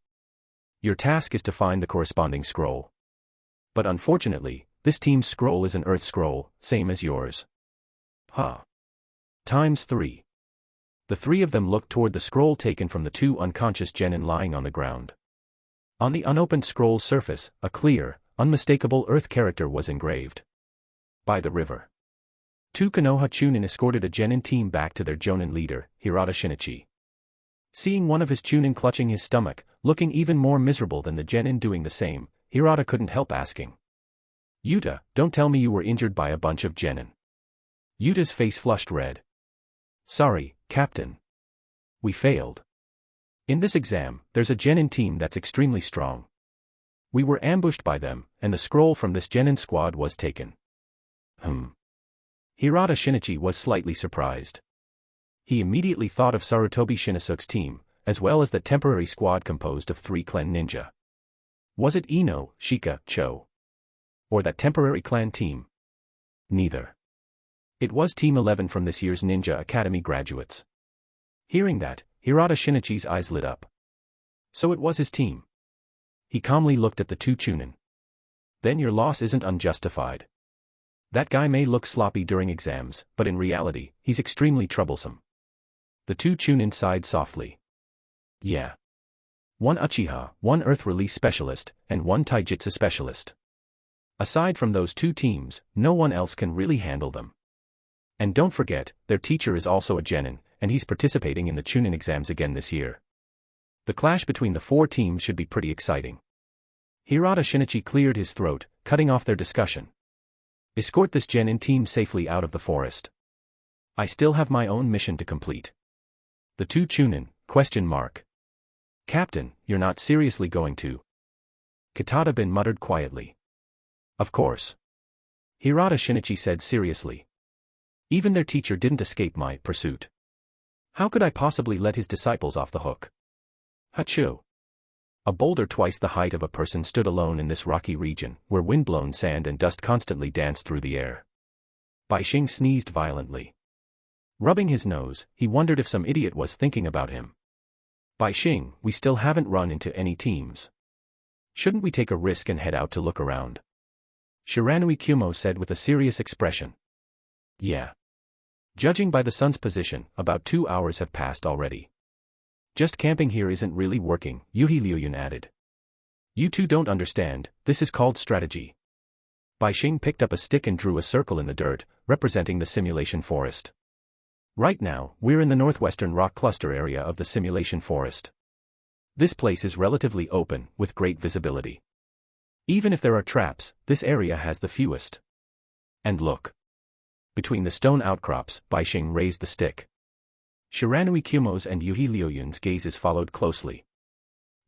Your task is to find the corresponding scroll. But unfortunately, this team's scroll is an earth scroll, same as yours. Huh. Times 3. The 3 of them looked toward the scroll taken from the 2 unconscious jennin lying on the ground. On the unopened scroll's surface, a clear, unmistakable earth character was engraved. By the river. 2 Konoha Chunin escorted a jennin team back to their jonin leader, Hirata Shinichi. Seeing one of his Chunin clutching his stomach, looking even more miserable than the jennin doing the same, Hirata couldn't help asking. Yuta, don't tell me you were injured by a bunch of jennin. Yuta's face flushed red. Sorry, Captain. We failed. In this exam, there's a jennin team that's extremely strong. We were ambushed by them, and the scroll from this jennin squad was taken. Hirata Shinichi was slightly surprised. He immediately thought of Sarutobi Shinosuke's team, as well as the temporary squad composed of 3 clan ninja. Was it Eno Shika Cho? Or that temporary clan team? Neither. It was Team 11 from this year's Ninja Academy graduates. Hearing that, Hirata Shinichi's eyes lit up. So it was his team. He calmly looked at the 2 Chunin. Then your loss isn't unjustified. That guy may look sloppy during exams, but in reality, he's extremely troublesome. The 2 Chunin sighed softly. Yeah. 1 Uchiha, 1 Earth Release Specialist, and 1 Taijutsu Specialist. Aside from those 2 teams, no one else can really handle them. And don't forget, their teacher is also a jennin, and he's participating in the Chunin exams again this year. The clash between the 4 teams should be pretty exciting. Hirata Shinichi cleared his throat, cutting off their discussion. Escort this jennin team safely out of the forest. I still have my own mission to complete. The 2 Chunin, ? Captain, you're not seriously going to? Kitada-bin muttered quietly. Of course. Hirata Shinichi said seriously. Even their teacher didn't escape my pursuit. How could I possibly let his disciples off the hook? Hachu. A boulder twice the height of a person stood alone in this rocky region, where wind-blown sand and dust constantly danced through the air. Bishing sneezed violently. Rubbing his nose, he wondered if some idiot was thinking about him. Bishing, we still haven't run into any teams. Shouldn't we take a risk and head out to look around? Shiranui Kumo said with a serious expression. Yeah. Judging by the sun's position, about 2 hours have passed already. Just camping here isn't really working, Yuhi Liuyun added. You 2 don't understand, this is called strategy. Bishing picked up a stick and drew a circle in the dirt, representing the simulation forest. Right now, we're in the northwestern rock cluster area of the simulation forest. This place is relatively open, with great visibility. Even if there are traps, this area has the fewest. And look. Between the stone outcrops, Bishing raised the stick. Shiranui Kumo's and Yuhi Liuyun's gazes followed closely.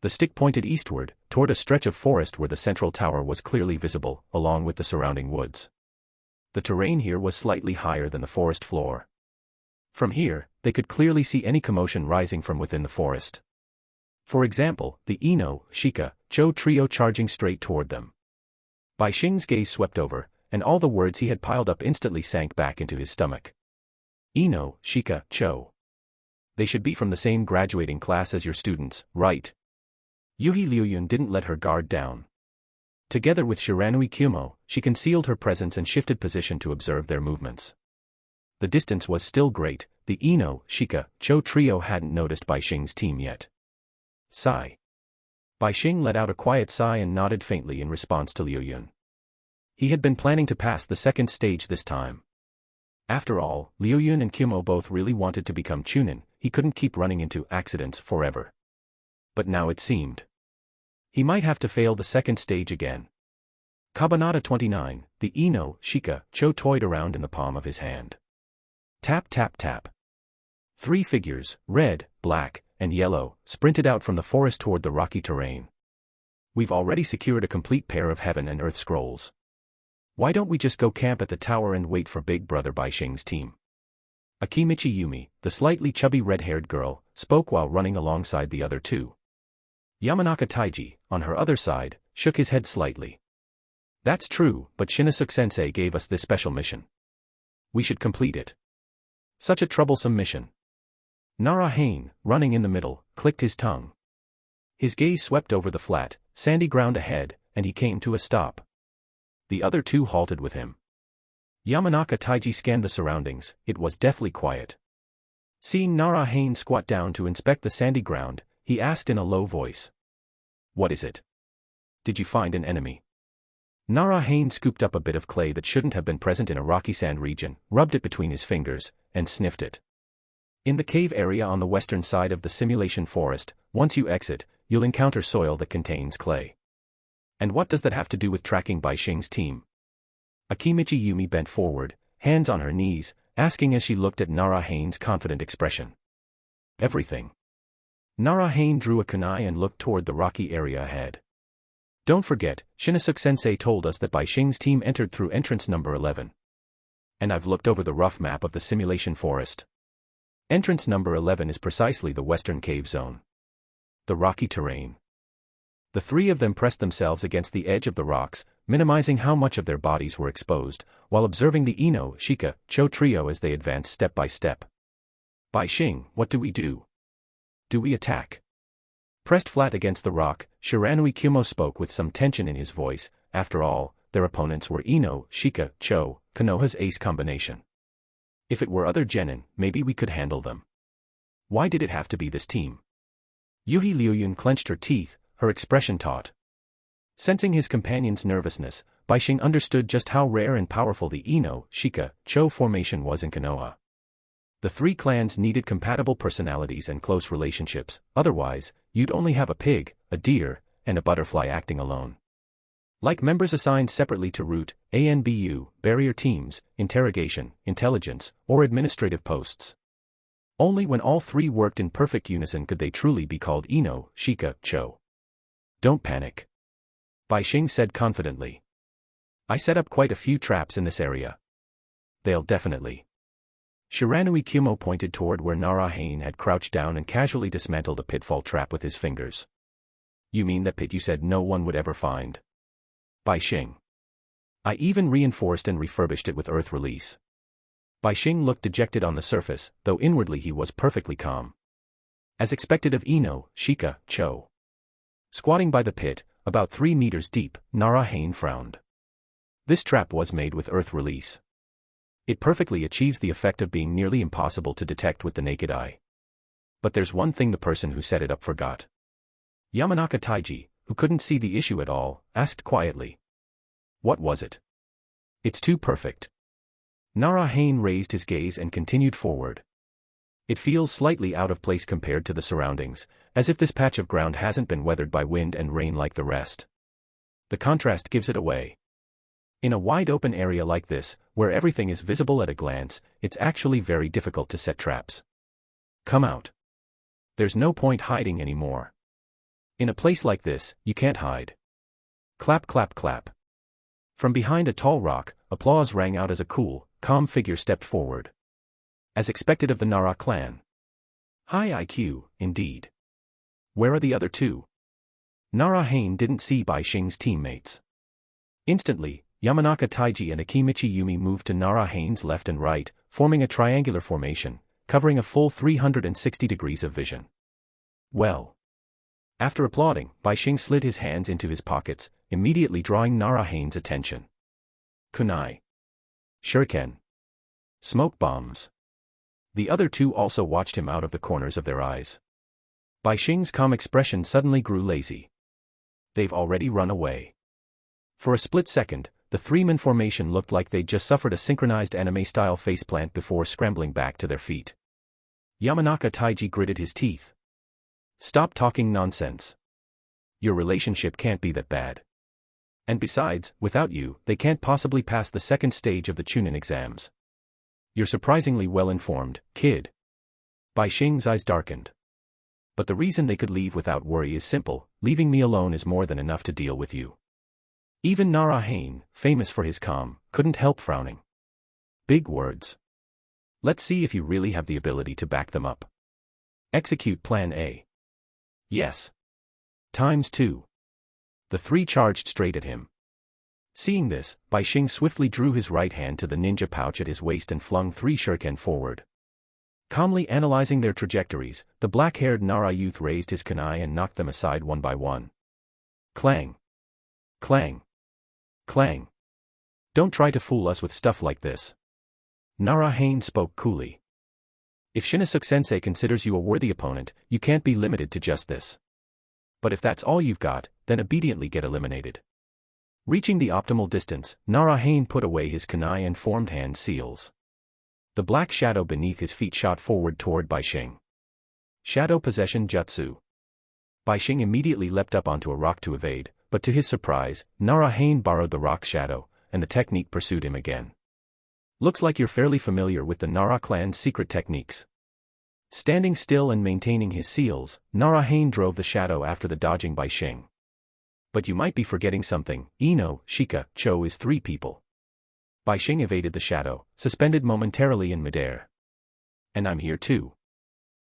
The stick pointed eastward, toward a stretch of forest where the central tower was clearly visible, along with the surrounding woods. The terrain here was slightly higher than the forest floor. From here, they could clearly see any commotion rising from within the forest. For example, the Eno Shika Cho trio charging straight toward them. Bishing's gaze swept over, and all the words he had piled up instantly sank back into his stomach. Eno Shika Cho. They should be from the same graduating class as your students, right? Yuhi Liuyun didn't let her guard down. Together with Shiranui Kyumo, she concealed her presence and shifted position to observe their movements. The distance was still great, the Eno Shika Cho trio hadn't noticed Bishing's team yet. Sigh. Bishing let out a quiet sigh and nodded faintly in response to Liuyun. He had been planning to pass the second stage this time. After all, Liuyun and Kyumo both really wanted to become Chunin, he couldn't keep running into accidents forever. But now it seemed he might have to fail the second stage again. Kabanata 29, the Eno Shika Cho toyed around in the palm of his hand. Tap tap tap. 3 figures, red, black, and yellow, sprinted out from the forest toward the rocky terrain. We've already secured a complete pair of Heaven and Earth scrolls. Why don't we just go camp at the tower and wait for Big Brother Bishing's team? Akimichi Yumi, the slightly chubby red-haired girl, spoke while running alongside the other two. Yamanaka Taiji, on her other side, shook his head slightly. That's true, but Shinosuke-sensei gave us this special mission. We should complete it. Such a troublesome mission. Narahane, running in the middle, clicked his tongue. His gaze swept over the flat, sandy ground ahead, and he came to a stop. The other two halted with him. Yamanaka Taiji scanned the surroundings, it was deathly quiet. Seeing Narahane squat down to inspect the sandy ground, he asked in a low voice. What is it? Did you find an enemy? Narahane scooped up a bit of clay that shouldn't have been present in a rocky sand region, rubbed it between his fingers, and sniffed it. In the cave area on the western side of the simulation forest, once you exit, you'll encounter soil that contains clay. And what does that have to do with tracking Bishing's team? Akimichi Yumi bent forward, hands on her knees, asking as she looked at Narahane's confident expression. Everything. Narahane drew a kunai and looked toward the rocky area ahead. Don't forget, Shinosuke-sensei told us that Bishing's team entered through entrance number 11. And I've looked over the rough map of the simulation forest. Entrance number 11 is precisely the western cave zone. The rocky terrain. The three of them pressed themselves against the edge of the rocks, minimizing how much of their bodies were exposed, while observing the Eno Shika Cho trio as they advanced step by step. Bishing, what do we do? Do we attack? Pressed flat against the rock, Shiranui Kyumo spoke with some tension in his voice. After all, their opponents were Eno Shika Cho, Konoha's ace combination. If it were other jennin, maybe we could handle them. Why did it have to be this team? Yuhi Liuyun clenched her teeth, her expression taut. Sensing his companion's nervousness, Bishing understood just how rare and powerful the Eno Shika Cho formation was in Konoha. The three clans needed compatible personalities and close relationships, otherwise, you'd only have a pig, a deer, and a butterfly acting alone. Like members assigned separately to route, ANBU, barrier teams, interrogation, intelligence, or administrative posts. Only when all three worked in perfect unison could they truly be called Eno Shika Cho. Don't panic. Bishing said confidently. I set up quite a few traps in this area. They'll definitely. Shiranui Kyumo pointed toward where Narahane had crouched down and casually dismantled a pitfall trap with his fingers. You mean that pit you said no one would ever find? Bishing. I even reinforced and refurbished it with earth release. Bishing looked dejected on the surface, though inwardly he was perfectly calm. As expected of Eno Shika Cho. Squatting by the pit, about 3 meters deep, Narahane frowned. This trap was made with earth release. It perfectly achieves the effect of being nearly impossible to detect with the naked eye. But there's one thing the person who set it up forgot. Yamanaka Taiji, who couldn't see the issue at all, asked quietly. What was it? It's too perfect. Narahane raised his gaze and continued forward. It feels slightly out of place compared to the surroundings, as if this patch of ground hasn't been weathered by wind and rain like the rest. The contrast gives it away. In a wide-open area like this, where everything is visible at a glance, it's actually very difficult to set traps. Come out. There's no point hiding anymore. In a place like this, you can't hide. Clap clap clap. From behind a tall rock, applause rang out as a cool, calm figure stepped forward. As expected of the Nara clan. High IQ, indeed. Where are the other two? Narahane didn't see Bishing's teammates. Instantly, Yamanaka Taiji and Akimichi Yumi moved to Narahane's left and right, forming a triangular formation, covering a full 360 degrees of vision. Well. After applauding, Bishing slid his hands into his pockets, immediately drawing Narahane's attention. Kunai. Shuriken. Smoke bombs. The other two also watched him out of the corners of their eyes. Bishing's calm expression suddenly grew lazy. They've already run away. For a split second, the three-man formation looked like they'd just suffered a synchronized anime-style faceplant before scrambling back to their feet. Yamanaka Taiji gritted his teeth. Stop talking nonsense. Your relationship can't be that bad. And besides, without you, they can't possibly pass the second stage of the Chunin exams. You're surprisingly well-informed, kid. Bishing's eyes darkened. But the reason they could leave without worry is simple: leaving me alone is more than enough to deal with you. Even Narahane, famous for his calm, couldn't help frowning. Big words. Let's see if you really have the ability to back them up. Execute Plan A. Yes. ×2. The three charged straight at him. Seeing this, Bishing swiftly drew his right hand to the ninja pouch at his waist and flung 3 shuriken forward. Calmly analyzing their trajectories, the black-haired Nara youth raised his kunai and knocked them aside one by one. Clang. Clang. Clang. Don't try to fool us with stuff like this. Narahane spoke coolly. If Shinosuke-sensei considers you a worthy opponent, you can't be limited to just this. But if that's all you've got, then obediently get eliminated. Reaching the optimal distance, Narahane put away his kunai and formed hand seals. The black shadow beneath his feet shot forward toward Bishing. Shadow Possession Jutsu. Bishing immediately leapt up onto a rock to evade, but to his surprise, Narahane borrowed the rock's shadow, and the technique pursued him again. Looks like you're fairly familiar with the Nara clan's secret techniques. Standing still and maintaining his seals, Narahane drove the shadow after the dodging Bishing. But you might be forgetting something. Eno Shika Cho is 3 people. Bishing evaded the shadow, suspended momentarily in midair. And I'm here too.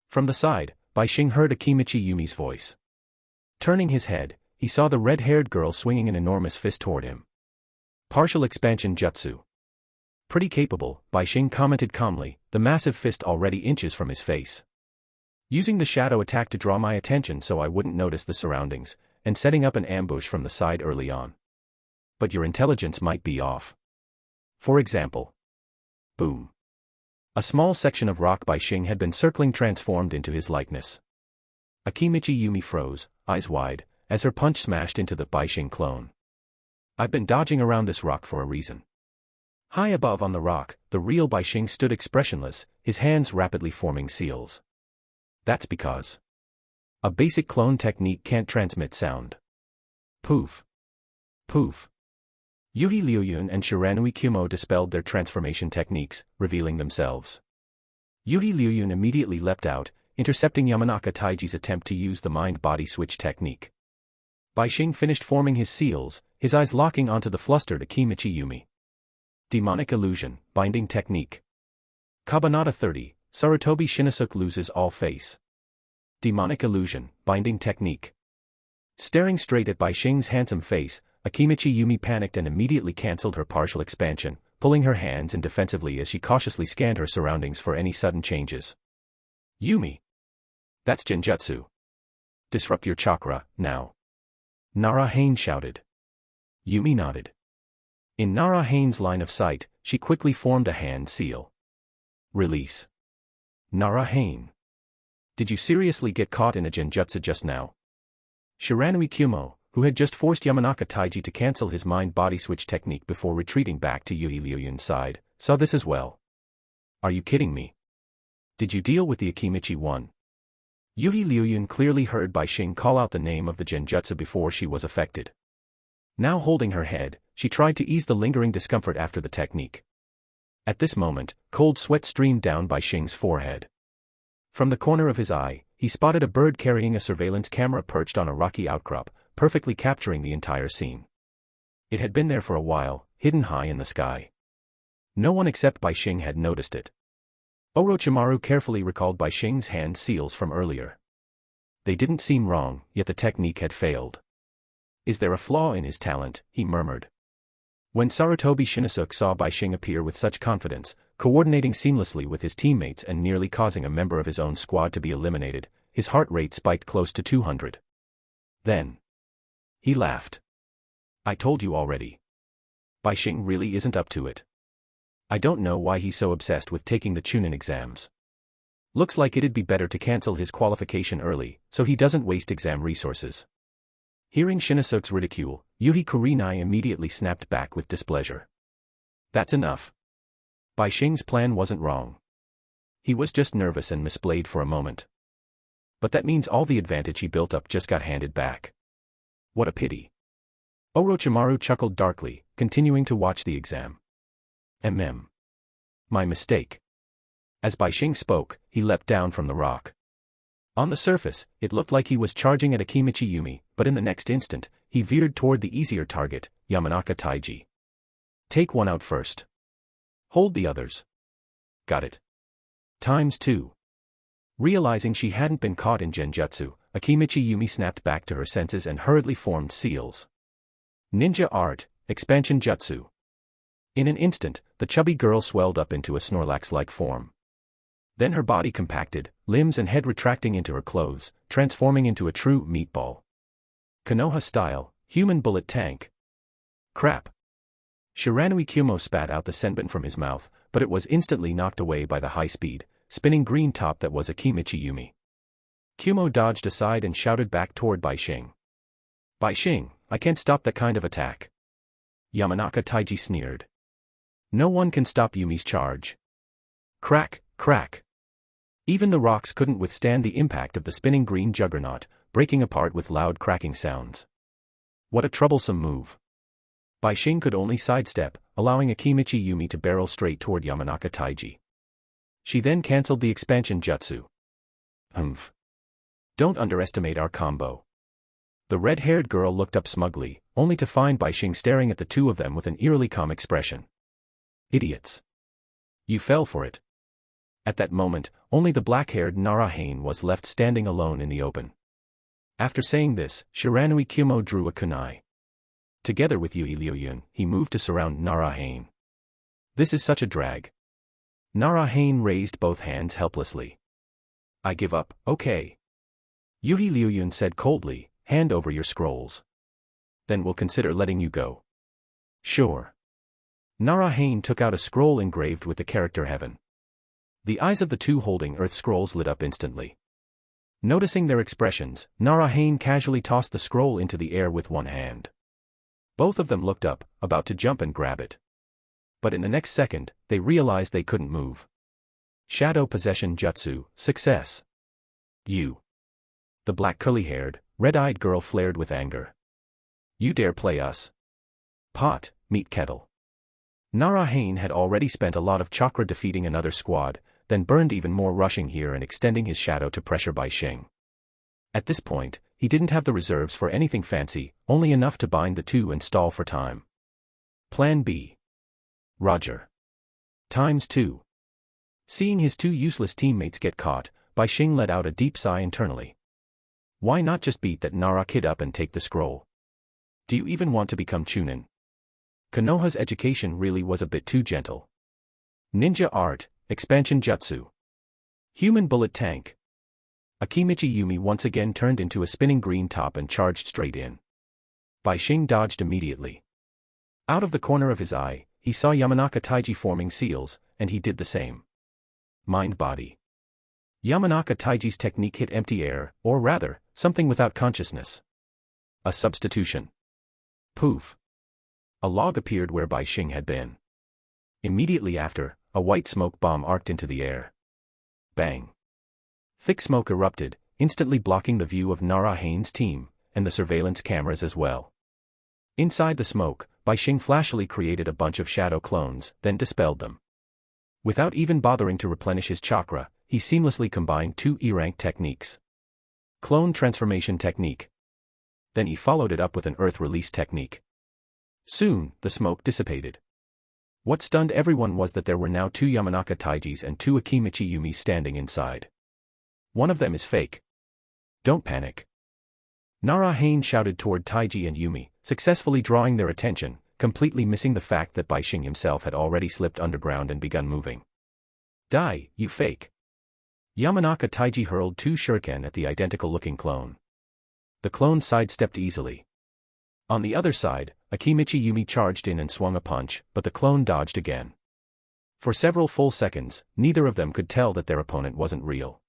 From the side, Bishing heard Akimichi Yumi's voice. Turning his head, he saw the red-haired girl swinging an enormous fist toward him. Partial expansion jutsu. Pretty capable, Bishing commented calmly, the massive fist already inches from his face. Using the shadow attack to draw my attention so I wouldn't notice the surroundings, and setting up an ambush from the side early on. But your intelligence might be off. For example. Boom. A small section of rock Bishing had been circling transformed into his likeness. Akimichi Yumi froze, eyes wide, as her punch smashed into the Bishing clone. I've been dodging around this rock for a reason. High above on the rock, the real Bishing stood expressionless, his hands rapidly forming seals. That's because a basic clone technique can't transmit sound. Poof. Poof. Yuhi Liuyun and Shiranui Kumo dispelled their transformation techniques, revealing themselves. Yuhi Liuyun immediately leapt out, intercepting Yamanaka Taiji's attempt to use the mind-body switch technique. Bishing finished forming his seals, his eyes locking onto the flustered Akimichi Yumi. Demonic Illusion, Binding Technique. Kabanata 30, Sarutobi Shinosuke loses all face. Demonic Illusion, Binding Technique. Staring straight at Bishing's handsome face, Akimichi Yumi panicked and immediately cancelled her partial expansion, pulling her hands in defensively as she cautiously scanned her surroundings for any sudden changes. Yumi. That's genjutsu. Disrupt your chakra, now. Narahane shouted. Yumi nodded. In Narahane's line of sight, she quickly formed a hand seal. Release. Narahane. Did you seriously get caught in a genjutsu just now? Shiranui Kumo, who had just forced Yamanaka Taiji to cancel his mind-body switch technique before retreating back to Yuhi Liuyun's side, saw this as well. Are you kidding me? Did you deal with the Akimichi one? Yuhi Liuyun clearly heard Bishing call out the name of the genjutsu before she was affected. Now holding her head, she tried to ease the lingering discomfort after the technique. At this moment, cold sweat streamed down Bishing's forehead. From the corner of his eye, he spotted a bird carrying a surveillance camera perched on a rocky outcrop, perfectly capturing the entire scene. It had been there for a while, hidden high in the sky. No one except Bishing had noticed it. Orochimaru carefully recalled Bishing's hand seals from earlier. They didn't seem wrong, yet the technique had failed. Is there a flaw in his talent? He murmured. When Sarutobi Shinosuke saw Bishing appear with such confidence, coordinating seamlessly with his teammates and nearly causing a member of his own squad to be eliminated, his heart rate spiked close to 200. Then he laughed. I told you already. Bishing really isn't up to it. I don't know why he's so obsessed with taking the Chunin exams. Looks like it'd be better to cancel his qualification early, so he doesn't waste exam resources. Hearing Shinosuke's ridicule, Yuhi Kurenai immediately snapped back with displeasure. That's enough. Bishing's plan wasn't wrong. He was just nervous and misplayed for a moment. But that means all the advantage he built up just got handed back. What a pity. Orochimaru chuckled darkly, continuing to watch the exam. My mistake. As Bishing spoke, he leapt down from the rock. On the surface, it looked like he was charging at Akimichi Yumi, but in the next instant, he veered toward the easier target, Yamanaka Taiji. Take one out first. Hold the others. Got it. ×2. Realizing she hadn't been caught in genjutsu, Akimichi Yumi snapped back to her senses and hurriedly formed seals. Ninja Art, Expansion Jutsu. In an instant, the chubby girl swelled up into a Snorlax-like form. Then her body compacted, limbs and head retracting into her clothes, transforming into a true meatball. Konoha style, human bullet tank. Crap. Shiranui Kyumo spat out the senbon from his mouth, but it was instantly knocked away by the high-speed, spinning green top that was Akimichi Yumi. Kyumo dodged aside and shouted back toward Bishing. Bishing, I can't stop that kind of attack. Yamanaka Taiji sneered. No one can stop Yumi's charge. Crack, crack. Even the rocks couldn't withstand the impact of the spinning green juggernaut, breaking apart with loud cracking sounds. What a troublesome move. Bishing could only sidestep, allowing Akimichi Yumi to barrel straight toward Yamanaka Taiji. She then cancelled the expansion jutsu. Don't underestimate our combo. The red-haired girl looked up smugly, only to find Bishing staring at the two of them with an eerily calm expression. Idiots. You fell for it. At that moment, only the black-haired Narration was left standing alone in the open. After saying this, Shiranui Kyumo drew a kunai. Together with Yui Liuyun, he moved to surround Narration. This is such a drag. Narration raised both hands helplessly. I give up, okay. Yui Liuyun said coldly, hand over your scrolls. Then we'll consider letting you go. Sure. Narration took out a scroll engraved with the character heaven. The eyes of the two holding earth scrolls lit up instantly. Noticing their expressions, Narration casually tossed the scroll into the air with one hand. Both of them looked up, about to jump and grab it. But in the next second, they realized they couldn't move. Shadow Possession Jutsu, success. You. The black curly-haired, red-eyed girl flared with anger. You dare play us? Pot, meat kettle. Narration had already spent a lot of chakra defeating another squad, then burned even more rushing here and extending his shadow to pressure Bishing. At this point, he didn't have the reserves for anything fancy, only enough to bind the two and stall for time. Plan B. Roger. ×2. Seeing his two useless teammates get caught, Bishing let out a deep sigh internally. Why not just beat that Nara kid up and take the scroll? Do you even want to become Chunin? Konoha's education really was a bit too gentle. Ninja Art, Expansion Jutsu. Human Bullet Tank. Akimichi Yumi once again turned into a spinning green top and charged straight in. Bishing dodged immediately. Out of the corner of his eye, he saw Yamanaka Taiji forming seals, and he did the same. Mind-body. Yamanaka Taiji's technique hit empty air, or rather, something without consciousness. A substitution. Poof. A log appeared where Bishing had been. Immediately after, a white smoke bomb arced into the air. Bang. Thick smoke erupted, instantly blocking the view of Narahane's team, and the surveillance cameras as well. Inside the smoke, Bishing flashily created a bunch of shadow clones, then dispelled them. Without even bothering to replenish his chakra, he seamlessly combined two E-rank techniques. Clone transformation technique. Then he followed it up with an earth release technique. Soon, the smoke dissipated. What stunned everyone was that there were now 2 Yamanaka Taijis and 2 Akimichi Yumis standing inside. One of them is fake. Don't panic. Narration shouted toward Taiji and Yumi, successfully drawing their attention, completely missing the fact that Bishing himself had already slipped underground and begun moving. Die, you fake. Yamanaka Taiji hurled 2 shuriken at the identical-looking clone. The clone sidestepped easily. On the other side, Akimichi Yumi charged in and swung a punch, but the clone dodged again. For several full seconds, neither of them could tell that their opponent wasn't real.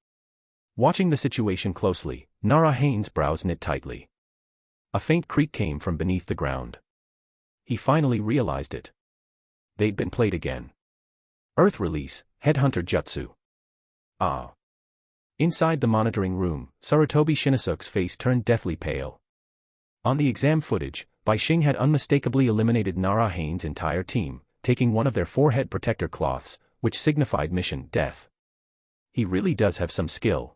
Watching the situation closely, Narahane's brows knit tightly. A faint creak came from beneath the ground. He finally realized it. They'd been played again. Earth release, Headhunter Jutsu. Ah. Inside the monitoring room, Sarutobi Shinnosuke's face turned deathly pale. On the exam footage, Bishing had unmistakably eliminated Narahane's entire team, taking one of their forehead protector cloths, which signified mission death. He really does have some skill.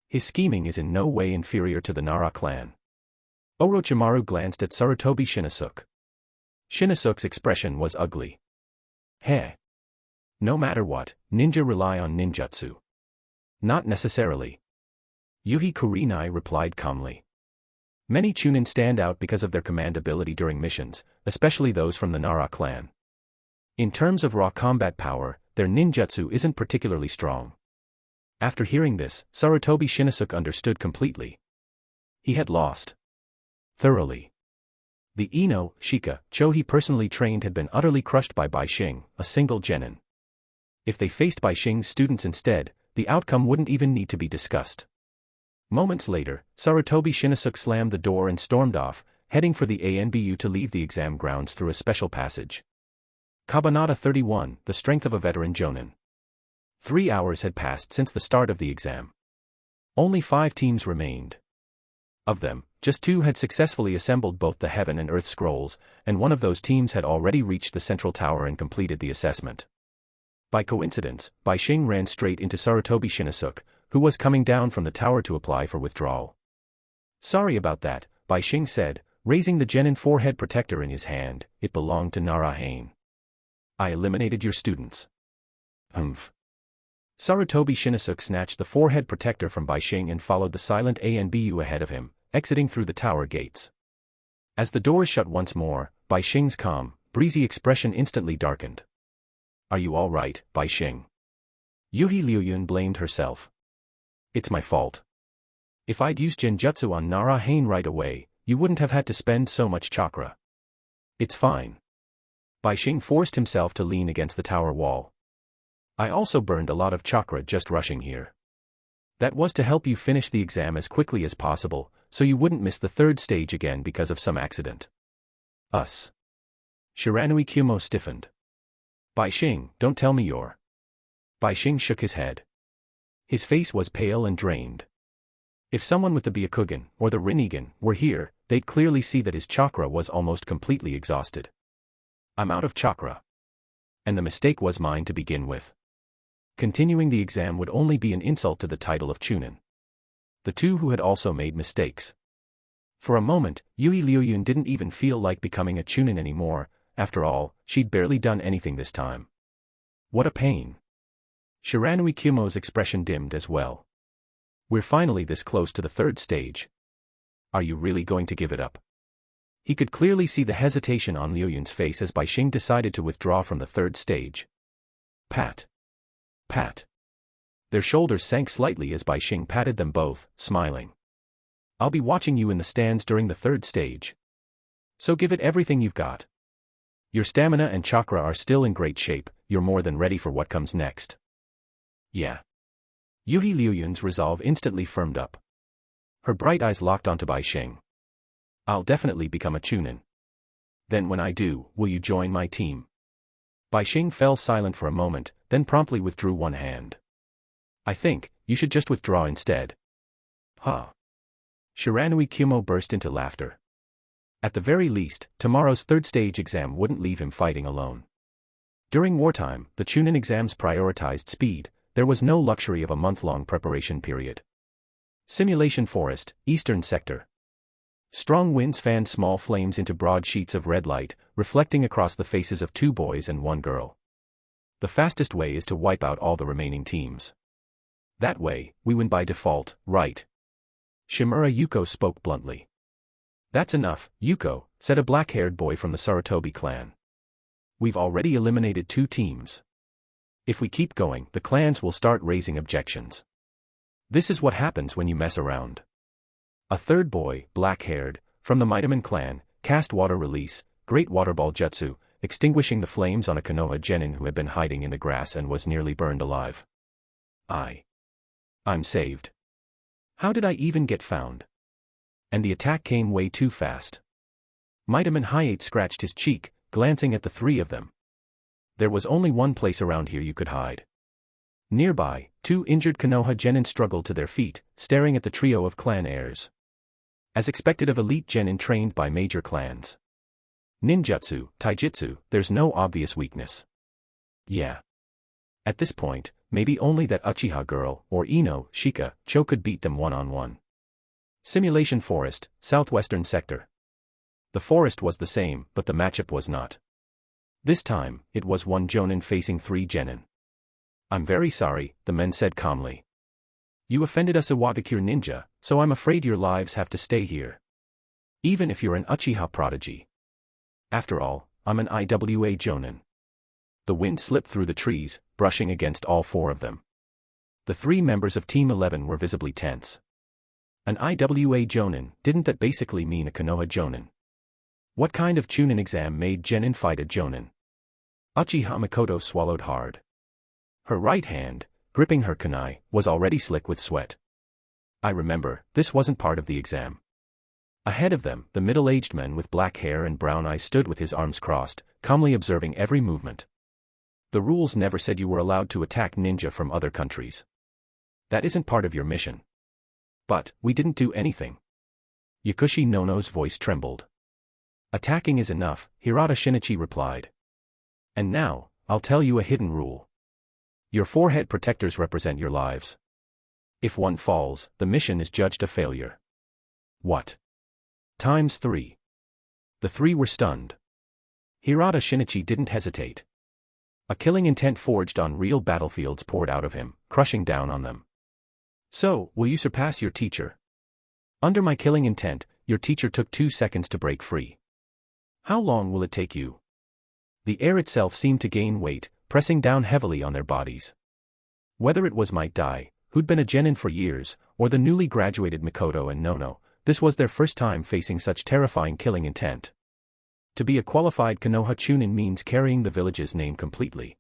His scheming is in no way inferior to the Nara clan. Orochimaru glanced at Sarutobi Shinnosuke. Shinnosuke's expression was ugly. Heh. No matter what, ninja rely on ninjutsu. Not necessarily. Yuhi Kurenai replied calmly. Many Chunin stand out because of their command ability during missions, especially those from the Nara clan. In terms of raw combat power, their ninjutsu isn't particularly strong. After hearing this, Sarutobi Shinnosuke understood completely. He had lost. Thoroughly. The Eno Shika Cho he personally trained had been utterly crushed by Bishing, a single jennin. If they faced Bishing's students instead, the outcome wouldn't even need to be discussed. Moments later, Sarutobi Shinnosuke slammed the door and stormed off, heading for the ANBU to leave the exam grounds through a special passage. Kabanata 31, the strength of a veteran jonin. 3 hours had passed since the start of the exam. Only 5 teams remained. Of them, just 2 had successfully assembled both the Heaven and Earth scrolls, and one of those teams had already reached the central tower and completed the assessment. By coincidence, Bishing ran straight into Sarutobi Shinnosuke, who was coming down from the tower to apply for withdrawal. Sorry about that, Bishing said, raising the jennin forehead protector in his hand. It belonged to Narahane. I eliminated your students. Sarutobi Shinnosuke snatched the forehead protector from Bishing and followed the silent ANBU ahead of him, exiting through the tower gates. As the doors shut once more, Bishing's calm, breezy expression instantly darkened. Are you all right, Bishing? Yuhi Liuyun blamed herself. It's my fault. If I'd used genjutsu on Narahane right away, you wouldn't have had to spend so much chakra. It's fine. Bishing forced himself to lean against the tower wall. I also burned a lot of chakra just rushing here. That was to help you finish the exam as quickly as possible, so you wouldn't miss the 3rd stage again because of some accident. Us. Shiranui Kyumo stiffened. Bishing, don't tell me you're. Bishing shook his head. His face was pale and drained. If someone with the Byakugan, or the Rinnegan, were here, they'd clearly see that his chakra was almost completely exhausted. I'm out of chakra. And the mistake was mine to begin with. Continuing the exam would only be an insult to the title of Chunin. The 2 who had also made mistakes. For a moment, Yuhi Liuyun didn't even feel like becoming a Chunin anymore. After all, she'd barely done anything this time. What a pain. Shiranui Kyumo's expression dimmed as well. We're finally this close to the 3rd stage. Are you really going to give it up? He could clearly see the hesitation on Liuyun's face as Bishing decided to withdraw from the 3rd stage. Pat. Pat. Their shoulders sank slightly as Bishing patted them both, smiling. I'll be watching you in the stands during the 3rd stage. So give it everything you've got. Your stamina and chakra are still in great shape, you're more than ready for what comes next. Yeah. Yuhi Liuyun's resolve instantly firmed up. Her bright eyes locked onto Bishing. I'll definitely become a Chunin. Then when I do, will you join my team? Bishing fell silent for a moment, then promptly withdrew one hand. I think, you should just withdraw instead. Huh. Shiranui Kyumo burst into laughter. At the very least, tomorrow's 3rd stage exam wouldn't leave him fighting alone. During wartime, the Chunin exams prioritized speed. There was no luxury of a month-long preparation period. Simulation Forest, Eastern Sector. Strong winds fanned small flames into broad sheets of red light, reflecting across the faces of 2 boys and 1 girl. The fastest way is to wipe out all the remaining teams. That way, we win by default, right? Shimura Yuko spoke bluntly. That's enough, Yuko, said a black-haired boy from the Sarutobi clan. We've already eliminated 2 teams. If we keep going, the clans will start raising objections. This is what happens when you mess around. A third boy, black-haired, from the Midaman clan, cast water release, great waterball jutsu, extinguishing the flames on a Konoha genin who had been hiding in the grass and was nearly burned alive. I'm saved. How did I even get found? And the attack came way too fast. Midaman Hayate scratched his cheek, glancing at the 3 of them. There was only one place around here you could hide. Nearby, 2 injured Konoha genin struggled to their feet, staring at the trio of clan heirs. As expected of elite genin trained by major clans. Ninjutsu, taijutsu, there's no obvious weakness. Yeah. At this point, maybe only that Uchiha girl, or Eno Shika Cho could beat them one-on-one. Simulation Forest, Southwestern Sector. The forest was the same, but the matchup was not. This time, it was 1 jonin facing 3 genin. I'm very sorry, the men said calmly. You offended us Iwagakure ninja, so I'm afraid your lives have to stay here. Even if you're an Uchiha prodigy. After all, I'm an IWA jonin. The wind slipped through the trees, brushing against all 4 of them. The 3 members of Team 11 were visibly tense. An IWA jonin, didn't that basically mean a Konoha jonin? What kind of Chunin exam made genin fight a jonin? Uchiha Mikoto swallowed hard. Her right hand, gripping her kunai, was already slick with sweat. I remember, this wasn't part of the exam. Ahead of them, the middle-aged man with black hair and brown eyes stood with his arms crossed, calmly observing every movement. The rules never said you were allowed to attack ninja from other countries. That isn't part of your mission. But, we didn't do anything. Yakushi Nono's voice trembled. Attacking is enough, Hirata Shinichi replied. And now, I'll tell you a hidden rule. Your forehead protectors represent your lives. If one falls, the mission is judged a failure. What? Times 3. The 3 were stunned. Hirata Shinichi didn't hesitate. A killing intent forged on real battlefields poured out of him, crushing down on them. So, will you surpass your teacher? Under my killing intent, your teacher took 2 seconds to break free. How long will it take you? The air itself seemed to gain weight, pressing down heavily on their bodies. Whether it was Might Dai, who'd been a genin for years, or the newly graduated Mikoto and Nono, this was their first time facing such terrifying killing intent. To be a qualified Konoha Chunin means carrying the village's name completely.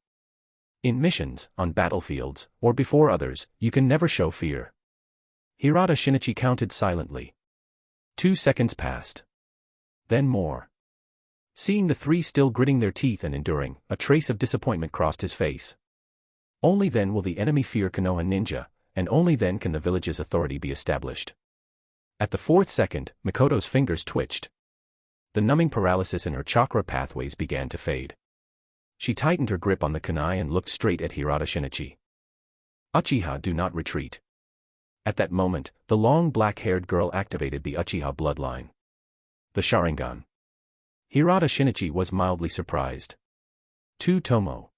In missions, on battlefields, or before others, you can never show fear. Hirata Shinichi counted silently. 2 seconds passed. Then more. Seeing the 3 still gritting their teeth and enduring, a trace of disappointment crossed his face. Only then will the enemy fear Konoha ninja, and only then can the village's authority be established. At the 4th second, Mikoto's fingers twitched. The numbing paralysis in her chakra pathways began to fade. She tightened her grip on the kunai and looked straight at Hirata Shinichi. Uchiha, do not retreat. At that moment, the long black-haired girl activated the Uchiha bloodline. The Sharingan. Hirata Shinichi was mildly surprised. "Tu Tomo.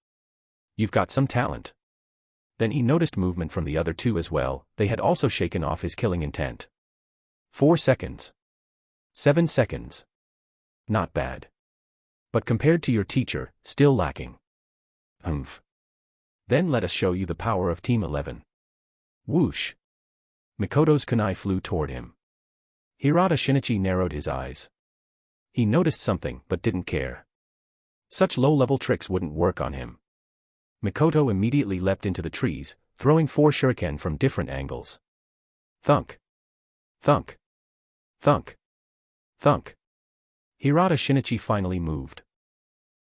You've got some talent." Then he noticed movement from the other 2 as well, they had also shaken off his killing intent. 4 seconds. 7 seconds. Not bad. But compared to your teacher, still lacking. Then let us show you the power of Team 11. Whoosh. Mikoto's kunai flew toward him. Hirata Shinichi narrowed his eyes. He noticed something, but didn't care. Such low-level tricks wouldn't work on him. Mikoto immediately leapt into the trees, throwing 4 shuriken from different angles. Thunk. Thunk. Thunk. Thunk. Hirata Shinichi finally moved.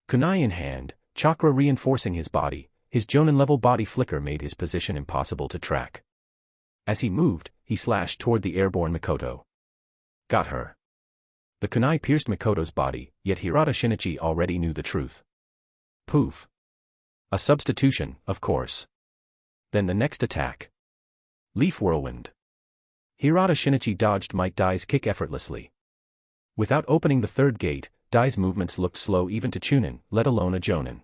Kunai in hand, chakra reinforcing his body, his jonin-level body flicker made his position impossible to track. As he moved, he slashed toward the airborne Mikoto. Got her. The kunai pierced Mikoto's body, yet Hirata Shinichi already knew the truth. Poof. A substitution, of course. Then the next attack. Leaf Whirlwind. Hirata Shinichi dodged Might Dai's kick effortlessly. Without opening the third gate, Dai's movements looked slow even to Chunin, let alone a Jonin.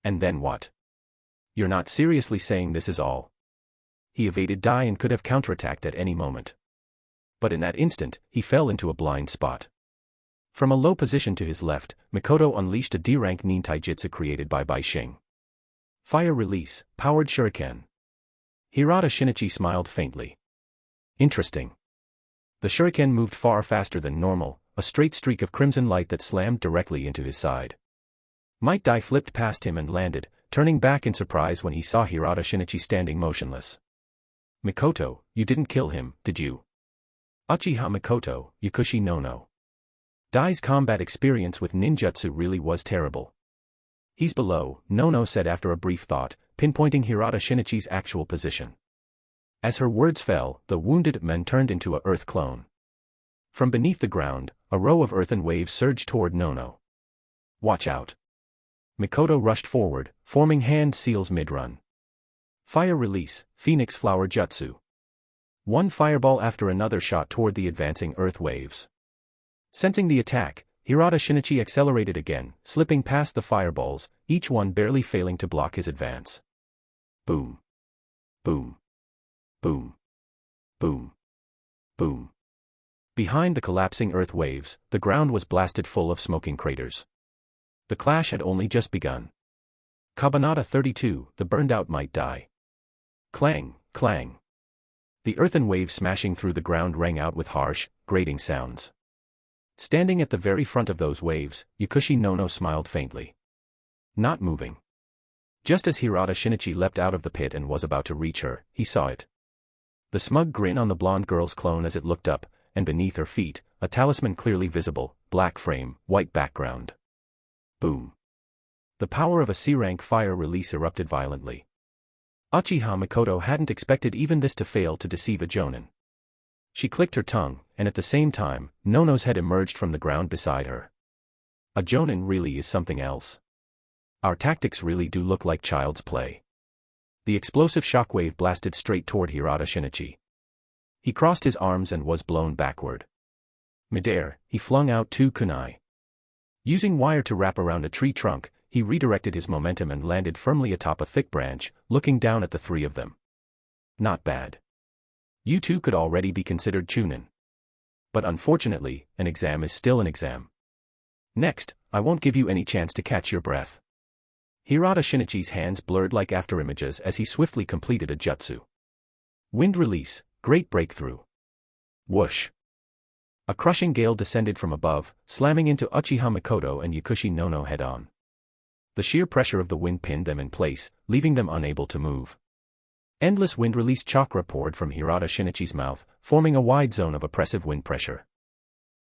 And then what? You're not seriously saying this is all? He evaded Dai and could have counterattacked at any moment. But in that instant, he fell into a blind spot. From a low position to his left, Mikoto unleashed a D-rank nin taijutsu created by Bishing. Fire release, powered shuriken. Hirata Shinichi smiled faintly. Interesting. The shuriken moved far faster than normal, a straight streak of crimson light that slammed directly into his side. Might Dai flipped past him and landed, turning back in surprise when he saw Hirata Shinichi standing motionless. Mikoto, you didn't kill him, did you? Uchiha Mikoto, Yakushi Nono. Dai's combat experience with ninjutsu really was terrible. He's below, Nono said after a brief thought, pinpointing Hirata Shinichi's actual position. As her words fell, the wounded man turned into a earth clone. From beneath the ground, a row of earthen waves surged toward Nono. Watch out. Mikoto rushed forward, forming hand seals mid-run. Fire release, Phoenix Flower Jutsu. One fireball after another shot toward the advancing earth waves. Sensing the attack, Hirata Shinichi accelerated again, slipping past the fireballs, each one barely failing to block his advance. Boom. Boom. Boom. Boom. Boom. Behind the collapsing earth waves, the ground was blasted full of smoking craters. The clash had only just begun. Kabanata 32, the burned-out Might Dai. Clang, clang. The earthen waves smashing through the ground rang out with harsh, grating sounds. Standing at the very front of those waves, Yakushi Nono smiled faintly. Not moving. Just as Hirata Shinichi leapt out of the pit and was about to reach her, he saw it. The smug grin on the blonde girl's clone as it looked up, and beneath her feet, a talisman clearly visible, black frame, white background. Boom. The power of a C-rank fire release erupted violently. Uchiha Mikoto hadn't expected even this to fail to deceive a Jonin. She clicked her tongue, and at the same time, Nono's head emerged from the ground beside her. A Jonin really is something else. Our tactics really do look like child's play. The explosive shockwave blasted straight toward Hirata Shinichi. He crossed his arms and was blown backward. Midair, he flung out two kunai. Using wire to wrap around a tree trunk, he redirected his momentum and landed firmly atop a thick branch, looking down at the three of them. Not bad. You two could already be considered Chunin. But unfortunately, an exam is still an exam. Next, I won't give you any chance to catch your breath. Hirata Shinichi's hands blurred like afterimages as he swiftly completed a jutsu. Wind release, great breakthrough. Whoosh. A crushing gale descended from above, slamming into Uchiha Mikoto and Yakushi Nono head-on. The sheer pressure of the wind pinned them in place, leaving them unable to move. Endless wind release chakra poured from Hirata Shinichi's mouth, forming a wide zone of oppressive wind pressure.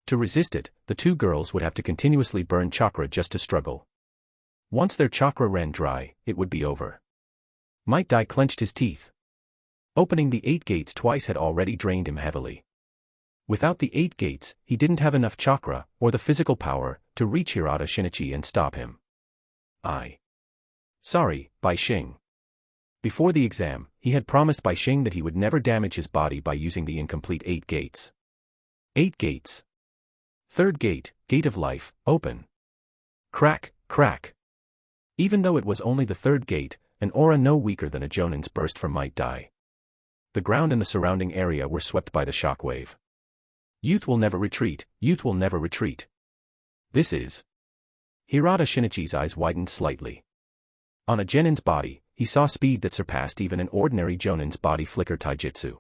To resist it, the two girls would have to continuously burn chakra just to struggle. Once their chakra ran dry, it would be over. Might Dai clenched his teeth. Opening the 8 gates twice had already drained him heavily. Without the 8 gates, he didn't have enough chakra, or the physical power, to reach Hirata Shinichi and stop him. Sorry, Bishing. Before the exam, he had promised Bishing that he would never damage his body by using the incomplete 8 gates. 8 gates. Third gate, gate of life, open. Crack, crack. Even though it was only the third gate, an aura no weaker than a Jonin's burst from Might Dai. The ground and the surrounding area were swept by the shockwave. Youth will never retreat, youth will never retreat. This is... Hirata Shinichi's eyes widened slightly. On a Genin's body, he saw speed that surpassed even an ordinary Jonin's body flicker taijutsu.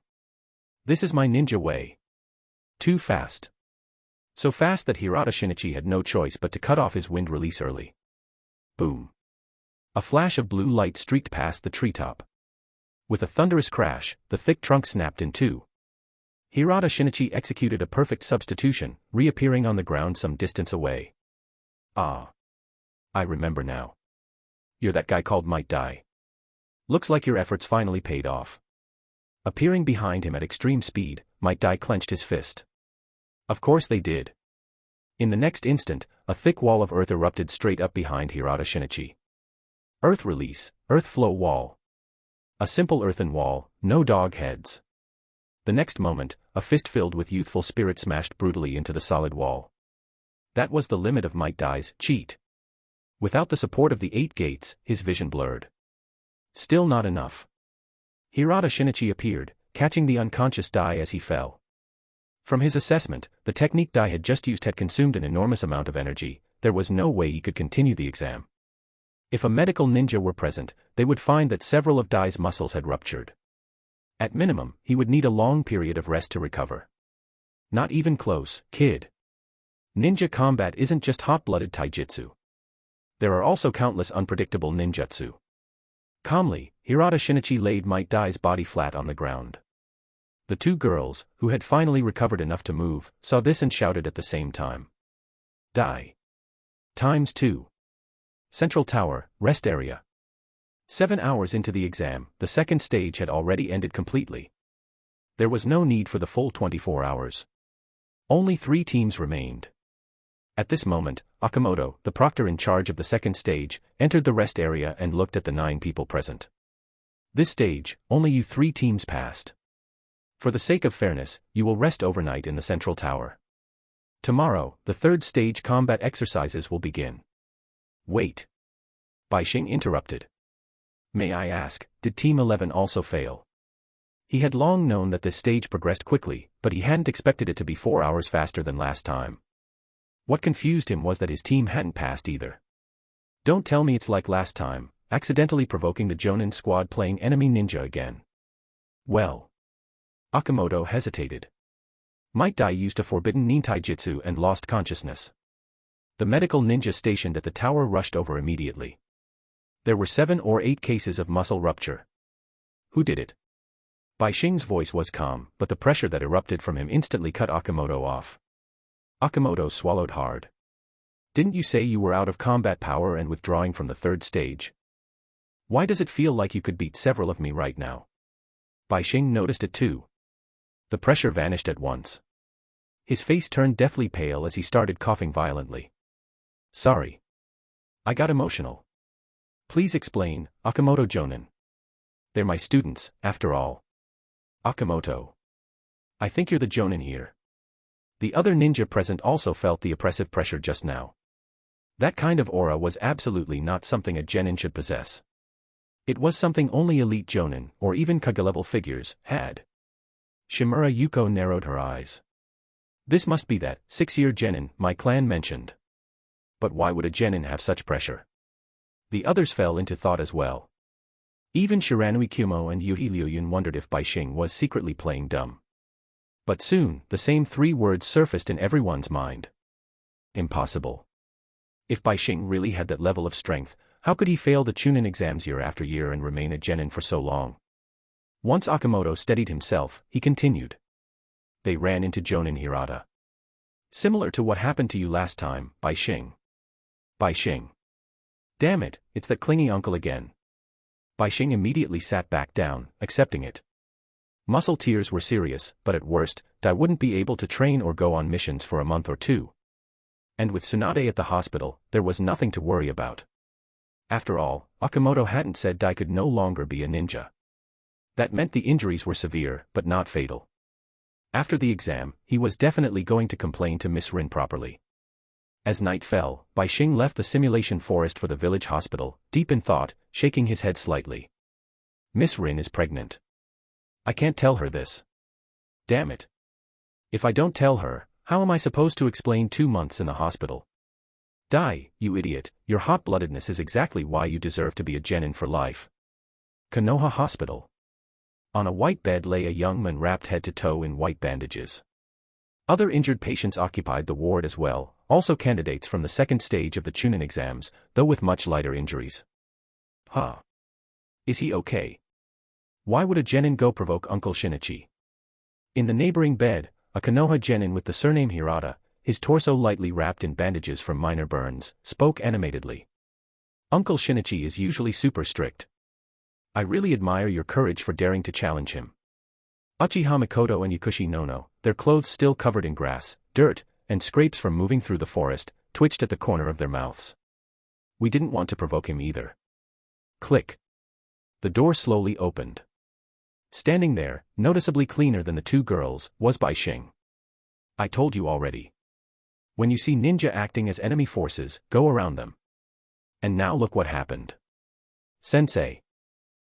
This is my ninja way. Too fast. So fast that Hirata Shinichi had no choice but to cut off his wind release early. Boom. A flash of blue light streaked past the treetop. With a thunderous crash, the thick trunk snapped in two. Hirata Shinichi executed a perfect substitution, reappearing on the ground some distance away. Ah. I remember now. You're that guy called Might Dai. Looks like your efforts finally paid off. Appearing behind him at extreme speed, Might Dai clenched his fist. Of course they did. In the next instant, a thick wall of earth erupted straight up behind Hirata Shinichi. Earth release, earth flow wall. A simple earthen wall, no dog heads. The next moment, a fist filled with youthful spirit smashed brutally into the solid wall. That was the limit of Might Dai's cheat. Without the support of the 8 gates, his vision blurred. Still not enough. Hirata Shinichi appeared, catching the unconscious Dai as he fell. From his assessment, the technique Dai had just used had consumed an enormous amount of energy. There was no way he could continue the exam. If a medical ninja were present, they would find that several of Dai's muscles had ruptured. At minimum, he would need a long period of rest to recover. Not even close, kid. Ninja combat isn't just hot-blooded taijutsu. There are also countless unpredictable ninjutsu. Calmly, Hirata Shinichi laid Might Dai's body flat on the ground. The 2 girls, who had finally recovered enough to move, saw this and shouted at the same time. Dai. ×2. Central Tower, Rest Area. 7 hours into the exam, the second stage had already ended completely. There was no need for the full 24 hours. Only 3 teams remained. At this moment, Akamoto, the proctor in charge of the second stage, entered the rest area and looked at the 9 people present. This stage, only you 3 teams passed. For the sake of fairness, you will rest overnight in the central tower. Tomorrow, the third stage combat exercises will begin. Wait. Bishing interrupted. May I ask, did Team 11 also fail? He had long known that this stage progressed quickly, but he hadn't expected it to be 4 hours faster than last time. What confused him was that his team hadn't passed either. Don't tell me it's like last time, accidentally provoking the Jonin squad playing enemy ninja again. Well. Akamoto hesitated. Might Dai used a forbidden nin taijutsu and lost consciousness. The medical ninja stationed at the tower rushed over immediately. There were 7 or 8 cases of muscle rupture. Who did it? Bishing's voice was calm, but the pressure that erupted from him instantly cut Akamoto off. Akamoto swallowed hard. Didn't you say you were out of combat power and withdrawing from the third stage? Why does it feel like you could beat several of me right now? Bishing noticed it too. The pressure vanished at once. His face turned deathly pale as he started coughing violently. Sorry. I got emotional. Please explain, Akamoto Jonin. They're my students, after all. Akamoto. I think you're the Jonin here. The other ninja present also felt the oppressive pressure just now. That kind of aura was absolutely not something a genin should possess. It was something only elite Jonin, or even Kage-level figures, had. Shimura Yuko narrowed her eyes. This must be that 6-year genin my clan mentioned. But why would a genin have such pressure? The others fell into thought as well. Even Shiranui Kumo and Yuhi Liuyun wondered if Bishing was secretly playing dumb. But soon, the same 3 words surfaced in everyone's mind. Impossible. If Bishing really had that level of strength, how could he fail the Chunin exams year after year and remain a genin for so long? Once Akamoto steadied himself, he continued. They ran into Jonin Hirata. Similar to what happened to you last time, Bishing. Bishing. Damn it, it's that clingy uncle again. Bishing immediately sat back down, accepting it. Muscle tears were serious, but at worst, Dai wouldn't be able to train or go on missions for a month or 2. And with Tsunade at the hospital, there was nothing to worry about. After all, Akamoto hadn't said Dai could no longer be a ninja. That meant the injuries were severe, but not fatal. After the exam, he was definitely going to complain to Miss Rin properly. As night fell, Bishing left the simulation forest for the village hospital, deep in thought, shaking his head slightly. Miss Rin is pregnant. I can't tell her this. Damn it. If I don't tell her, how am I supposed to explain 2 months in the hospital? Dai, you idiot, your hot-bloodedness is exactly why you deserve to be a genin for life. Konoha Hospital. On a white bed lay a young man wrapped head to toe in white bandages. Other injured patients occupied the ward as well, also candidates from the second stage of the Chunin exams, though with much lighter injuries. Huh. Is he okay? Why would a genin go provoke Uncle Shinichi? In the neighboring bed, a Konoha genin with the surname Hirata, his torso lightly wrapped in bandages from minor burns, spoke animatedly. Uncle Shinichi is usually super strict. I really admire your courage for daring to challenge him. Uchiha Mikoto and Yakushi Nono, their clothes still covered in grass, dirt, and scrapes from moving through the forest, twitched at the corner of their mouths. We didn't want to provoke him either. Click. The door slowly opened. Standing there, noticeably cleaner than the 2 girls, was Bishing. I told you already. When you see ninja acting as enemy forces, go around them. And now look what happened. Sensei.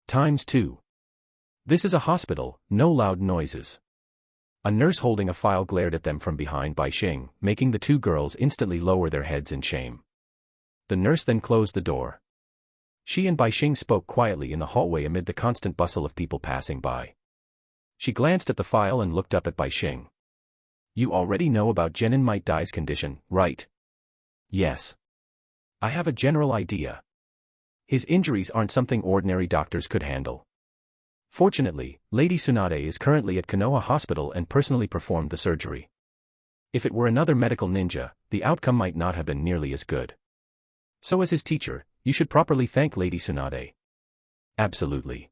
×2. This is a hospital, no loud noises. A nurse holding a file glared at them from behind Bishing, making the two girls instantly lower their heads in shame. The nurse then closed the door. She and Bishing spoke quietly in the hallway amid the constant bustle of people passing by. She glanced at the file and looked up at Bishing. You already know about Jennin might die's condition, right? Yes. I have a general idea. His injuries aren't something ordinary doctors could handle. Fortunately, Lady Tsunade is currently at Konoha Hospital and personally performed the surgery. If it were another medical ninja, the outcome might not have been nearly as good. So as his teacher, you should properly thank Lady Tsunade. Absolutely.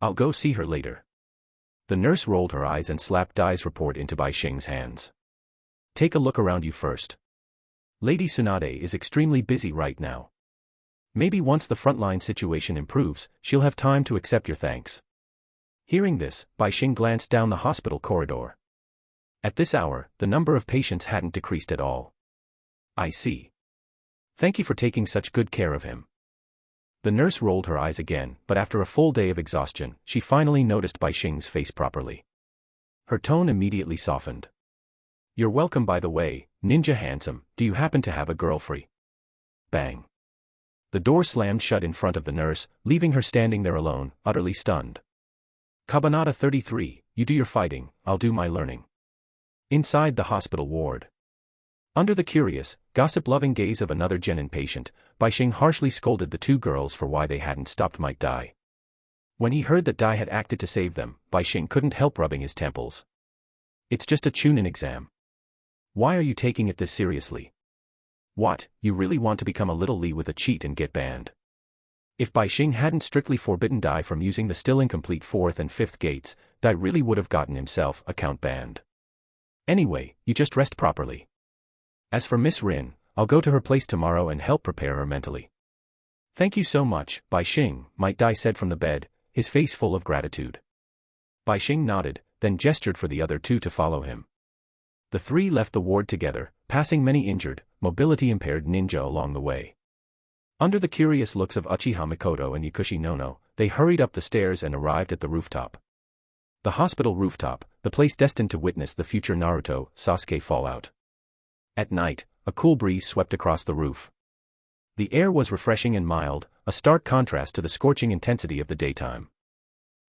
I'll go see her later. The nurse rolled her eyes and slapped Dai's report into Bishing's hands. Take a look around you first. Lady Tsunade is extremely busy right now. Maybe once the frontline situation improves, she'll have time to accept your thanks. Hearing this, Bishing glanced down the hospital corridor. At this hour, the number of patients hadn't decreased at all. I see. Thank you for taking such good care of him. The nurse rolled her eyes again, but after a full day of exhaustion, she finally noticed Bishing's face properly. Her tone immediately softened. You're welcome, by the way, Ninja Handsome. Do you happen to have a girlfriend? Bang. The door slammed shut in front of the nurse, leaving her standing there alone, utterly stunned. Kabanata 33, you do your fighting, I'll do my learning. Inside the hospital ward. Under the curious, gossip-loving gaze of another Genin patient, Bishing harshly scolded the two girls for why they hadn't stopped Might Dai. When he heard that Dai had acted to save them, Bishing couldn't help rubbing his temples. It's just a Chunin exam. Why are you taking it this seriously? What, you really want to become a little Lee with a cheat and get banned? If Bishing hadn't strictly forbidden Dai from using the still incomplete 4th and 5th gates, Dai really would have gotten himself account banned. Anyway, you just rest properly. As for Miss Rin, I'll go to her place tomorrow and help prepare her mentally. Thank you so much, Bishing, Might Dai said from the bed, his face full of gratitude. Bishing nodded, then gestured for the other two to follow him. The three left the ward together, passing many injured, mobility-impaired ninja along the way. Under the curious looks of Uchiha Mikoto and Yakushi Nono, they hurried up the stairs and arrived at the rooftop. The hospital rooftop, the place destined to witness the future Naruto, Sasuke fallout. At night, a cool breeze swept across the roof. The air was refreshing and mild, a stark contrast to the scorching intensity of the daytime.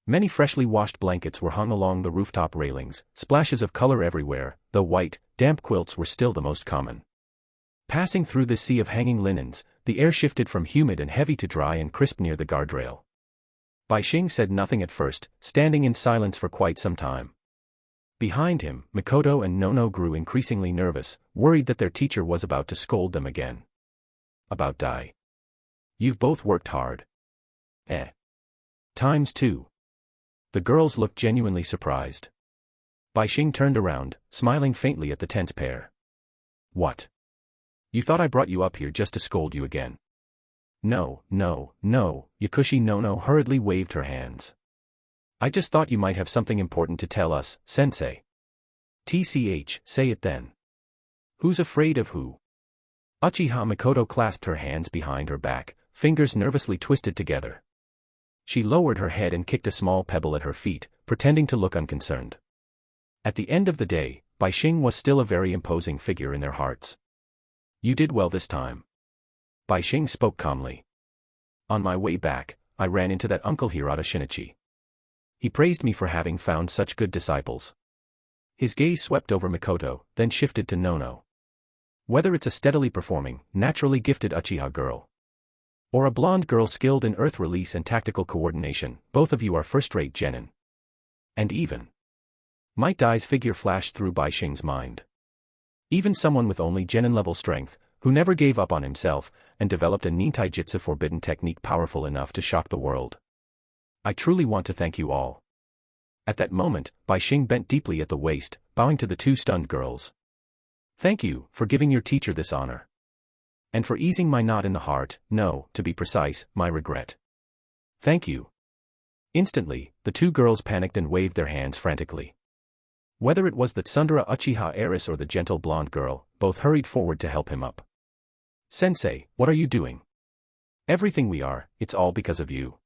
Many freshly washed blankets were hung along the rooftop railings, splashes of color everywhere, though white, damp quilts were still the most common. Passing through this sea of hanging linens, the air shifted from humid and heavy to dry and crisp near the guardrail. Bishing said nothing at first, standing in silence for quite some time. Behind him, Mikoto and Nono grew increasingly nervous, worried that their teacher was about to scold them again. About Dai. You've both worked hard. ×2. The girls looked genuinely surprised. Bishing turned around, smiling faintly at the tense pair. What? You thought I brought you up here just to scold you again? No, no, no, Yakushi Nono hurriedly waved her hands. I just thought you might have something important to tell us, sensei. TCH, say it then. Who's afraid of who? Uchiha Mikoto clasped her hands behind her back, fingers nervously twisted together. She lowered her head and kicked a small pebble at her feet, pretending to look unconcerned. At the end of the day, Bishing was still a very imposing figure in their hearts. You did well this time. Bishing spoke calmly. On my way back, I ran into that Uncle Hirata Shinichi. He praised me for having found such good disciples. His gaze swept over Mikoto, then shifted to Nono. Whether it's a steadily performing, naturally gifted Uchiha girl, or a blonde girl skilled in earth release and tactical coordination, both of you are first-rate Genin. And even Might Dai's figure flashed through Bishing's mind. Even someone with only Genin-level strength, who never gave up on himself, and developed a nintaijutsu forbidden technique powerful enough to shock the world. I truly want to thank you all. At that moment, Bishing bent deeply at the waist, bowing to the two stunned girls. Thank you for giving your teacher this honor. And for easing my knot in the heart, no, to be precise, my regret. Thank you. Instantly, the two girls panicked and waved their hands frantically. Whether it was the Tsundere Uchiha heiress or the gentle blonde girl, both hurried forward to help him up. "Sensei, what are you doing?" "Everything we are, it's all because of you."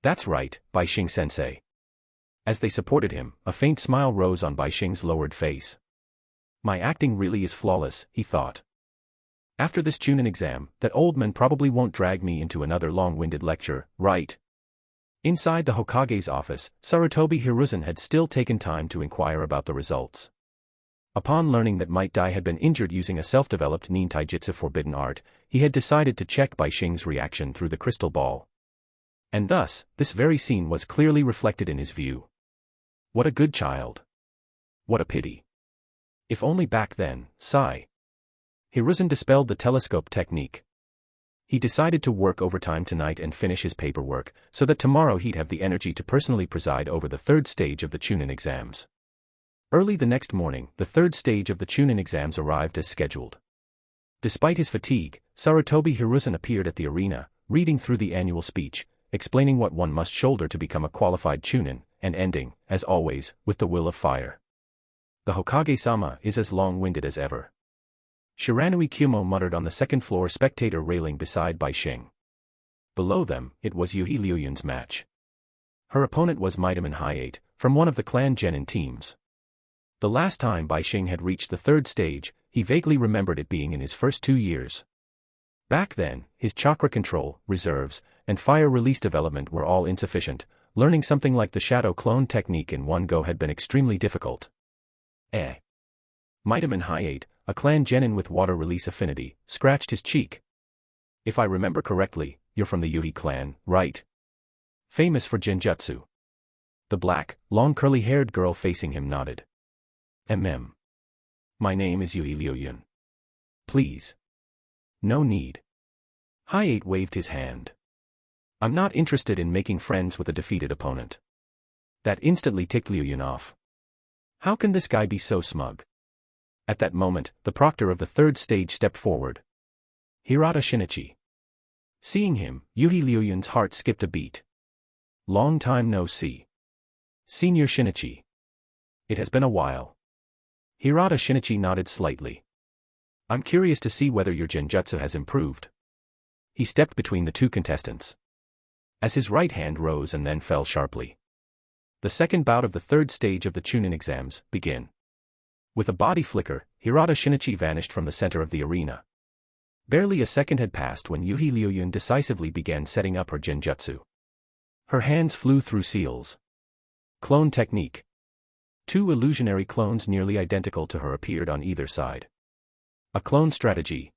"That's right, Bishing sensei." As they supported him, a faint smile rose on Bishing's lowered face. "My acting really is flawless," he thought. "After this Chunin exam, that old man probably won't drag me into another long-winded lecture, right?" Inside the Hokage's office, Sarutobi Hiruzen had still taken time to inquire about the results. Upon learning that Might Dai had been injured using a self-developed nin taijutsu forbidden art, he had decided to check Bishing's reaction through the crystal ball. And thus, this very scene was clearly reflected in his view. What a good child. What a pity. If only back then, sigh. Hiruzen dispelled the telescope technique. He decided to work overtime tonight and finish his paperwork, so that tomorrow he'd have the energy to personally preside over the third stage of the Chunin exams. Early the next morning, the third stage of the Chunin exams arrived as scheduled. Despite his fatigue, Sarutobi Hiruzen appeared at the arena, reading through the annual speech, explaining what one must shoulder to become a qualified Chunin, and ending, as always, with the will of fire. "The Hokage-sama is as long-winded as ever." Shiranui Kyumo muttered on the second-floor spectator railing beside Bishing. Below them, it was Yuhi Liuyun's match. Her opponent was Midaman Hayate, from one of the clan Genin teams. The last time Bishing had reached the third stage, he vaguely remembered it being in his first 2 years. Back then, his chakra control, reserves, and fire release development were all insufficient. Learning something like the shadow clone technique in one go had been extremely difficult. Midaman Hayate, a clan genin with water release affinity, scratched his cheek. "If I remember correctly, you're from the Yuhi clan, right? Famous for genjutsu." The black, long curly-haired girl facing him nodded. My name is Yuhi Liuyun. Please. No need." Hayate waved his hand. "I'm not interested in making friends with a defeated opponent." That instantly ticked Liuyun off. How can this guy be so smug? At that moment, the proctor of the third stage stepped forward. Hirata Shinichi. Seeing him, Yuhi Liuyun's heart skipped a beat. "Long time no see. Senior Shinichi. It has been a while." Hirata Shinichi nodded slightly. "I'm curious to see whether your genjutsu has improved." He stepped between the two contestants. As his right hand rose and then fell sharply. The second bout of the third stage of the Chunin exams begin. With a body flicker, Hirata Shinichi vanished from the center of the arena. Barely a second had passed when Yuhi Liuyun decisively began setting up her genjutsu. Her hands flew through seals. Clone technique. 2 illusionary clones nearly identical to her appeared on either side. A clone strategy.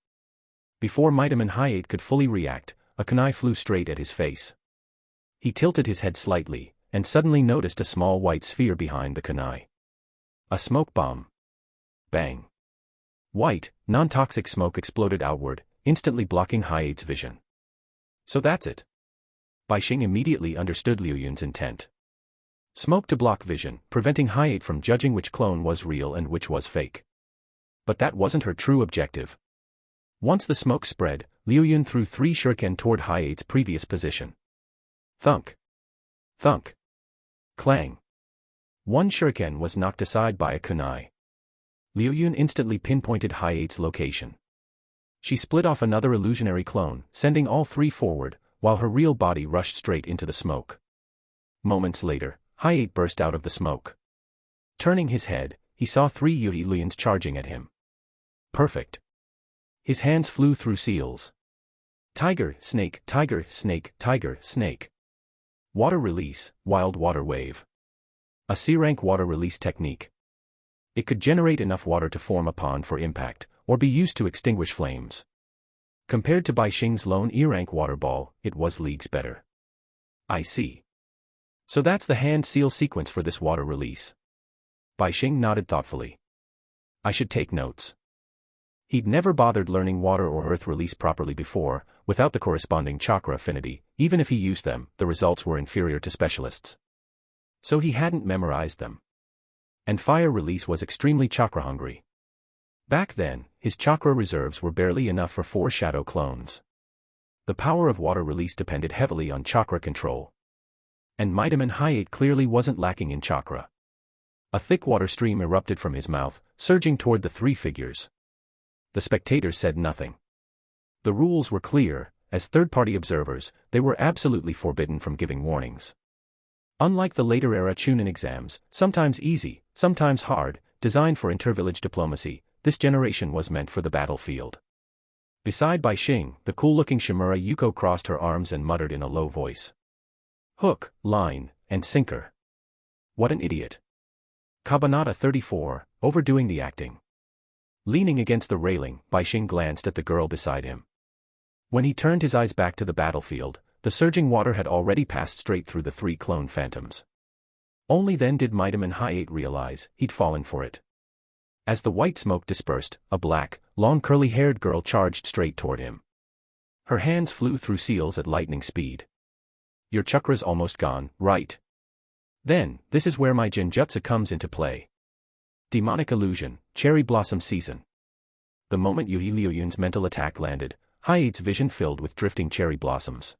Before Midaman Hayate could fully react, a kunai flew straight at his face. He tilted his head slightly, and suddenly noticed a small white sphere behind the kunai. A smoke bomb. Bang. White, non-toxic smoke exploded outward, instantly blocking Hayate's vision. So that's it. Bishing immediately understood Liuyun's intent. Smoke to block vision, preventing Hayate from judging which clone was real and which was fake. But that wasn't her true objective. Once the smoke spread, Liuyun threw 3 shuriken toward Hayate's previous position. Thunk. Thunk. Clang. One shuriken was knocked aside by a kunai. Liuyun instantly pinpointed Hayate's location. She split off another illusionary clone, sending all 3 forward, while her real body rushed straight into the smoke. Moments later, Hayate burst out of the smoke. Turning his head, he saw 3 Yuhi Liuyuns charging at him. Perfect. His hands flew through seals. Tiger, snake, tiger, snake, tiger, snake. Water release, wild water wave. A C-rank water release technique. It could generate enough water to form a pond for impact, or be used to extinguish flames. Compared to Bishing's lone E-rank water ball, it was leagues better. I see. So that's the hand seal sequence for this water release. Bishing nodded thoughtfully. I should take notes. He'd never bothered learning water or earth release properly before, without the corresponding chakra affinity. Even if he used them, the results were inferior to specialists. So he hadn't memorized them. And fire release was extremely chakra-hungry. Back then, his chakra reserves were barely enough for 4 shadow clones. The power of water release depended heavily on chakra control. And Midaman Hayate clearly wasn't lacking in chakra. A thick water stream erupted from his mouth, surging toward the 3 figures. The spectators said nothing. The rules were clear. As third-party observers, they were absolutely forbidden from giving warnings. Unlike the later-era Chunin exams, sometimes easy, sometimes hard, designed for intervillage diplomacy, this generation was meant for the battlefield. Beside Bishing, the cool-looking Shimura Yuko crossed her arms and muttered in a low voice. Hook, line, and sinker. What an idiot. Kabanata 34, overdoing the acting. Leaning against the railing, Bishing glanced at the girl beside him. When he turned his eyes back to the battlefield, the surging water had already passed straight through the three clone phantoms. Only then did Mightaman Hi-8 realize he'd fallen for it. As the white smoke dispersed, a black, long curly-haired girl charged straight toward him. Her hands flew through seals at lightning speed. Your chakra's almost gone, right? Then, this is where my genjutsu comes into play. Demonic illusion, cherry blossom season. The moment Yuhi Liuyun's mental attack landed, Hi-8's vision filled with drifting cherry blossoms.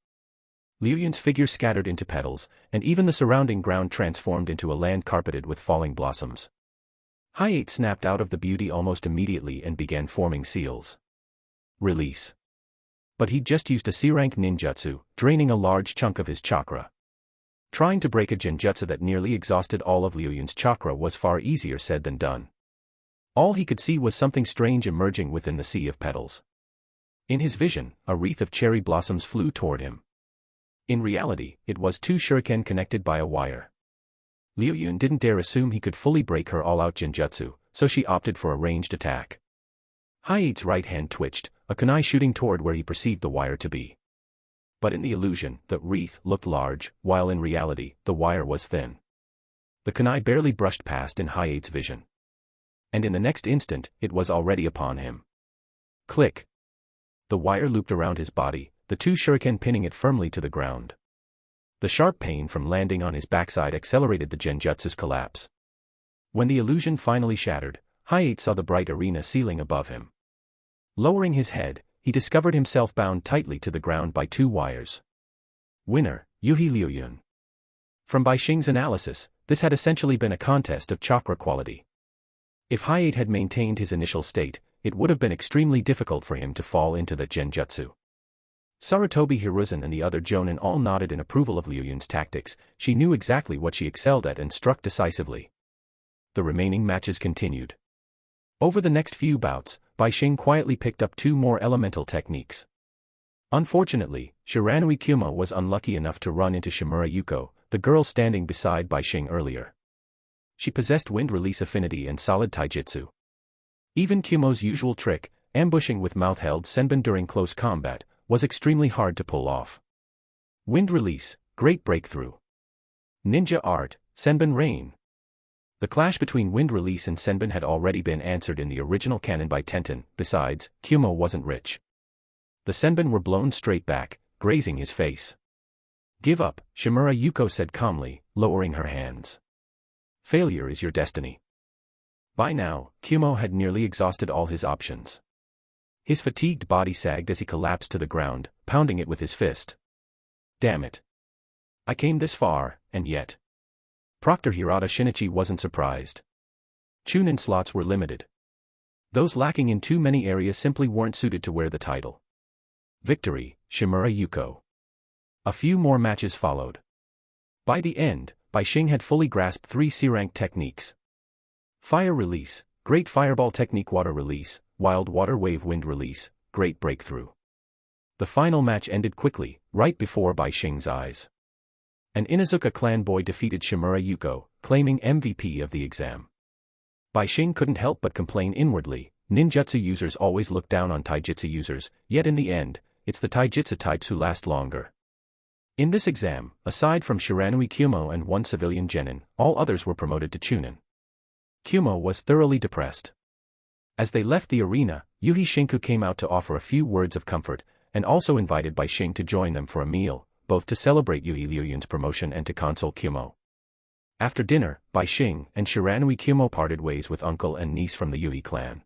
Liuyun's figure scattered into petals, and even the surrounding ground transformed into a land carpeted with falling blossoms. Hi-8 snapped out of the beauty almost immediately and began forming seals. Release. But he'd just used a C-rank ninjutsu, draining a large chunk of his chakra. Trying to break a genjutsu that nearly exhausted all of Liuyun's chakra was far easier said than done. All he could see was something strange emerging within the sea of petals. In his vision, a wreath of cherry blossoms flew toward him. In reality, it was two shuriken connected by a wire. Liuyun didn't dare assume he could fully break her all-out genjutsu, so she opted for a ranged attack. Hi-8's right hand twitched, a kunai shooting toward where he perceived the wire to be. But in the illusion, the wreath looked large, while in reality, the wire was thin. The kunai barely brushed past in Hi-8's vision. And in the next instant, it was already upon him. Click. The wire looped around his body, the two shuriken pinning it firmly to the ground. The sharp pain from landing on his backside accelerated the genjutsu's collapse. When the illusion finally shattered, Hi-8 saw the bright arena ceiling above him. Lowering his head, he discovered himself bound tightly to the ground by two wires. Winner, Yuhi Liuyun. From Bishing's analysis, this had essentially been a contest of chakra quality. If Hi-8 had maintained his initial state, it would have been extremely difficult for him to fall into the genjutsu. Sarutobi Hiruzen and the other jonin all nodded in approval of Liuyun's tactics. She knew exactly what she excelled at and struck decisively. The remaining matches continued. Over the next few bouts, Bishing quietly picked up two more elemental techniques. Unfortunately, Shiranui Kyumo was unlucky enough to run into Shimura Yuko, the girl standing beside Bishing earlier. She possessed wind release affinity and solid taijutsu. Even Kyumo's usual trick, ambushing with mouth-held senbon during close combat, was extremely hard to pull off. Wind release, great breakthrough. Ninja art, senbon rain. The clash between wind release and senbon had already been answered in the original canon by Tenten. Besides, Kyumo wasn't rich. The senbon were blown straight back, grazing his face. Give up, Shimura Yuko said calmly, lowering her hands. Failure is your destiny. By now, Kyumo had nearly exhausted all his options. His fatigued body sagged as he collapsed to the ground, pounding it with his fist. Damn it. I came this far, and yet. Proctor Hirata Shinichi wasn't surprised. Chunin slots were limited. Those lacking in too many areas simply weren't suited to wear the title. Victory, Shimura Yuko. A few more matches followed. By the end, Bishing had fully grasped three C-rank techniques. Fire release, great fireball technique, water release, wild water wave wind release, great breakthrough. The final match ended quickly, right before Bishing's eyes. An Inuzuka clan boy defeated Shimura Yuko, claiming MVP of the exam. Bishing couldn't help but complain inwardly, ninjutsu users always look down on taijutsu users, yet in the end, it's the taijutsu types who last longer. In this exam, aside from Shiranui Kyumo and one civilian jennin, all others were promoted to Chunin. Kyumo was thoroughly depressed. As they left the arena, Yuhi Shinku came out to offer a few words of comfort, and also invited Bishing to join them for a meal, both to celebrate Yuhi Liuyun's promotion and to console Kyumo. After dinner, Bishing and Shiranui Kyumo parted ways with uncle and niece from the Yuhi clan.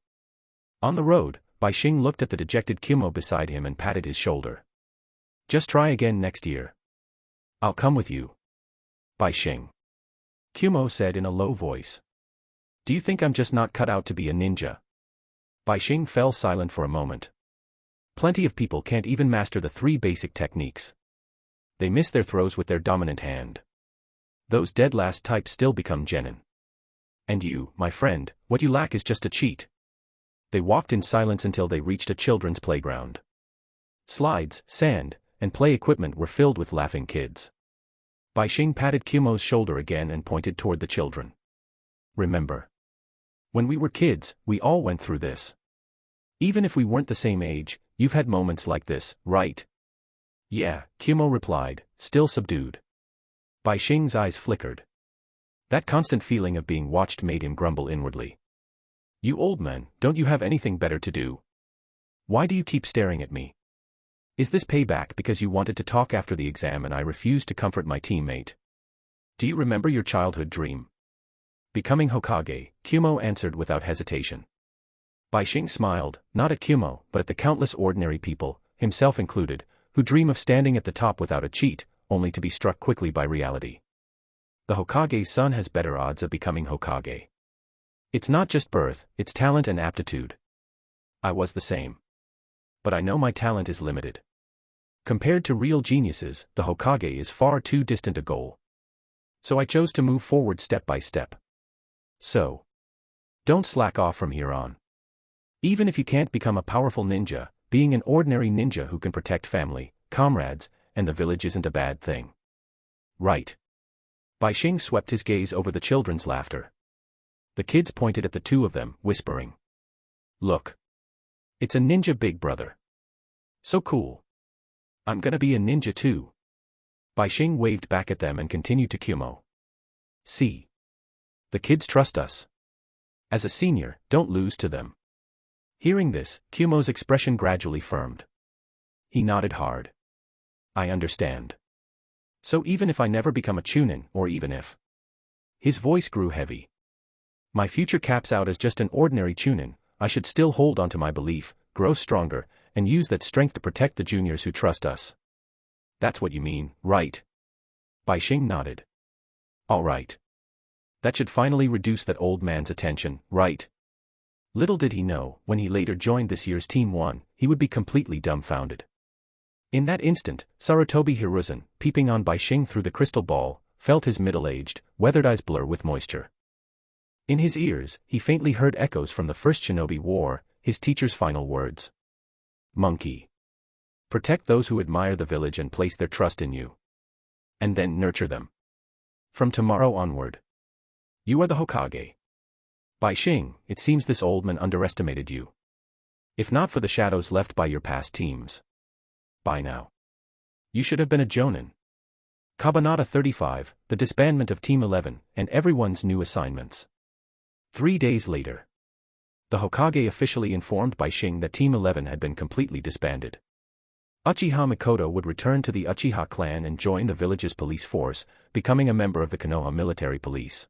On the road, Bishing looked at the dejected Kyumo beside him and patted his shoulder. Just try again next year. I'll come with you. Bishing. Kyumo said in a low voice. Do you think I'm just not cut out to be a ninja? Bishing fell silent for a moment. Plenty of people can't even master the 3 basic techniques. They miss their throws with their dominant hand. Those dead last types still become jennin. And you, my friend, what you lack is just a cheat. They walked in silence until they reached a children's playground. Slides, sand, and play equipment were filled with laughing kids. Bishing patted Kumo's shoulder again and pointed toward the children. Remember? When we were kids, we all went through this. Even if we weren't the same age, you've had moments like this, right? Yeah, Kumo replied, still subdued. Bishing's eyes flickered. That constant feeling of being watched made him grumble inwardly. You old man, don't you have anything better to do? Why do you keep staring at me? Is this payback because you wanted to talk after the exam and I refused to comfort my teammate? Do you remember your childhood dream? Becoming Hokage, Kumo answered without hesitation. Bishing smiled, not at Kumo, but at the countless ordinary people, himself included, who dream of standing at the top without a cheat, only to be struck quickly by reality. The Hokage's son has better odds of becoming Hokage. It's not just birth, it's talent and aptitude. I was the same. But I know my talent is limited. Compared to real geniuses, the Hokage is far too distant a goal. So I chose to move forward step by step. So, don't slack off from here on. Even if you can't become a powerful ninja, being an ordinary ninja who can protect family, comrades, and the village isn't a bad thing. Right. Bishing swept his gaze over the children's laughter. The kids pointed at the 2 of them, whispering. Look. It's a ninja big brother. So cool. I'm gonna be a ninja too. Bishing waved back at them and continued to Kumo. See. The kids trust us. As a senior, don't lose to them. Hearing this, Kumo's expression gradually firmed. He nodded hard. I understand. So even if I never become a Chunin, or even if... His voice grew heavy. My future caps out as just an ordinary Chunin, I should still hold onto my belief, grow stronger, and use that strength to protect the juniors who trust us. That's what you mean, right? Bishing nodded. All right. That should finally reduce that old man's attention, right? Little did he know, when he later joined this year's Team 1, he would be completely dumbfounded. In that instant, Sarutobi Hiruzen, peeping on Bishing through the crystal ball, felt his middle-aged, weathered eyes blur with moisture. In his ears, he faintly heard echoes from the First Shinobi War, his teacher's final words. Monkey. Protect those who admire the village and place their trust in you. And then nurture them. From tomorrow onward. You are the Hokage. Bishing, it seems this old man underestimated you. If not for the shadows left by your past teams. By now. You should have been a Jonin. Kabanata 35, the disbandment of Team 11, and everyone's new assignments. 3 days later. The Hokage officially informed Bishing that Team 11 had been completely disbanded. Uchiha Mikoto would return to the Uchiha clan and join the village's police force, becoming a member of the Konoha military police.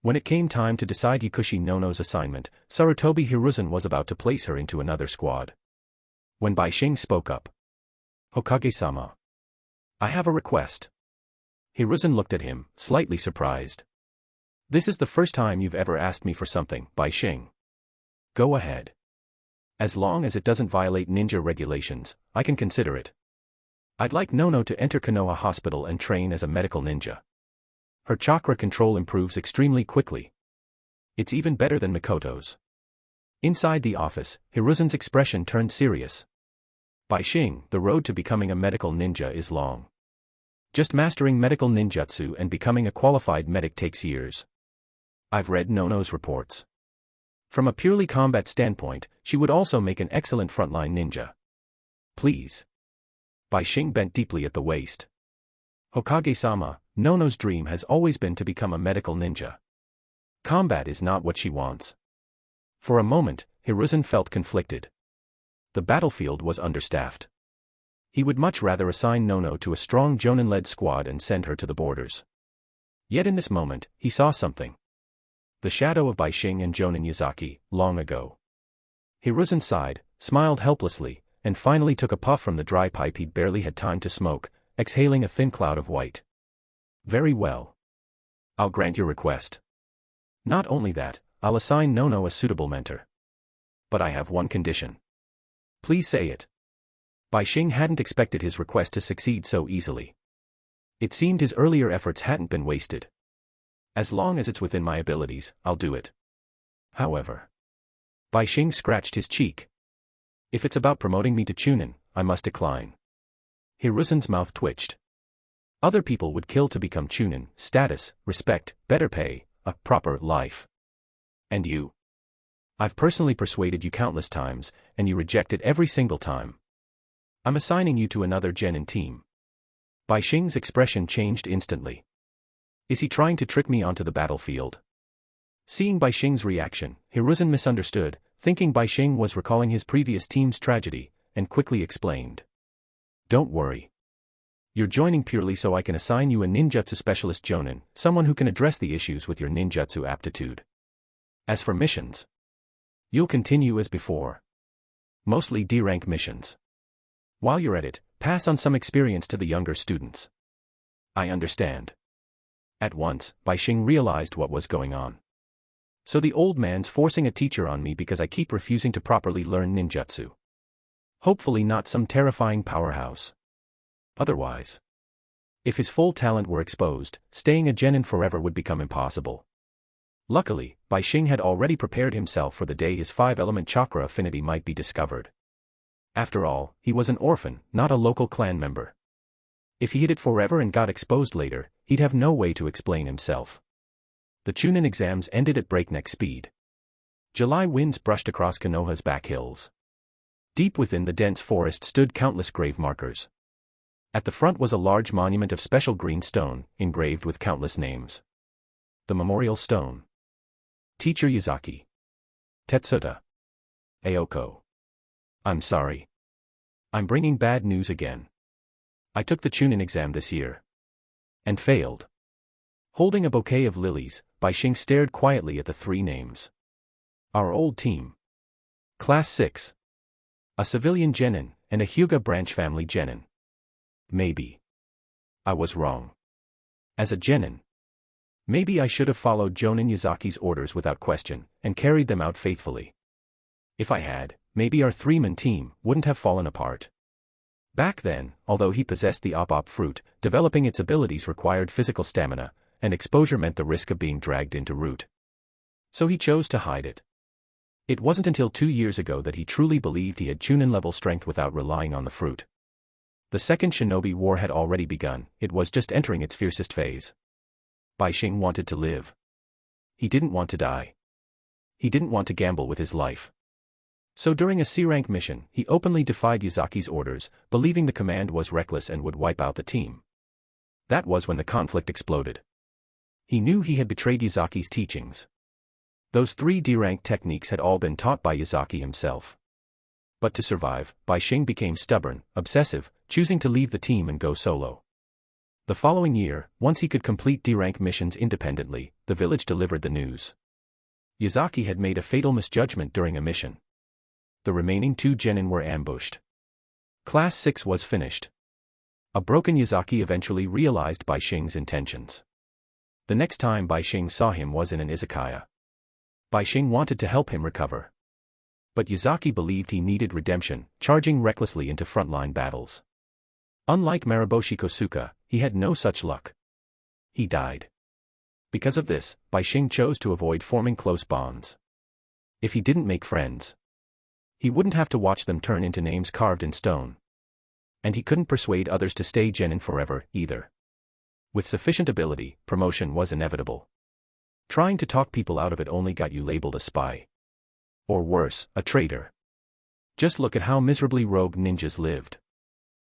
When it came time to decide Yakushi Nono's assignment, Sarutobi Hiruzen was about to place her into another squad. When Bishing spoke up. Hokage-sama. I have a request. Hiruzen looked at him, slightly surprised. This is the first time you've ever asked me for something, Bishing. Go ahead. As long as it doesn't violate ninja regulations, I can consider it. I'd like Nono to enter Konoha Hospital and train as a medical ninja. Her chakra control improves extremely quickly. It's even better than Mikoto's. Inside the office, Hiruzen's expression turned serious. Bishing, the road to becoming a medical ninja is long. Just mastering medical ninjutsu and becoming a qualified medic takes years. I've read Nono's reports. From a purely combat standpoint, she would also make an excellent frontline ninja. Please. Bishing bent deeply at the waist. Hokage-sama, Nono's dream has always been to become a medical ninja. Combat is not what she wants. For a moment, Hiruzen felt conflicted. The battlefield was understaffed. He would much rather assign Nono to a strong Jonin-led squad and send her to the borders. Yet in this moment, he saw something. The shadow of Bishing and Jonin Yazaki, long ago. Hiruzen sighed, smiled helplessly, and finally took a puff from the dry pipe he'd barely had time to smoke, exhaling a thin cloud of white. Very well. I'll grant your request. Not only that, I'll assign Nono a suitable mentor. But I have one condition. Please say it. Bishing hadn't expected his request to succeed so easily. It seemed his earlier efforts hadn't been wasted. As long as it's within my abilities, I'll do it. However, Bishing scratched his cheek. If it's about promoting me to Chunin, I must decline. Hiruzen's mouth twitched. Other people would kill to become Chunin, status, respect, better pay, a proper life. And you? I've personally persuaded you countless times, and you rejected every single time. I'm assigning you to another Genin team. Bishing's expression changed instantly. Is he trying to trick me onto the battlefield? Seeing Bishing's reaction, Hiruzen misunderstood, thinking Bishing was recalling his previous team's tragedy, and quickly explained. Don't worry. You're joining purely so I can assign you a ninjutsu specialist jonin, someone who can address the issues with your ninjutsu aptitude. As for missions, you'll continue as before. Mostly D-rank missions. While you're at it, pass on some experience to the younger students. I understand. At once, Bishing realized what was going on. So the old man's forcing a teacher on me because I keep refusing to properly learn ninjutsu. Hopefully not some terrifying powerhouse. Otherwise, if his full talent were exposed, staying a genin forever would become impossible. Luckily, Bishing had already prepared himself for the day his 5-element chakra affinity might be discovered. After all, he was an orphan, not a local clan member. If he hid it forever and got exposed later, he'd have no way to explain himself. The Chunin exams ended at breakneck speed. July winds brushed across Konoha's back hills. Deep within the dense forest stood countless grave markers. At the front was a large monument of special green stone, engraved with countless names. The memorial stone. Teacher Yazaki. Tetsuta. Aoko. I'm sorry. I'm bringing bad news again. I took the Chunin exam this year. And failed. Holding a bouquet of lilies, Bishing stared quietly at the 3 names. Our old team. Class 6. A civilian genin, and a Hyuga branch family genin. Maybe. I was wrong. As a genin. Maybe I should have followed Jonin Yazaki's orders without question, and carried them out faithfully. If I had, maybe our 3-man team wouldn't have fallen apart. Back then, although he possessed the op fruit, developing its abilities required physical stamina, and exposure meant the risk of being dragged into root. So he chose to hide it. It wasn't until 2 years ago that he truly believed he had Chunin-level strength without relying on the fruit. The Second Shinobi War had already begun, it was just entering its fiercest phase. Bishing wanted to live. He didn't want to die. He didn't want to gamble with his life. So during a C-rank mission, he openly defied Yazaki's orders, believing the command was reckless and would wipe out the team. That was when the conflict exploded. He knew he had betrayed Yazaki's teachings. Those 3 D-rank techniques had all been taught by Yazaki himself. But to survive, Bishing became stubborn, obsessive, choosing to leave the team and go solo. The following year, once he could complete D-rank missions independently, the village delivered the news. Yazaki had made a fatal misjudgment during a mission. The remaining 2 genin were ambushed. Class 6 was finished. A broken Yazaki eventually realized Bishing's intentions. The next time Bishing saw him was in an izakaya. Bishing wanted to help him recover. But Yazaki believed he needed redemption, charging recklessly into frontline battles. Unlike Mariboshi Kosuka, he had no such luck. He died. Because of this, Bishing chose to avoid forming close bonds. If he didn't make friends, he wouldn't have to watch them turn into names carved in stone. And he couldn't persuade others to stay genin forever, either. With sufficient ability, promotion was inevitable. Trying to talk people out of it only got you labeled a spy. Or worse, a traitor. Just look at how miserably rogue ninjas lived.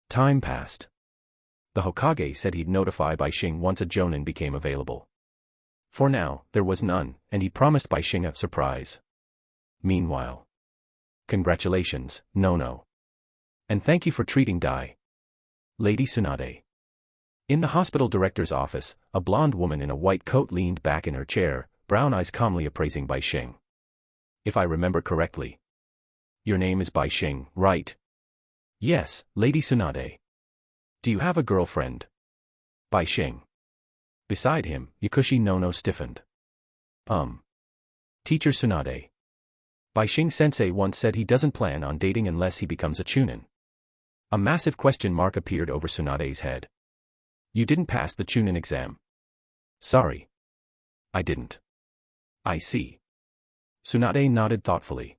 Time passed. The Hokage said he'd notify Bishing once a jonin became available. For now, there was none, and he promised Bishing a surprise. Meanwhile. Congratulations, Nono. And thank you for treating Dai. Lady Tsunade. In the hospital director's office, a blonde woman in a white coat leaned back in her chair, brown eyes calmly appraising Bishing. If I remember correctly. Your name is Bishing, right? Yes, Lady Tsunade. Do you have a girlfriend? Bishing. Beside him, Yakushi Nono stiffened. Teacher Tsunade. Bishing sensei once said he doesn't plan on dating unless he becomes a Chunin. A massive question mark appeared over Tsunade's head. You didn't pass the Chunin exam. Sorry. I didn't. I see. Tsunade nodded thoughtfully.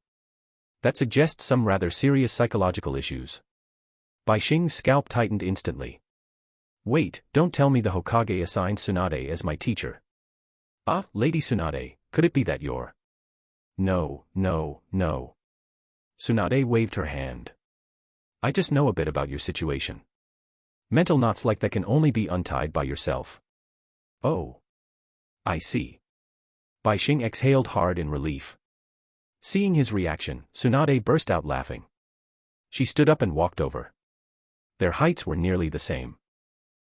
That suggests some rather serious psychological issues. Bishing's scalp tightened instantly. Wait, don't tell me the Hokage assigned Tsunade as my teacher. Lady Tsunade, could it be that you're... No. Tsunade waved her hand. I just know a bit about your situation. Mental knots like that can only be untied by yourself. Oh. I see. Bishing exhaled hard in relief. Seeing his reaction, Tsunade burst out laughing. She stood up and walked over. Their heights were nearly the same.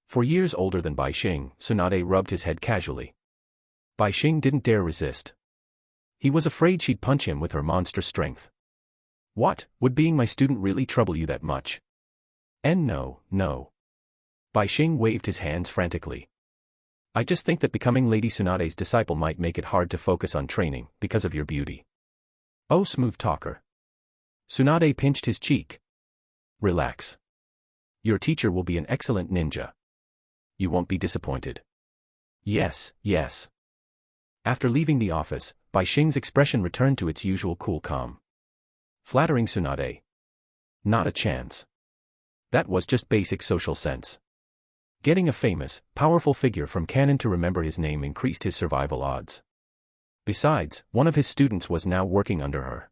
4 years older than Bishing, Tsunade rubbed his head casually. Bishing didn't dare resist. He was afraid she'd punch him with her monstrous strength. What, would being my student really trouble you that much? And no. Bishing waved his hands frantically. I just think that becoming Lady Tsunade's disciple might make it hard to focus on training, because of your beauty. Oh, smooth talker. Tsunade pinched his cheek. Relax. Your teacher will be an excellent ninja. You won't be disappointed. Yes. After leaving the office, Bishing's expression returned to its usual cool calm. Flattering Tsunade? Not a chance. That was just basic social sense. Getting a famous, powerful figure from canon to remember his name increased his survival odds. Besides, one of his students was now working under her.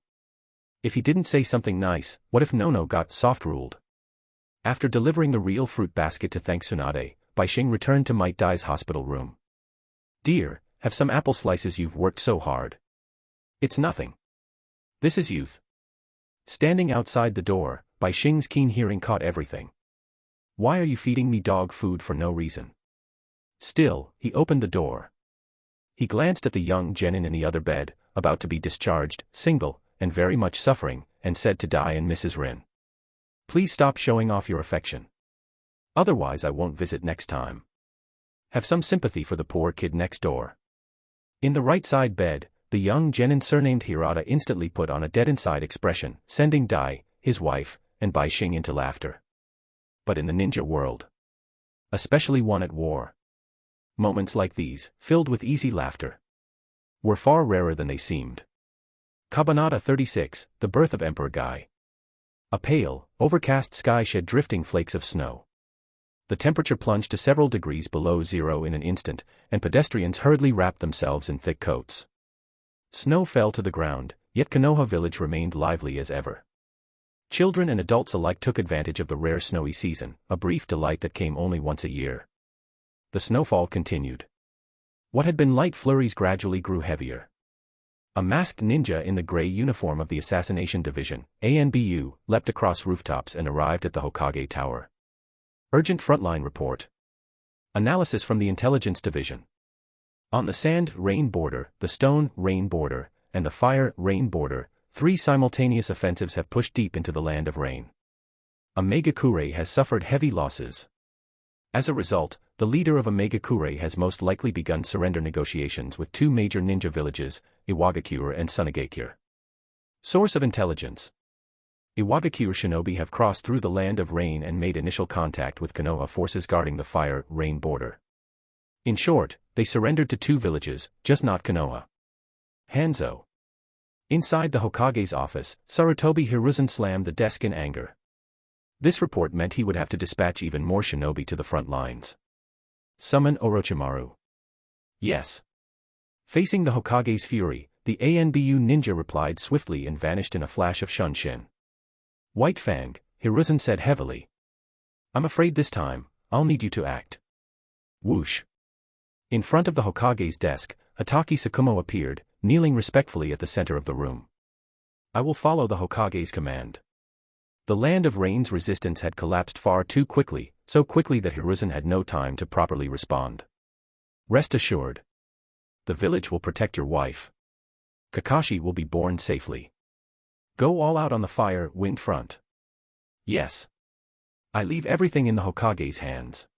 If he didn't say something nice, what if Nono got soft-ruled? After delivering the real fruit basket to thank Tsunade, Bishing returned to Might Dai's hospital room. Dear, have some apple slices, you've worked so hard. It's nothing. This is youth. Standing outside the door, Bishing's keen hearing caught everything. Why are you feeding me dog food for no reason? Still, he opened the door. He glanced at the young Genin in the other bed, about to be discharged, single, and very much suffering, and said to Dai and Mrs. Rin. Please stop showing off your affection. Otherwise I won't visit next time. Have some sympathy for the poor kid next door. In the right side bed, the young Genin surnamed Hirata instantly put on a dead-inside expression, sending Dai, his wife, and Bishing into laughter. But in the ninja world, especially one at war, moments like these, filled with easy laughter, were far rarer than they seemed. Kabanata 36, The Birth of Emperor Guy. A pale, overcast sky shed drifting flakes of snow. The temperature plunged to several degrees below zero in an instant, and pedestrians hurriedly wrapped themselves in thick coats. Snow fell to the ground, yet Konoha village remained lively as ever. Children and adults alike took advantage of the rare snowy season, a brief delight that came only once a year. The snowfall continued. What had been light flurries gradually grew heavier. A masked ninja in the gray uniform of the Assassination Division, ANBU, leapt across rooftops and arrived at the Hokage Tower. Urgent frontline report. Analysis from the Intelligence Division. On the sand rain border, the stone rain border, and the fire rain border, 3 simultaneous offensives have pushed deep into the land of rain. Omegakure has suffered heavy losses. As a result, the leader of Omegakure has most likely begun surrender negotiations with 2 major ninja villages, Iwagakure and Sunagakure. Source of intelligence. Iwagakure shinobi have crossed through the land of rain and made initial contact with Konoha forces guarding the fire rain border. In short, they surrendered to 2 villages, just not Konoha. Hanzo. Inside the Hokage's office, Sarutobi Hiruzen slammed the desk in anger. This report meant he would have to dispatch even more shinobi to the front lines. Summon Orochimaru. Yes. Facing the Hokage's fury, the ANBU ninja replied swiftly and vanished in a flash of Shunshin. White Fang, Hiruzen said heavily. I'm afraid this time, I'll need you to act. Whoosh. In front of the Hokage's desk, Hataki Sakumo appeared, kneeling respectfully at the center of the room. I will follow the Hokage's command. The land of rain's resistance had collapsed far too quickly, so quickly that Hiruzen had no time to properly respond. Rest assured. The village will protect your wife. Kakashi will be born safely. Go all out on the fire wind front. Yes. I leave everything in the Hokage's hands.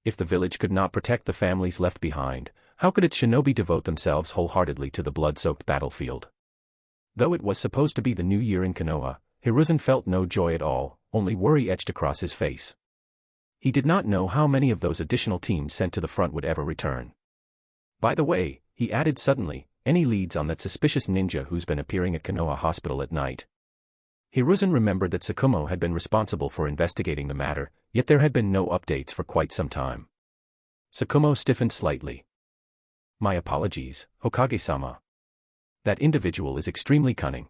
If the village could not protect the families left behind, how could its shinobi devote themselves wholeheartedly to the blood-soaked battlefield? Though it was supposed to be the new year in Konoha, Hiruzen felt no joy at all, only worry etched across his face. He did not know how many of those additional teams sent to the front would ever return. By the way, he added suddenly, any leads on that suspicious ninja who's been appearing at Konoha Hospital at night? Hiruzen remembered that Tsukumo had been responsible for investigating the matter, yet there had been no updates for quite some time. Tsukumo stiffened slightly. My apologies, Hokage-sama. That individual is extremely cunning.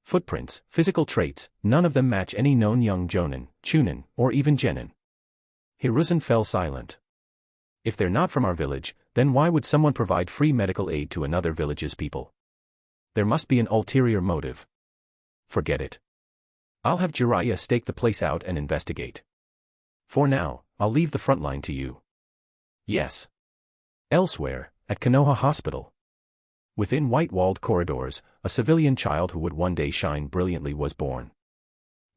Footprints, physical traits, none of them match any known young jonin, chunin, or even jennin. Hiruzen fell silent. If they're not from our village, then why would someone provide free medical aid to another village's people? There must be an ulterior motive. Forget it. I'll have Jiraiya stake the place out and investigate. For now, I'll leave the front line to you. Yes. Elsewhere, at Konoha Hospital. Within white-walled corridors, a civilian child who would one day shine brilliantly was born.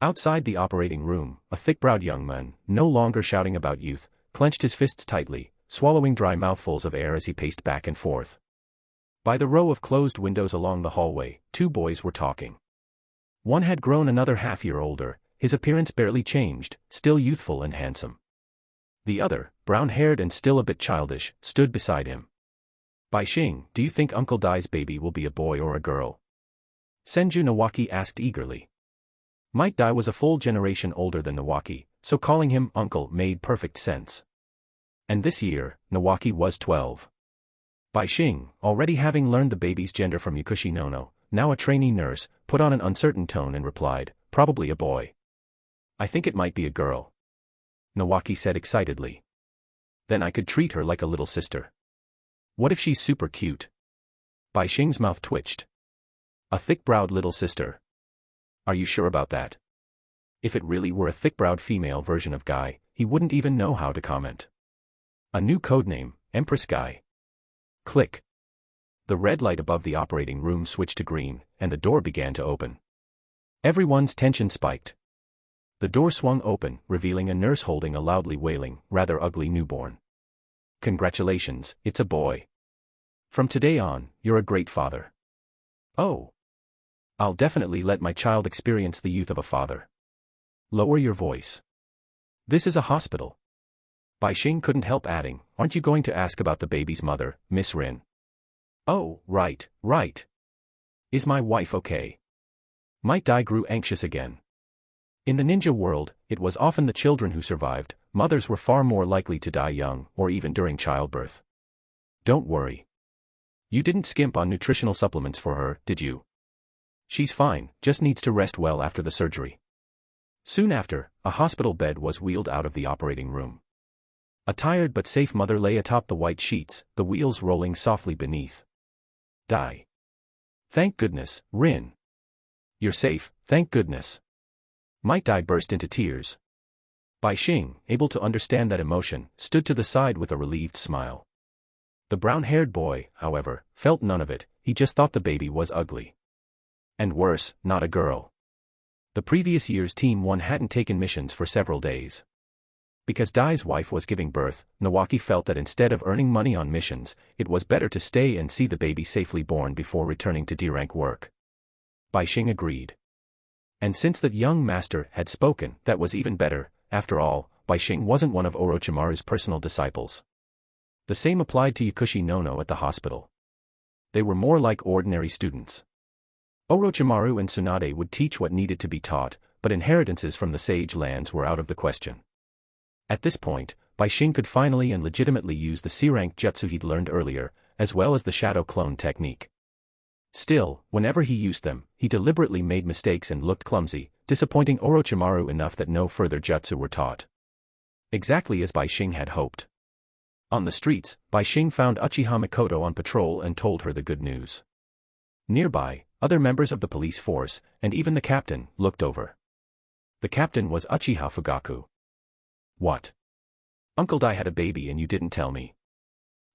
Outside the operating room, a thick-browed young man, no longer shouting about youth, clenched his fists tightly, swallowing dry mouthfuls of air as he paced back and forth. By the row of closed windows along the hallway, two boys were talking. One had grown another half-year older, his appearance barely changed, still youthful and handsome. The other, brown-haired and still a bit childish, stood beside him. Bishing, do you think Uncle Dai's baby will be a boy or a girl? Senju Nawaki asked eagerly. Might Dai was a full generation older than Nawaki, so calling him uncle made perfect sense. And this year, Nawaki was 12. Bishing, already having learned the baby's gender from Yukushi Nono, now a trainee nurse, put on an uncertain tone and replied, probably a boy. I think it might be a girl. Nawaki said excitedly. Then I could treat her like a little sister. What if she's super cute? Bishing's mouth twitched. A thick-browed little sister. Are you sure about that? If it really were a thick-browed female version of Guy, he wouldn't even know how to comment. A new codename, Empress Guy. Click. The red light above the operating room switched to green, and the door began to open. Everyone's tension spiked. The door swung open, revealing a nurse holding a loudly wailing, rather ugly newborn. Congratulations, it's a boy. From today on, you're a great father. Oh. I'll definitely let my child experience the youth of a father. Lower your voice. This is a hospital. Bishing couldn't help adding, aren't you going to ask about the baby's mother, Miss Rin? Oh, right. Is my wife okay? Might Dai grew anxious again. In the ninja world, it was often the children who survived, mothers were far more likely to die young, or even during childbirth. Don't worry. You didn't skimp on nutritional supplements for her, did you? She's fine, just needs to rest well after the surgery. Soon after, a hospital bed was wheeled out of the operating room. A tired but safe mother lay atop the white sheets, the wheels rolling softly beneath. Dai. Thank goodness, Rin. You're safe, thank goodness. Might Dai burst into tears. Bishing, able to understand that emotion, stood to the side with a relieved smile. The brown-haired boy, however, felt none of it, he just thought the baby was ugly. And worse, not a girl. The previous year's Team 1 hadn't taken missions for several days. Because Dai's wife was giving birth, Nawaki felt that instead of earning money on missions, it was better to stay and see the baby safely born before returning to D-rank work. Bishing agreed. And since that young master had spoken, that was even better. After all, Bishing wasn't one of Orochimaru's personal disciples. The same applied to Yukushi Nono at the hospital. They were more like ordinary students. Orochimaru and Tsunade would teach what needed to be taught, but inheritances from the sage lands were out of the question. At this point, Bishing could finally and legitimately use the C-rank jutsu he'd learned earlier, as well as the shadow clone technique. Still, whenever he used them, he deliberately made mistakes and looked clumsy, disappointing Orochimaru enough that no further jutsu were taught. Exactly as Bishing had hoped. On the streets, Bishing found Uchiha Mikoto on patrol and told her the good news. Nearby, other members of the police force, and even the captain, looked over. The captain was Uchiha Fugaku. What? Uncle Dai had a baby and you didn't tell me.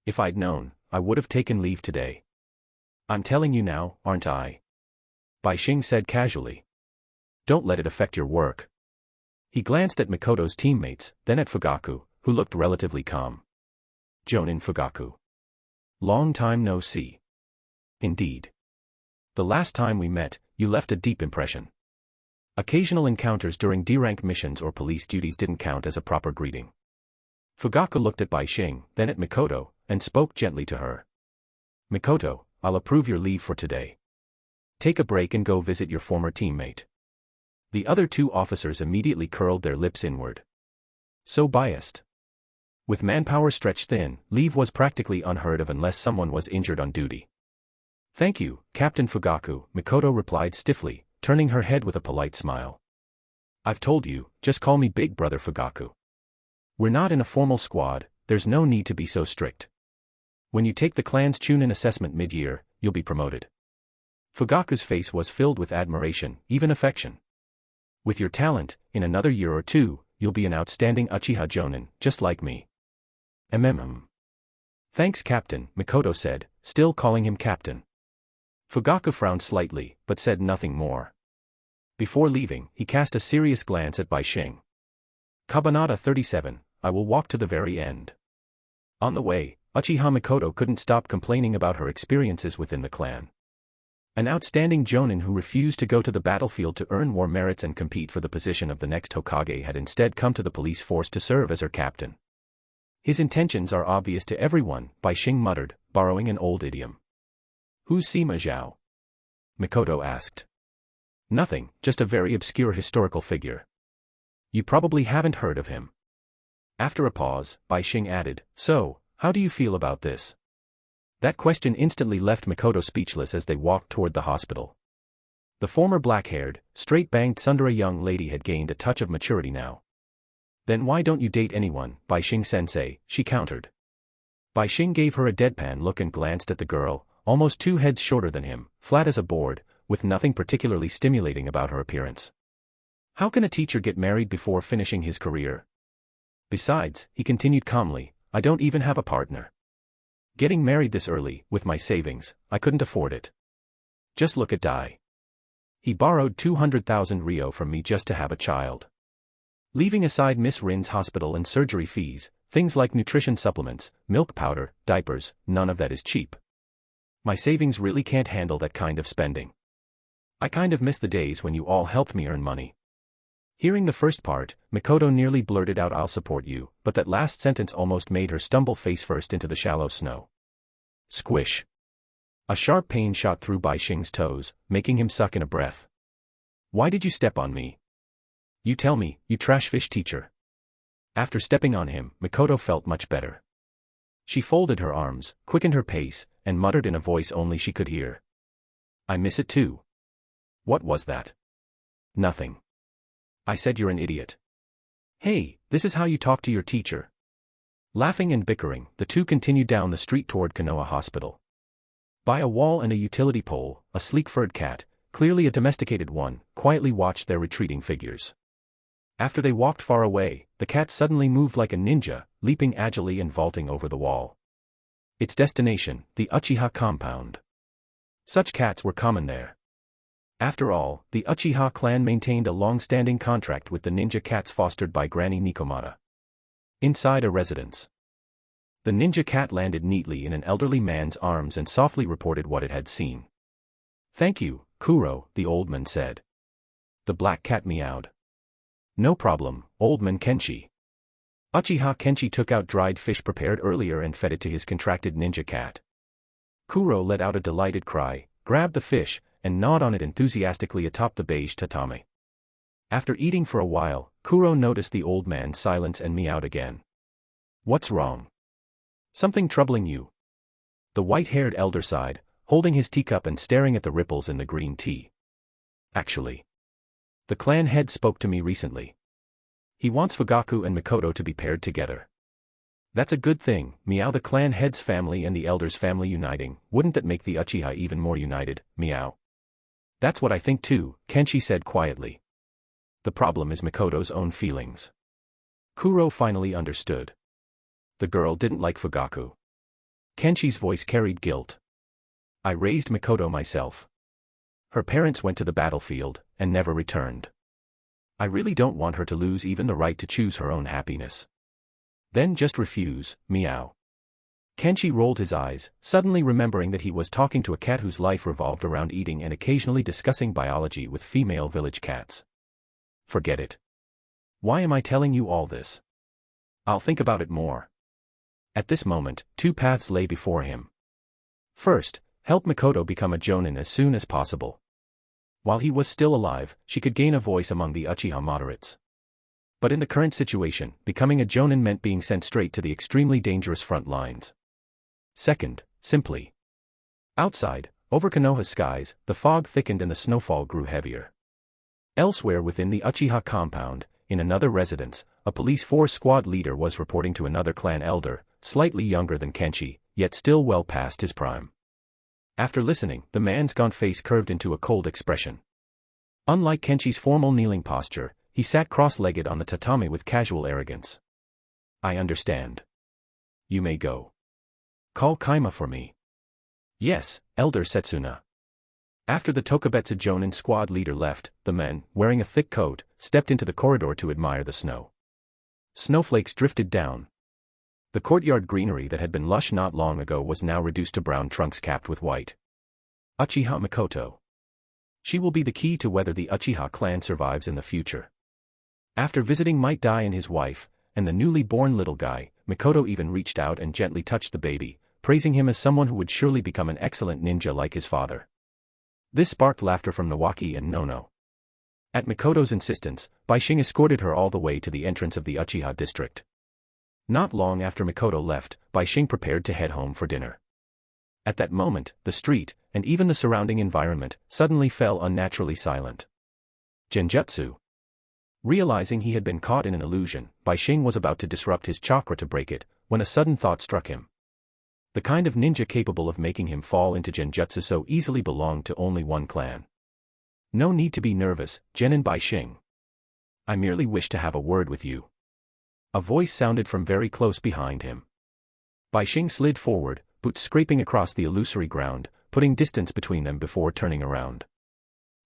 If I'd known, I would have taken leave today. I'm telling you now, aren't I? Bishing said casually. Don't let it affect your work. He glanced at Mikoto's teammates, then at Fugaku, who looked relatively calm. Jonin Fugaku. Long time no see. Indeed. The last time we met, you left a deep impression. Occasional encounters during D-rank missions or police duties didn't count as a proper greeting. Fugaku looked at Bishing, then at Mikoto, and spoke gently to her. Mikoto, I'll approve your leave for today. Take a break and go visit your former teammate. The other two officers immediately curled their lips inward. So biased. With manpower stretched thin, leave was practically unheard of unless someone was injured on duty. Thank you, Captain Fugaku, Mikoto replied stiffly, turning her head with a polite smile. I've told you, just call me Big Brother Fugaku. We're not in a formal squad, there's no need to be so strict. When you take the clan's Chunin assessment mid-year, you'll be promoted. Fugaku's face was filled with admiration, even affection. With your talent, in another year or two, you'll be an outstanding Uchiha Jonin, just like me. Thanks, Captain, Mikoto said, still calling him Captain. Fugaku frowned slightly, but said nothing more. Before leaving, he cast a serious glance at Bishing. Kabanata 37, I will walk to the very end. On the way, Uchiha Mikoto couldn't stop complaining about her experiences within the clan. An outstanding Jonin who refused to go to the battlefield to earn war merits and compete for the position of the next Hokage had instead come to the police force to serve as her captain. His intentions are obvious to everyone, Bishing muttered, borrowing an old idiom. Who's Sima Zhao? Mikoto asked. Nothing, just a very obscure historical figure. You probably haven't heard of him. After a pause, Bishing added, so, how do you feel about this? That question instantly left Mikoto speechless as they walked toward the hospital. The former black-haired, straight-banged tsundere young lady had gained a touch of maturity now. Then why don't you date anyone, Bishing-sensei, she countered. Bishing gave her a deadpan look and glanced at the girl, almost 2 heads shorter than him, flat as a board, with nothing particularly stimulating about her appearance. How can a teacher get married before finishing his career? Besides, he continued calmly, I don't even have a partner. Getting married this early, with my savings, I couldn't afford it. Just look at Dai. He borrowed 200,000 Ryo from me just to have a child. Leaving aside Miss Rin's hospital and surgery fees, things like nutrition supplements, milk powder, diapers, none of that is cheap. My savings really can't handle that kind of spending. I kind of miss the days when you all helped me earn money. Hearing the first part, Mikoto nearly blurted out I'll support you, but that last sentence almost made her stumble face first into the shallow snow. Squish. A sharp pain shot through Bishing's toes, making him suck in a breath. Why did you step on me? You tell me, you trash fish teacher. After stepping on him, Mikoto felt much better. She folded her arms, quickened her pace, and muttered in a voice only she could hear. I miss it too. What was that? Nothing. I said you're an idiot. Hey, this is how you talk to your teacher. Laughing and bickering, the two continued down the street toward Konoha Hospital. By a wall and a utility pole, a sleek furred cat, clearly a domesticated one, quietly watched their retreating figures. After they walked far away, the cat suddenly moved like a ninja, leaping agilely and vaulting over the wall. Its destination, the Uchiha compound. Such cats were common there. After all, the Uchiha clan maintained a long-standing contract with the ninja cats fostered by Granny Nikomata. Inside a residence. The ninja cat landed neatly in an elderly man's arms and softly reported what it had seen. Thank you, Kuro, the old man said. The black cat meowed. No problem, old man Kenshi. Uchiha Kenshi took out dried fish prepared earlier and fed it to his contracted ninja cat. Kuro let out a delighted cry, grabbed the fish, and gnawed on it enthusiastically atop the beige tatami. After eating for a while, Kuro noticed the old man's silence and meowed again. What's wrong? Something troubling you? The white-haired elder sighed, holding his teacup and staring at the ripples in the green tea. Actually, the clan head spoke to me recently. He wants Fugaku and Mikoto to be paired together. That's a good thing, meow. The clan head's family and the elder's family uniting, wouldn't that make the Uchiha even more united, meow? That's what I think too, Kenshi said quietly. The problem is Mikoto's own feelings. Kuro finally understood. The girl didn't like Fugaku. Kenshi's voice carried guilt. I raised Mikoto myself. Her parents went to the battlefield, and never returned. I really don't want her to lose even the right to choose her own happiness. Then just refuse, meow. Kenshi rolled his eyes, suddenly remembering that he was talking to a cat whose life revolved around eating and occasionally discussing biology with female village cats. Forget it. Why am I telling you all this? I'll think about it more. At this moment, two paths lay before him. First, help Mikoto become a jonin as soon as possible. While he was still alive, she could gain a voice among the Uchiha moderates. But in the current situation, becoming a jonin meant being sent straight to the extremely dangerous front lines. Second, simply. Outside, over Konoha's skies, the fog thickened and the snowfall grew heavier. Elsewhere within the Uchiha compound, in another residence, a police force squad leader was reporting to another clan elder, slightly younger than Kenshi, yet still well past his prime. After listening, the man's gaunt face curved into a cold expression. Unlike Kenshi's formal kneeling posture, he sat cross-legged on the tatami with casual arrogance. I understand. You may go. Call Kaima for me. Yes, Elder Setsuna. After the Tokubetsu Jonin squad leader left, the men, wearing a thick coat, stepped into the corridor to admire the snow. Snowflakes drifted down. The courtyard greenery that had been lush not long ago was now reduced to brown trunks capped with white. Uchiha Mikoto. She will be the key to whether the Uchiha clan survives in the future. After visiting Might Dai and his wife, and the newly born little guy, Mikoto even reached out and gently touched the baby, praising him as someone who would surely become an excellent ninja like his father. This sparked laughter from Nawaki and Nono. At Mikoto's insistence, Bishing escorted her all the way to the entrance of the Uchiha district. Not long after Mikoto left, Bishing prepared to head home for dinner. At that moment, the street, and even the surrounding environment, suddenly fell unnaturally silent. Genjutsu. Realizing he had been caught in an illusion, Bishing was about to disrupt his chakra to break it, when a sudden thought struck him. The kind of ninja capable of making him fall into genjutsu so easily belonged to only one clan. No need to be nervous, Jennin Bishing. I merely wish to have a word with you. A voice sounded from very close behind him. Bishing slid forward, boots scraping across the illusory ground, putting distance between them before turning around.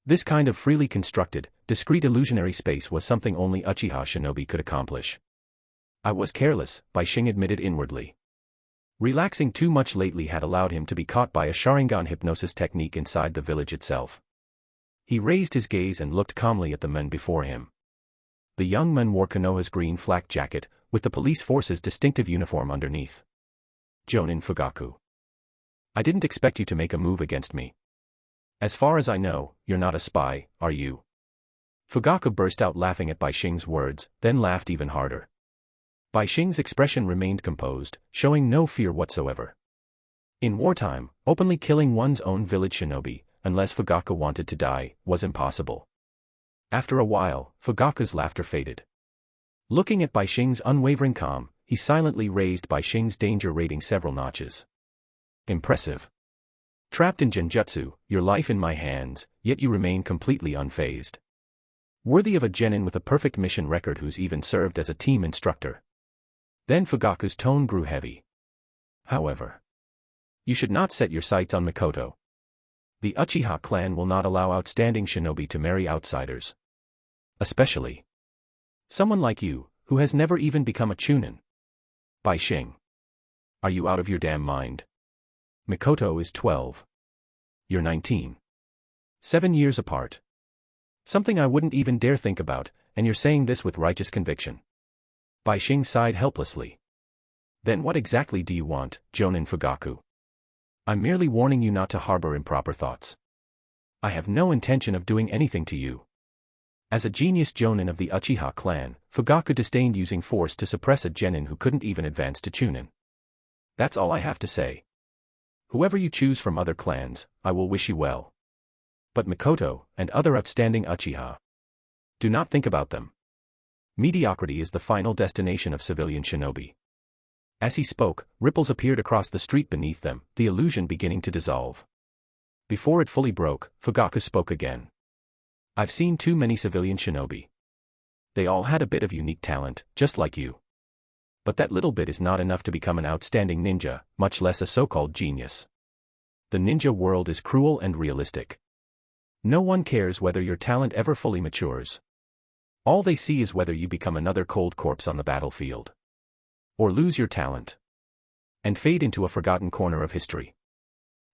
This kind of freely constructed, discrete illusionary space was something only Uchiha shinobi could accomplish. I was careless, Bishing admitted inwardly. Relaxing too much lately had allowed him to be caught by a Sharingan hypnosis technique inside the village itself. He raised his gaze and looked calmly at the men before him. The young man wore Konoha's green flak jacket, with the police force's distinctive uniform underneath. Jonin Fugaku. I didn't expect you to make a move against me. As far as I know, you're not a spy, are you? Fugaku burst out laughing at Bishing's words, then laughed even harder. Bishing's expression remained composed, showing no fear whatsoever. In wartime, openly killing one's own village shinobi, unless Fugaku wanted to die, was impossible. After a while, Fugaku's laughter faded. Looking at Bishing's unwavering calm, he silently raised Bishing's danger rating several notches. Impressive. Trapped in genjutsu, your life in my hands, yet you remain completely unfazed. Worthy of a genin with a perfect mission record who's even served as a team instructor. Then Fugaku's tone grew heavy. However, you should not set your sights on Mikoto. The Uchiha clan will not allow outstanding shinobi to marry outsiders. Especially someone like you, who has never even become a Chunin. Bishing. Are you out of your damn mind? Mikoto is 12. You're 19. 7 years apart. Something I wouldn't even dare think about, and you're saying this with righteous conviction. Bishing sighed helplessly. Then what exactly do you want, Jonin Fugaku? I'm merely warning you not to harbor improper thoughts. I have no intention of doing anything to you. As a genius Jonin of the Uchiha clan, Fugaku disdained using force to suppress a genin who couldn't even advance to Chunin. That's all I have to say. Whoever you choose from other clans, I will wish you well. But Mikoto, and other outstanding Uchiha. Do not think about them. Mediocrity is the final destination of civilian shinobi. As he spoke, ripples appeared across the street beneath them, the illusion beginning to dissolve. Before it fully broke, Fugaku spoke again. I've seen too many civilian shinobi. They all had a bit of unique talent, just like you. But that little bit is not enough to become an outstanding ninja, much less a so-called genius. The ninja world is cruel and realistic. No one cares whether your talent ever fully matures. All they see is whether you become another cold corpse on the battlefield. Or lose your talent. and fade into a forgotten corner of history.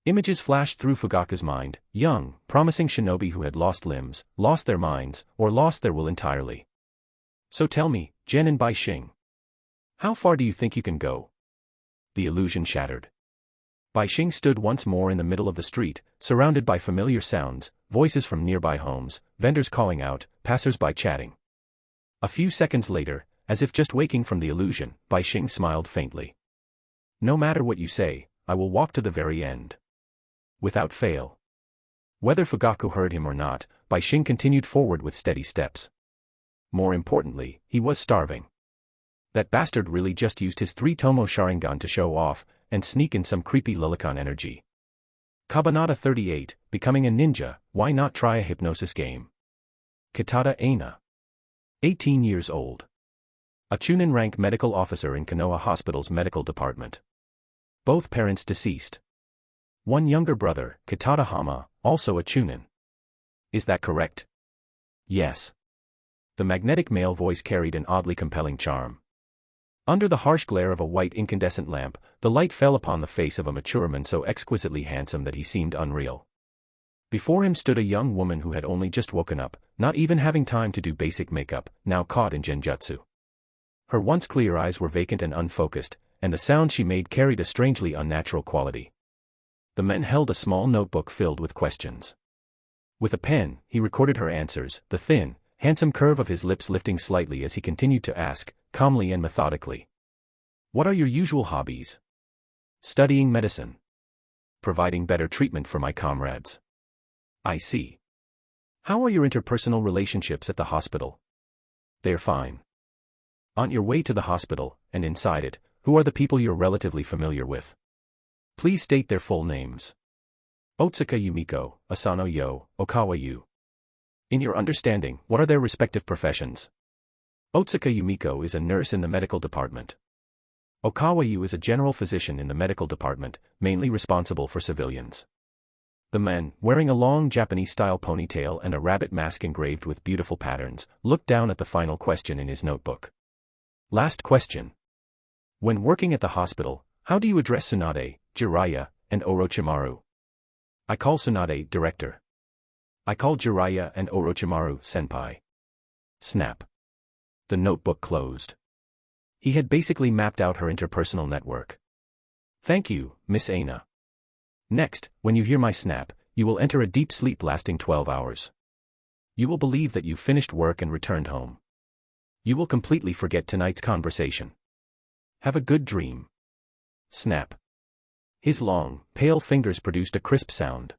Images flashed through Fugaku's mind, young, promising shinobi who had lost limbs, lost their minds, or lost their will entirely. So tell me, Genin Bishing, how far do you think you can go? The illusion shattered. Bishing stood once more in the middle of the street, surrounded by familiar sounds, voices from nearby homes, vendors calling out, passers-by chatting. A few seconds later, as if just waking from the illusion, Bishing smiled faintly. No matter what you say, I will walk to the very end. Without fail. Whether Fugaku heard him or not, Bishing continued forward with steady steps. More importantly, he was starving. That bastard really just used his 3-tomo Sharingan to show off, and sneak in some creepy Lilicon energy. Kabanata 38, becoming a ninja, why not try a hypnosis game? Kitada Aina. 18 years old. A Chunin rank medical officer in Konoha Hospital's medical department. Both parents deceased. One younger brother, Kitada Hama, also a Chunin. Is that correct? Yes. The magnetic male voice carried an oddly compelling charm. Under the harsh glare of a white incandescent lamp, the light fell upon the face of a mature man so exquisitely handsome that he seemed unreal. Before him stood a young woman who had only just woken up, not even having time to do basic makeup, now caught in genjutsu. Her once clear eyes were vacant and unfocused, and the sound she made carried a strangely unnatural quality. The man held a small notebook filled with questions. With a pen, he recorded her answers, the thin, handsome curve of his lips lifting slightly as he continued to ask, calmly and methodically. What are your usual hobbies? Studying medicine. Providing better treatment for my comrades. I see. How are your interpersonal relationships at the hospital? They're fine. On your way to the hospital, and inside it, who are the people you're relatively familiar with? Please state their full names. Otsuka Yumiko, Asano Yo, Okawa Yu. In your understanding, what are their respective professions? Otsuka Yumiko is a nurse in the medical department. Okawa Yu is a general physician in the medical department, mainly responsible for civilians. The man, wearing a long Japanese-style ponytail and a rabbit mask engraved with beautiful patterns, looked down at the final question in his notebook. Last question. When working at the hospital, how do you address Tsunade, Jiraiya, and Orochimaru? I call Tsunade director. I call Jiraiya and Orochimaru senpai. Snap. The notebook closed. He had basically mapped out her interpersonal network. Thank you, Miss Aina. Next, when you hear my snap, you will enter a deep sleep lasting 12 hours. You will believe that you finished work and returned home. You will completely forget tonight's conversation. Have a good dream. Snap. His long, pale fingers produced a crisp sound.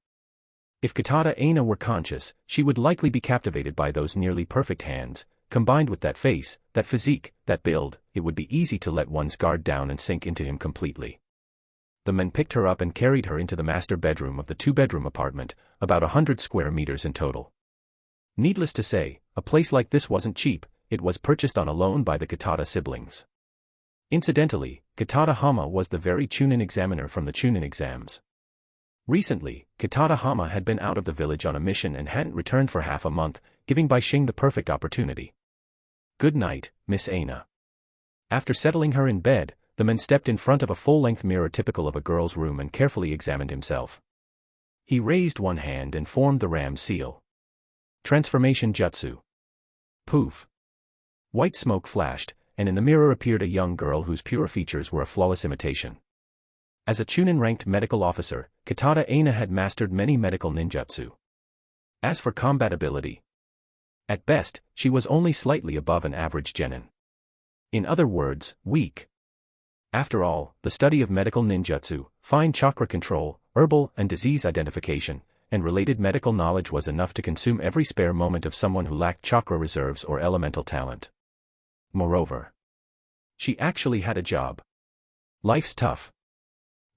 If Kitada Aina were conscious, she would likely be captivated by those nearly perfect hands. Combined with that face, that physique, that build, it would be easy to let one's guard down and sink into him completely. The men picked her up and carried her into the master bedroom of the 2-bedroom apartment, about 100 square meters in total. Needless to say, a place like this wasn't cheap, it was purchased on a loan by the Kitada siblings. Incidentally, Kitada Hama was the very Chunin examiner from the Chunin exams. Recently, Kitada Hama had been out of the village on a mission and hadn't returned for half a month, giving Bishing the perfect opportunity. Good night, Miss Aina. After settling her in bed, the man stepped in front of a full-length mirror typical of a girl's room and carefully examined himself. He raised one hand and formed the ram seal. Transformation Jutsu. Poof. White smoke flashed, and in the mirror appeared a young girl whose pure features were a flawless imitation. As a Chunin-ranked medical officer, Kitada Aina had mastered many medical ninjutsu. As for combat ability, at best, she was only slightly above an average genin. In other words, weak. After all, the study of medical ninjutsu, fine chakra control, herbal and disease identification, and related medical knowledge was enough to consume every spare moment of someone who lacked chakra reserves or elemental talent. Moreover, she actually had a job. Life's tough.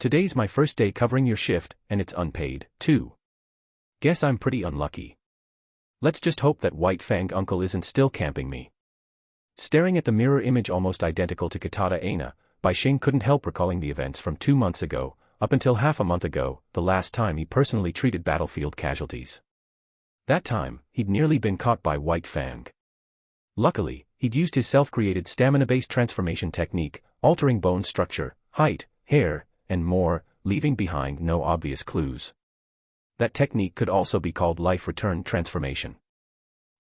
Today's my first day covering your shift, and it's unpaid, too. Guess I'm pretty unlucky. Let's just hope that White Fang Uncle isn't still camping me. Staring at the mirror image almost identical to Kitada Aina, Bishing couldn't help recalling the events from 2 months ago, up until half a month ago, the last time he personally treated battlefield casualties. That time, he'd nearly been caught by White Fang. Luckily, he'd used his self-created stamina-based transformation technique, altering bone structure, height, hair, and more, leaving behind no obvious clues. That technique could also be called life return transformation.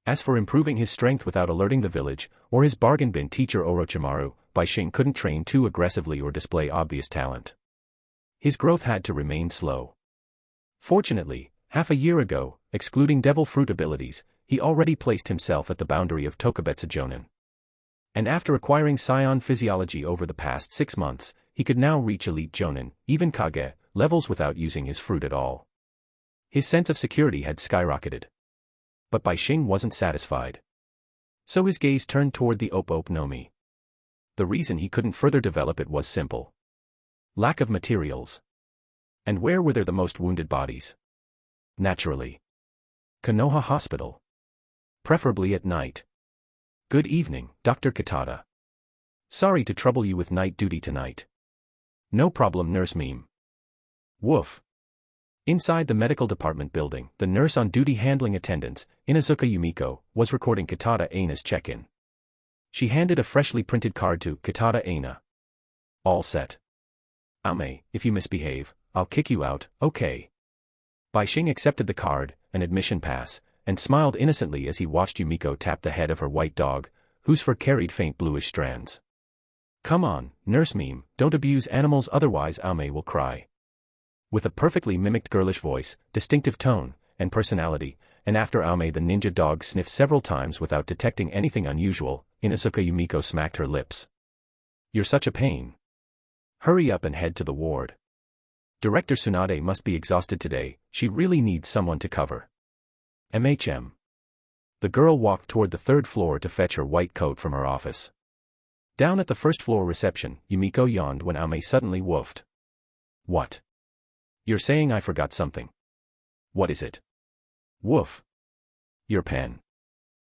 As for improving his strength without alerting the village, or his bargain bin teacher Orochimaru, Bishing couldn't train too aggressively or display obvious talent. His growth had to remain slow. Fortunately, half a year ago, excluding devil fruit abilities, he already placed himself at the boundary of Tokubetsu Jonin. And after acquiring Scion physiology over the past 6 months, he could now reach elite Jonin, even Kage, levels without using his fruit at all. His sense of security had skyrocketed. But Bishing wasn't satisfied. So his gaze turned toward the Op no Mi. The reason he couldn't further develop it was simple. Lack of materials. And where were there the most wounded bodies? Naturally. Konoha Hospital. Preferably at night. Good evening, Dr. Kitada. Sorry to trouble you with night duty tonight. No problem, nurse meme. Woof. Inside the medical department building, the nurse on duty handling attendants, Inuzuka Yumiko, was recording Kitada Aina's check-in. She handed a freshly printed card to Kitada Aina. All set. Ame, if you misbehave, I'll kick you out, okay? Bishing accepted the card, an admission pass, and smiled innocently as he watched Yumiko tap the head of her white dog, whose fur carried faint bluish strands. Come on, nurse meme, don't abuse animals otherwise Ame will cry. With a perfectly mimicked girlish voice, distinctive tone, and personality, and after Ame the ninja dog sniffed several times without detecting anything unusual, Inuzuka Yumiko smacked her lips. You're such a pain. Hurry up and head to the ward. Director Tsunade must be exhausted today, she really needs someone to cover. MHM. The girl walked toward the 3rd floor to fetch her white coat from her office. Down at the 1st floor reception, Yumiko yawned when Ame suddenly woofed. What? You're saying I forgot something. What is it? Woof. Your pen.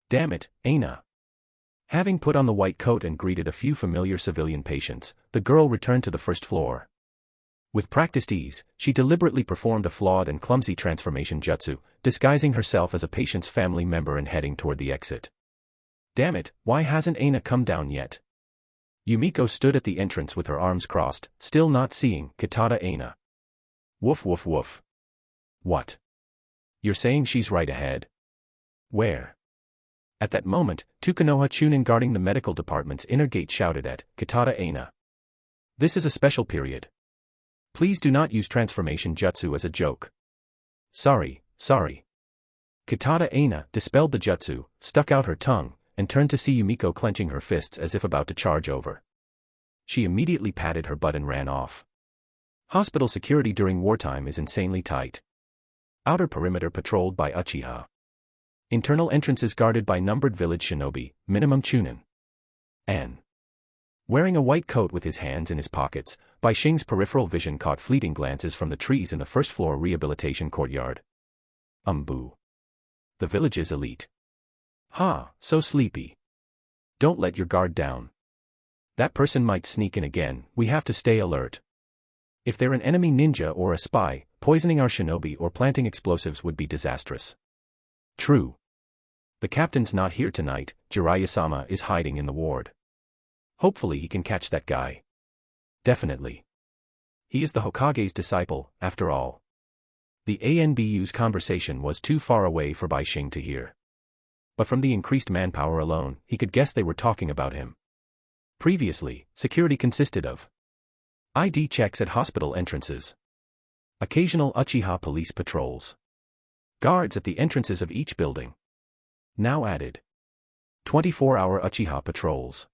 Damn it, Aina. Having put on the white coat and greeted a few familiar civilian patients, the girl returned to the 1st floor. With practiced ease, she deliberately performed a flawed and clumsy transformation jutsu, disguising herself as a patient's family member and heading toward the exit. Damn it, why hasn't Aina come down yet? Yumiko stood at the entrance with her arms crossed, still not seeing Kitada Aina. Woof woof woof. What? You're saying she's right ahead? Where? At that moment, 2 Konoha Chunin guarding the medical department's inner gate shouted at Kitada Aina. This is a special period. Please do not use transformation jutsu as a joke. Sorry. Kitada Aina dispelled the jutsu, stuck out her tongue, and turned to see Yumiko clenching her fists as if about to charge over. She immediately patted her butt and ran off. Hospital security during wartime is insanely tight. Outer perimeter patrolled by Uchiha. Internal entrances guarded by numbered village shinobi, minimum Chunin. N. Wearing a white coat with his hands in his pockets, Bishing's peripheral vision caught fleeting glances from the trees in the 1st floor rehabilitation courtyard. Boo. The village is elite. Ha, so sleepy. Don't let your guard down. That person might sneak in again, we have to stay alert. If they're an enemy ninja or a spy, poisoning our shinobi or planting explosives would be disastrous. True. The captain's not here tonight, Jiraiya-sama is hiding in the ward. Hopefully he can catch that guy. Definitely. He is the Hokage's disciple, after all. The ANBU's conversation was too far away for Bishing to hear. But from the increased manpower alone, he could guess they were talking about him. Previously, security consisted of ID checks at hospital entrances, occasional Uchiha police patrols, guards at the entrances of each building. Now added 24-hour Uchiha patrols,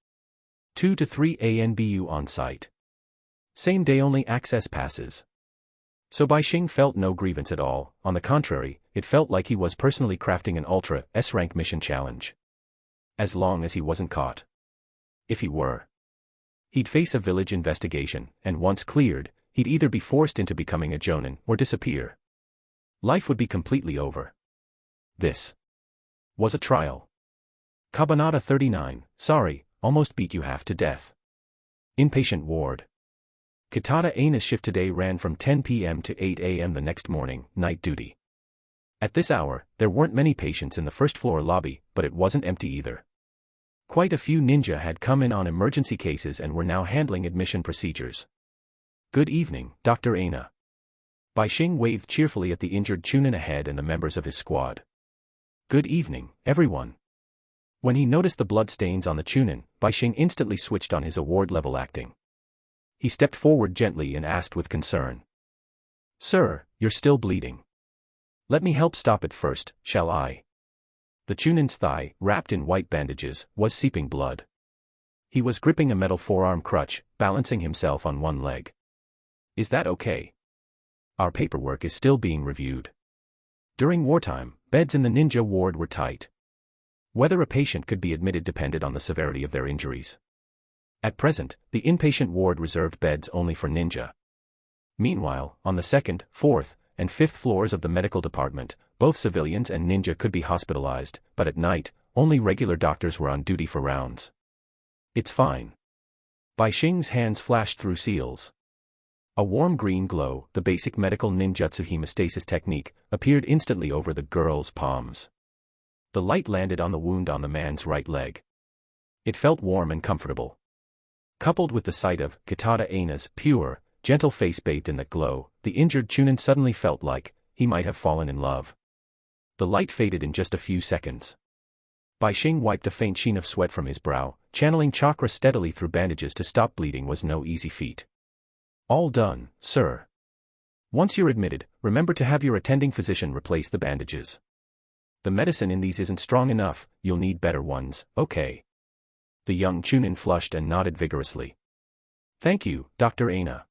2 to 3 ANBU on site, same-day-only access passes. So Bishing felt no grievance at all, on the contrary, it felt like he was personally crafting an Ultra S-rank mission challenge. As long as he wasn't caught. If he were, he'd face a village investigation, and once cleared, he'd either be forced into becoming a jonin or disappear. Life would be completely over. This was a trial. Kabanata 39, sorry, almost beat you half to death. Inpatient ward. Kitada Aina's shift today ran from 10 p.m. to 8 a.m. the next morning, night duty. At this hour, there weren't many patients in the 1st floor lobby, but it wasn't empty either. Quite a few ninja had come in on emergency cases and were now handling admission procedures. Good evening, Dr. Eno. Bishing waved cheerfully at the injured Chunin ahead and the members of his squad. Good evening, everyone. When he noticed the blood stains on the Chunin, Bishing instantly switched on his award-level acting. He stepped forward gently and asked with concern. Sir, you're still bleeding. Let me help stop it first, shall I? The Chunin's thigh, wrapped in white bandages, was seeping blood. He was gripping a metal forearm crutch, balancing himself on one leg. Is that okay? Our paperwork is still being reviewed. During wartime, beds in the ninja ward were tight. Whether a patient could be admitted depended on the severity of their injuries. At present, the inpatient ward reserved beds only for ninja. Meanwhile, on the 2nd, 4th, and 5th floors of the medical department, both civilians and ninja could be hospitalized, but at night, only regular doctors were on duty for rounds. It's fine. Bishing's hands flashed through seals. A warm green glow, the basic medical ninjutsu hemostasis technique, appeared instantly over the girl's palms. The light landed on the wound on the man's right leg. It felt warm and comfortable. Coupled with the sight of Kitada Ana's pure, gentle face bathed in that glow, the injured Chunin suddenly felt like he might have fallen in love. The light faded in just a few seconds. Bishing wiped a faint sheen of sweat from his brow. Channeling chakra steadily through bandages to stop bleeding was no easy feat. All done, sir. Once you're admitted, remember to have your attending physician replace the bandages. The medicine in these isn't strong enough, you'll need better ones, okay? The young Chunin flushed and nodded vigorously. Thank you, Dr. Eno.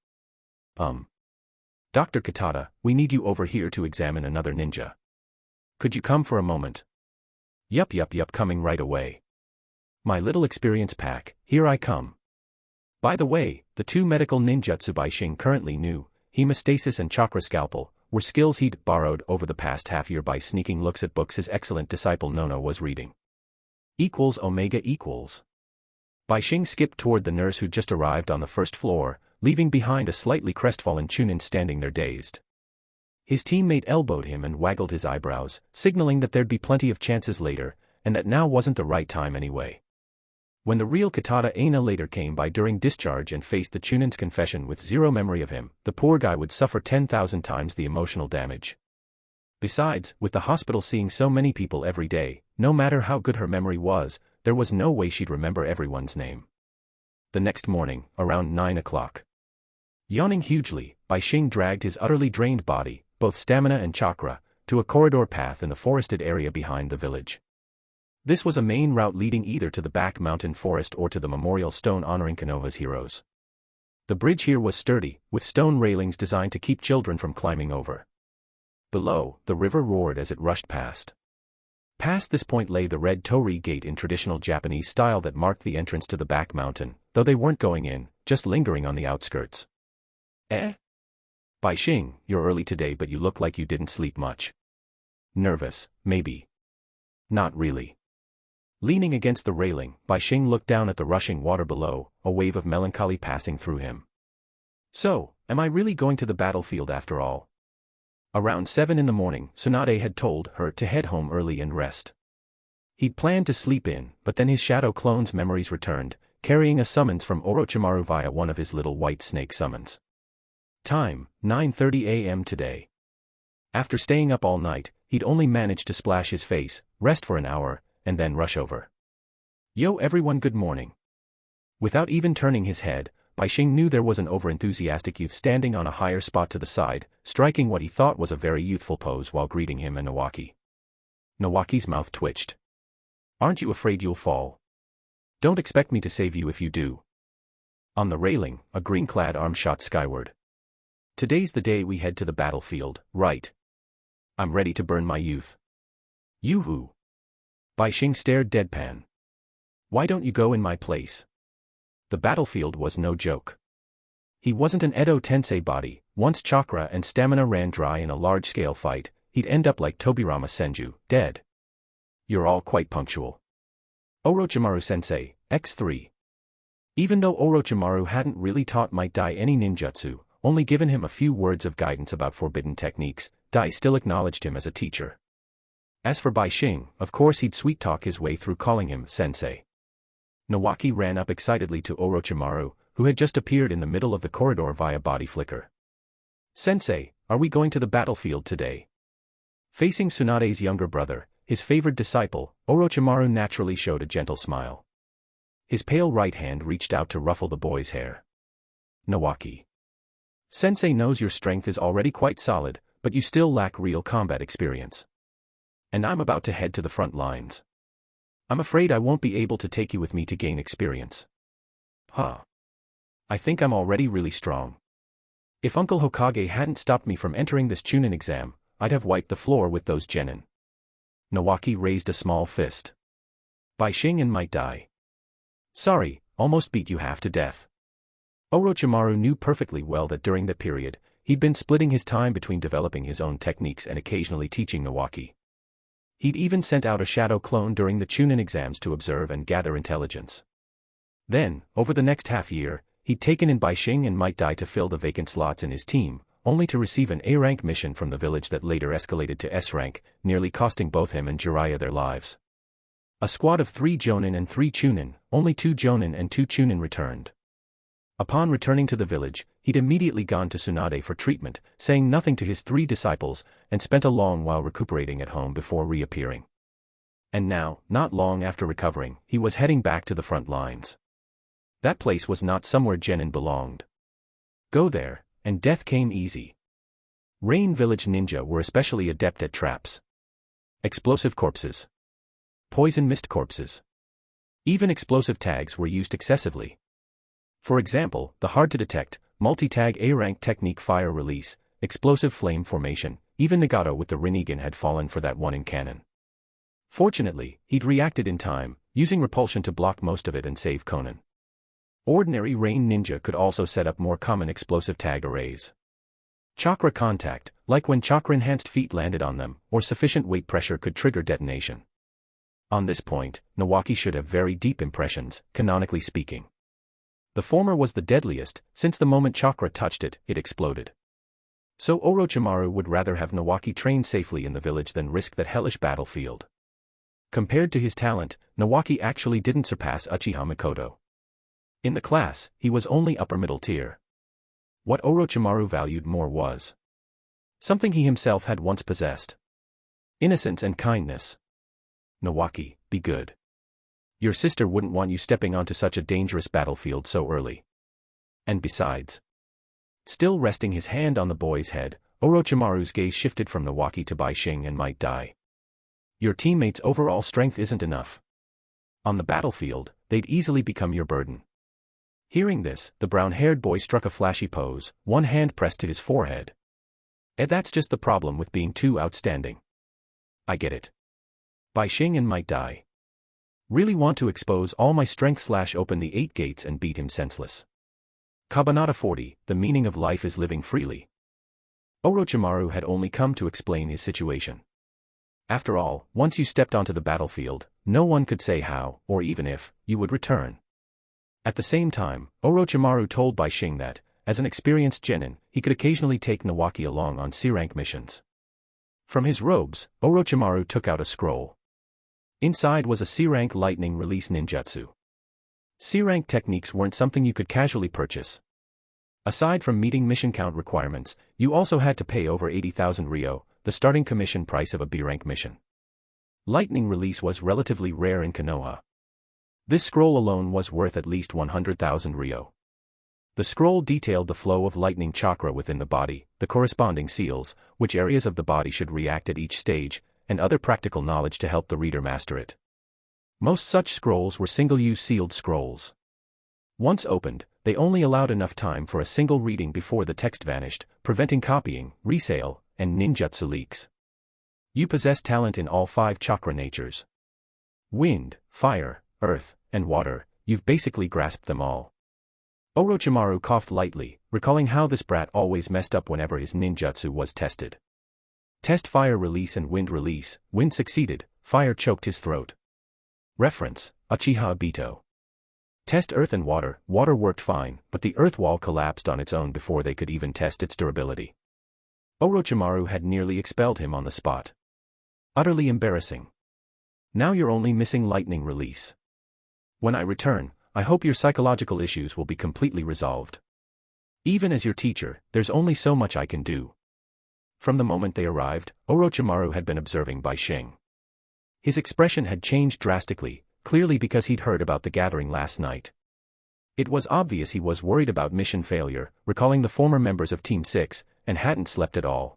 Dr. Kitada, we need you over here to examine another ninja. Could you come for a moment? Yup, coming right away. My little experience pack, here I come. By the way, the two medical ninjutsu Bishing currently knew, hemostasis and chakra scalpel, were skills he'd borrowed over the past half year by sneaking looks at books his excellent disciple Nono was reading. Omega equals. Bishing skipped toward the nurse who'd just arrived on the first floor, leaving behind a slightly crestfallen Chunin standing there dazed. His teammate elbowed him and waggled his eyebrows, signaling that there'd be plenty of chances later, and that now wasn't the right time anyway. When the real Kitada Eno later came by during discharge and faced the Chunin's confession with zero memory of him, the poor guy would suffer 10,000 times the emotional damage. Besides, with the hospital seeing so many people every day, no matter how good her memory was, there was no way she'd remember everyone's name. The next morning, around 9 o'clock. Yawning hugely, Bishing dragged his utterly drained body, both stamina and chakra, to a corridor path in the forested area behind the village. This was a main route leading either to the back mountain forest or to the memorial stone honoring Konoha's heroes. The bridge here was sturdy, with stone railings designed to keep children from climbing over. Below, the river roared as it rushed past. Past this point lay the red torii gate in traditional Japanese style that marked the entrance to the back mountain, though they weren't going in, just lingering on the outskirts. Bishing, you're early today but you look like you didn't sleep much. Nervous, maybe. Not really. Leaning against the railing, Bishing looked down at the rushing water below, a wave of melancholy passing through him. So, am I really going to the battlefield after all? Around 7 in the morning, Tsunade had told her to head home early and rest. He'd planned to sleep in, but then his shadow clone's memories returned, carrying a summons from Orochimaru via one of his little white snake summons. Time, 9:30 a.m. today. After staying up all night, he'd only managed to splash his face, rest for an hour, and then rush over. Yo everyone, good morning. Without even turning his head, Bishing knew there was an overenthusiastic youth standing on a higher spot to the side, striking what he thought was a very youthful pose while greeting him and Nawaki. Nawaki's mouth twitched. Aren't you afraid you'll fall? Don't expect me to save you if you do. On the railing, a green-clad arm shot skyward. Today's the day we head to the battlefield, right? I'm ready to burn my youth. Yoo-hoo. Bishing stared deadpan. Why don't you go in my place? The battlefield was no joke. He wasn't an Edo Tensei body. Once chakra and stamina ran dry in a large-scale fight, he'd end up like Tobirama Senju, dead. You're all quite punctual. Orochimaru-sensei, X3. Even though Orochimaru hadn't really taught Might Dai any ninjutsu, only given him a few words of guidance about forbidden techniques, Dai still acknowledged him as a teacher. As for Bishing, of course he'd sweet-talk his way through calling him sensei. Nawaki ran up excitedly to Orochimaru, who had just appeared in the middle of the corridor via body flicker. "Sensei, are we going to the battlefield today?" Facing Tsunade's younger brother, his favored disciple, Orochimaru naturally showed a gentle smile. His pale right hand reached out to ruffle the boy's hair. "Nawaki. Sensei knows your strength is already quite solid, but you still lack real combat experience. And I'm about to head to the front lines. I'm afraid I won't be able to take you with me to gain experience." "Huh. I think I'm already really strong. If Uncle Hokage hadn't stopped me from entering this Chunin exam, I'd have wiped the floor with those jennin." Nawaki raised a small fist. "Bishing and might die. Sorry, almost beat you half to death." Orochimaru knew perfectly well that during that period, he'd been splitting his time between developing his own techniques and occasionally teaching Nawaki. He'd even sent out a shadow clone during the Chunin exams to observe and gather intelligence. Then, over the next half-year, he'd taken in Bishing and Might Die to fill the vacant slots in his team, only to receive an A-rank mission from the village that later escalated to S-rank, nearly costing both him and Jiraiya their lives. A squad of 3 Jonin and 3 Chunin, only 2 Jonin and 2 Chunin returned. Upon returning to the village, he'd immediately gone to Tsunade for treatment, saying nothing to his 3 disciples, and spent a long while recuperating at home before reappearing. And now, not long after recovering, he was heading back to the front lines. That place was not somewhere Genin belonged. Go there, and death came easy. Rain Village ninja were especially adept at traps. Explosive corpses. Poison mist corpses. Even explosive tags were used excessively. For example, the hard-to-detect, multi-tag A-rank technique fire release, explosive flame formation, even Nagato with the Rinnegan had fallen for that one in canon. Fortunately, he'd reacted in time, using repulsion to block most of it and save Conan. Ordinary Rain Ninja could also set up more common explosive tag arrays. Chakra contact, like when chakra-enhanced feet landed on them, or sufficient weight pressure could trigger detonation. On this point, Nawaki should have very deep impressions, canonically speaking. The former was the deadliest, since the moment chakra touched it, it exploded. So Orochimaru would rather have Nawaki train safely in the village than risk that hellish battlefield. Compared to his talent, Nawaki actually didn't surpass Uchiha Mikoto. In the class, he was only upper middle tier. What Orochimaru valued more was something he himself had once possessed: innocence and kindness. Nawaki, be good. Your sister wouldn't want you stepping onto such a dangerous battlefield so early. And besides. Still resting his hand on the boy's head, Orochimaru's gaze shifted from Nawaki to Bishing and Might Die. Your teammates' overall strength isn't enough. On the battlefield, they'd easily become your burden. Hearing this, the brown-haired boy struck a flashy pose, one hand pressed to his forehead. That's just the problem with being too outstanding. I get it. Bishing and Might Die. Really want to expose all my strength / open the 8 gates and beat him senseless. Kabanata 40, the meaning of life is living freely. Orochimaru had only come to explain his situation. After all, once you stepped onto the battlefield, no one could say how, or even if, you would return. At the same time, Orochimaru told Bishing that, as an experienced genin, he could occasionally take Nawaki along on C-rank missions. From his robes, Orochimaru took out a scroll. Inside was a C-rank lightning release ninjutsu. C-rank techniques weren't something you could casually purchase. Aside from meeting mission count requirements, you also had to pay over 80,000 ryo, the starting commission price of a B-rank mission. Lightning release was relatively rare in Konoha. This scroll alone was worth at least 100,000 ryo. The scroll detailed the flow of lightning chakra within the body, the corresponding seals, which areas of the body should react at each stage, and other practical knowledge to help the reader master it. Most such scrolls were single-use sealed scrolls. Once opened, they only allowed enough time for a single reading before the text vanished, preventing copying, resale, and ninjutsu leaks. You possess talent in all 5 chakra natures. Wind, fire, earth, and water, you've basically grasped them all. Orochimaru coughed lightly, recalling how this brat always messed up whenever his ninjutsu was tested. Test fire release and wind release, wind succeeded, fire choked his throat. Reference, Uchiha Obito. Test earth and water, water worked fine, but the earth wall collapsed on its own before they could even test its durability. Orochimaru had nearly expelled him on the spot. Utterly embarrassing. Now you're only missing lightning release. When I return, I hope your psychological issues will be completely resolved. Even as your teacher, there's only so much I can do. From the moment they arrived, Orochimaru had been observing Bishing. His expression had changed drastically, clearly because he'd heard about the gathering last night. It was obvious he was worried about mission failure, recalling the former members of Team 6, and hadn't slept at all.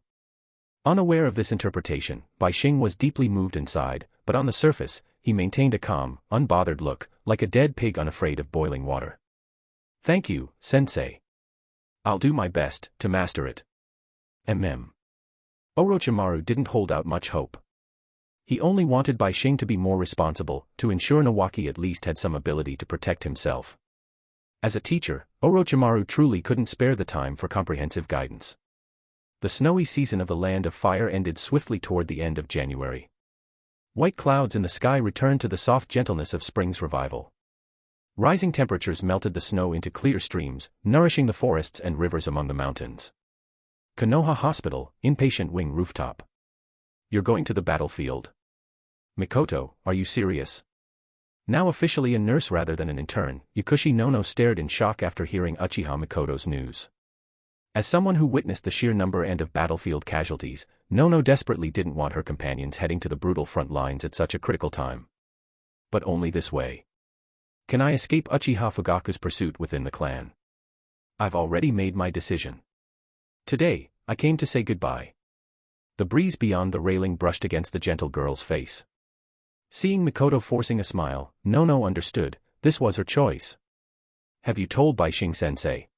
Unaware of this interpretation, Bishing was deeply moved inside, but on the surface, he maintained a calm, unbothered look, like a dead pig unafraid of boiling water. Thank you, sensei. I'll do my best to master it. Orochimaru didn't hold out much hope. He only wanted Bishing to be more responsible, to ensure Nawaki at least had some ability to protect himself. As a teacher, Orochimaru truly couldn't spare the time for comprehensive guidance. The snowy season of the Land of Fire ended swiftly toward the end of January. White clouds in the sky returned to the soft gentleness of spring's revival. Rising temperatures melted the snow into clear streams, nourishing the forests and rivers among the mountains. Konoha Hospital, inpatient wing rooftop. You're going to the battlefield? Mikoto, are you serious? Now officially a nurse rather than an intern, Yakushi Nono stared in shock after hearing Uchiha Mikoto's news. As someone who witnessed the sheer number and of battlefield casualties, Nono desperately didn't want her companions heading to the brutal front lines at such a critical time. But only this way. Can I escape Uchiha Fugaku's pursuit within the clan? I've already made my decision. Today, I came to say goodbye. The breeze beyond the railing brushed against the gentle girl's face. Seeing Mikoto forcing a smile, Nono understood, this was her choice. Have you told Bishing-sensei?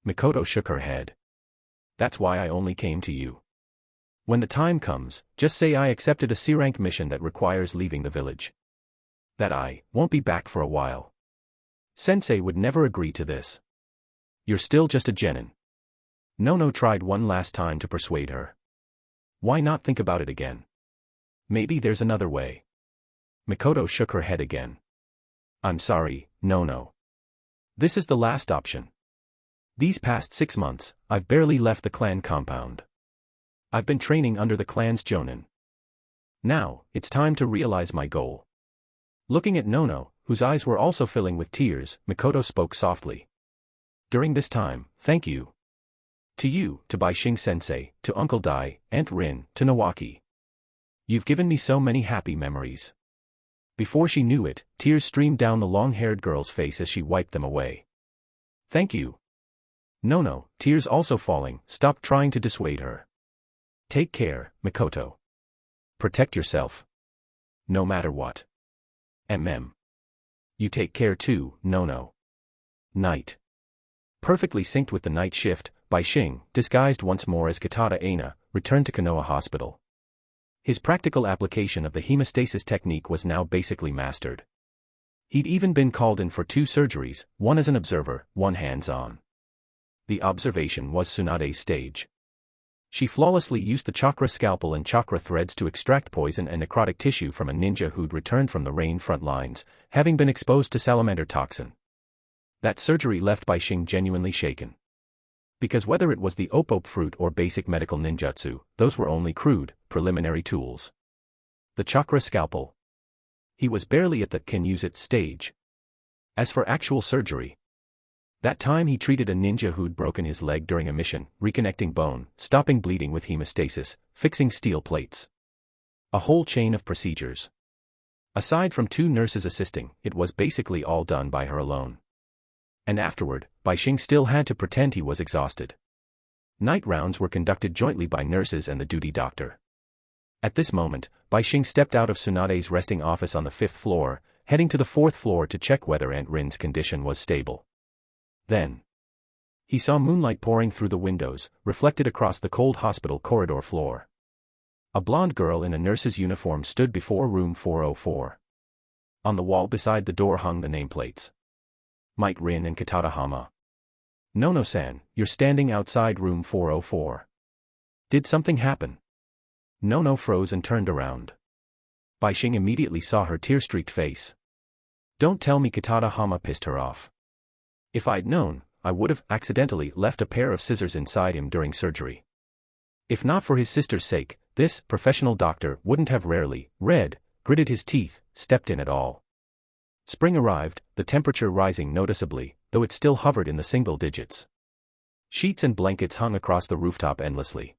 Mikoto shook her head. That's why I only came to you. When the time comes, just say I accepted a C-rank mission that requires leaving the village. That I won't be back for a while. Sensei would never agree to this. You're still just a jennin. Nono tried one last time to persuade her. Why not think about it again? Maybe there's another way. Mikoto shook her head again. I'm sorry, Nono. This is the last option. These past 6 months, I've barely left the clan compound. I've been training under the clan's Jonin. Now, it's time to realize my goal. Looking at Nono, whose eyes were also filling with tears, Mikoto spoke softly. During this time, thank you. To you, to Bishing-sensei, to Uncle Dai, Aunt Rin, to Nawaki. You've given me so many happy memories. Before she knew it, tears streamed down the long-haired girl's face as she wiped them away. Thank you. Nono, tears also falling, stopped trying to dissuade her. Take care, Mikoto. Protect yourself. No matter what. You take care too, Nono. Night. Perfectly synced with the night shift, Bishing, disguised once more as Kitada Aina, returned to Konoha Hospital. His practical application of the hemostasis technique was now basically mastered. He'd even been called in for 2 surgeries, one as an observer, one hands-on. The observation was Tsunade's stage. She flawlessly used the chakra scalpel and chakra threads to extract poison and necrotic tissue from a ninja who'd returned from the rain front lines, having been exposed to salamander toxin. That surgery left Bishing genuinely shaken. Because whether it was the opope fruit or basic medical ninjutsu, those were only crude, preliminary tools. The chakra scalpel. He was barely at the can-use-it stage. As for actual surgery, that time he treated a ninja who'd broken his leg during a mission, reconnecting bone, stopping bleeding with hemostasis, fixing steel plates. A whole chain of procedures. Aside from 2 nurses assisting, it was basically all done by her alone. And afterward, Bishing still had to pretend he was exhausted. Night rounds were conducted jointly by nurses and the duty doctor. At this moment, Bishing stepped out of Tsunade's resting office on the 5th floor, heading to the 4th floor to check whether Aunt Rin's condition was stable. Then, he saw moonlight pouring through the windows, reflected across the cold hospital corridor floor. A blonde girl in a nurse's uniform stood before room 404. On the wall beside the door hung the nameplates. Might Rin and Kitada Hama. Nono-san, you're standing outside room 404. Did something happen? Nono froze and turned around. Bishing immediately saw her tear-streaked face. Don't tell me Kitada Hama pissed her off. If I'd known, I would have accidentally left a pair of scissors inside him during surgery. If not for his sister's sake, this professional doctor wouldn't have gritted his teeth, stepped in at all. Spring arrived, the temperature rising noticeably, though it still hovered in the single digits. Sheets and blankets hung across the rooftop endlessly.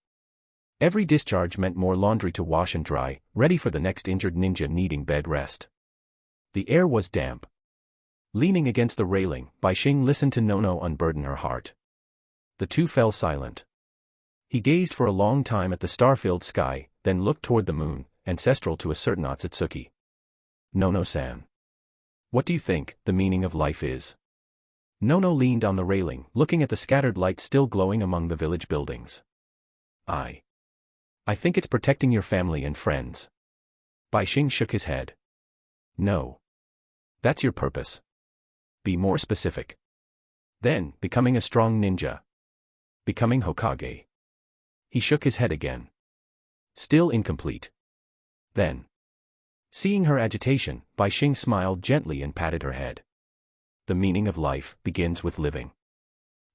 Every discharge meant more laundry to wash and dry, ready for the next injured ninja needing bed rest. The air was damp. Leaning against the railing, Bishing listened to Nono unburden her heart. The two fell silent. He gazed for a long time at the star-filled sky, then looked toward the moon, ancestral to a certain Otsutsuki. Nono-san. What do you think the meaning of life is? Nono leaned on the railing, looking at the scattered lights still glowing among the village buildings. I think it's protecting your family and friends. Bishing shook his head. No. That's your purpose. Be more specific. Then, becoming a strong ninja. Becoming Hokage. He shook his head again. Still incomplete. Then. Seeing her agitation, Bishing smiled gently and patted her head. The meaning of life begins with living.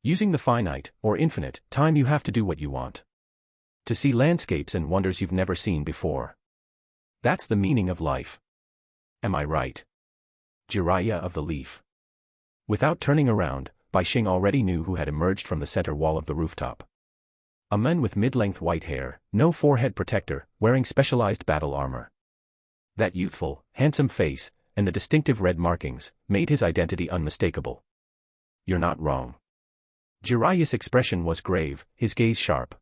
Using the finite, or infinite, time you have to do what you want. To see landscapes and wonders you've never seen before. That's the meaning of life. Am I right? Jiraiya of the Leaf. Without turning around, Bishing already knew who had emerged from the center wall of the rooftop. A man with mid-length white hair, no forehead protector, wearing specialized battle armor. That youthful, handsome face, and the distinctive red markings, made his identity unmistakable. You're not wrong. Jiraiya's expression was grave, his gaze sharp.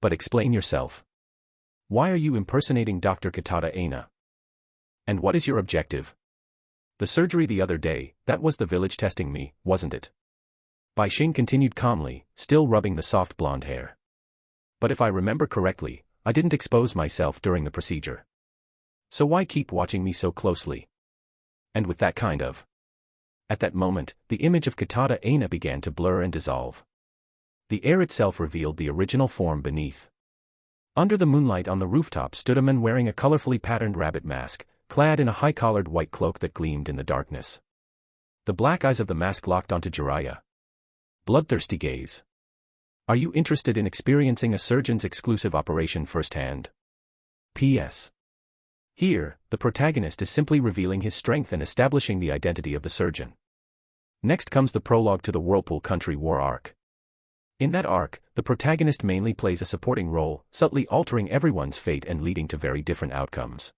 But explain yourself. Why are you impersonating Dr. Kitada Aina? And what is your objective? The surgery the other day, that was the village testing me, wasn't it? Bishing continued calmly, still rubbing the soft blonde hair. But if I remember correctly, I didn't expose myself during the procedure. So why keep watching me so closely? And with that kind of... At that moment, the image of Kitada Aina began to blur and dissolve. The air itself revealed the original form beneath. Under the moonlight on the rooftop stood a man wearing a colorfully patterned rabbit mask, clad in a high-collared white cloak that gleamed in the darkness. The black eyes of the mask locked onto Jiraiya. Bloodthirsty gaze. Are you interested in experiencing a surgeon's exclusive operation firsthand? P.S. Here, the protagonist is simply revealing his strength and establishing the identity of the surgeon. Next comes the prologue to the Whirlpool Country War arc. In that arc, the protagonist mainly plays a supporting role, subtly altering everyone's fate and leading to very different outcomes.